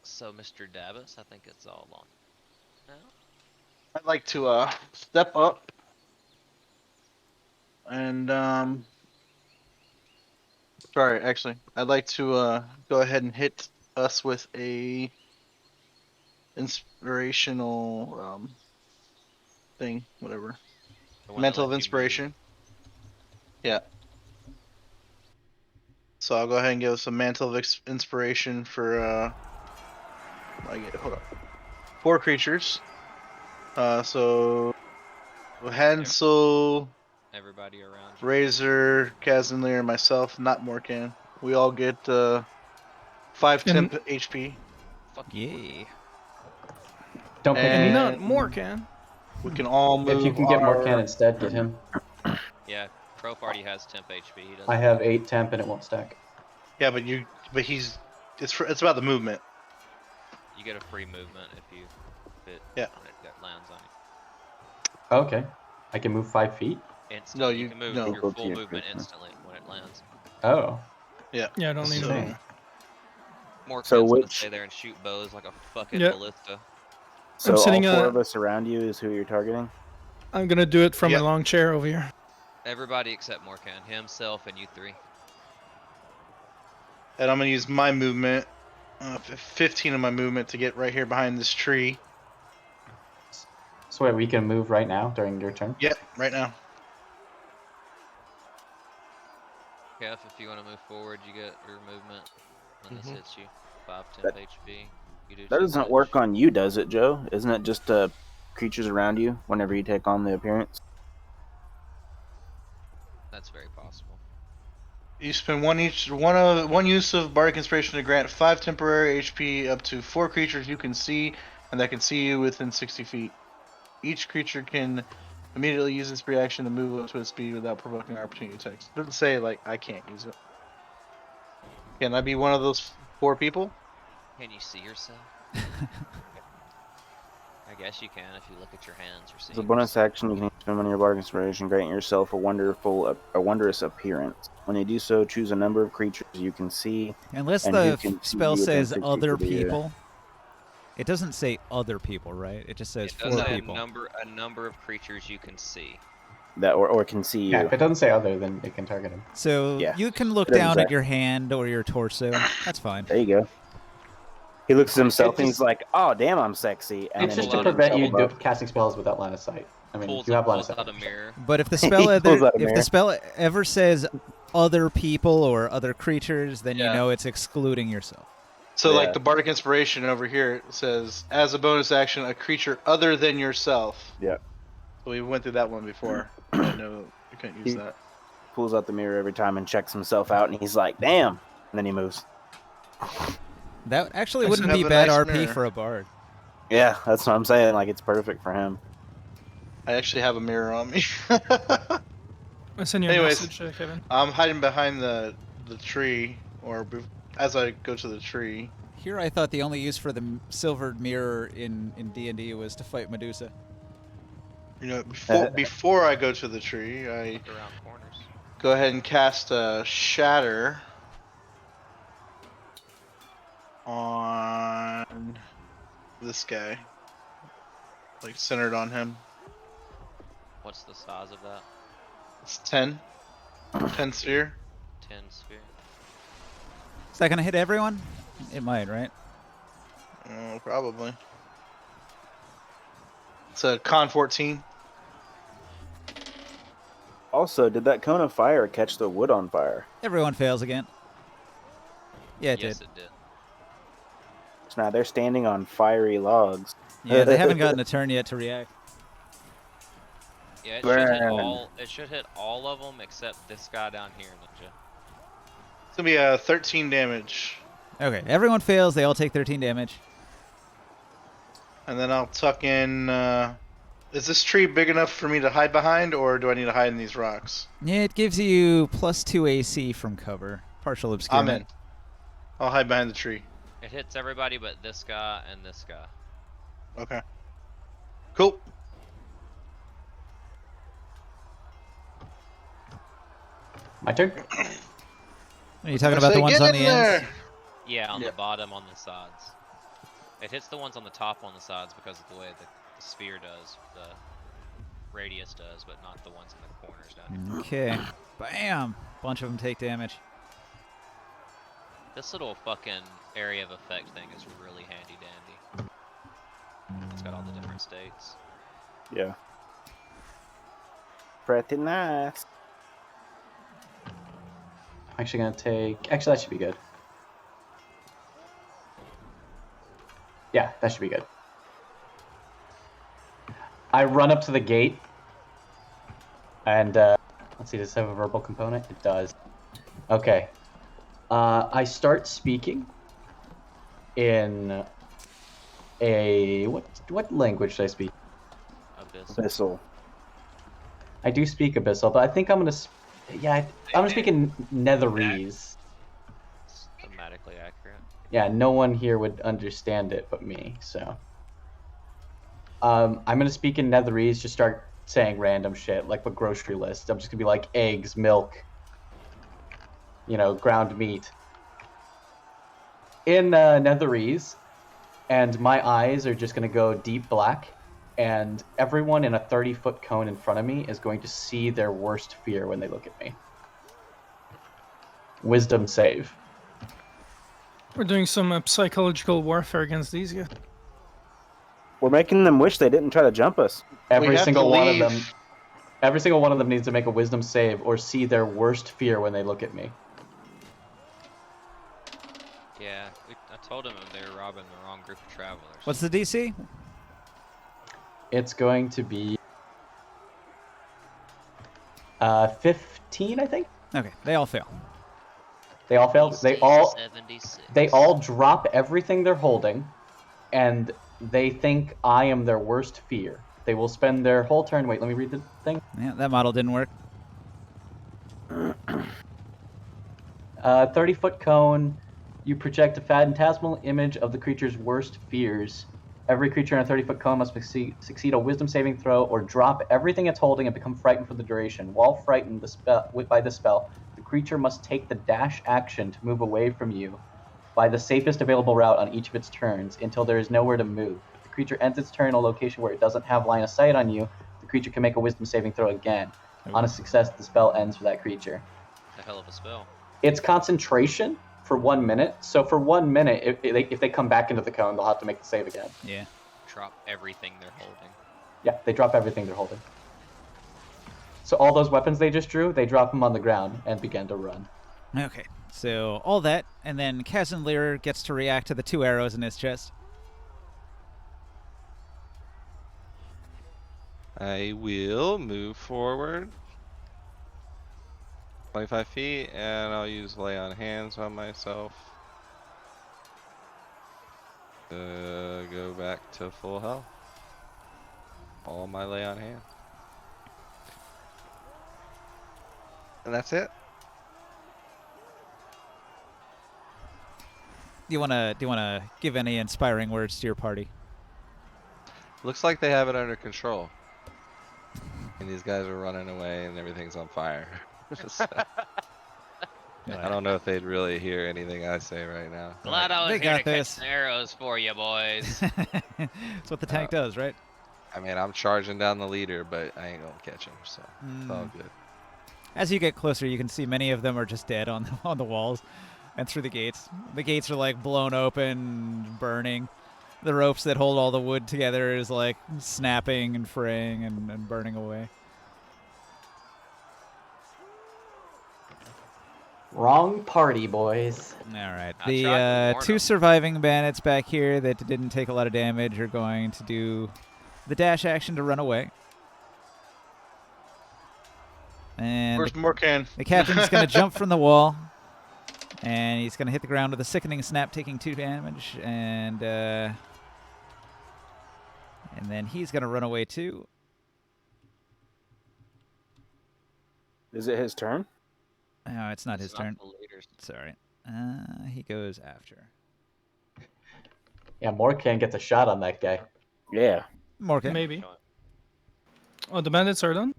Speaker 1: So, Mr. Davis, I think it's all on now.
Speaker 7: I'd like to step up and sorry, actually, I'd like to go ahead and hit us with a inspirational thing, whatever.
Speaker 1: The one that
Speaker 7: Mantle of
Speaker 1: lets you
Speaker 7: inspiration.
Speaker 1: move.
Speaker 7: Yeah. So I'll go ahead and give us a mantle of inspiration for hold on. 4 creatures. So Hansel,
Speaker 1: Everybody around you.
Speaker 7: Razor, Kazanir, and myself, not Morkan. We all get 5 temp HP.
Speaker 1: Fuck you.
Speaker 2: Yeah.
Speaker 5: Don't pick
Speaker 7: And
Speaker 5: me.
Speaker 3: Not Morkan.
Speaker 7: we can all move.
Speaker 5: If you can get
Speaker 7: our...
Speaker 5: Morkan instead, get him.
Speaker 1: Yeah, Crof already has temp HP. He doesn't.
Speaker 5: I have 8 temp and it won't stack.
Speaker 7: Yeah, but he's it's about the movement.
Speaker 1: You get a free movement if it
Speaker 7: Yeah.
Speaker 1: when it lands on you.
Speaker 5: Okay. I can move 5 feet?
Speaker 1: Instantly.
Speaker 7: No,
Speaker 1: you
Speaker 7: you-
Speaker 1: can move
Speaker 7: no.
Speaker 1: your
Speaker 4: Equal to
Speaker 1: full
Speaker 4: your
Speaker 1: movement
Speaker 4: creature.
Speaker 1: instantly when it lands.
Speaker 5: Oh.
Speaker 7: Yeah.
Speaker 3: Yeah, I don't need
Speaker 7: So-
Speaker 3: to.
Speaker 5: Insane.
Speaker 1: More
Speaker 4: So
Speaker 1: gonna
Speaker 4: which-
Speaker 1: stay there and shoot bows like a fucking
Speaker 3: Yep.
Speaker 1: ballista.
Speaker 4: So all
Speaker 3: sitting,
Speaker 4: 4 of us around you is who you're targeting?
Speaker 3: I'm gonna do it from
Speaker 7: Yep.
Speaker 3: a long chair over here.
Speaker 1: Everybody except Morkan, himself, and you 3.
Speaker 7: And I'm gonna use my movement, 15 of my movement to get right here behind this tree.
Speaker 5: So wait, we can move right now during your turn?
Speaker 7: Yep, right now.
Speaker 1: Kev, if you want to move forward, you get your movement when this
Speaker 8: Mhm.
Speaker 1: hits you. 5 temp
Speaker 4: That-
Speaker 1: HP. You do
Speaker 4: That
Speaker 1: 2
Speaker 4: doesn't
Speaker 1: damage.
Speaker 4: work on you, does it, Joe? Isn't it just creatures around you whenever you take on the appearance?
Speaker 1: That's very possible.
Speaker 7: You spend one use of Bardic Inspiration to grant 5 temporary HP up to 4 creatures you can see and that can see you within 60 feet. Each creature can immediately use its reaction to move up to its speed without provoking opportunity attacks. It doesn't say like I can't use it. Can I be one of those 4 people?
Speaker 1: Can you see yourself? I guess you can if you look at your hands or see.
Speaker 4: As a bonus action, you can spend one of your Bardic Inspiration, grant yourself a wondrous appearance. When you do so, choose a number of creatures you can see.
Speaker 2: Unless
Speaker 4: And
Speaker 2: the
Speaker 4: who can see
Speaker 2: spell
Speaker 4: you within
Speaker 2: says
Speaker 4: 60
Speaker 2: other
Speaker 4: feet of you.
Speaker 2: people. It doesn't say other people, right? It just says
Speaker 1: It does
Speaker 2: 4
Speaker 1: say
Speaker 2: people.
Speaker 1: a number of creatures you can see.
Speaker 4: That or can see you.
Speaker 5: Yeah, if it doesn't say other, then it can target him.
Speaker 2: So
Speaker 4: Yeah.
Speaker 2: you can look
Speaker 4: It doesn't
Speaker 2: down
Speaker 4: say.
Speaker 2: at your hand or your torso. That's fine.
Speaker 4: There you go. He looks at himself and
Speaker 5: just-
Speaker 4: he's like, "Oh, damn, I'm sexy." And
Speaker 5: It's
Speaker 4: then
Speaker 5: just
Speaker 4: he
Speaker 5: to
Speaker 4: goes
Speaker 5: prevent you
Speaker 4: double buff.
Speaker 5: casting spells without line of sight. I mean,
Speaker 1: Pulls,
Speaker 5: you have line of
Speaker 1: pulls
Speaker 5: sight.
Speaker 1: out a mirror.
Speaker 2: But if the
Speaker 4: He
Speaker 2: spell
Speaker 4: pulls out a
Speaker 2: if
Speaker 4: mirror.
Speaker 2: the spell ever says other people or other creatures, then you
Speaker 7: Yeah.
Speaker 2: know it's excluding yourself.
Speaker 7: So
Speaker 4: Yeah.
Speaker 7: like the Bardic Inspiration over here says, as a bonus action, a creature other than yourself.
Speaker 4: Yeah.
Speaker 7: So we went through that one before. I didn't know you couldn't use
Speaker 4: He-
Speaker 7: that.
Speaker 4: Pulls out the mirror every time and checks himself out, and he's like, "Damn!" And then he moves.
Speaker 2: That actually
Speaker 7: I
Speaker 2: wouldn't
Speaker 7: have
Speaker 2: be
Speaker 7: a
Speaker 2: bad
Speaker 7: nice
Speaker 2: RP
Speaker 7: mirror.
Speaker 2: for a bard.
Speaker 4: Yeah, that's what I'm saying. Like, it's perfect for him.
Speaker 7: I actually have a mirror on me.
Speaker 3: I send you a
Speaker 7: Anyways.
Speaker 3: message, Kevin.
Speaker 7: I'm hiding behind the tree, as I go to the tree.
Speaker 2: Here I thought the only use for the silvered mirror in D&D was to fight Medusa.
Speaker 7: You know, before I go to the tree, I
Speaker 1: Look around corners.
Speaker 7: go ahead and cast a shatter on this guy, like centered on him.
Speaker 1: What's the size of that?
Speaker 7: It's 10 sphere.
Speaker 1: 10 sphere.
Speaker 2: Is that going to hit everyone? It might, right?
Speaker 7: Oh, probably. It's a con 14.
Speaker 4: Also, did that cone of fire catch the wood on fire?
Speaker 2: Everyone fails again. Yeah, it
Speaker 1: Yes,
Speaker 2: did.
Speaker 1: it did.
Speaker 4: So now they're standing on fiery logs.
Speaker 2: Yeah, they haven't gotten a turn yet to react.
Speaker 1: Yeah, it should hit
Speaker 4: Burn.
Speaker 1: all. It should hit all of them except this guy down here, Ninja.
Speaker 7: It's gonna be a 13 damage,
Speaker 2: Okay, everyone fails. They all take 13 damage.
Speaker 7: and then I'll tuck in. Is this tree big enough for me to hide behind, or do I need to hide in these rocks?
Speaker 2: Yeah, it gives you +2 AC from cover. Partial
Speaker 7: I'm
Speaker 2: obscurement.
Speaker 7: in. I'll hide behind the tree.
Speaker 1: It hits everybody but this guy and this guy.
Speaker 7: Okay. Cool.
Speaker 5: My turn.
Speaker 2: Are you talking about the ones on the ends?
Speaker 1: Yeah, on
Speaker 7: Yeah.
Speaker 1: the bottom on the sides. It hits the ones on the top on the sides because of the way the sphere does, the radius does, but not the ones in the corners down here.
Speaker 2: Okay. Bam! Bunch of them take damage.
Speaker 1: This little fucking area of effect thing is really handy dandy. It's got all the different states.
Speaker 4: Yeah. Pretty nice.
Speaker 5: I'm actually gonna take. Actually, that should be good. Yeah, that should be good. I run up to the gate, and let's see. Does it have a verbal component? It does. Okay. I start speaking in a what language should I speak?
Speaker 1: Abyss.
Speaker 4: Abyssal.
Speaker 5: I do speak Abyssal, but I think I'm gonna. I'm gonna speak in Netherese.
Speaker 1: It's thematically accurate.
Speaker 5: Yeah, no one here would understand it but me, so. I'm gonna speak in Netherese, just start saying random shit, like a grocery list. I'm just gonna be like eggs, milk, ground meat. In Netherese, and my eyes are just gonna go deep black, and everyone in a 30-foot cone in front of me is going to see their worst fear when they look at me. Wisdom save.
Speaker 3: We're doing some psychological warfare against these guys.
Speaker 4: We're making them wish they didn't try to jump us.
Speaker 5: Every
Speaker 7: We have
Speaker 5: single
Speaker 7: to
Speaker 5: one of
Speaker 7: leave.
Speaker 5: them. Every single one of them needs to make a wisdom save or see their worst fear when they look at me.
Speaker 1: Yeah, I told him they were robbing the wrong group of travelers.
Speaker 2: What's the DC?
Speaker 5: It's going to be 15, I think.
Speaker 2: Okay, they all fail.
Speaker 5: They all failed. They all
Speaker 1: 76.
Speaker 5: drop everything they're holding, and they think I am their worst fear. They will spend their whole turn. Wait, let me read the thing.
Speaker 2: Yeah, that model didn't work.
Speaker 5: 30-foot cone. You project a phantasmal image of the creature's worst fears. Every creature in a 30-foot cone must succeed a wisdom saving throw or drop everything it's holding and become frightened for the duration. While frightened by the spell, the creature must take the dash action to move away from you by the safest available route on each of its turns until there is nowhere to move. If the creature ends its turn in a location where it doesn't have line of sight on you, the creature can make a wisdom saving throw again. On a success, the spell ends for that creature.
Speaker 1: A hell of a spell.
Speaker 5: It's concentration for 1 minute. So for 1 minute, if they come back into the cone, they'll have to make the save again.
Speaker 2: Yeah.
Speaker 1: Drop everything they're holding.
Speaker 5: Yeah, they drop everything they're holding. So all those weapons they just drew, they drop them on the ground and begin to run.
Speaker 2: Okay, so all that, and then Kazan Lear gets to react to the 2 arrows in his chest.
Speaker 8: I will move forward 25 feet, and I'll use lay on hands on myself. Go back to full health. All my lay on hands. And that's it.
Speaker 2: Do you wanna give any inspiring words to your party?
Speaker 8: Looks like they have it under control. And these guys are running away and everything's on fire. So, I don't know if they'd really hear anything I say right now.
Speaker 1: Glad I was
Speaker 2: They
Speaker 1: here
Speaker 2: got
Speaker 1: to
Speaker 2: this.
Speaker 1: catch some arrows for you, boys.
Speaker 2: That's what the tank does, right?
Speaker 8: I mean, I'm charging down the leader, but I ain't gonna catch him, so it's all good.
Speaker 2: As you get closer, you can see many of them are just dead on the walls and through the gates. The gates are like blown open, burning. The ropes that hold all the wood together is like snapping and fraying and burning away.
Speaker 5: Wrong party, boys.
Speaker 2: All right.
Speaker 1: I tried to
Speaker 2: The
Speaker 1: warn
Speaker 2: 2
Speaker 1: 'em.
Speaker 2: surviving bandits back here that didn't take a lot of damage are going to do the dash action to run away. And
Speaker 7: Where's Morkan?
Speaker 2: the captain's going to jump from the wall. And he's going to hit the ground with a sickening snap, taking 2 damage. And then he's going to run away too.
Speaker 4: Is it his turn?
Speaker 2: No, it's not his
Speaker 1: It's not
Speaker 2: turn.
Speaker 1: the leaders.
Speaker 2: Sorry. He goes after.
Speaker 5: Yeah, Morkan gets a shot on that guy.
Speaker 4: Yeah.
Speaker 2: Morgan.
Speaker 3: Maybe. Oh, the bandits are done?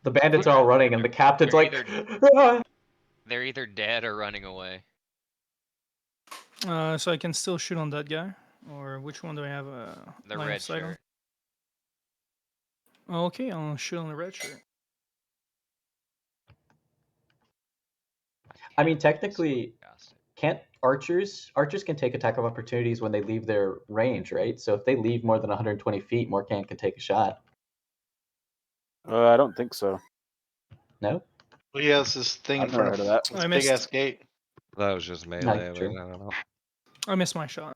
Speaker 5: The bandits are all running, and the captain's
Speaker 1: They're
Speaker 5: like,
Speaker 1: either- They're either dead or running away.
Speaker 3: So I can still shoot on that guy? Or which one do I have
Speaker 1: The
Speaker 3: line of
Speaker 1: red
Speaker 3: sight on?
Speaker 1: shirt.
Speaker 3: Oh, okay, I'll shoot on the red shirt.
Speaker 5: I mean, technically,
Speaker 1: Sarcastic.
Speaker 5: can't archers can take attack of opportunities when they leave their range, right? So if they leave more than 120 feet, Morkan can take a shot.
Speaker 4: I don't think so.
Speaker 5: No?
Speaker 7: Well, he has this thing in
Speaker 4: I've never
Speaker 7: front of
Speaker 4: heard of that.
Speaker 7: this
Speaker 3: I
Speaker 7: big
Speaker 3: missed.
Speaker 7: ass gate.
Speaker 8: That was just melee, but
Speaker 5: true.
Speaker 8: I don't know.
Speaker 3: I missed my shot.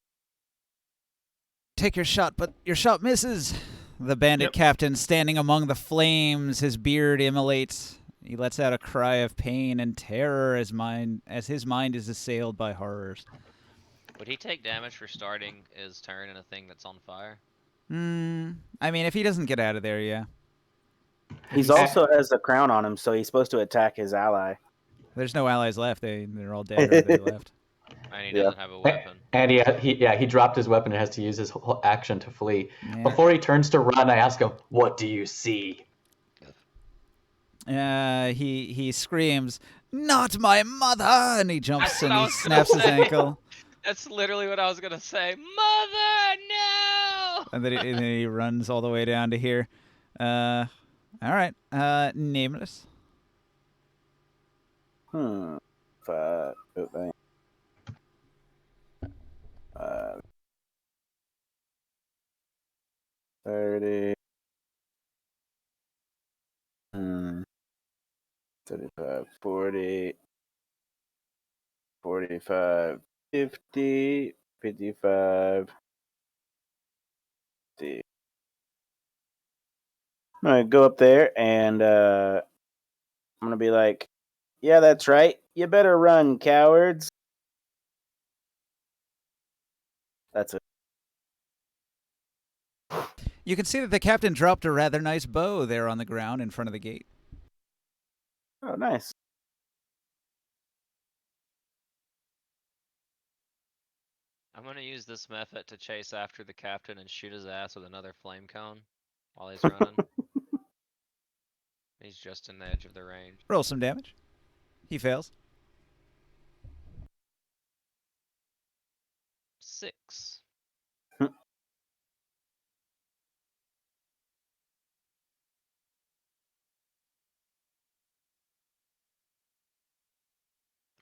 Speaker 2: Take your shot, but your shot misses. The bandit
Speaker 3: Yep.
Speaker 2: captain standing among the flames, his beard immolates. He lets out a cry of pain and terror as his mind is assailed by horrors.
Speaker 1: Would he take damage for starting his turn in a thing that's on fire?
Speaker 2: I mean, if he doesn't get out of there, yeah.
Speaker 4: He's also has a crown on him, so he's supposed to attack his ally.
Speaker 2: There's no allies left. They're all dead or they left.
Speaker 1: And he
Speaker 4: Yeah.
Speaker 1: doesn't have a weapon.
Speaker 5: And he dropped his weapon and has to use his whole action to flee.
Speaker 2: Yeah.
Speaker 5: Before he turns to run, I ask him, "What do you see?"
Speaker 2: He screams, "Not my mother!" And he jumps
Speaker 1: That's
Speaker 2: and
Speaker 1: what I
Speaker 2: he
Speaker 1: was
Speaker 2: snaps
Speaker 1: gonna
Speaker 2: his
Speaker 1: say.
Speaker 2: ankle.
Speaker 1: That's literally what I was gonna say. Mother, no!
Speaker 2: And then he runs all the way down to here. All right. Nameless.
Speaker 4: Five, 30. 35, 40, 45, 50, 55, 50. I'm going to go up there and I'm going to be like, yeah, that's right. You better run, cowards. That's it.
Speaker 2: You can see that the captain dropped a rather nice bow there on the ground in front of the gate.
Speaker 4: Oh, nice.
Speaker 1: I'm gonna use this method to chase after the captain and shoot his ass with another flame cone while he's running. He's just in the edge of the range.
Speaker 2: Roll some damage. He fails.
Speaker 1: 6.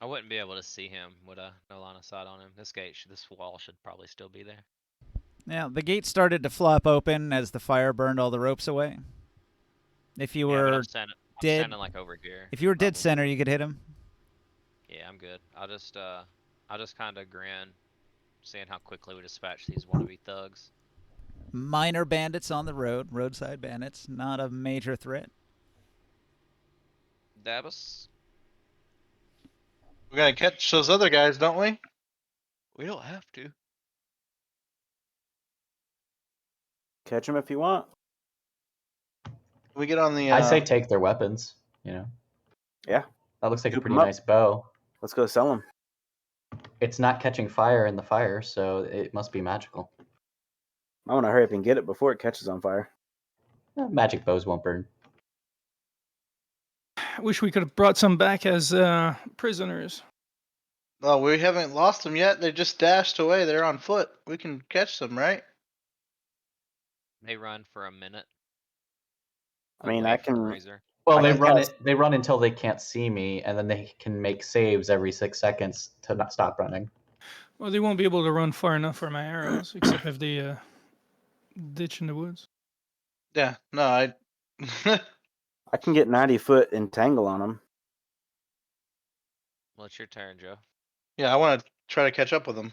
Speaker 1: I wouldn't be able to see him with no line of sight on him. This wall should probably still be there.
Speaker 2: Now, the gate started to flop open as the fire burned all the ropes away. If you
Speaker 1: Yeah, but
Speaker 2: were
Speaker 1: I'm
Speaker 2: dead,
Speaker 1: standing like over here.
Speaker 2: if you were dead
Speaker 1: probably.
Speaker 2: center, you could hit him.
Speaker 1: Yeah, I'm good. I'll just kind of grin, seeing how quickly we dispatch these wannabe thugs.
Speaker 2: Minor bandits on the road, roadside bandits, not a major threat.
Speaker 1: Dabus,
Speaker 7: We gotta catch those other guys, don't we?
Speaker 1: we don't have to.
Speaker 4: Catch him if you want.
Speaker 7: We get on the.
Speaker 5: I say take their weapons. You know.
Speaker 4: Yeah.
Speaker 5: That looks like a
Speaker 4: Scoop
Speaker 5: pretty
Speaker 4: 'em up.
Speaker 5: nice bow.
Speaker 4: Let's go sell them.
Speaker 5: It's not catching fire in the fire, so it must be magical.
Speaker 4: I want to hurry up and get it before it catches on fire.
Speaker 5: Magic bows won't burn.
Speaker 3: I wish we could have brought some back as prisoners.
Speaker 7: Oh, we haven't lost them yet. They just dashed away. They're on foot. We can catch them, right?
Speaker 1: They run for a minute.
Speaker 4: I mean,
Speaker 1: away
Speaker 4: I
Speaker 1: from the
Speaker 4: can.
Speaker 1: razor.
Speaker 5: Well,
Speaker 4: I
Speaker 5: they
Speaker 4: can
Speaker 5: run
Speaker 4: cast-
Speaker 5: it. They run until they can't see me, and then they can make saves every 6 seconds to not stop running.
Speaker 3: Well, they won't be able to run far enough for my arrows, except if they ditch in the woods.
Speaker 7: Yeah. No, I.
Speaker 4: I can get 90-foot entangle on them.
Speaker 1: Well, it's your turn, Joe.
Speaker 7: Yeah, I want to try to catch up with them.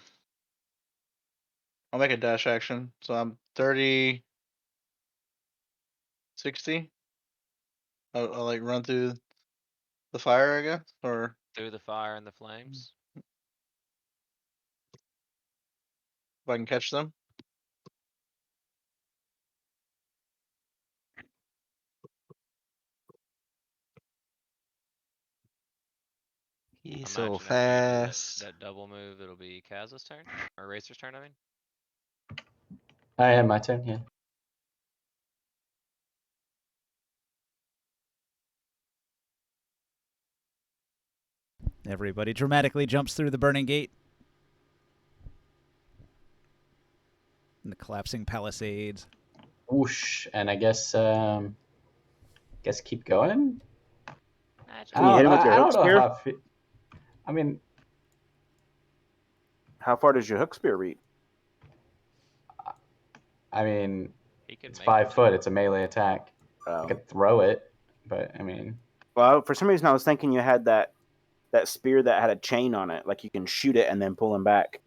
Speaker 7: I'll make a dash action. So I'm 30, 60. I'll like run through the fire, I guess, or
Speaker 1: Through the fire and the flames.
Speaker 7: if I can catch them.
Speaker 8: He's
Speaker 1: Imagine
Speaker 8: so
Speaker 1: if you do
Speaker 8: fast.
Speaker 1: that double move, it'll be Kaz's turn or Racer's turn. I mean,
Speaker 5: I have my turn. Yeah.
Speaker 2: Everybody dramatically jumps through the burning gate. And the collapsing palisades.
Speaker 5: Whoosh, and I guess keep going.
Speaker 4: Can you hit him with your
Speaker 5: I
Speaker 4: hook
Speaker 5: don't know
Speaker 4: spear?
Speaker 5: how. I mean,
Speaker 4: How far does your hook spear reach?
Speaker 1: he could
Speaker 5: it's
Speaker 1: make
Speaker 5: 5
Speaker 1: it.
Speaker 5: foot. It's a melee attack. I could throw it, but I mean,
Speaker 4: Well, for some reason, I was thinking you had that spear that had a chain on it, like you can shoot it and then pull him back.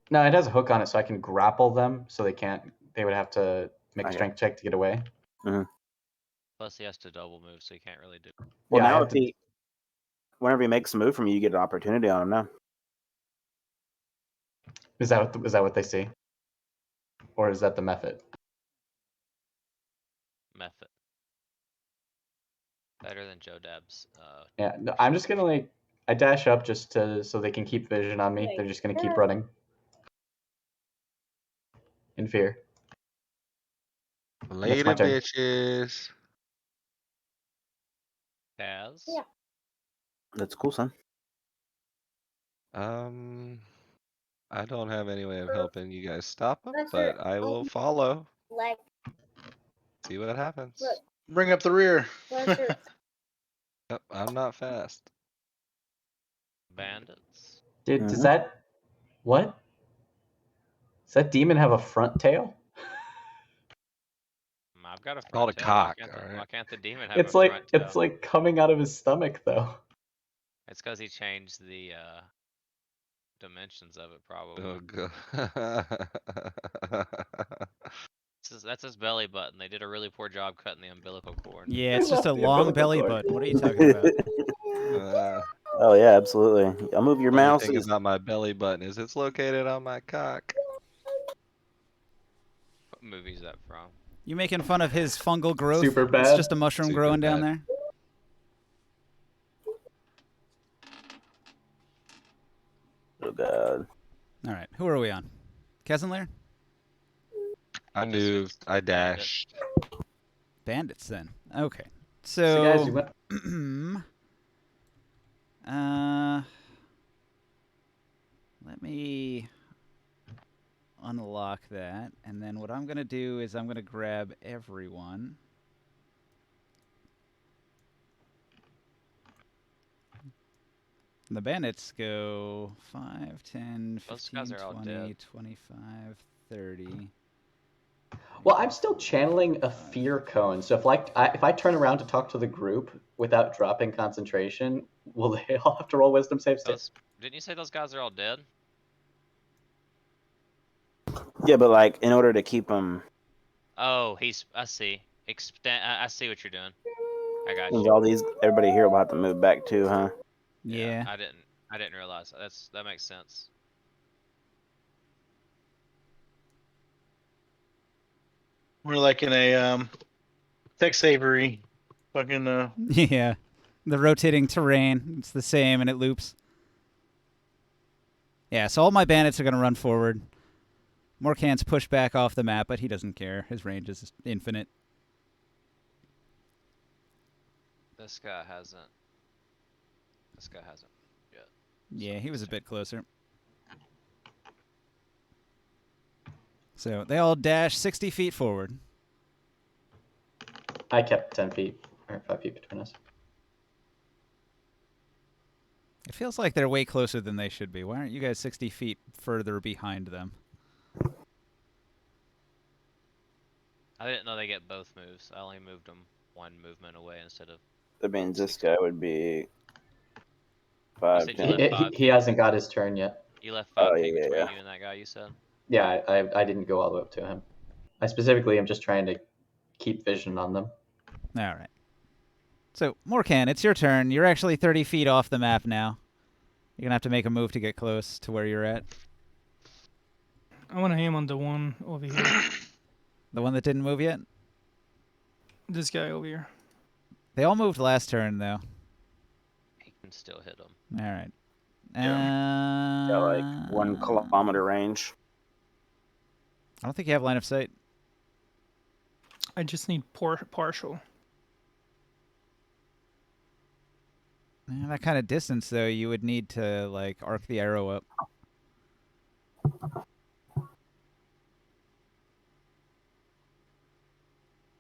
Speaker 5: no, it has a hook on it, so I can grapple them, so they can't. They would have to make a
Speaker 4: Okay.
Speaker 5: strength check to get away.
Speaker 1: Plus, he has to double move, so he can't really do.
Speaker 4: Well,
Speaker 5: Yeah, I
Speaker 4: now
Speaker 5: have to-
Speaker 4: whenever he makes a move from you, you get an opportunity on him now.
Speaker 5: Is that what they see, or is that the method?
Speaker 1: Method. Better than Joe Dab's.
Speaker 5: Yeah, no, I'm just gonna I dash up just so they can keep vision on me. They're just gonna keep running in fear.
Speaker 8: Later,
Speaker 5: my turn.
Speaker 8: bitches.
Speaker 1: Kaz.
Speaker 6: Yeah.
Speaker 4: That's cool, son.
Speaker 8: I don't have any way of helping you guys stop them,
Speaker 6: That's
Speaker 8: but
Speaker 6: it.
Speaker 8: I will follow.
Speaker 6: Like,
Speaker 8: See what happens.
Speaker 6: Look.
Speaker 7: Bring up the rear.
Speaker 6: Buster.
Speaker 8: Yep, I'm not fast.
Speaker 1: Bandits.
Speaker 5: Dude, does that what? Does that demon have a front tail?
Speaker 1: My I've got a
Speaker 8: Called
Speaker 1: front
Speaker 8: a
Speaker 1: tail.
Speaker 8: cock,
Speaker 1: Why
Speaker 8: alright.
Speaker 1: can't the demon have
Speaker 5: It's
Speaker 1: a
Speaker 5: like
Speaker 1: front tail?
Speaker 5: it's like coming out of his stomach though.
Speaker 1: It's because he changed the dimensions of it, probably.
Speaker 8: Oh god.
Speaker 1: That's his belly button. They did a really poor job cutting the umbilical cord.
Speaker 2: Yeah,
Speaker 5: I
Speaker 2: it's just a
Speaker 5: love the
Speaker 2: long
Speaker 5: umbilical
Speaker 2: belly
Speaker 5: cord.
Speaker 2: button. What are you talking about?
Speaker 4: Oh yeah, absolutely. I'll move your
Speaker 8: Funny
Speaker 4: mouse.
Speaker 8: thing about my belly button is it's located on my cock.
Speaker 1: What movie is that from?
Speaker 2: You making fun of his fungal growth?
Speaker 5: Super
Speaker 2: It's
Speaker 5: bad.
Speaker 2: just a mushroom
Speaker 8: Super
Speaker 2: growing down
Speaker 8: bad.
Speaker 2: there.
Speaker 4: Oh god.
Speaker 2: All right, who are we on? Kesenlair?
Speaker 8: I
Speaker 1: Just
Speaker 8: moved. I
Speaker 1: bandit.
Speaker 8: dashed.
Speaker 2: Bandits then. Okay.
Speaker 5: So guys, we
Speaker 2: So,
Speaker 5: went
Speaker 2: let me unlock that, and then what I'm gonna do is I'm gonna grab everyone. And the bandits go 5, 10,
Speaker 1: Those guys
Speaker 2: 15,
Speaker 1: are all
Speaker 2: 20,
Speaker 1: dead.
Speaker 2: 25, 30.
Speaker 5: Well, I'm still channeling a fear cone. So if I turn around to talk to the group without dropping concentration, will they all have to roll wisdom saves?
Speaker 1: Didn't you say those guys are all dead?
Speaker 4: Yeah, but like in order to keep them,
Speaker 1: Oh, I see. I see what you're doing. I got you.
Speaker 4: all these everybody here will have to move back too, huh?
Speaker 2: Yeah.
Speaker 1: I didn't realize that makes sense.
Speaker 7: We're like in a Tex Avery fucking
Speaker 2: Yeah. The rotating terrain, it's the same and it loops. Yeah, so all my bandits are going to run forward. Morkan's pushed back off the map, but he doesn't care. His range is infinite.
Speaker 1: This guy hasn't yet.
Speaker 2: Yeah, he was a bit closer. So they all dash 60 feet forward.
Speaker 5: I kept 10 feet or 5 feet between us.
Speaker 2: It feels like they're way closer than they should be. Why aren't you guys 60 feet further behind them?
Speaker 1: I didn't know they get both moves. I only moved them one movement away instead of.
Speaker 4: That means this guy would be
Speaker 1: You
Speaker 4: 5,
Speaker 1: said you
Speaker 4: 10.
Speaker 1: left 5
Speaker 5: He
Speaker 1: feet.
Speaker 5: hasn't got his turn yet.
Speaker 1: You left 5
Speaker 4: Oh,
Speaker 1: feet
Speaker 4: yeah,
Speaker 1: between
Speaker 4: yeah.
Speaker 1: you and that guy. You said.
Speaker 5: Yeah, I didn't go all the way up to him. I specifically am just trying to keep vision on them.
Speaker 2: All right. So, Morkan, it's your turn. You're actually 30 feet off the map now. You're going to have to make a move to get close to where you're at.
Speaker 3: I want to aim on the one over here.
Speaker 2: The one that didn't move yet?
Speaker 3: This guy over here.
Speaker 2: They all moved last turn, though.
Speaker 1: He can still hit him.
Speaker 2: All right.
Speaker 4: Yeah, like 1 kilometer range.
Speaker 2: I don't think you have line of sight.
Speaker 3: I just need partial.
Speaker 2: That kind of distance, though, you would need to, like, arc the arrow up.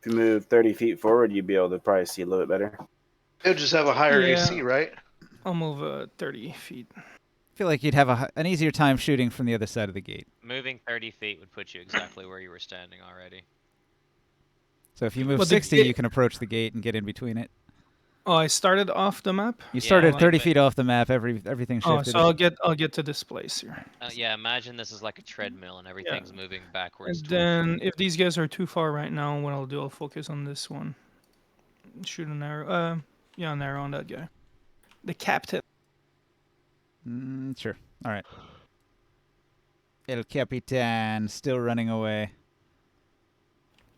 Speaker 4: If you move 30 feet forward, you'd be able to probably see a little bit better.
Speaker 7: They'll just have a higher
Speaker 3: Yeah.
Speaker 7: AC, right?
Speaker 3: I'll move 30 feet.
Speaker 2: I feel like you'd have an easier time shooting from the other side of the gate.
Speaker 1: Moving 30 feet would put you exactly where you were standing already.
Speaker 2: So if you move
Speaker 3: Well, the
Speaker 2: 60,
Speaker 3: gate-
Speaker 2: you can approach the gate and get in between it.
Speaker 3: Oh, I started off the map.
Speaker 2: You
Speaker 1: Yeah,
Speaker 2: started
Speaker 1: like
Speaker 2: 30
Speaker 1: the-
Speaker 2: feet off the map. Everything
Speaker 3: Oh,
Speaker 2: shifted.
Speaker 3: so I'll get to this place here.
Speaker 1: Yeah, imagine this is like a treadmill and everything's moving backwards.
Speaker 3: And
Speaker 1: towards you.
Speaker 3: then if these guys are too far right now, what I'll do, I'll focus on this one. Shoot an arrow. Yeah, an arrow on that guy. The captain.
Speaker 2: Sure. All right. El Capitan still running away.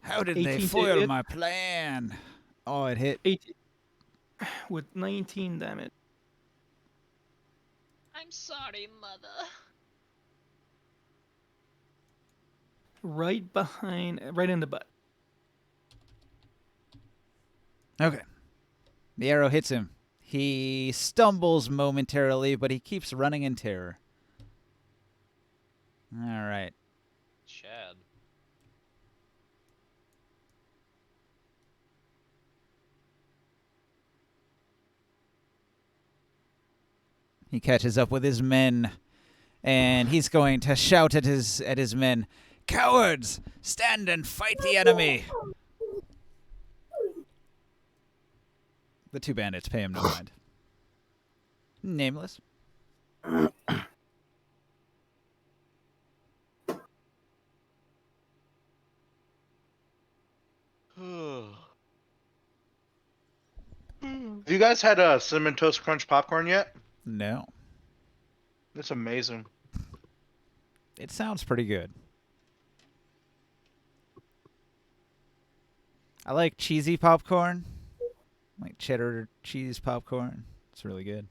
Speaker 2: How did they
Speaker 3: 18 to
Speaker 2: foil
Speaker 3: hit.
Speaker 2: my plan? Oh, it hit.
Speaker 3: 8 with 19 damage.
Speaker 1: I'm sorry, mother.
Speaker 3: Right in the butt.
Speaker 2: Okay. The arrow hits him. He stumbles momentarily, but he keeps running in terror. All right.
Speaker 1: Chad.
Speaker 2: He catches up with his men, and he's going to shout at his men, "Cowards! Stand and fight the enemy!" The two bandits pay him no mind. Nameless.
Speaker 7: Have you guys had a cinnamon toast crunch popcorn yet?
Speaker 2: No.
Speaker 7: It's amazing.
Speaker 2: It sounds pretty good. I like cheesy popcorn. Like cheddar cheese popcorn. It's really good.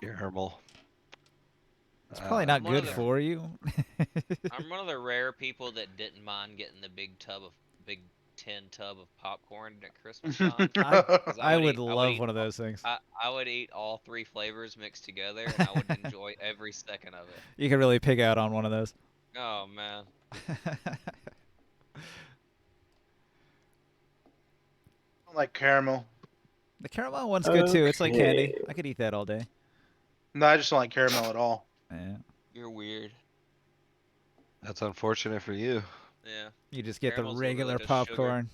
Speaker 8: Caramel.
Speaker 2: It's probably not
Speaker 1: one of
Speaker 2: good
Speaker 1: the-
Speaker 2: for you.
Speaker 1: I'm one of the rare people that didn't mind getting the big tin tub of popcorn at Christmas time. 'Cause
Speaker 2: I would
Speaker 1: eat-
Speaker 2: love
Speaker 1: eat
Speaker 2: one of those things.
Speaker 1: I would eat all three flavors mixed together, and I would enjoy every second of it.
Speaker 2: You could really pig out on one of those.
Speaker 1: Oh man,
Speaker 7: I like caramel.
Speaker 2: The caramel one's good too. It's like candy.
Speaker 4: Okay.
Speaker 2: I could eat that all day.
Speaker 7: No, I just don't like caramel at all.
Speaker 2: Yeah.
Speaker 1: you're weird.
Speaker 8: That's unfortunate for you.
Speaker 1: Yeah.
Speaker 2: You just get
Speaker 1: Caramel's
Speaker 2: the
Speaker 1: literally
Speaker 2: regular
Speaker 1: just sugar.
Speaker 2: popcorn.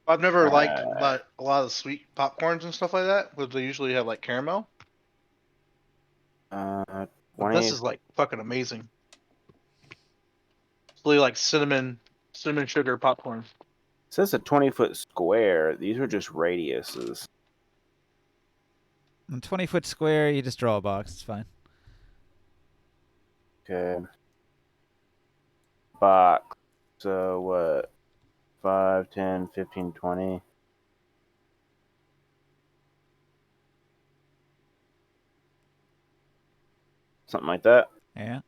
Speaker 7: I've never liked like a lot of sweet popcorns and stuff like that, because they usually have like caramel. But
Speaker 4: 20.
Speaker 7: this is like fucking amazing. It's really like cinnamon sugar popcorn.
Speaker 4: It says a 20-foot square. These are just radiuses.
Speaker 2: And 20-foot square, you just draw a box. It's fine.
Speaker 4: Okay. Box. So what? 5, 10, 15, 20. Something like that.
Speaker 2: Yeah.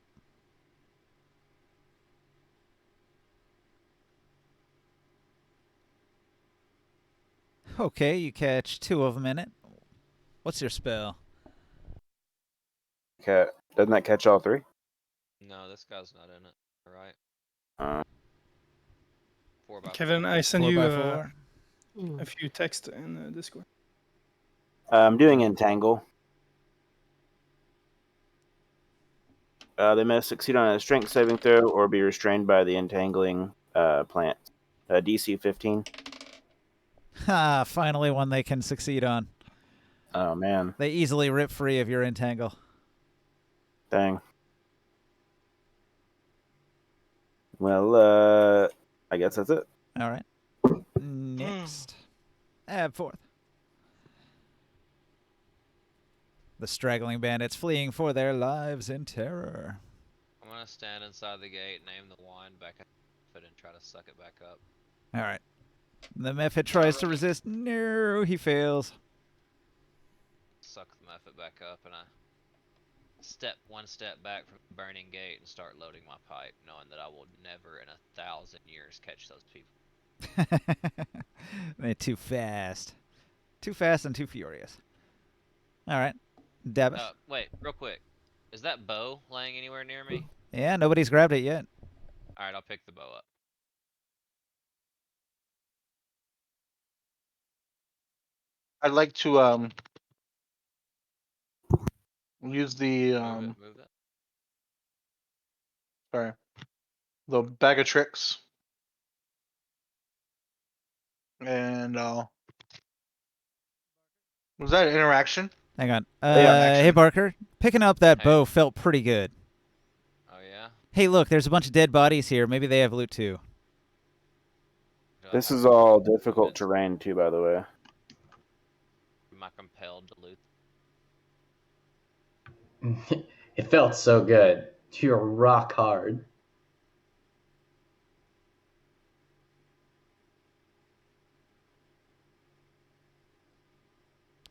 Speaker 2: Okay, you catch 2 of them in it. What's your spell?
Speaker 4: Okay. Doesn't that catch all 3?
Speaker 1: No, this guy's not in it. All right.
Speaker 4: Uh,
Speaker 1: 4x4.
Speaker 3: Kevin, I send
Speaker 2: 4
Speaker 3: you
Speaker 2: by 4.
Speaker 3: a few texts in Discord.
Speaker 4: I'm doing entangle. They must succeed on a strength saving throw or be restrained by the entangling plant. DC 15.
Speaker 2: Ha! Finally, one they can succeed on.
Speaker 4: Oh man,
Speaker 2: They easily rip free of your entangle.
Speaker 4: dang. Well, I guess that's it.
Speaker 2: All right. Next. Abforth. The straggling bandits fleeing for their lives in terror.
Speaker 1: I'm gonna stand inside the gate, name the wine back at it, and try to suck it back up.
Speaker 2: All right. The Mephit tries to resist. No, he fails.
Speaker 1: Suck the method back up, and I step one step back from the burning gate and start loading my pipe, knowing that I will never in 1,000 years catch those people.
Speaker 2: They're too fast. Too fast and too furious. All right. Dabbis.
Speaker 1: Wait, real quick. Is that bow laying anywhere near me?
Speaker 2: Yeah, nobody's grabbed it yet.
Speaker 1: Alright, I'll pick the bow up.
Speaker 7: I'd like to use the
Speaker 1: Move that.
Speaker 7: sorry, the bag of tricks, and was that an interaction?
Speaker 2: Hang on.
Speaker 7: action.
Speaker 2: Hey, Barker. Picking up that
Speaker 1: Hey.
Speaker 2: bow felt pretty good.
Speaker 1: Oh yeah?
Speaker 2: Hey, look, there's a bunch of dead bodies here. Maybe they have loot too.
Speaker 4: This is all difficult terrain too, by the way.
Speaker 1: Am I compelled to loot?
Speaker 5: It felt so good. You're rock hard.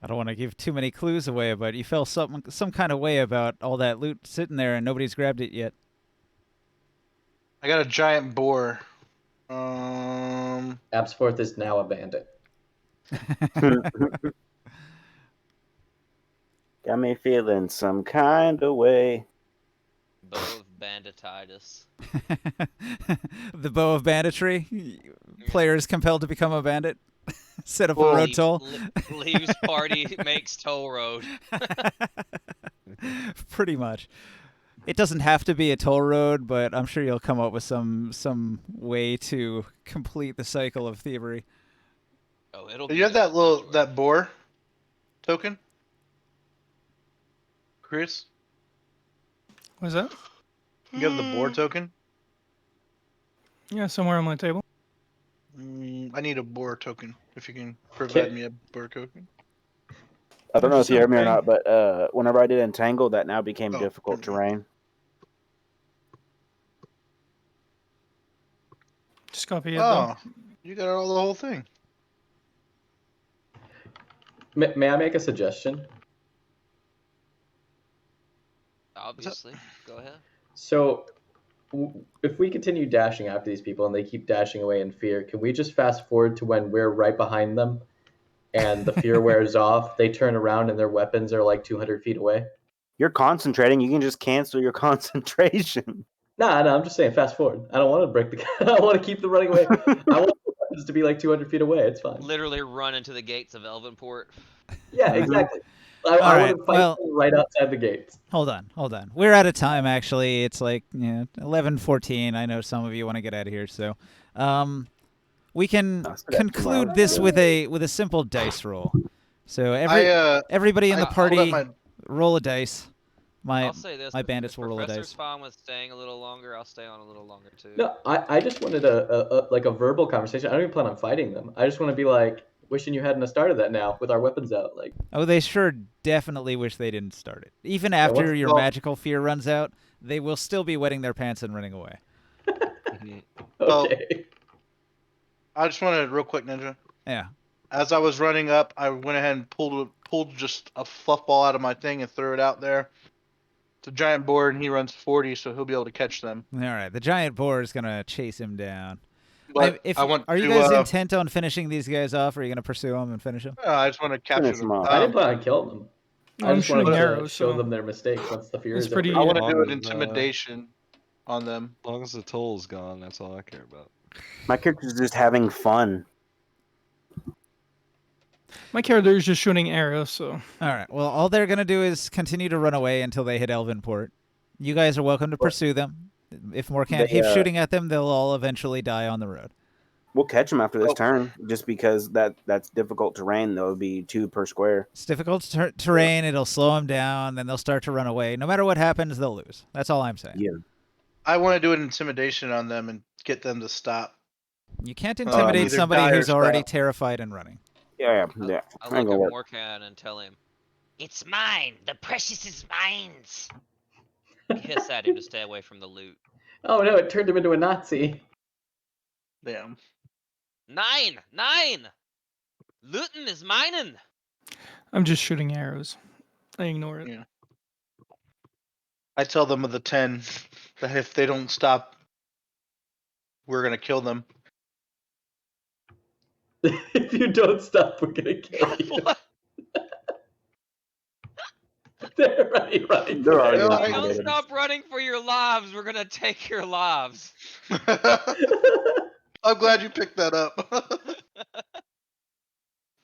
Speaker 2: I don't want to give too many clues away, but you felt some kind of way about all that loot sitting there and nobody's grabbed it yet.
Speaker 7: I got a giant boar.
Speaker 5: Absforth is now a bandit.
Speaker 4: Got me feeling some kind of way.
Speaker 1: Bow of bandititis.
Speaker 2: The bow of banditry. Players compelled to become a bandit. Set up a
Speaker 7: Well,
Speaker 2: road toll.
Speaker 1: Leaves party makes toll road.
Speaker 2: Pretty much. It doesn't have to be a toll road, but I'm sure you'll come up with some way to complete the cycle of thievery.
Speaker 1: Oh, it'll.
Speaker 7: Do
Speaker 1: be
Speaker 7: you have that
Speaker 1: Detour.
Speaker 7: that boar token, Chris?
Speaker 3: What's that?
Speaker 7: You have the boar token?
Speaker 3: Yeah, somewhere on my table.
Speaker 7: I need a boar token. If you can provide me a boar token.
Speaker 4: I don't know if you heard me or
Speaker 3: Okay.
Speaker 4: not, but whenever I did Entangle, that now became
Speaker 7: Oh,
Speaker 4: difficult
Speaker 7: never mind.
Speaker 4: terrain.
Speaker 3: Just copy it though.
Speaker 7: Oh, you got all the whole thing.
Speaker 5: May I make a suggestion?
Speaker 1: Obviously. Go ahead.
Speaker 5: So, if we continue dashing after these people and they keep dashing away in fear, can we just fast forward to when we're right behind them and the fear wears off, they turn around and their weapons are like 200 feet away?
Speaker 4: You're concentrating. You can just cancel your concentration.
Speaker 5: Nah, I'm just saying fast forward. I don't want to break the I don't want to keep them running away. I want the weapons to be like 200 feet away. It's fine.
Speaker 1: Literally run into the gates of Elvenport.
Speaker 5: Yeah,
Speaker 4: Mhm.
Speaker 5: exactly. I
Speaker 2: Alright,
Speaker 5: want to fight
Speaker 2: well-
Speaker 5: them right outside the gates.
Speaker 2: Hold on. We're out of time, actually. It's like 11:14. I know some of you want to get out of here, so we can
Speaker 4: I still got 2
Speaker 2: conclude
Speaker 4: hours.
Speaker 2: this with a simple dice roll. So everybody in the
Speaker 7: I pulled up
Speaker 2: party
Speaker 7: my-
Speaker 2: roll a dice.
Speaker 1: I'll say this.
Speaker 2: My
Speaker 1: if
Speaker 2: bandits will roll a
Speaker 1: Professor's
Speaker 2: dice.
Speaker 1: fine with staying a little longer, I'll stay on a little longer too.
Speaker 5: No, I just wanted a like a verbal conversation. I don't even plan on fighting them. I just want to be like, wishing you hadn't have started that now with our weapons out. Like,
Speaker 2: Oh, they sure definitely wish they didn't start it. Even after
Speaker 5: what's-
Speaker 2: your
Speaker 7: well-
Speaker 2: magical fear runs out, they will still be wetting their pants and running away.
Speaker 7: Well-
Speaker 5: okay.
Speaker 7: I just wanted real quick, Ninja.
Speaker 2: Yeah.
Speaker 7: As I was running up, I went ahead and pulled just a fluff ball out of my thing and threw it out there. It's a giant boar, and he runs 40, so he'll be able to catch them.
Speaker 2: All right. The giant boar is gonna chase him down.
Speaker 7: But
Speaker 2: If
Speaker 7: I want
Speaker 2: are you
Speaker 7: to,
Speaker 2: guys intent on finishing these guys off, or are you gonna pursue them and finish them?
Speaker 7: I just want to capture
Speaker 4: Finish
Speaker 7: them.
Speaker 4: them off.
Speaker 5: I didn't plan on killing them. I
Speaker 3: I'm
Speaker 5: just wanted
Speaker 3: shooting
Speaker 5: to
Speaker 3: arrows,
Speaker 5: show
Speaker 3: so
Speaker 5: them their mistakes once the fear
Speaker 3: it's
Speaker 5: is
Speaker 3: pretty-
Speaker 5: over.
Speaker 7: I want to
Speaker 8: Long
Speaker 7: do an
Speaker 8: as,
Speaker 7: intimidation on them.
Speaker 8: As long as the toll's gone, that's all I care about.
Speaker 4: My character's just having fun.
Speaker 3: My character is just shooting arrows, so
Speaker 2: All right. Well, all they're gonna do is continue to run away until they hit Elvenport. You guys are welcome to pursue them. If Morkan
Speaker 4: They,
Speaker 2: keeps shooting at them, they'll all eventually die on the road.
Speaker 4: We'll catch them after this
Speaker 7: Oh.
Speaker 4: turn, just because that's difficult terrain. Though, it'd be 2 per square.
Speaker 2: It's difficult terrain. It'll slow them down. Then they'll start to run away. No matter what happens, they'll lose. That's all I'm saying.
Speaker 4: Yeah.
Speaker 7: I want to do an intimidation on them and get them to stop.
Speaker 2: You can't intimidate
Speaker 7: either
Speaker 2: somebody
Speaker 7: die or
Speaker 2: who's already
Speaker 7: stop.
Speaker 2: terrified and running.
Speaker 4: Yeah.
Speaker 1: I'll
Speaker 4: Ain't
Speaker 1: look
Speaker 4: gonna
Speaker 1: at
Speaker 4: work.
Speaker 1: Morkan and tell him, "It's mine. The precious is mine." Hiss at him to stay away from the loot.
Speaker 5: Oh no! It turned him into a Nazi.
Speaker 7: Damn.
Speaker 1: 9! Lootin' is minin'!
Speaker 3: I'm just shooting arrows. I ignore it.
Speaker 7: Yeah. I tell them of the 10 that if they don't stop, we're gonna kill them.
Speaker 5: If you don't stop, we're gonna kill you.
Speaker 1: What?
Speaker 5: They're already running.
Speaker 4: They're
Speaker 5: for
Speaker 4: already
Speaker 5: their
Speaker 7: running.
Speaker 1: If you
Speaker 5: lives.
Speaker 1: don't stop running for your lives, we're gonna take your lives.
Speaker 7: I'm glad you picked that up.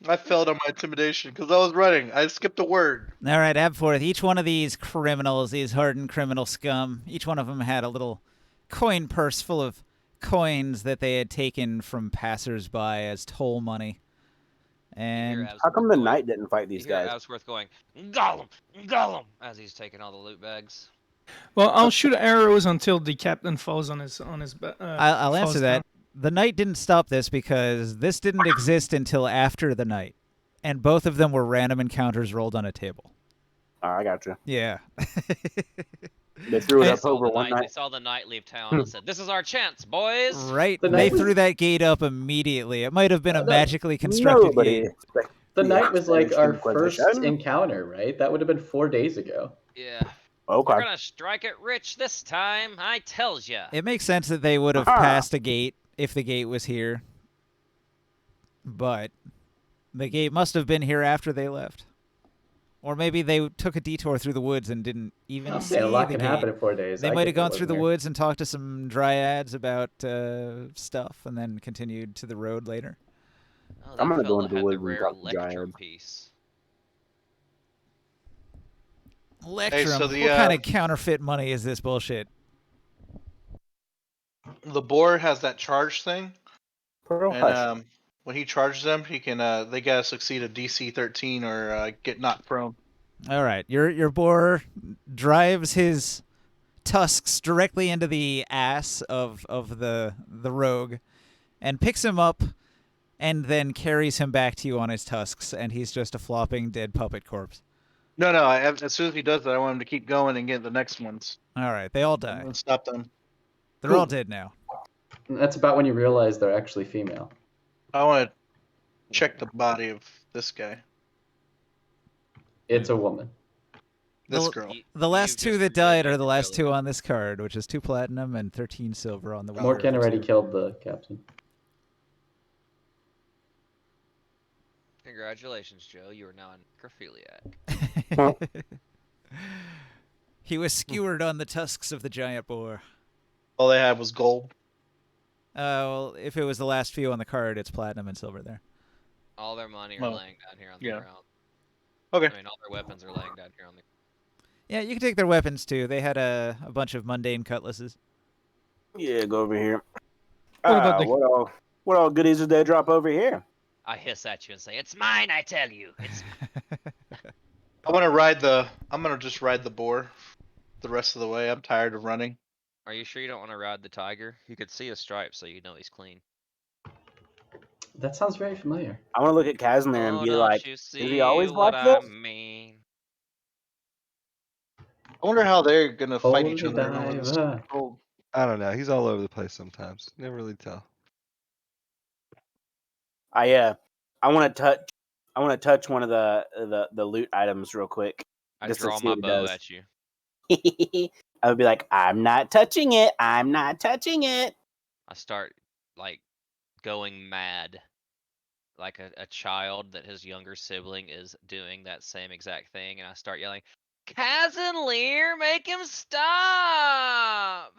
Speaker 7: I failed on my intimidation because I was running. I skipped a word.
Speaker 2: All right, Abforth. Each one of these criminals, these hardened criminal scum, each one of them had a little coin purse full of coins that they had taken from passers-by as toll money. And
Speaker 4: How come the knight didn't fight these guys?
Speaker 1: Absworth going, Gollum, Gollum, as he's taking all the loot bags.
Speaker 3: Well, I'll shoot arrows until the captain falls on his
Speaker 2: I'll
Speaker 3: falls
Speaker 2: answer that.
Speaker 3: down.
Speaker 2: The knight didn't stop this because this didn't exist until after the night, and both of them were random encounters rolled on a table.
Speaker 4: Oh, I got you.
Speaker 2: Yeah.
Speaker 4: They threw it
Speaker 1: They
Speaker 4: up
Speaker 1: saw
Speaker 4: over
Speaker 1: the
Speaker 4: one
Speaker 1: knight- They
Speaker 4: night.
Speaker 1: saw the knight leave town and said, "This is our chance, boys."
Speaker 2: Right.
Speaker 5: The
Speaker 2: They
Speaker 5: knight was-
Speaker 2: threw that gate up immediately. It might have been a
Speaker 5: No,
Speaker 2: magically constructed
Speaker 4: Nobody
Speaker 2: gate.
Speaker 4: expected
Speaker 5: The night was like our
Speaker 4: Inquisition.
Speaker 5: first encounter, right? That would have been 4 days ago.
Speaker 1: Yeah.
Speaker 4: Okay.
Speaker 1: We're gonna strike it rich this time, I tells ya.
Speaker 2: It makes sense that they would have
Speaker 4: Aha.
Speaker 2: passed a gate if the gate was here. But the gate must have been here after they left. Or maybe they took a detour through the woods and didn't even
Speaker 5: I'm
Speaker 2: see
Speaker 5: saying a lot
Speaker 2: the
Speaker 5: can
Speaker 2: gate.
Speaker 5: happen in 4 days.
Speaker 2: They
Speaker 5: I
Speaker 2: might
Speaker 5: get
Speaker 2: have
Speaker 5: that
Speaker 2: gone through the
Speaker 5: wasn't
Speaker 2: woods and talked to some dryads about stuff and then continued to the road later.
Speaker 1: Oh,
Speaker 4: I'm
Speaker 1: that
Speaker 4: gonna go
Speaker 1: fella
Speaker 4: into the
Speaker 1: had
Speaker 4: woods
Speaker 1: the
Speaker 4: and
Speaker 1: rare
Speaker 4: talk to
Speaker 1: electrum
Speaker 4: Giant.
Speaker 1: piece.
Speaker 2: Electrum,
Speaker 7: so
Speaker 2: what kind of counterfeit money is this bullshit?
Speaker 7: the boar has that charge thing,
Speaker 4: Pearl
Speaker 7: and
Speaker 4: Hush.
Speaker 7: when he charges them, he can they gotta succeed a DC 13 or get knocked prone.
Speaker 2: All right, your boar drives his tusks directly into the ass of the rogue, and picks him up, and then carries him back to you on his tusks, and he's just a flopping dead puppet corpse.
Speaker 7: No, as soon as he does that, I want him to keep going and get the next ones.
Speaker 2: All right, they all die.
Speaker 7: And stop them.
Speaker 2: They're all dead now.
Speaker 5: That's about when you realize they're actually female.
Speaker 7: I want to check the body of this guy.
Speaker 5: It's a woman.
Speaker 7: This girl.
Speaker 2: The last
Speaker 1: You've
Speaker 2: two
Speaker 1: just
Speaker 2: that died are
Speaker 1: revealed
Speaker 2: the
Speaker 1: your
Speaker 2: last two
Speaker 1: villain.
Speaker 2: on this card, which is 2 platinum and 13 silver on the wall.
Speaker 5: Morgan already killed the captain.
Speaker 1: Congratulations, Joe. You are now a necrophiliac.
Speaker 2: He was skewered on the tusks of the giant boar.
Speaker 7: All they had was gold.
Speaker 2: Well, if it was the last few on the card, it's platinum and silver there.
Speaker 1: All their money are laying down here on the ground.
Speaker 7: Okay.
Speaker 1: I mean, all their weapons are laying down here on the.
Speaker 2: Yeah, you can take their weapons too. They had a bunch of mundane cutlasses.
Speaker 4: Yeah, go over here.
Speaker 3: What about the-
Speaker 4: What all goodies did they drop over here?
Speaker 1: I hiss at you and say, "It's mine, I tell you. It's."
Speaker 7: I'm gonna just ride the boar the rest of the way. I'm tired of running.
Speaker 1: Are you sure you don't want to ride the tiger? You could see his stripes, so you know he's clean.
Speaker 5: That sounds very familiar.
Speaker 4: I want to look at Casimir and
Speaker 1: Oh,
Speaker 4: be
Speaker 1: don't
Speaker 4: like,
Speaker 1: you
Speaker 4: is
Speaker 1: see
Speaker 4: he always
Speaker 1: what
Speaker 4: like
Speaker 1: I
Speaker 4: this?
Speaker 1: mean?
Speaker 7: I wonder how they're gonna fight each
Speaker 5: Holy
Speaker 7: other. when it's
Speaker 5: diver.
Speaker 7: cold.
Speaker 8: I don't know. He's all over the place sometimes. Never really tell.
Speaker 4: I want to touch one of the loot items real quick.
Speaker 1: I
Speaker 4: Just to
Speaker 1: draw
Speaker 4: see
Speaker 1: my
Speaker 4: what it
Speaker 1: bow
Speaker 4: does.
Speaker 1: at you.
Speaker 4: I would be like, I'm not touching it. I'm not touching it.
Speaker 1: I start like going mad, like a child that his younger sibling is doing that same exact thing, and I start yelling, "Kaz and Lear, make him stop!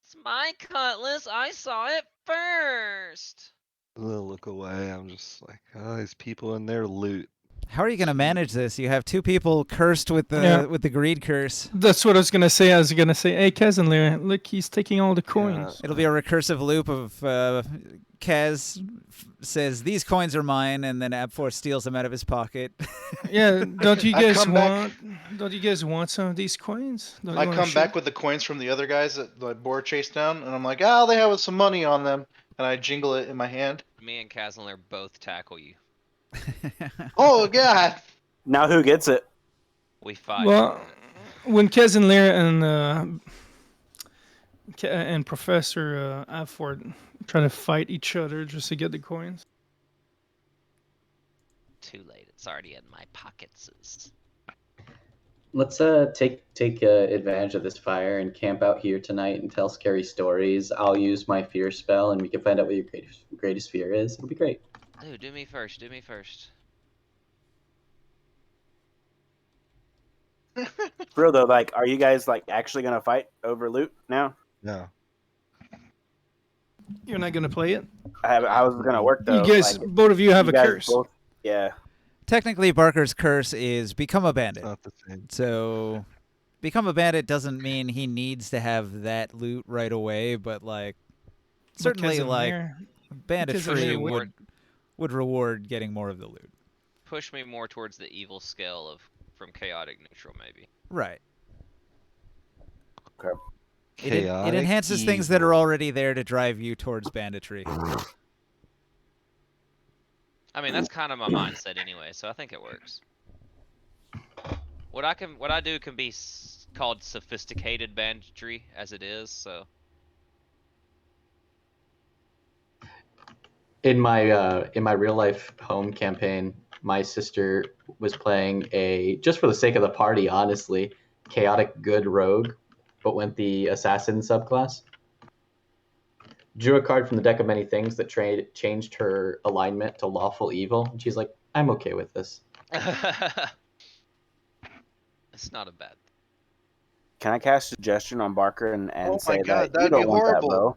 Speaker 1: It's my cutlass. I saw it first."
Speaker 8: A little look away. I'm just like, oh, these people in their loot.
Speaker 2: How are you going to manage this? You have 2 people cursed with the greed curse.
Speaker 3: That's what I was gonna say. I was gonna say, hey, Casimir, look, he's taking all the coins.
Speaker 2: It'll be a recursive loop of Kaz says, these coins are mine, and then Abfor steals them out of his pocket.
Speaker 3: Yeah, don't you
Speaker 7: I
Speaker 3: guys
Speaker 7: come back-
Speaker 3: Don't you guys want some of these coins? Don't you
Speaker 7: I
Speaker 3: wanna
Speaker 7: come
Speaker 3: share?
Speaker 7: back with the coins from the other guys that the boar chased down, and I'm like, oh, they have some money on them, and I jingle it in my hand.
Speaker 1: Me and Kaz and Lear both tackle you.
Speaker 7: Oh god!
Speaker 4: Now who gets it?
Speaker 1: We fight.
Speaker 3: Well, when Casimir and Professor Afford try to fight each other just to get the coins.
Speaker 1: Too late. It's already in my pockets.
Speaker 5: Let's take advantage of this fire and camp out here tonight and tell scary stories. I'll use my fear spell, and we can find out what your greatest fear is. It'll be great.
Speaker 1: Dude, do me first. Do me first.
Speaker 4: For real though, like, are you guys like actually gonna fight over loot now?
Speaker 8: No.
Speaker 3: You're not gonna play it.
Speaker 4: How is it gonna work though?
Speaker 3: You guys,
Speaker 4: Like,
Speaker 3: both of you have
Speaker 4: you
Speaker 3: a
Speaker 4: guys
Speaker 3: curse.
Speaker 4: both- yeah.
Speaker 2: Technically, Barker's curse is become a bandit.
Speaker 8: It's not the same.
Speaker 2: So, become a bandit doesn't mean he needs to have that loot right away, but like, certainly like banditry
Speaker 3: Casimir
Speaker 2: would reward getting more of the loot.
Speaker 1: Push me more towards the evil scale of from chaotic neutral, maybe.
Speaker 2: Right.
Speaker 4: Okay.
Speaker 2: It
Speaker 8: Chaotic
Speaker 2: enhances things that are
Speaker 8: evil.
Speaker 2: already there to drive you towards banditry.
Speaker 1: I mean, that's kind of my mindset anyway, so I think it works. What I do can be called sophisticated banditry as it is. So
Speaker 5: In my real life home campaign, my sister was playing just for the sake of the party, honestly, chaotic good rogue, but went the assassin subclass. Drew a card from the deck of many things that changed her alignment to lawful evil, and she's like, "I'm okay with this."
Speaker 1: it's not a bad.
Speaker 4: Can I cast suggestion on Barker and
Speaker 7: Oh my
Speaker 4: say
Speaker 7: God,
Speaker 4: that you
Speaker 7: that'd
Speaker 4: don't
Speaker 7: be
Speaker 4: want
Speaker 7: horrible.
Speaker 4: that bow?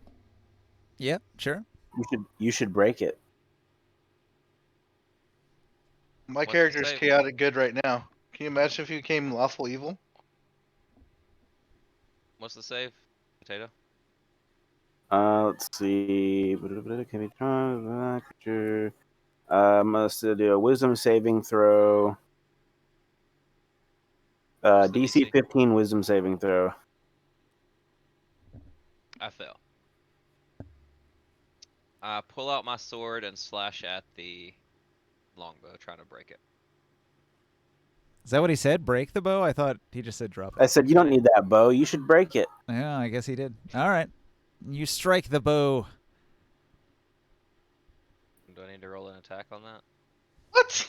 Speaker 2: Yeah, sure.
Speaker 4: You should break it.
Speaker 7: My
Speaker 1: What's the
Speaker 7: character's
Speaker 1: save?
Speaker 7: chaotic good right now. Can you imagine if you became lawful evil?
Speaker 1: What's the save? Potato?
Speaker 4: Let's see. Can be creature. Must do a wisdom saving throw.
Speaker 1: What's the
Speaker 4: DC
Speaker 1: DC?
Speaker 4: 15 wisdom saving throw.
Speaker 1: I fail. I pull out my sword and slash at the longbow, trying to break it.
Speaker 2: Is that what he said? Break the bow? I thought he just said drop it.
Speaker 4: I said, you don't need that bow. You should break it.
Speaker 2: Yeah, I guess he did. All right. You strike the bow.
Speaker 1: Do I need to roll an attack on that?
Speaker 7: What?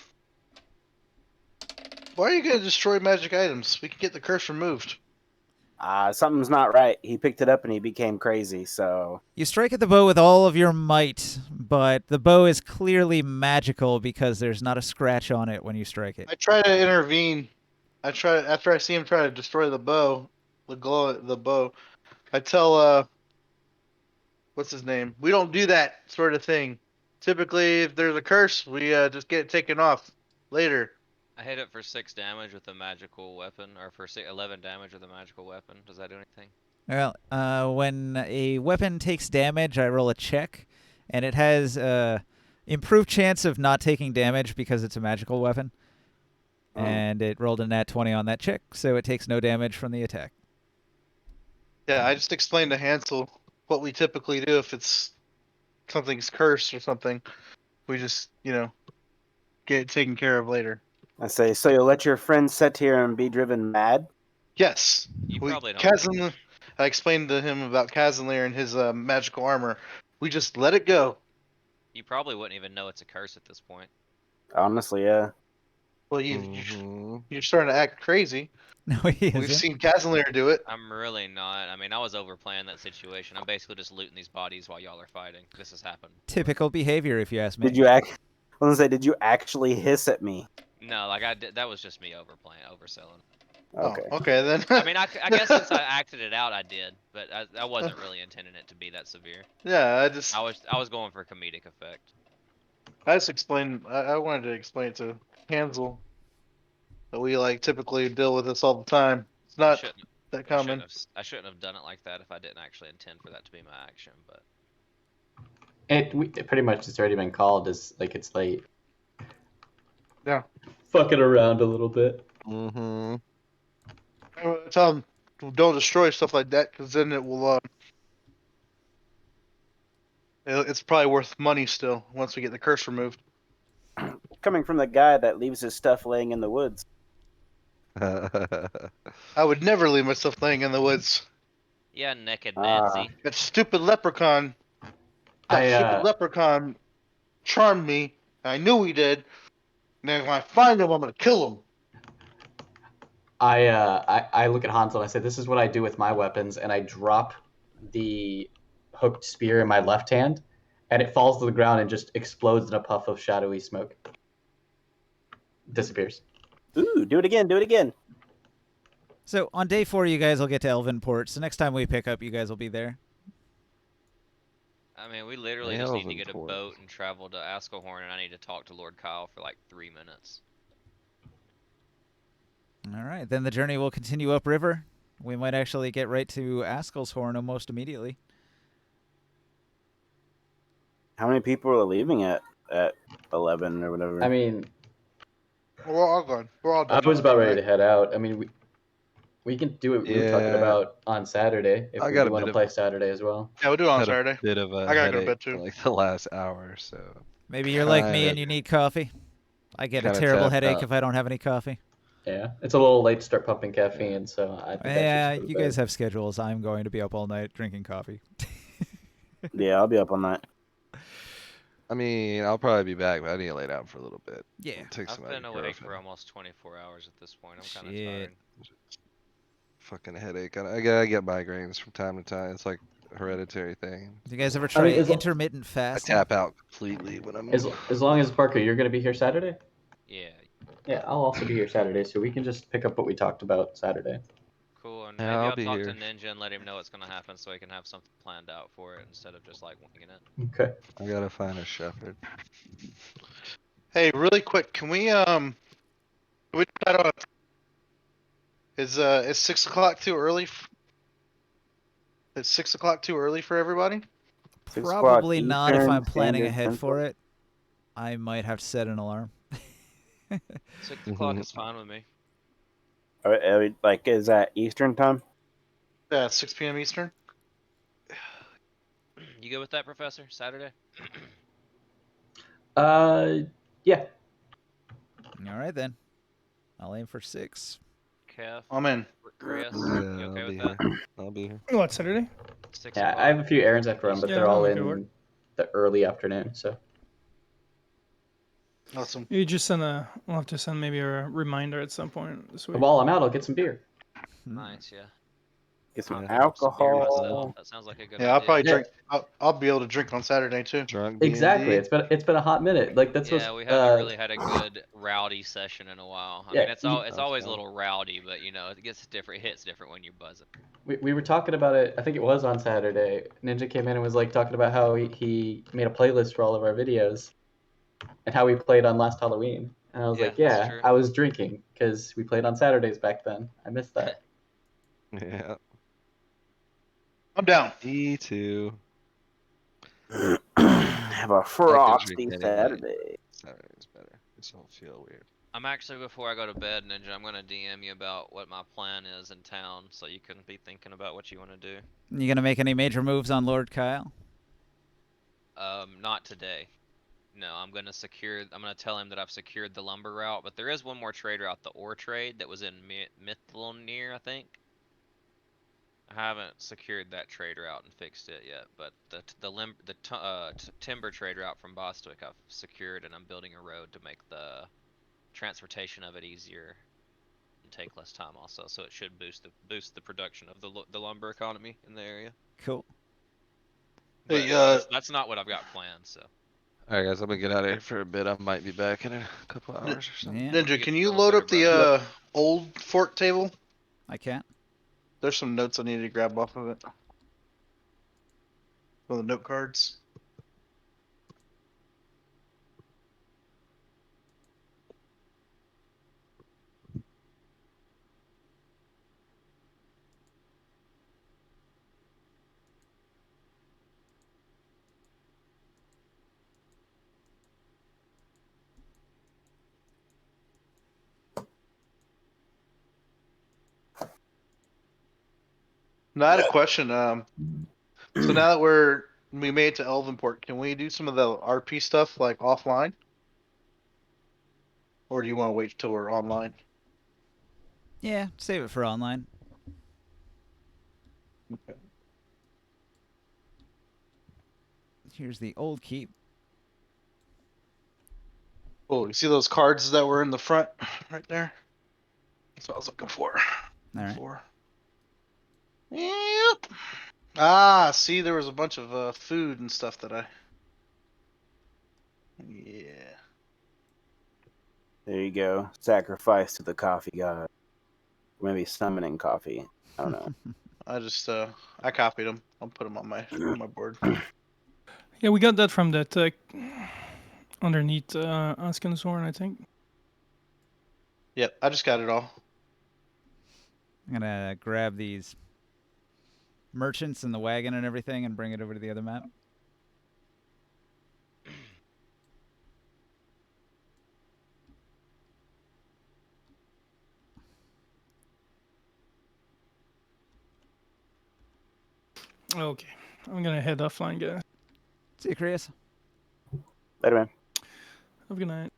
Speaker 7: Why are you gonna destroy magic items? We can get the curse removed.
Speaker 4: Something's not right. He picked it up and he became crazy, so...
Speaker 2: You strike at the bow with all of your might, but the bow is clearly magical because there's not a scratch on it when you strike it.
Speaker 7: I try to intervene. After I see him try to destroy the bow, the bow. I tell what's his name? We don't do that sort of thing. Typically, if there's a curse, we just get it taken off later.
Speaker 1: I hit it for 6 damage with a magical weapon, or for 11 damage with a magical weapon. Does that do anything?
Speaker 2: Well, when a weapon takes damage, I roll a check, and it has improved chance of not taking damage because it's a magical weapon.
Speaker 4: Oh.
Speaker 2: And it rolled a nat 20 on that check, so it takes no damage from the attack.
Speaker 7: Yeah, I just explained to Hansel what we typically do if it's something's cursed or something. We just, get it taken care of later.
Speaker 4: I say, so you'll let your friend sit here and be driven mad?
Speaker 7: Yes.
Speaker 1: You probably don't.
Speaker 7: I explained to him about Casimir and his magical armor. We just let it go.
Speaker 1: You probably wouldn't even know it's a curse at this point.
Speaker 4: Honestly, yeah.
Speaker 7: Well,
Speaker 8: Mhm.
Speaker 7: you're starting to act crazy.
Speaker 2: No, he
Speaker 7: We've
Speaker 2: isn't.
Speaker 7: seen Casimir do it.
Speaker 1: I'm really not. I mean, I was overplaying that situation. I'm basically just looting these bodies while y'all are fighting. This has happened before.
Speaker 2: Typical behavior, if you ask me.
Speaker 4: Did you did you actually hiss at me?
Speaker 1: No, like I did. That was just me overselling.
Speaker 4: Okay.
Speaker 7: Oh, okay then.
Speaker 1: I mean, I guess since I acted it out, I did, but I wasn't really intending it to be that severe.
Speaker 7: Yeah,
Speaker 1: I was going for comedic effect.
Speaker 7: I just explained. I wanted to explain to Hansel that we typically deal with this all the time. It's not that common.
Speaker 1: I shouldn't have done it like that if I didn't actually intend for that to be my action. But
Speaker 5: It pretty much it's already been called as it's late.
Speaker 7: Yeah.
Speaker 5: Fucking around a little bit.
Speaker 8: Mhm.
Speaker 7: I tell him don't destroy stuff like that because then it will. It's probably worth money still once we get the curse removed.
Speaker 4: Coming from the guy that leaves his stuff laying in the woods.
Speaker 7: I would never leave my stuff laying in the woods.
Speaker 1: yeah, naked
Speaker 4: Ah.
Speaker 1: Nancy.
Speaker 7: That stupid leprechaun. Stupid leprechaun charmed me. I knew he did. And then when I find him, I'm gonna kill him.
Speaker 5: I look at Hansel and I say, "This is what I do with my weapons," and I drop the hooked spear in my left hand, and it falls to the ground and just explodes in a puff of shadowy smoke. Disappears.
Speaker 4: Ooh, do it again, do it again.
Speaker 2: So on day 4, you guys will get to Elvenport. So next time we pick up, you guys will be there.
Speaker 1: I mean, we literally just need to get a
Speaker 8: Elvenport.
Speaker 1: boat and travel to Askelhorn, and I need to talk to Lord Kyle for like 3 minutes.
Speaker 2: All right, then the journey will continue upriver. We might actually get right to Askelshorn almost immediately.
Speaker 4: How many people are leaving at 11 or whatever?
Speaker 5: I mean,
Speaker 7: We're all gone. We're all done.
Speaker 5: I was about ready to head out. I mean, we can do what we were talking
Speaker 8: Yeah.
Speaker 5: about on Saturday if
Speaker 8: I
Speaker 5: we
Speaker 8: got a
Speaker 5: want
Speaker 8: bit
Speaker 5: to
Speaker 8: of-
Speaker 5: play Saturday as well.
Speaker 7: Yeah, we'll do it on
Speaker 8: Had
Speaker 7: Saturday.
Speaker 8: a bit of a
Speaker 7: I gotta go to
Speaker 8: headache
Speaker 7: bed, too.
Speaker 8: for, the last hour, so
Speaker 2: Maybe you're like me
Speaker 8: Kinda-
Speaker 2: and you need coffee. I get a
Speaker 8: kinda
Speaker 2: terrible
Speaker 8: tapped
Speaker 2: headache
Speaker 8: out.
Speaker 2: if I don't have any coffee.
Speaker 5: Yeah, it's a little late to start pumping caffeine, so I think
Speaker 2: Yeah,
Speaker 5: I should just go to
Speaker 2: you
Speaker 5: bed.
Speaker 2: guys have schedules. I'm going to be up all night drinking coffee.
Speaker 4: Yeah, I'll be up on that.
Speaker 8: I mean, I'll probably be back, but I need to lay down for a little bit.
Speaker 2: Yeah.
Speaker 8: Take
Speaker 1: I've
Speaker 8: some
Speaker 1: been awake for
Speaker 8: ibuprofen.
Speaker 1: almost 24 hours at this point. I'm kind of
Speaker 2: Shit.
Speaker 1: tired.
Speaker 8: Fucking headache. I get migraines from time to time. It's like a hereditary thing.
Speaker 2: Do you guys ever try
Speaker 5: as lo-
Speaker 2: intermittent
Speaker 8: I
Speaker 2: fasting?
Speaker 8: tap out completely when I'm.
Speaker 5: As long as Parker, you're gonna be here Saturday.
Speaker 1: Yeah,
Speaker 5: Yeah, I'll also be here Saturday, so we can just pick up what we talked about Saturday.
Speaker 1: cool. And
Speaker 8: Yeah,
Speaker 1: maybe
Speaker 8: I'll
Speaker 1: I'll
Speaker 8: be
Speaker 1: talk
Speaker 8: here.
Speaker 1: to Ninja and let him know what's gonna happen, so he can have something planned out for it instead of just like winging it.
Speaker 5: Okay.
Speaker 8: I gotta find a shepherd.
Speaker 7: Hey, really quick, can we decide on is 6 o'clock too early? Is 6 o'clock too early for everybody?
Speaker 4: 6 o'clock
Speaker 2: Probably not if
Speaker 4: Eastern
Speaker 2: I'm planning
Speaker 4: Standard
Speaker 2: ahead
Speaker 4: Central.
Speaker 2: for it. I might have to set an alarm.
Speaker 1: 6 o'clock is fine with me.
Speaker 4: Like, is that Eastern time?
Speaker 7: Yeah, 6 p.m. Eastern.
Speaker 1: You good with that, Professor? Saturday?
Speaker 5: Yeah.
Speaker 2: All right then. I'll aim for 6.
Speaker 1: Kev,
Speaker 7: I'm in.
Speaker 1: Chris,
Speaker 8: Yeah,
Speaker 1: you okay
Speaker 8: I'll
Speaker 1: with
Speaker 8: be
Speaker 1: that?
Speaker 8: here. I'll be here.
Speaker 3: What, Saturday?
Speaker 1: 6
Speaker 5: Yeah, I
Speaker 1: o'clock.
Speaker 5: have a few errands I have to run, but
Speaker 3: Yeah,
Speaker 5: they're all
Speaker 3: that'll make it work.
Speaker 5: in the early afternoon. So
Speaker 7: Awesome.
Speaker 3: You just send a. We'll have to send maybe a reminder at some point this week.
Speaker 5: while I'm out, I'll get some beer.
Speaker 1: Nice, yeah.
Speaker 4: Get some
Speaker 8: Yeah.
Speaker 1: I'll have some beer myself.
Speaker 4: alcohol.
Speaker 1: That sounds like a good
Speaker 7: Yeah, I'll
Speaker 1: idea.
Speaker 7: probably
Speaker 5: Yeah.
Speaker 7: drink. I'll be able to drink on Saturday too.
Speaker 8: Drunk D&D.
Speaker 5: Exactly. It's been a hot minute. Like that's
Speaker 1: Yeah,
Speaker 5: what's
Speaker 1: we haven't really had a good rowdy session in a while. I
Speaker 5: Yeah,
Speaker 1: mean, it's
Speaker 5: you-
Speaker 1: it's
Speaker 8: That's
Speaker 1: always a
Speaker 8: fine.
Speaker 1: little rowdy, but you know, it gets different. It hits different when you're buzzing.
Speaker 5: we were talking about it. I think it was on Saturday. Ninja came in and was like talking about how he made a playlist for all of our videos and how we played on last Halloween. And I was
Speaker 1: Yeah,
Speaker 5: like,
Speaker 1: that's
Speaker 5: yeah,
Speaker 1: true.
Speaker 5: I was drinking because we played on Saturdays back then. I missed that.
Speaker 8: Yeah.
Speaker 7: I'm down.
Speaker 8: D2.
Speaker 4: Have a
Speaker 8: I can drink
Speaker 4: frosty
Speaker 8: any night.
Speaker 4: Saturday.
Speaker 8: Saturday's better. This will feel weird.
Speaker 1: I'm actually, before I go to bed, Ninja, I'm gonna DM you about what my plan is in town, so you can be thinking about what you want to do.
Speaker 2: You gonna make any major moves on Lord Kyle?
Speaker 1: Not today. No, I'm gonna tell him that I've secured the lumber route, but there is one more trade route, the ore trade, that was in Mithlonir, I think. I haven't secured that trade route and fixed it yet, but the timber trade route from Bostwick I've secured, and I'm building a road to make the transportation of it easier and take less time also, so it should boost the production of the lumber economy in the area.
Speaker 2: Cool.
Speaker 1: But
Speaker 7: Hey,
Speaker 1: that's not what I've got planned. So
Speaker 8: Alright, guys, I'm gonna get out of here for a bit. I might be back in a couple hours or something.
Speaker 2: Yeah,
Speaker 7: Ninja,
Speaker 1: You
Speaker 7: can
Speaker 1: get
Speaker 7: you
Speaker 1: feeling
Speaker 7: load
Speaker 1: better,
Speaker 7: up the
Speaker 1: brother.
Speaker 7: old fork table?
Speaker 2: I can't.
Speaker 7: There's some notes I need to grab off of it. One of the note cards. No, I had a question. So now that we made it to Elvenport, can we do some of the RP stuff like offline? Or do you want to wait till we're online?
Speaker 2: Yeah, save it for online.
Speaker 7: Okay.
Speaker 2: Here's the old keep.
Speaker 7: Cool. You see those cards that were in the front right there? That's what I was looking for.
Speaker 2: All right.
Speaker 7: Yep. Ah, see, there was a bunch of food and stuff that I. Yeah.
Speaker 4: There you go. Sacrifice to the coffee god. Maybe summoning coffee. I don't know.
Speaker 7: I just I copied them. I'll put them on my board.
Speaker 3: Yeah, we got that from that underneath Asken's horn, I think.
Speaker 7: Yep, I just got it all.
Speaker 2: I'm gonna grab these merchants and the wagon and everything and bring it over to the other map.
Speaker 3: Okay, I'm gonna head offline, guys.
Speaker 2: See you, Chris.
Speaker 4: Later, man.
Speaker 3: Have a good night.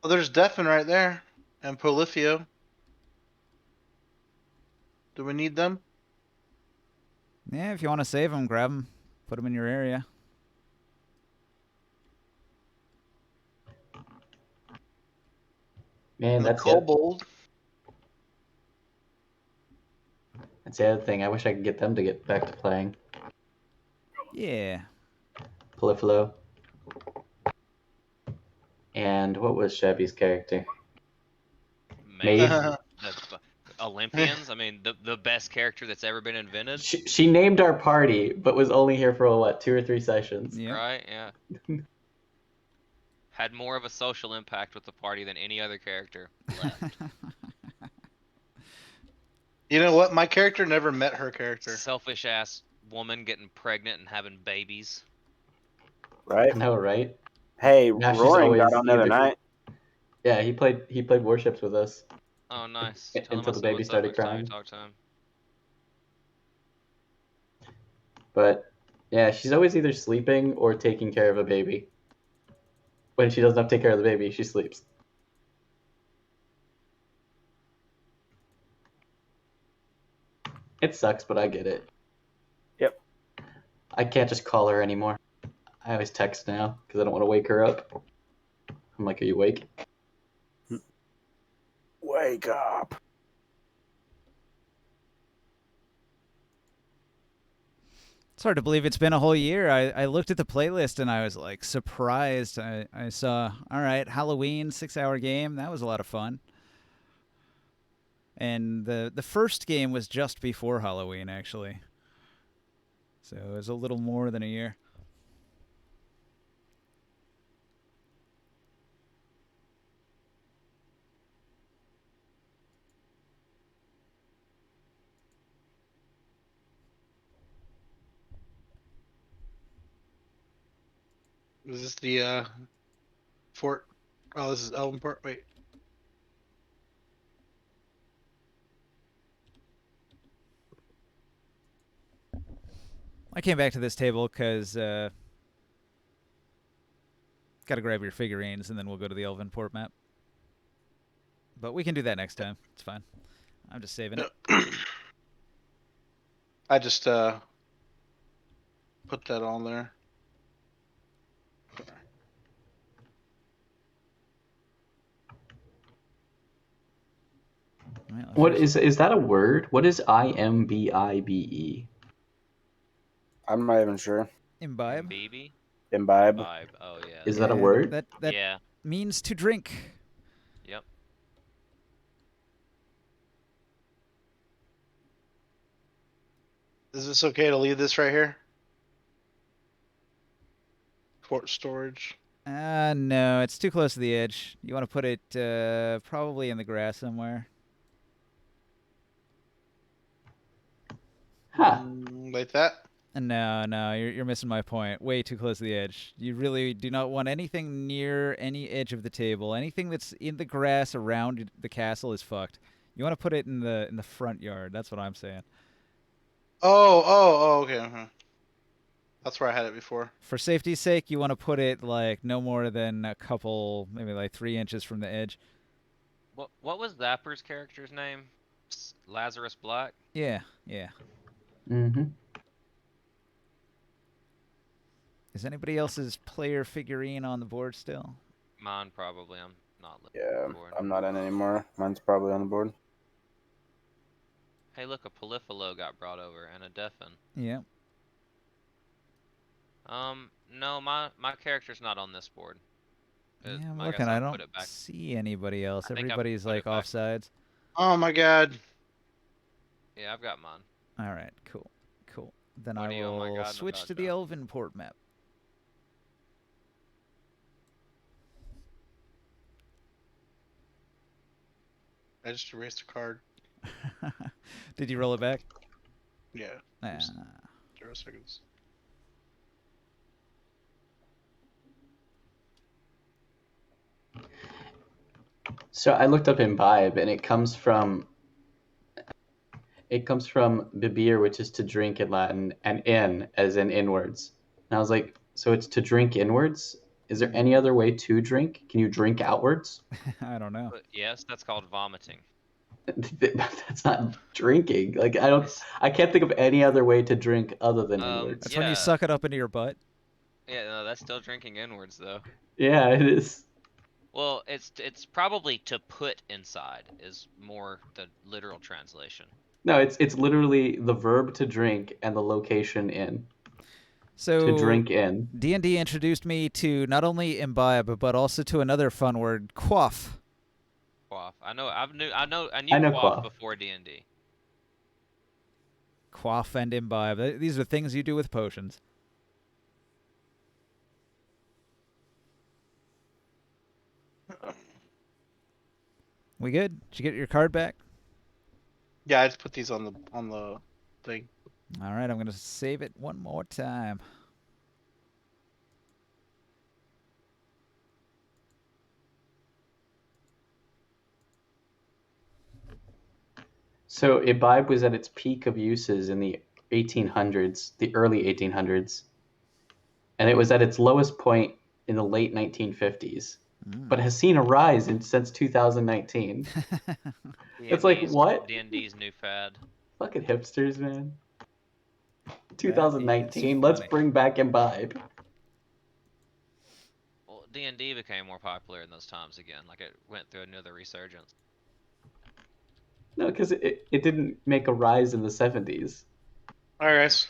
Speaker 7: Well, there's Defen right there, and Prolifio. Do we need them?
Speaker 2: Yeah, if you want to save them, grab them. Put them in your area.
Speaker 5: Man,
Speaker 7: And the
Speaker 5: that's the, other,
Speaker 7: Kobold.
Speaker 5: that's the other thing. I wish I could get them to get back to playing
Speaker 2: Yeah.
Speaker 5: Polyphilo. And what was Shabby's character? Maeve.
Speaker 1: Olympians. I mean, the best character that's ever been invented.
Speaker 5: She named our party, but was only here for what, 2 or 3 sessions.
Speaker 2: Yep.
Speaker 1: Right? Yeah. Had more of a social impact with the party than any other character left.
Speaker 7: You know what? My character never met her character.
Speaker 1: Selfish ass woman getting pregnant and having babies.
Speaker 4: Right?
Speaker 5: No, right?
Speaker 4: Hey,
Speaker 5: Now she's
Speaker 4: Roaring got
Speaker 5: always
Speaker 4: on the other
Speaker 5: either.
Speaker 4: night.
Speaker 5: Yeah, he played warships with us
Speaker 1: Oh, nice. Tell him I
Speaker 5: until the
Speaker 1: said
Speaker 5: baby
Speaker 1: what's up
Speaker 5: started
Speaker 1: next time you
Speaker 5: crying.
Speaker 1: talk to him.
Speaker 5: But yeah, she's always either sleeping or taking care of a baby. When she doesn't have to take care of the baby, she sleeps. It sucks, but I get it.
Speaker 4: Yep.
Speaker 5: I can't just call her anymore. I always text now because I don't want to wake her up. I'm like, are you awake?
Speaker 4: Wake up.
Speaker 2: It's hard to believe it's been a whole year. I looked at the playlist and I was like surprised. I saw, all right, Halloween 6-hour game. That was a lot of fun. And the first game was just before Halloween, actually. So it was a little more than a year.
Speaker 7: Is this the fort? Oh, this is Elvenport. Wait.
Speaker 2: I came back to this table because got to grab your figurines and then we'll go to the Elvenport map. But we can do that next time. It's fine. I'm just saving it.
Speaker 7: I just put that on there.
Speaker 2: Right,
Speaker 5: What is that a word? What is IMBIBE?
Speaker 4: I'm not even sure.
Speaker 2: Imbibe?
Speaker 1: Baby?
Speaker 4: Imbibe.
Speaker 1: Vibe. Oh, yeah.
Speaker 5: Is that a
Speaker 2: Yeah,
Speaker 5: word?
Speaker 2: That
Speaker 1: Yeah.
Speaker 2: means to drink.
Speaker 1: Yep.
Speaker 7: Is this okay to leave this right here? Fort storage.
Speaker 2: No, it's too close to the edge. You want to put it probably in the grass somewhere.
Speaker 5: Huh.
Speaker 7: Like that?
Speaker 2: No, you're missing my point. Way too close to the edge. You really do not want anything near any edge of the table. Anything that's in the grass around the castle is fucked. You want to put it in the front yard. That's what I'm saying.
Speaker 7: Oh, okay. That's where I had it before.
Speaker 2: For safety's sake, you want to put it like no more than a couple, maybe like 3 inches from the edge.
Speaker 1: What was Zapper's character's name? Lazarus Black?
Speaker 2: Yeah.
Speaker 5: Mm-hmm.
Speaker 2: Is anybody else's player figurine on the board still?
Speaker 1: Mine probably. I'm not looking
Speaker 4: Yeah,
Speaker 1: for it.
Speaker 4: I'm not in anymore. Mine's probably on the board.
Speaker 1: Hey, look, a Polyphilo got brought over and a Deafin.
Speaker 2: Yeah.
Speaker 1: No, my character's not on this board.
Speaker 2: Yeah, I'm
Speaker 1: I guess
Speaker 2: looking. I
Speaker 1: I'll
Speaker 2: don't
Speaker 1: put it back.
Speaker 2: see anybody else.
Speaker 1: I think I
Speaker 2: Everybody's
Speaker 1: put it
Speaker 2: like
Speaker 1: back.
Speaker 2: offsides.
Speaker 7: Oh my god.
Speaker 1: Yeah, I've got mine.
Speaker 2: All right, cool. Then
Speaker 1: What
Speaker 2: I
Speaker 1: do you, oh my
Speaker 2: will
Speaker 1: God,
Speaker 2: switch
Speaker 1: about
Speaker 2: to the
Speaker 1: John?
Speaker 2: Elvenport map.
Speaker 7: I just erased a card.
Speaker 2: Did you roll it back?
Speaker 7: Yeah.
Speaker 2: Ah.
Speaker 7: 0 seconds.
Speaker 5: So I looked up imbibe, and it comes from bibere, which is to drink in Latin, and in as in inwards. And I was like, so it's to drink inwards? Is there any other way to drink? Can you drink outwards?
Speaker 2: I don't know.
Speaker 1: But yes, that's called vomiting.
Speaker 5: That's not drinking. Like I can't think of any other way to drink other than inwards.
Speaker 2: That's when you
Speaker 1: Yeah.
Speaker 2: suck it up into your butt.
Speaker 1: Yeah, no, that's still drinking inwards though.
Speaker 5: Yeah, it is.
Speaker 1: Well, it's probably to put inside is more the literal translation.
Speaker 5: No, it's literally the verb to drink and the location in.
Speaker 2: So
Speaker 5: To drink in.
Speaker 2: D&D introduced me to not only imbibe but also to another fun word, quaff.
Speaker 1: Quaff. I knew
Speaker 5: I know
Speaker 1: quaff
Speaker 5: quaff.
Speaker 1: before D&D.
Speaker 2: Quaff and imbibe. These are things you do with potions. We good? Did you get your card back?
Speaker 7: Yeah, I just put these on the thing.
Speaker 2: All right, I'm gonna save it one more time.
Speaker 5: So Imbibe was at its peak of uses in the 1800s, the early 1800s, and it was at its lowest point in the late 1950s, but has seen a rise since 2019. It's like, what?
Speaker 1: D&D's new fad.
Speaker 5: Fucking hipsters, man.
Speaker 2: That
Speaker 5: 2019,
Speaker 2: is
Speaker 5: let's
Speaker 2: funny.
Speaker 5: bring back Imbibe.
Speaker 1: Well, D&D became more popular in those times again. Like it went through another resurgence.
Speaker 5: No, because it didn't make a rise in the 70s.
Speaker 7: All right, guys.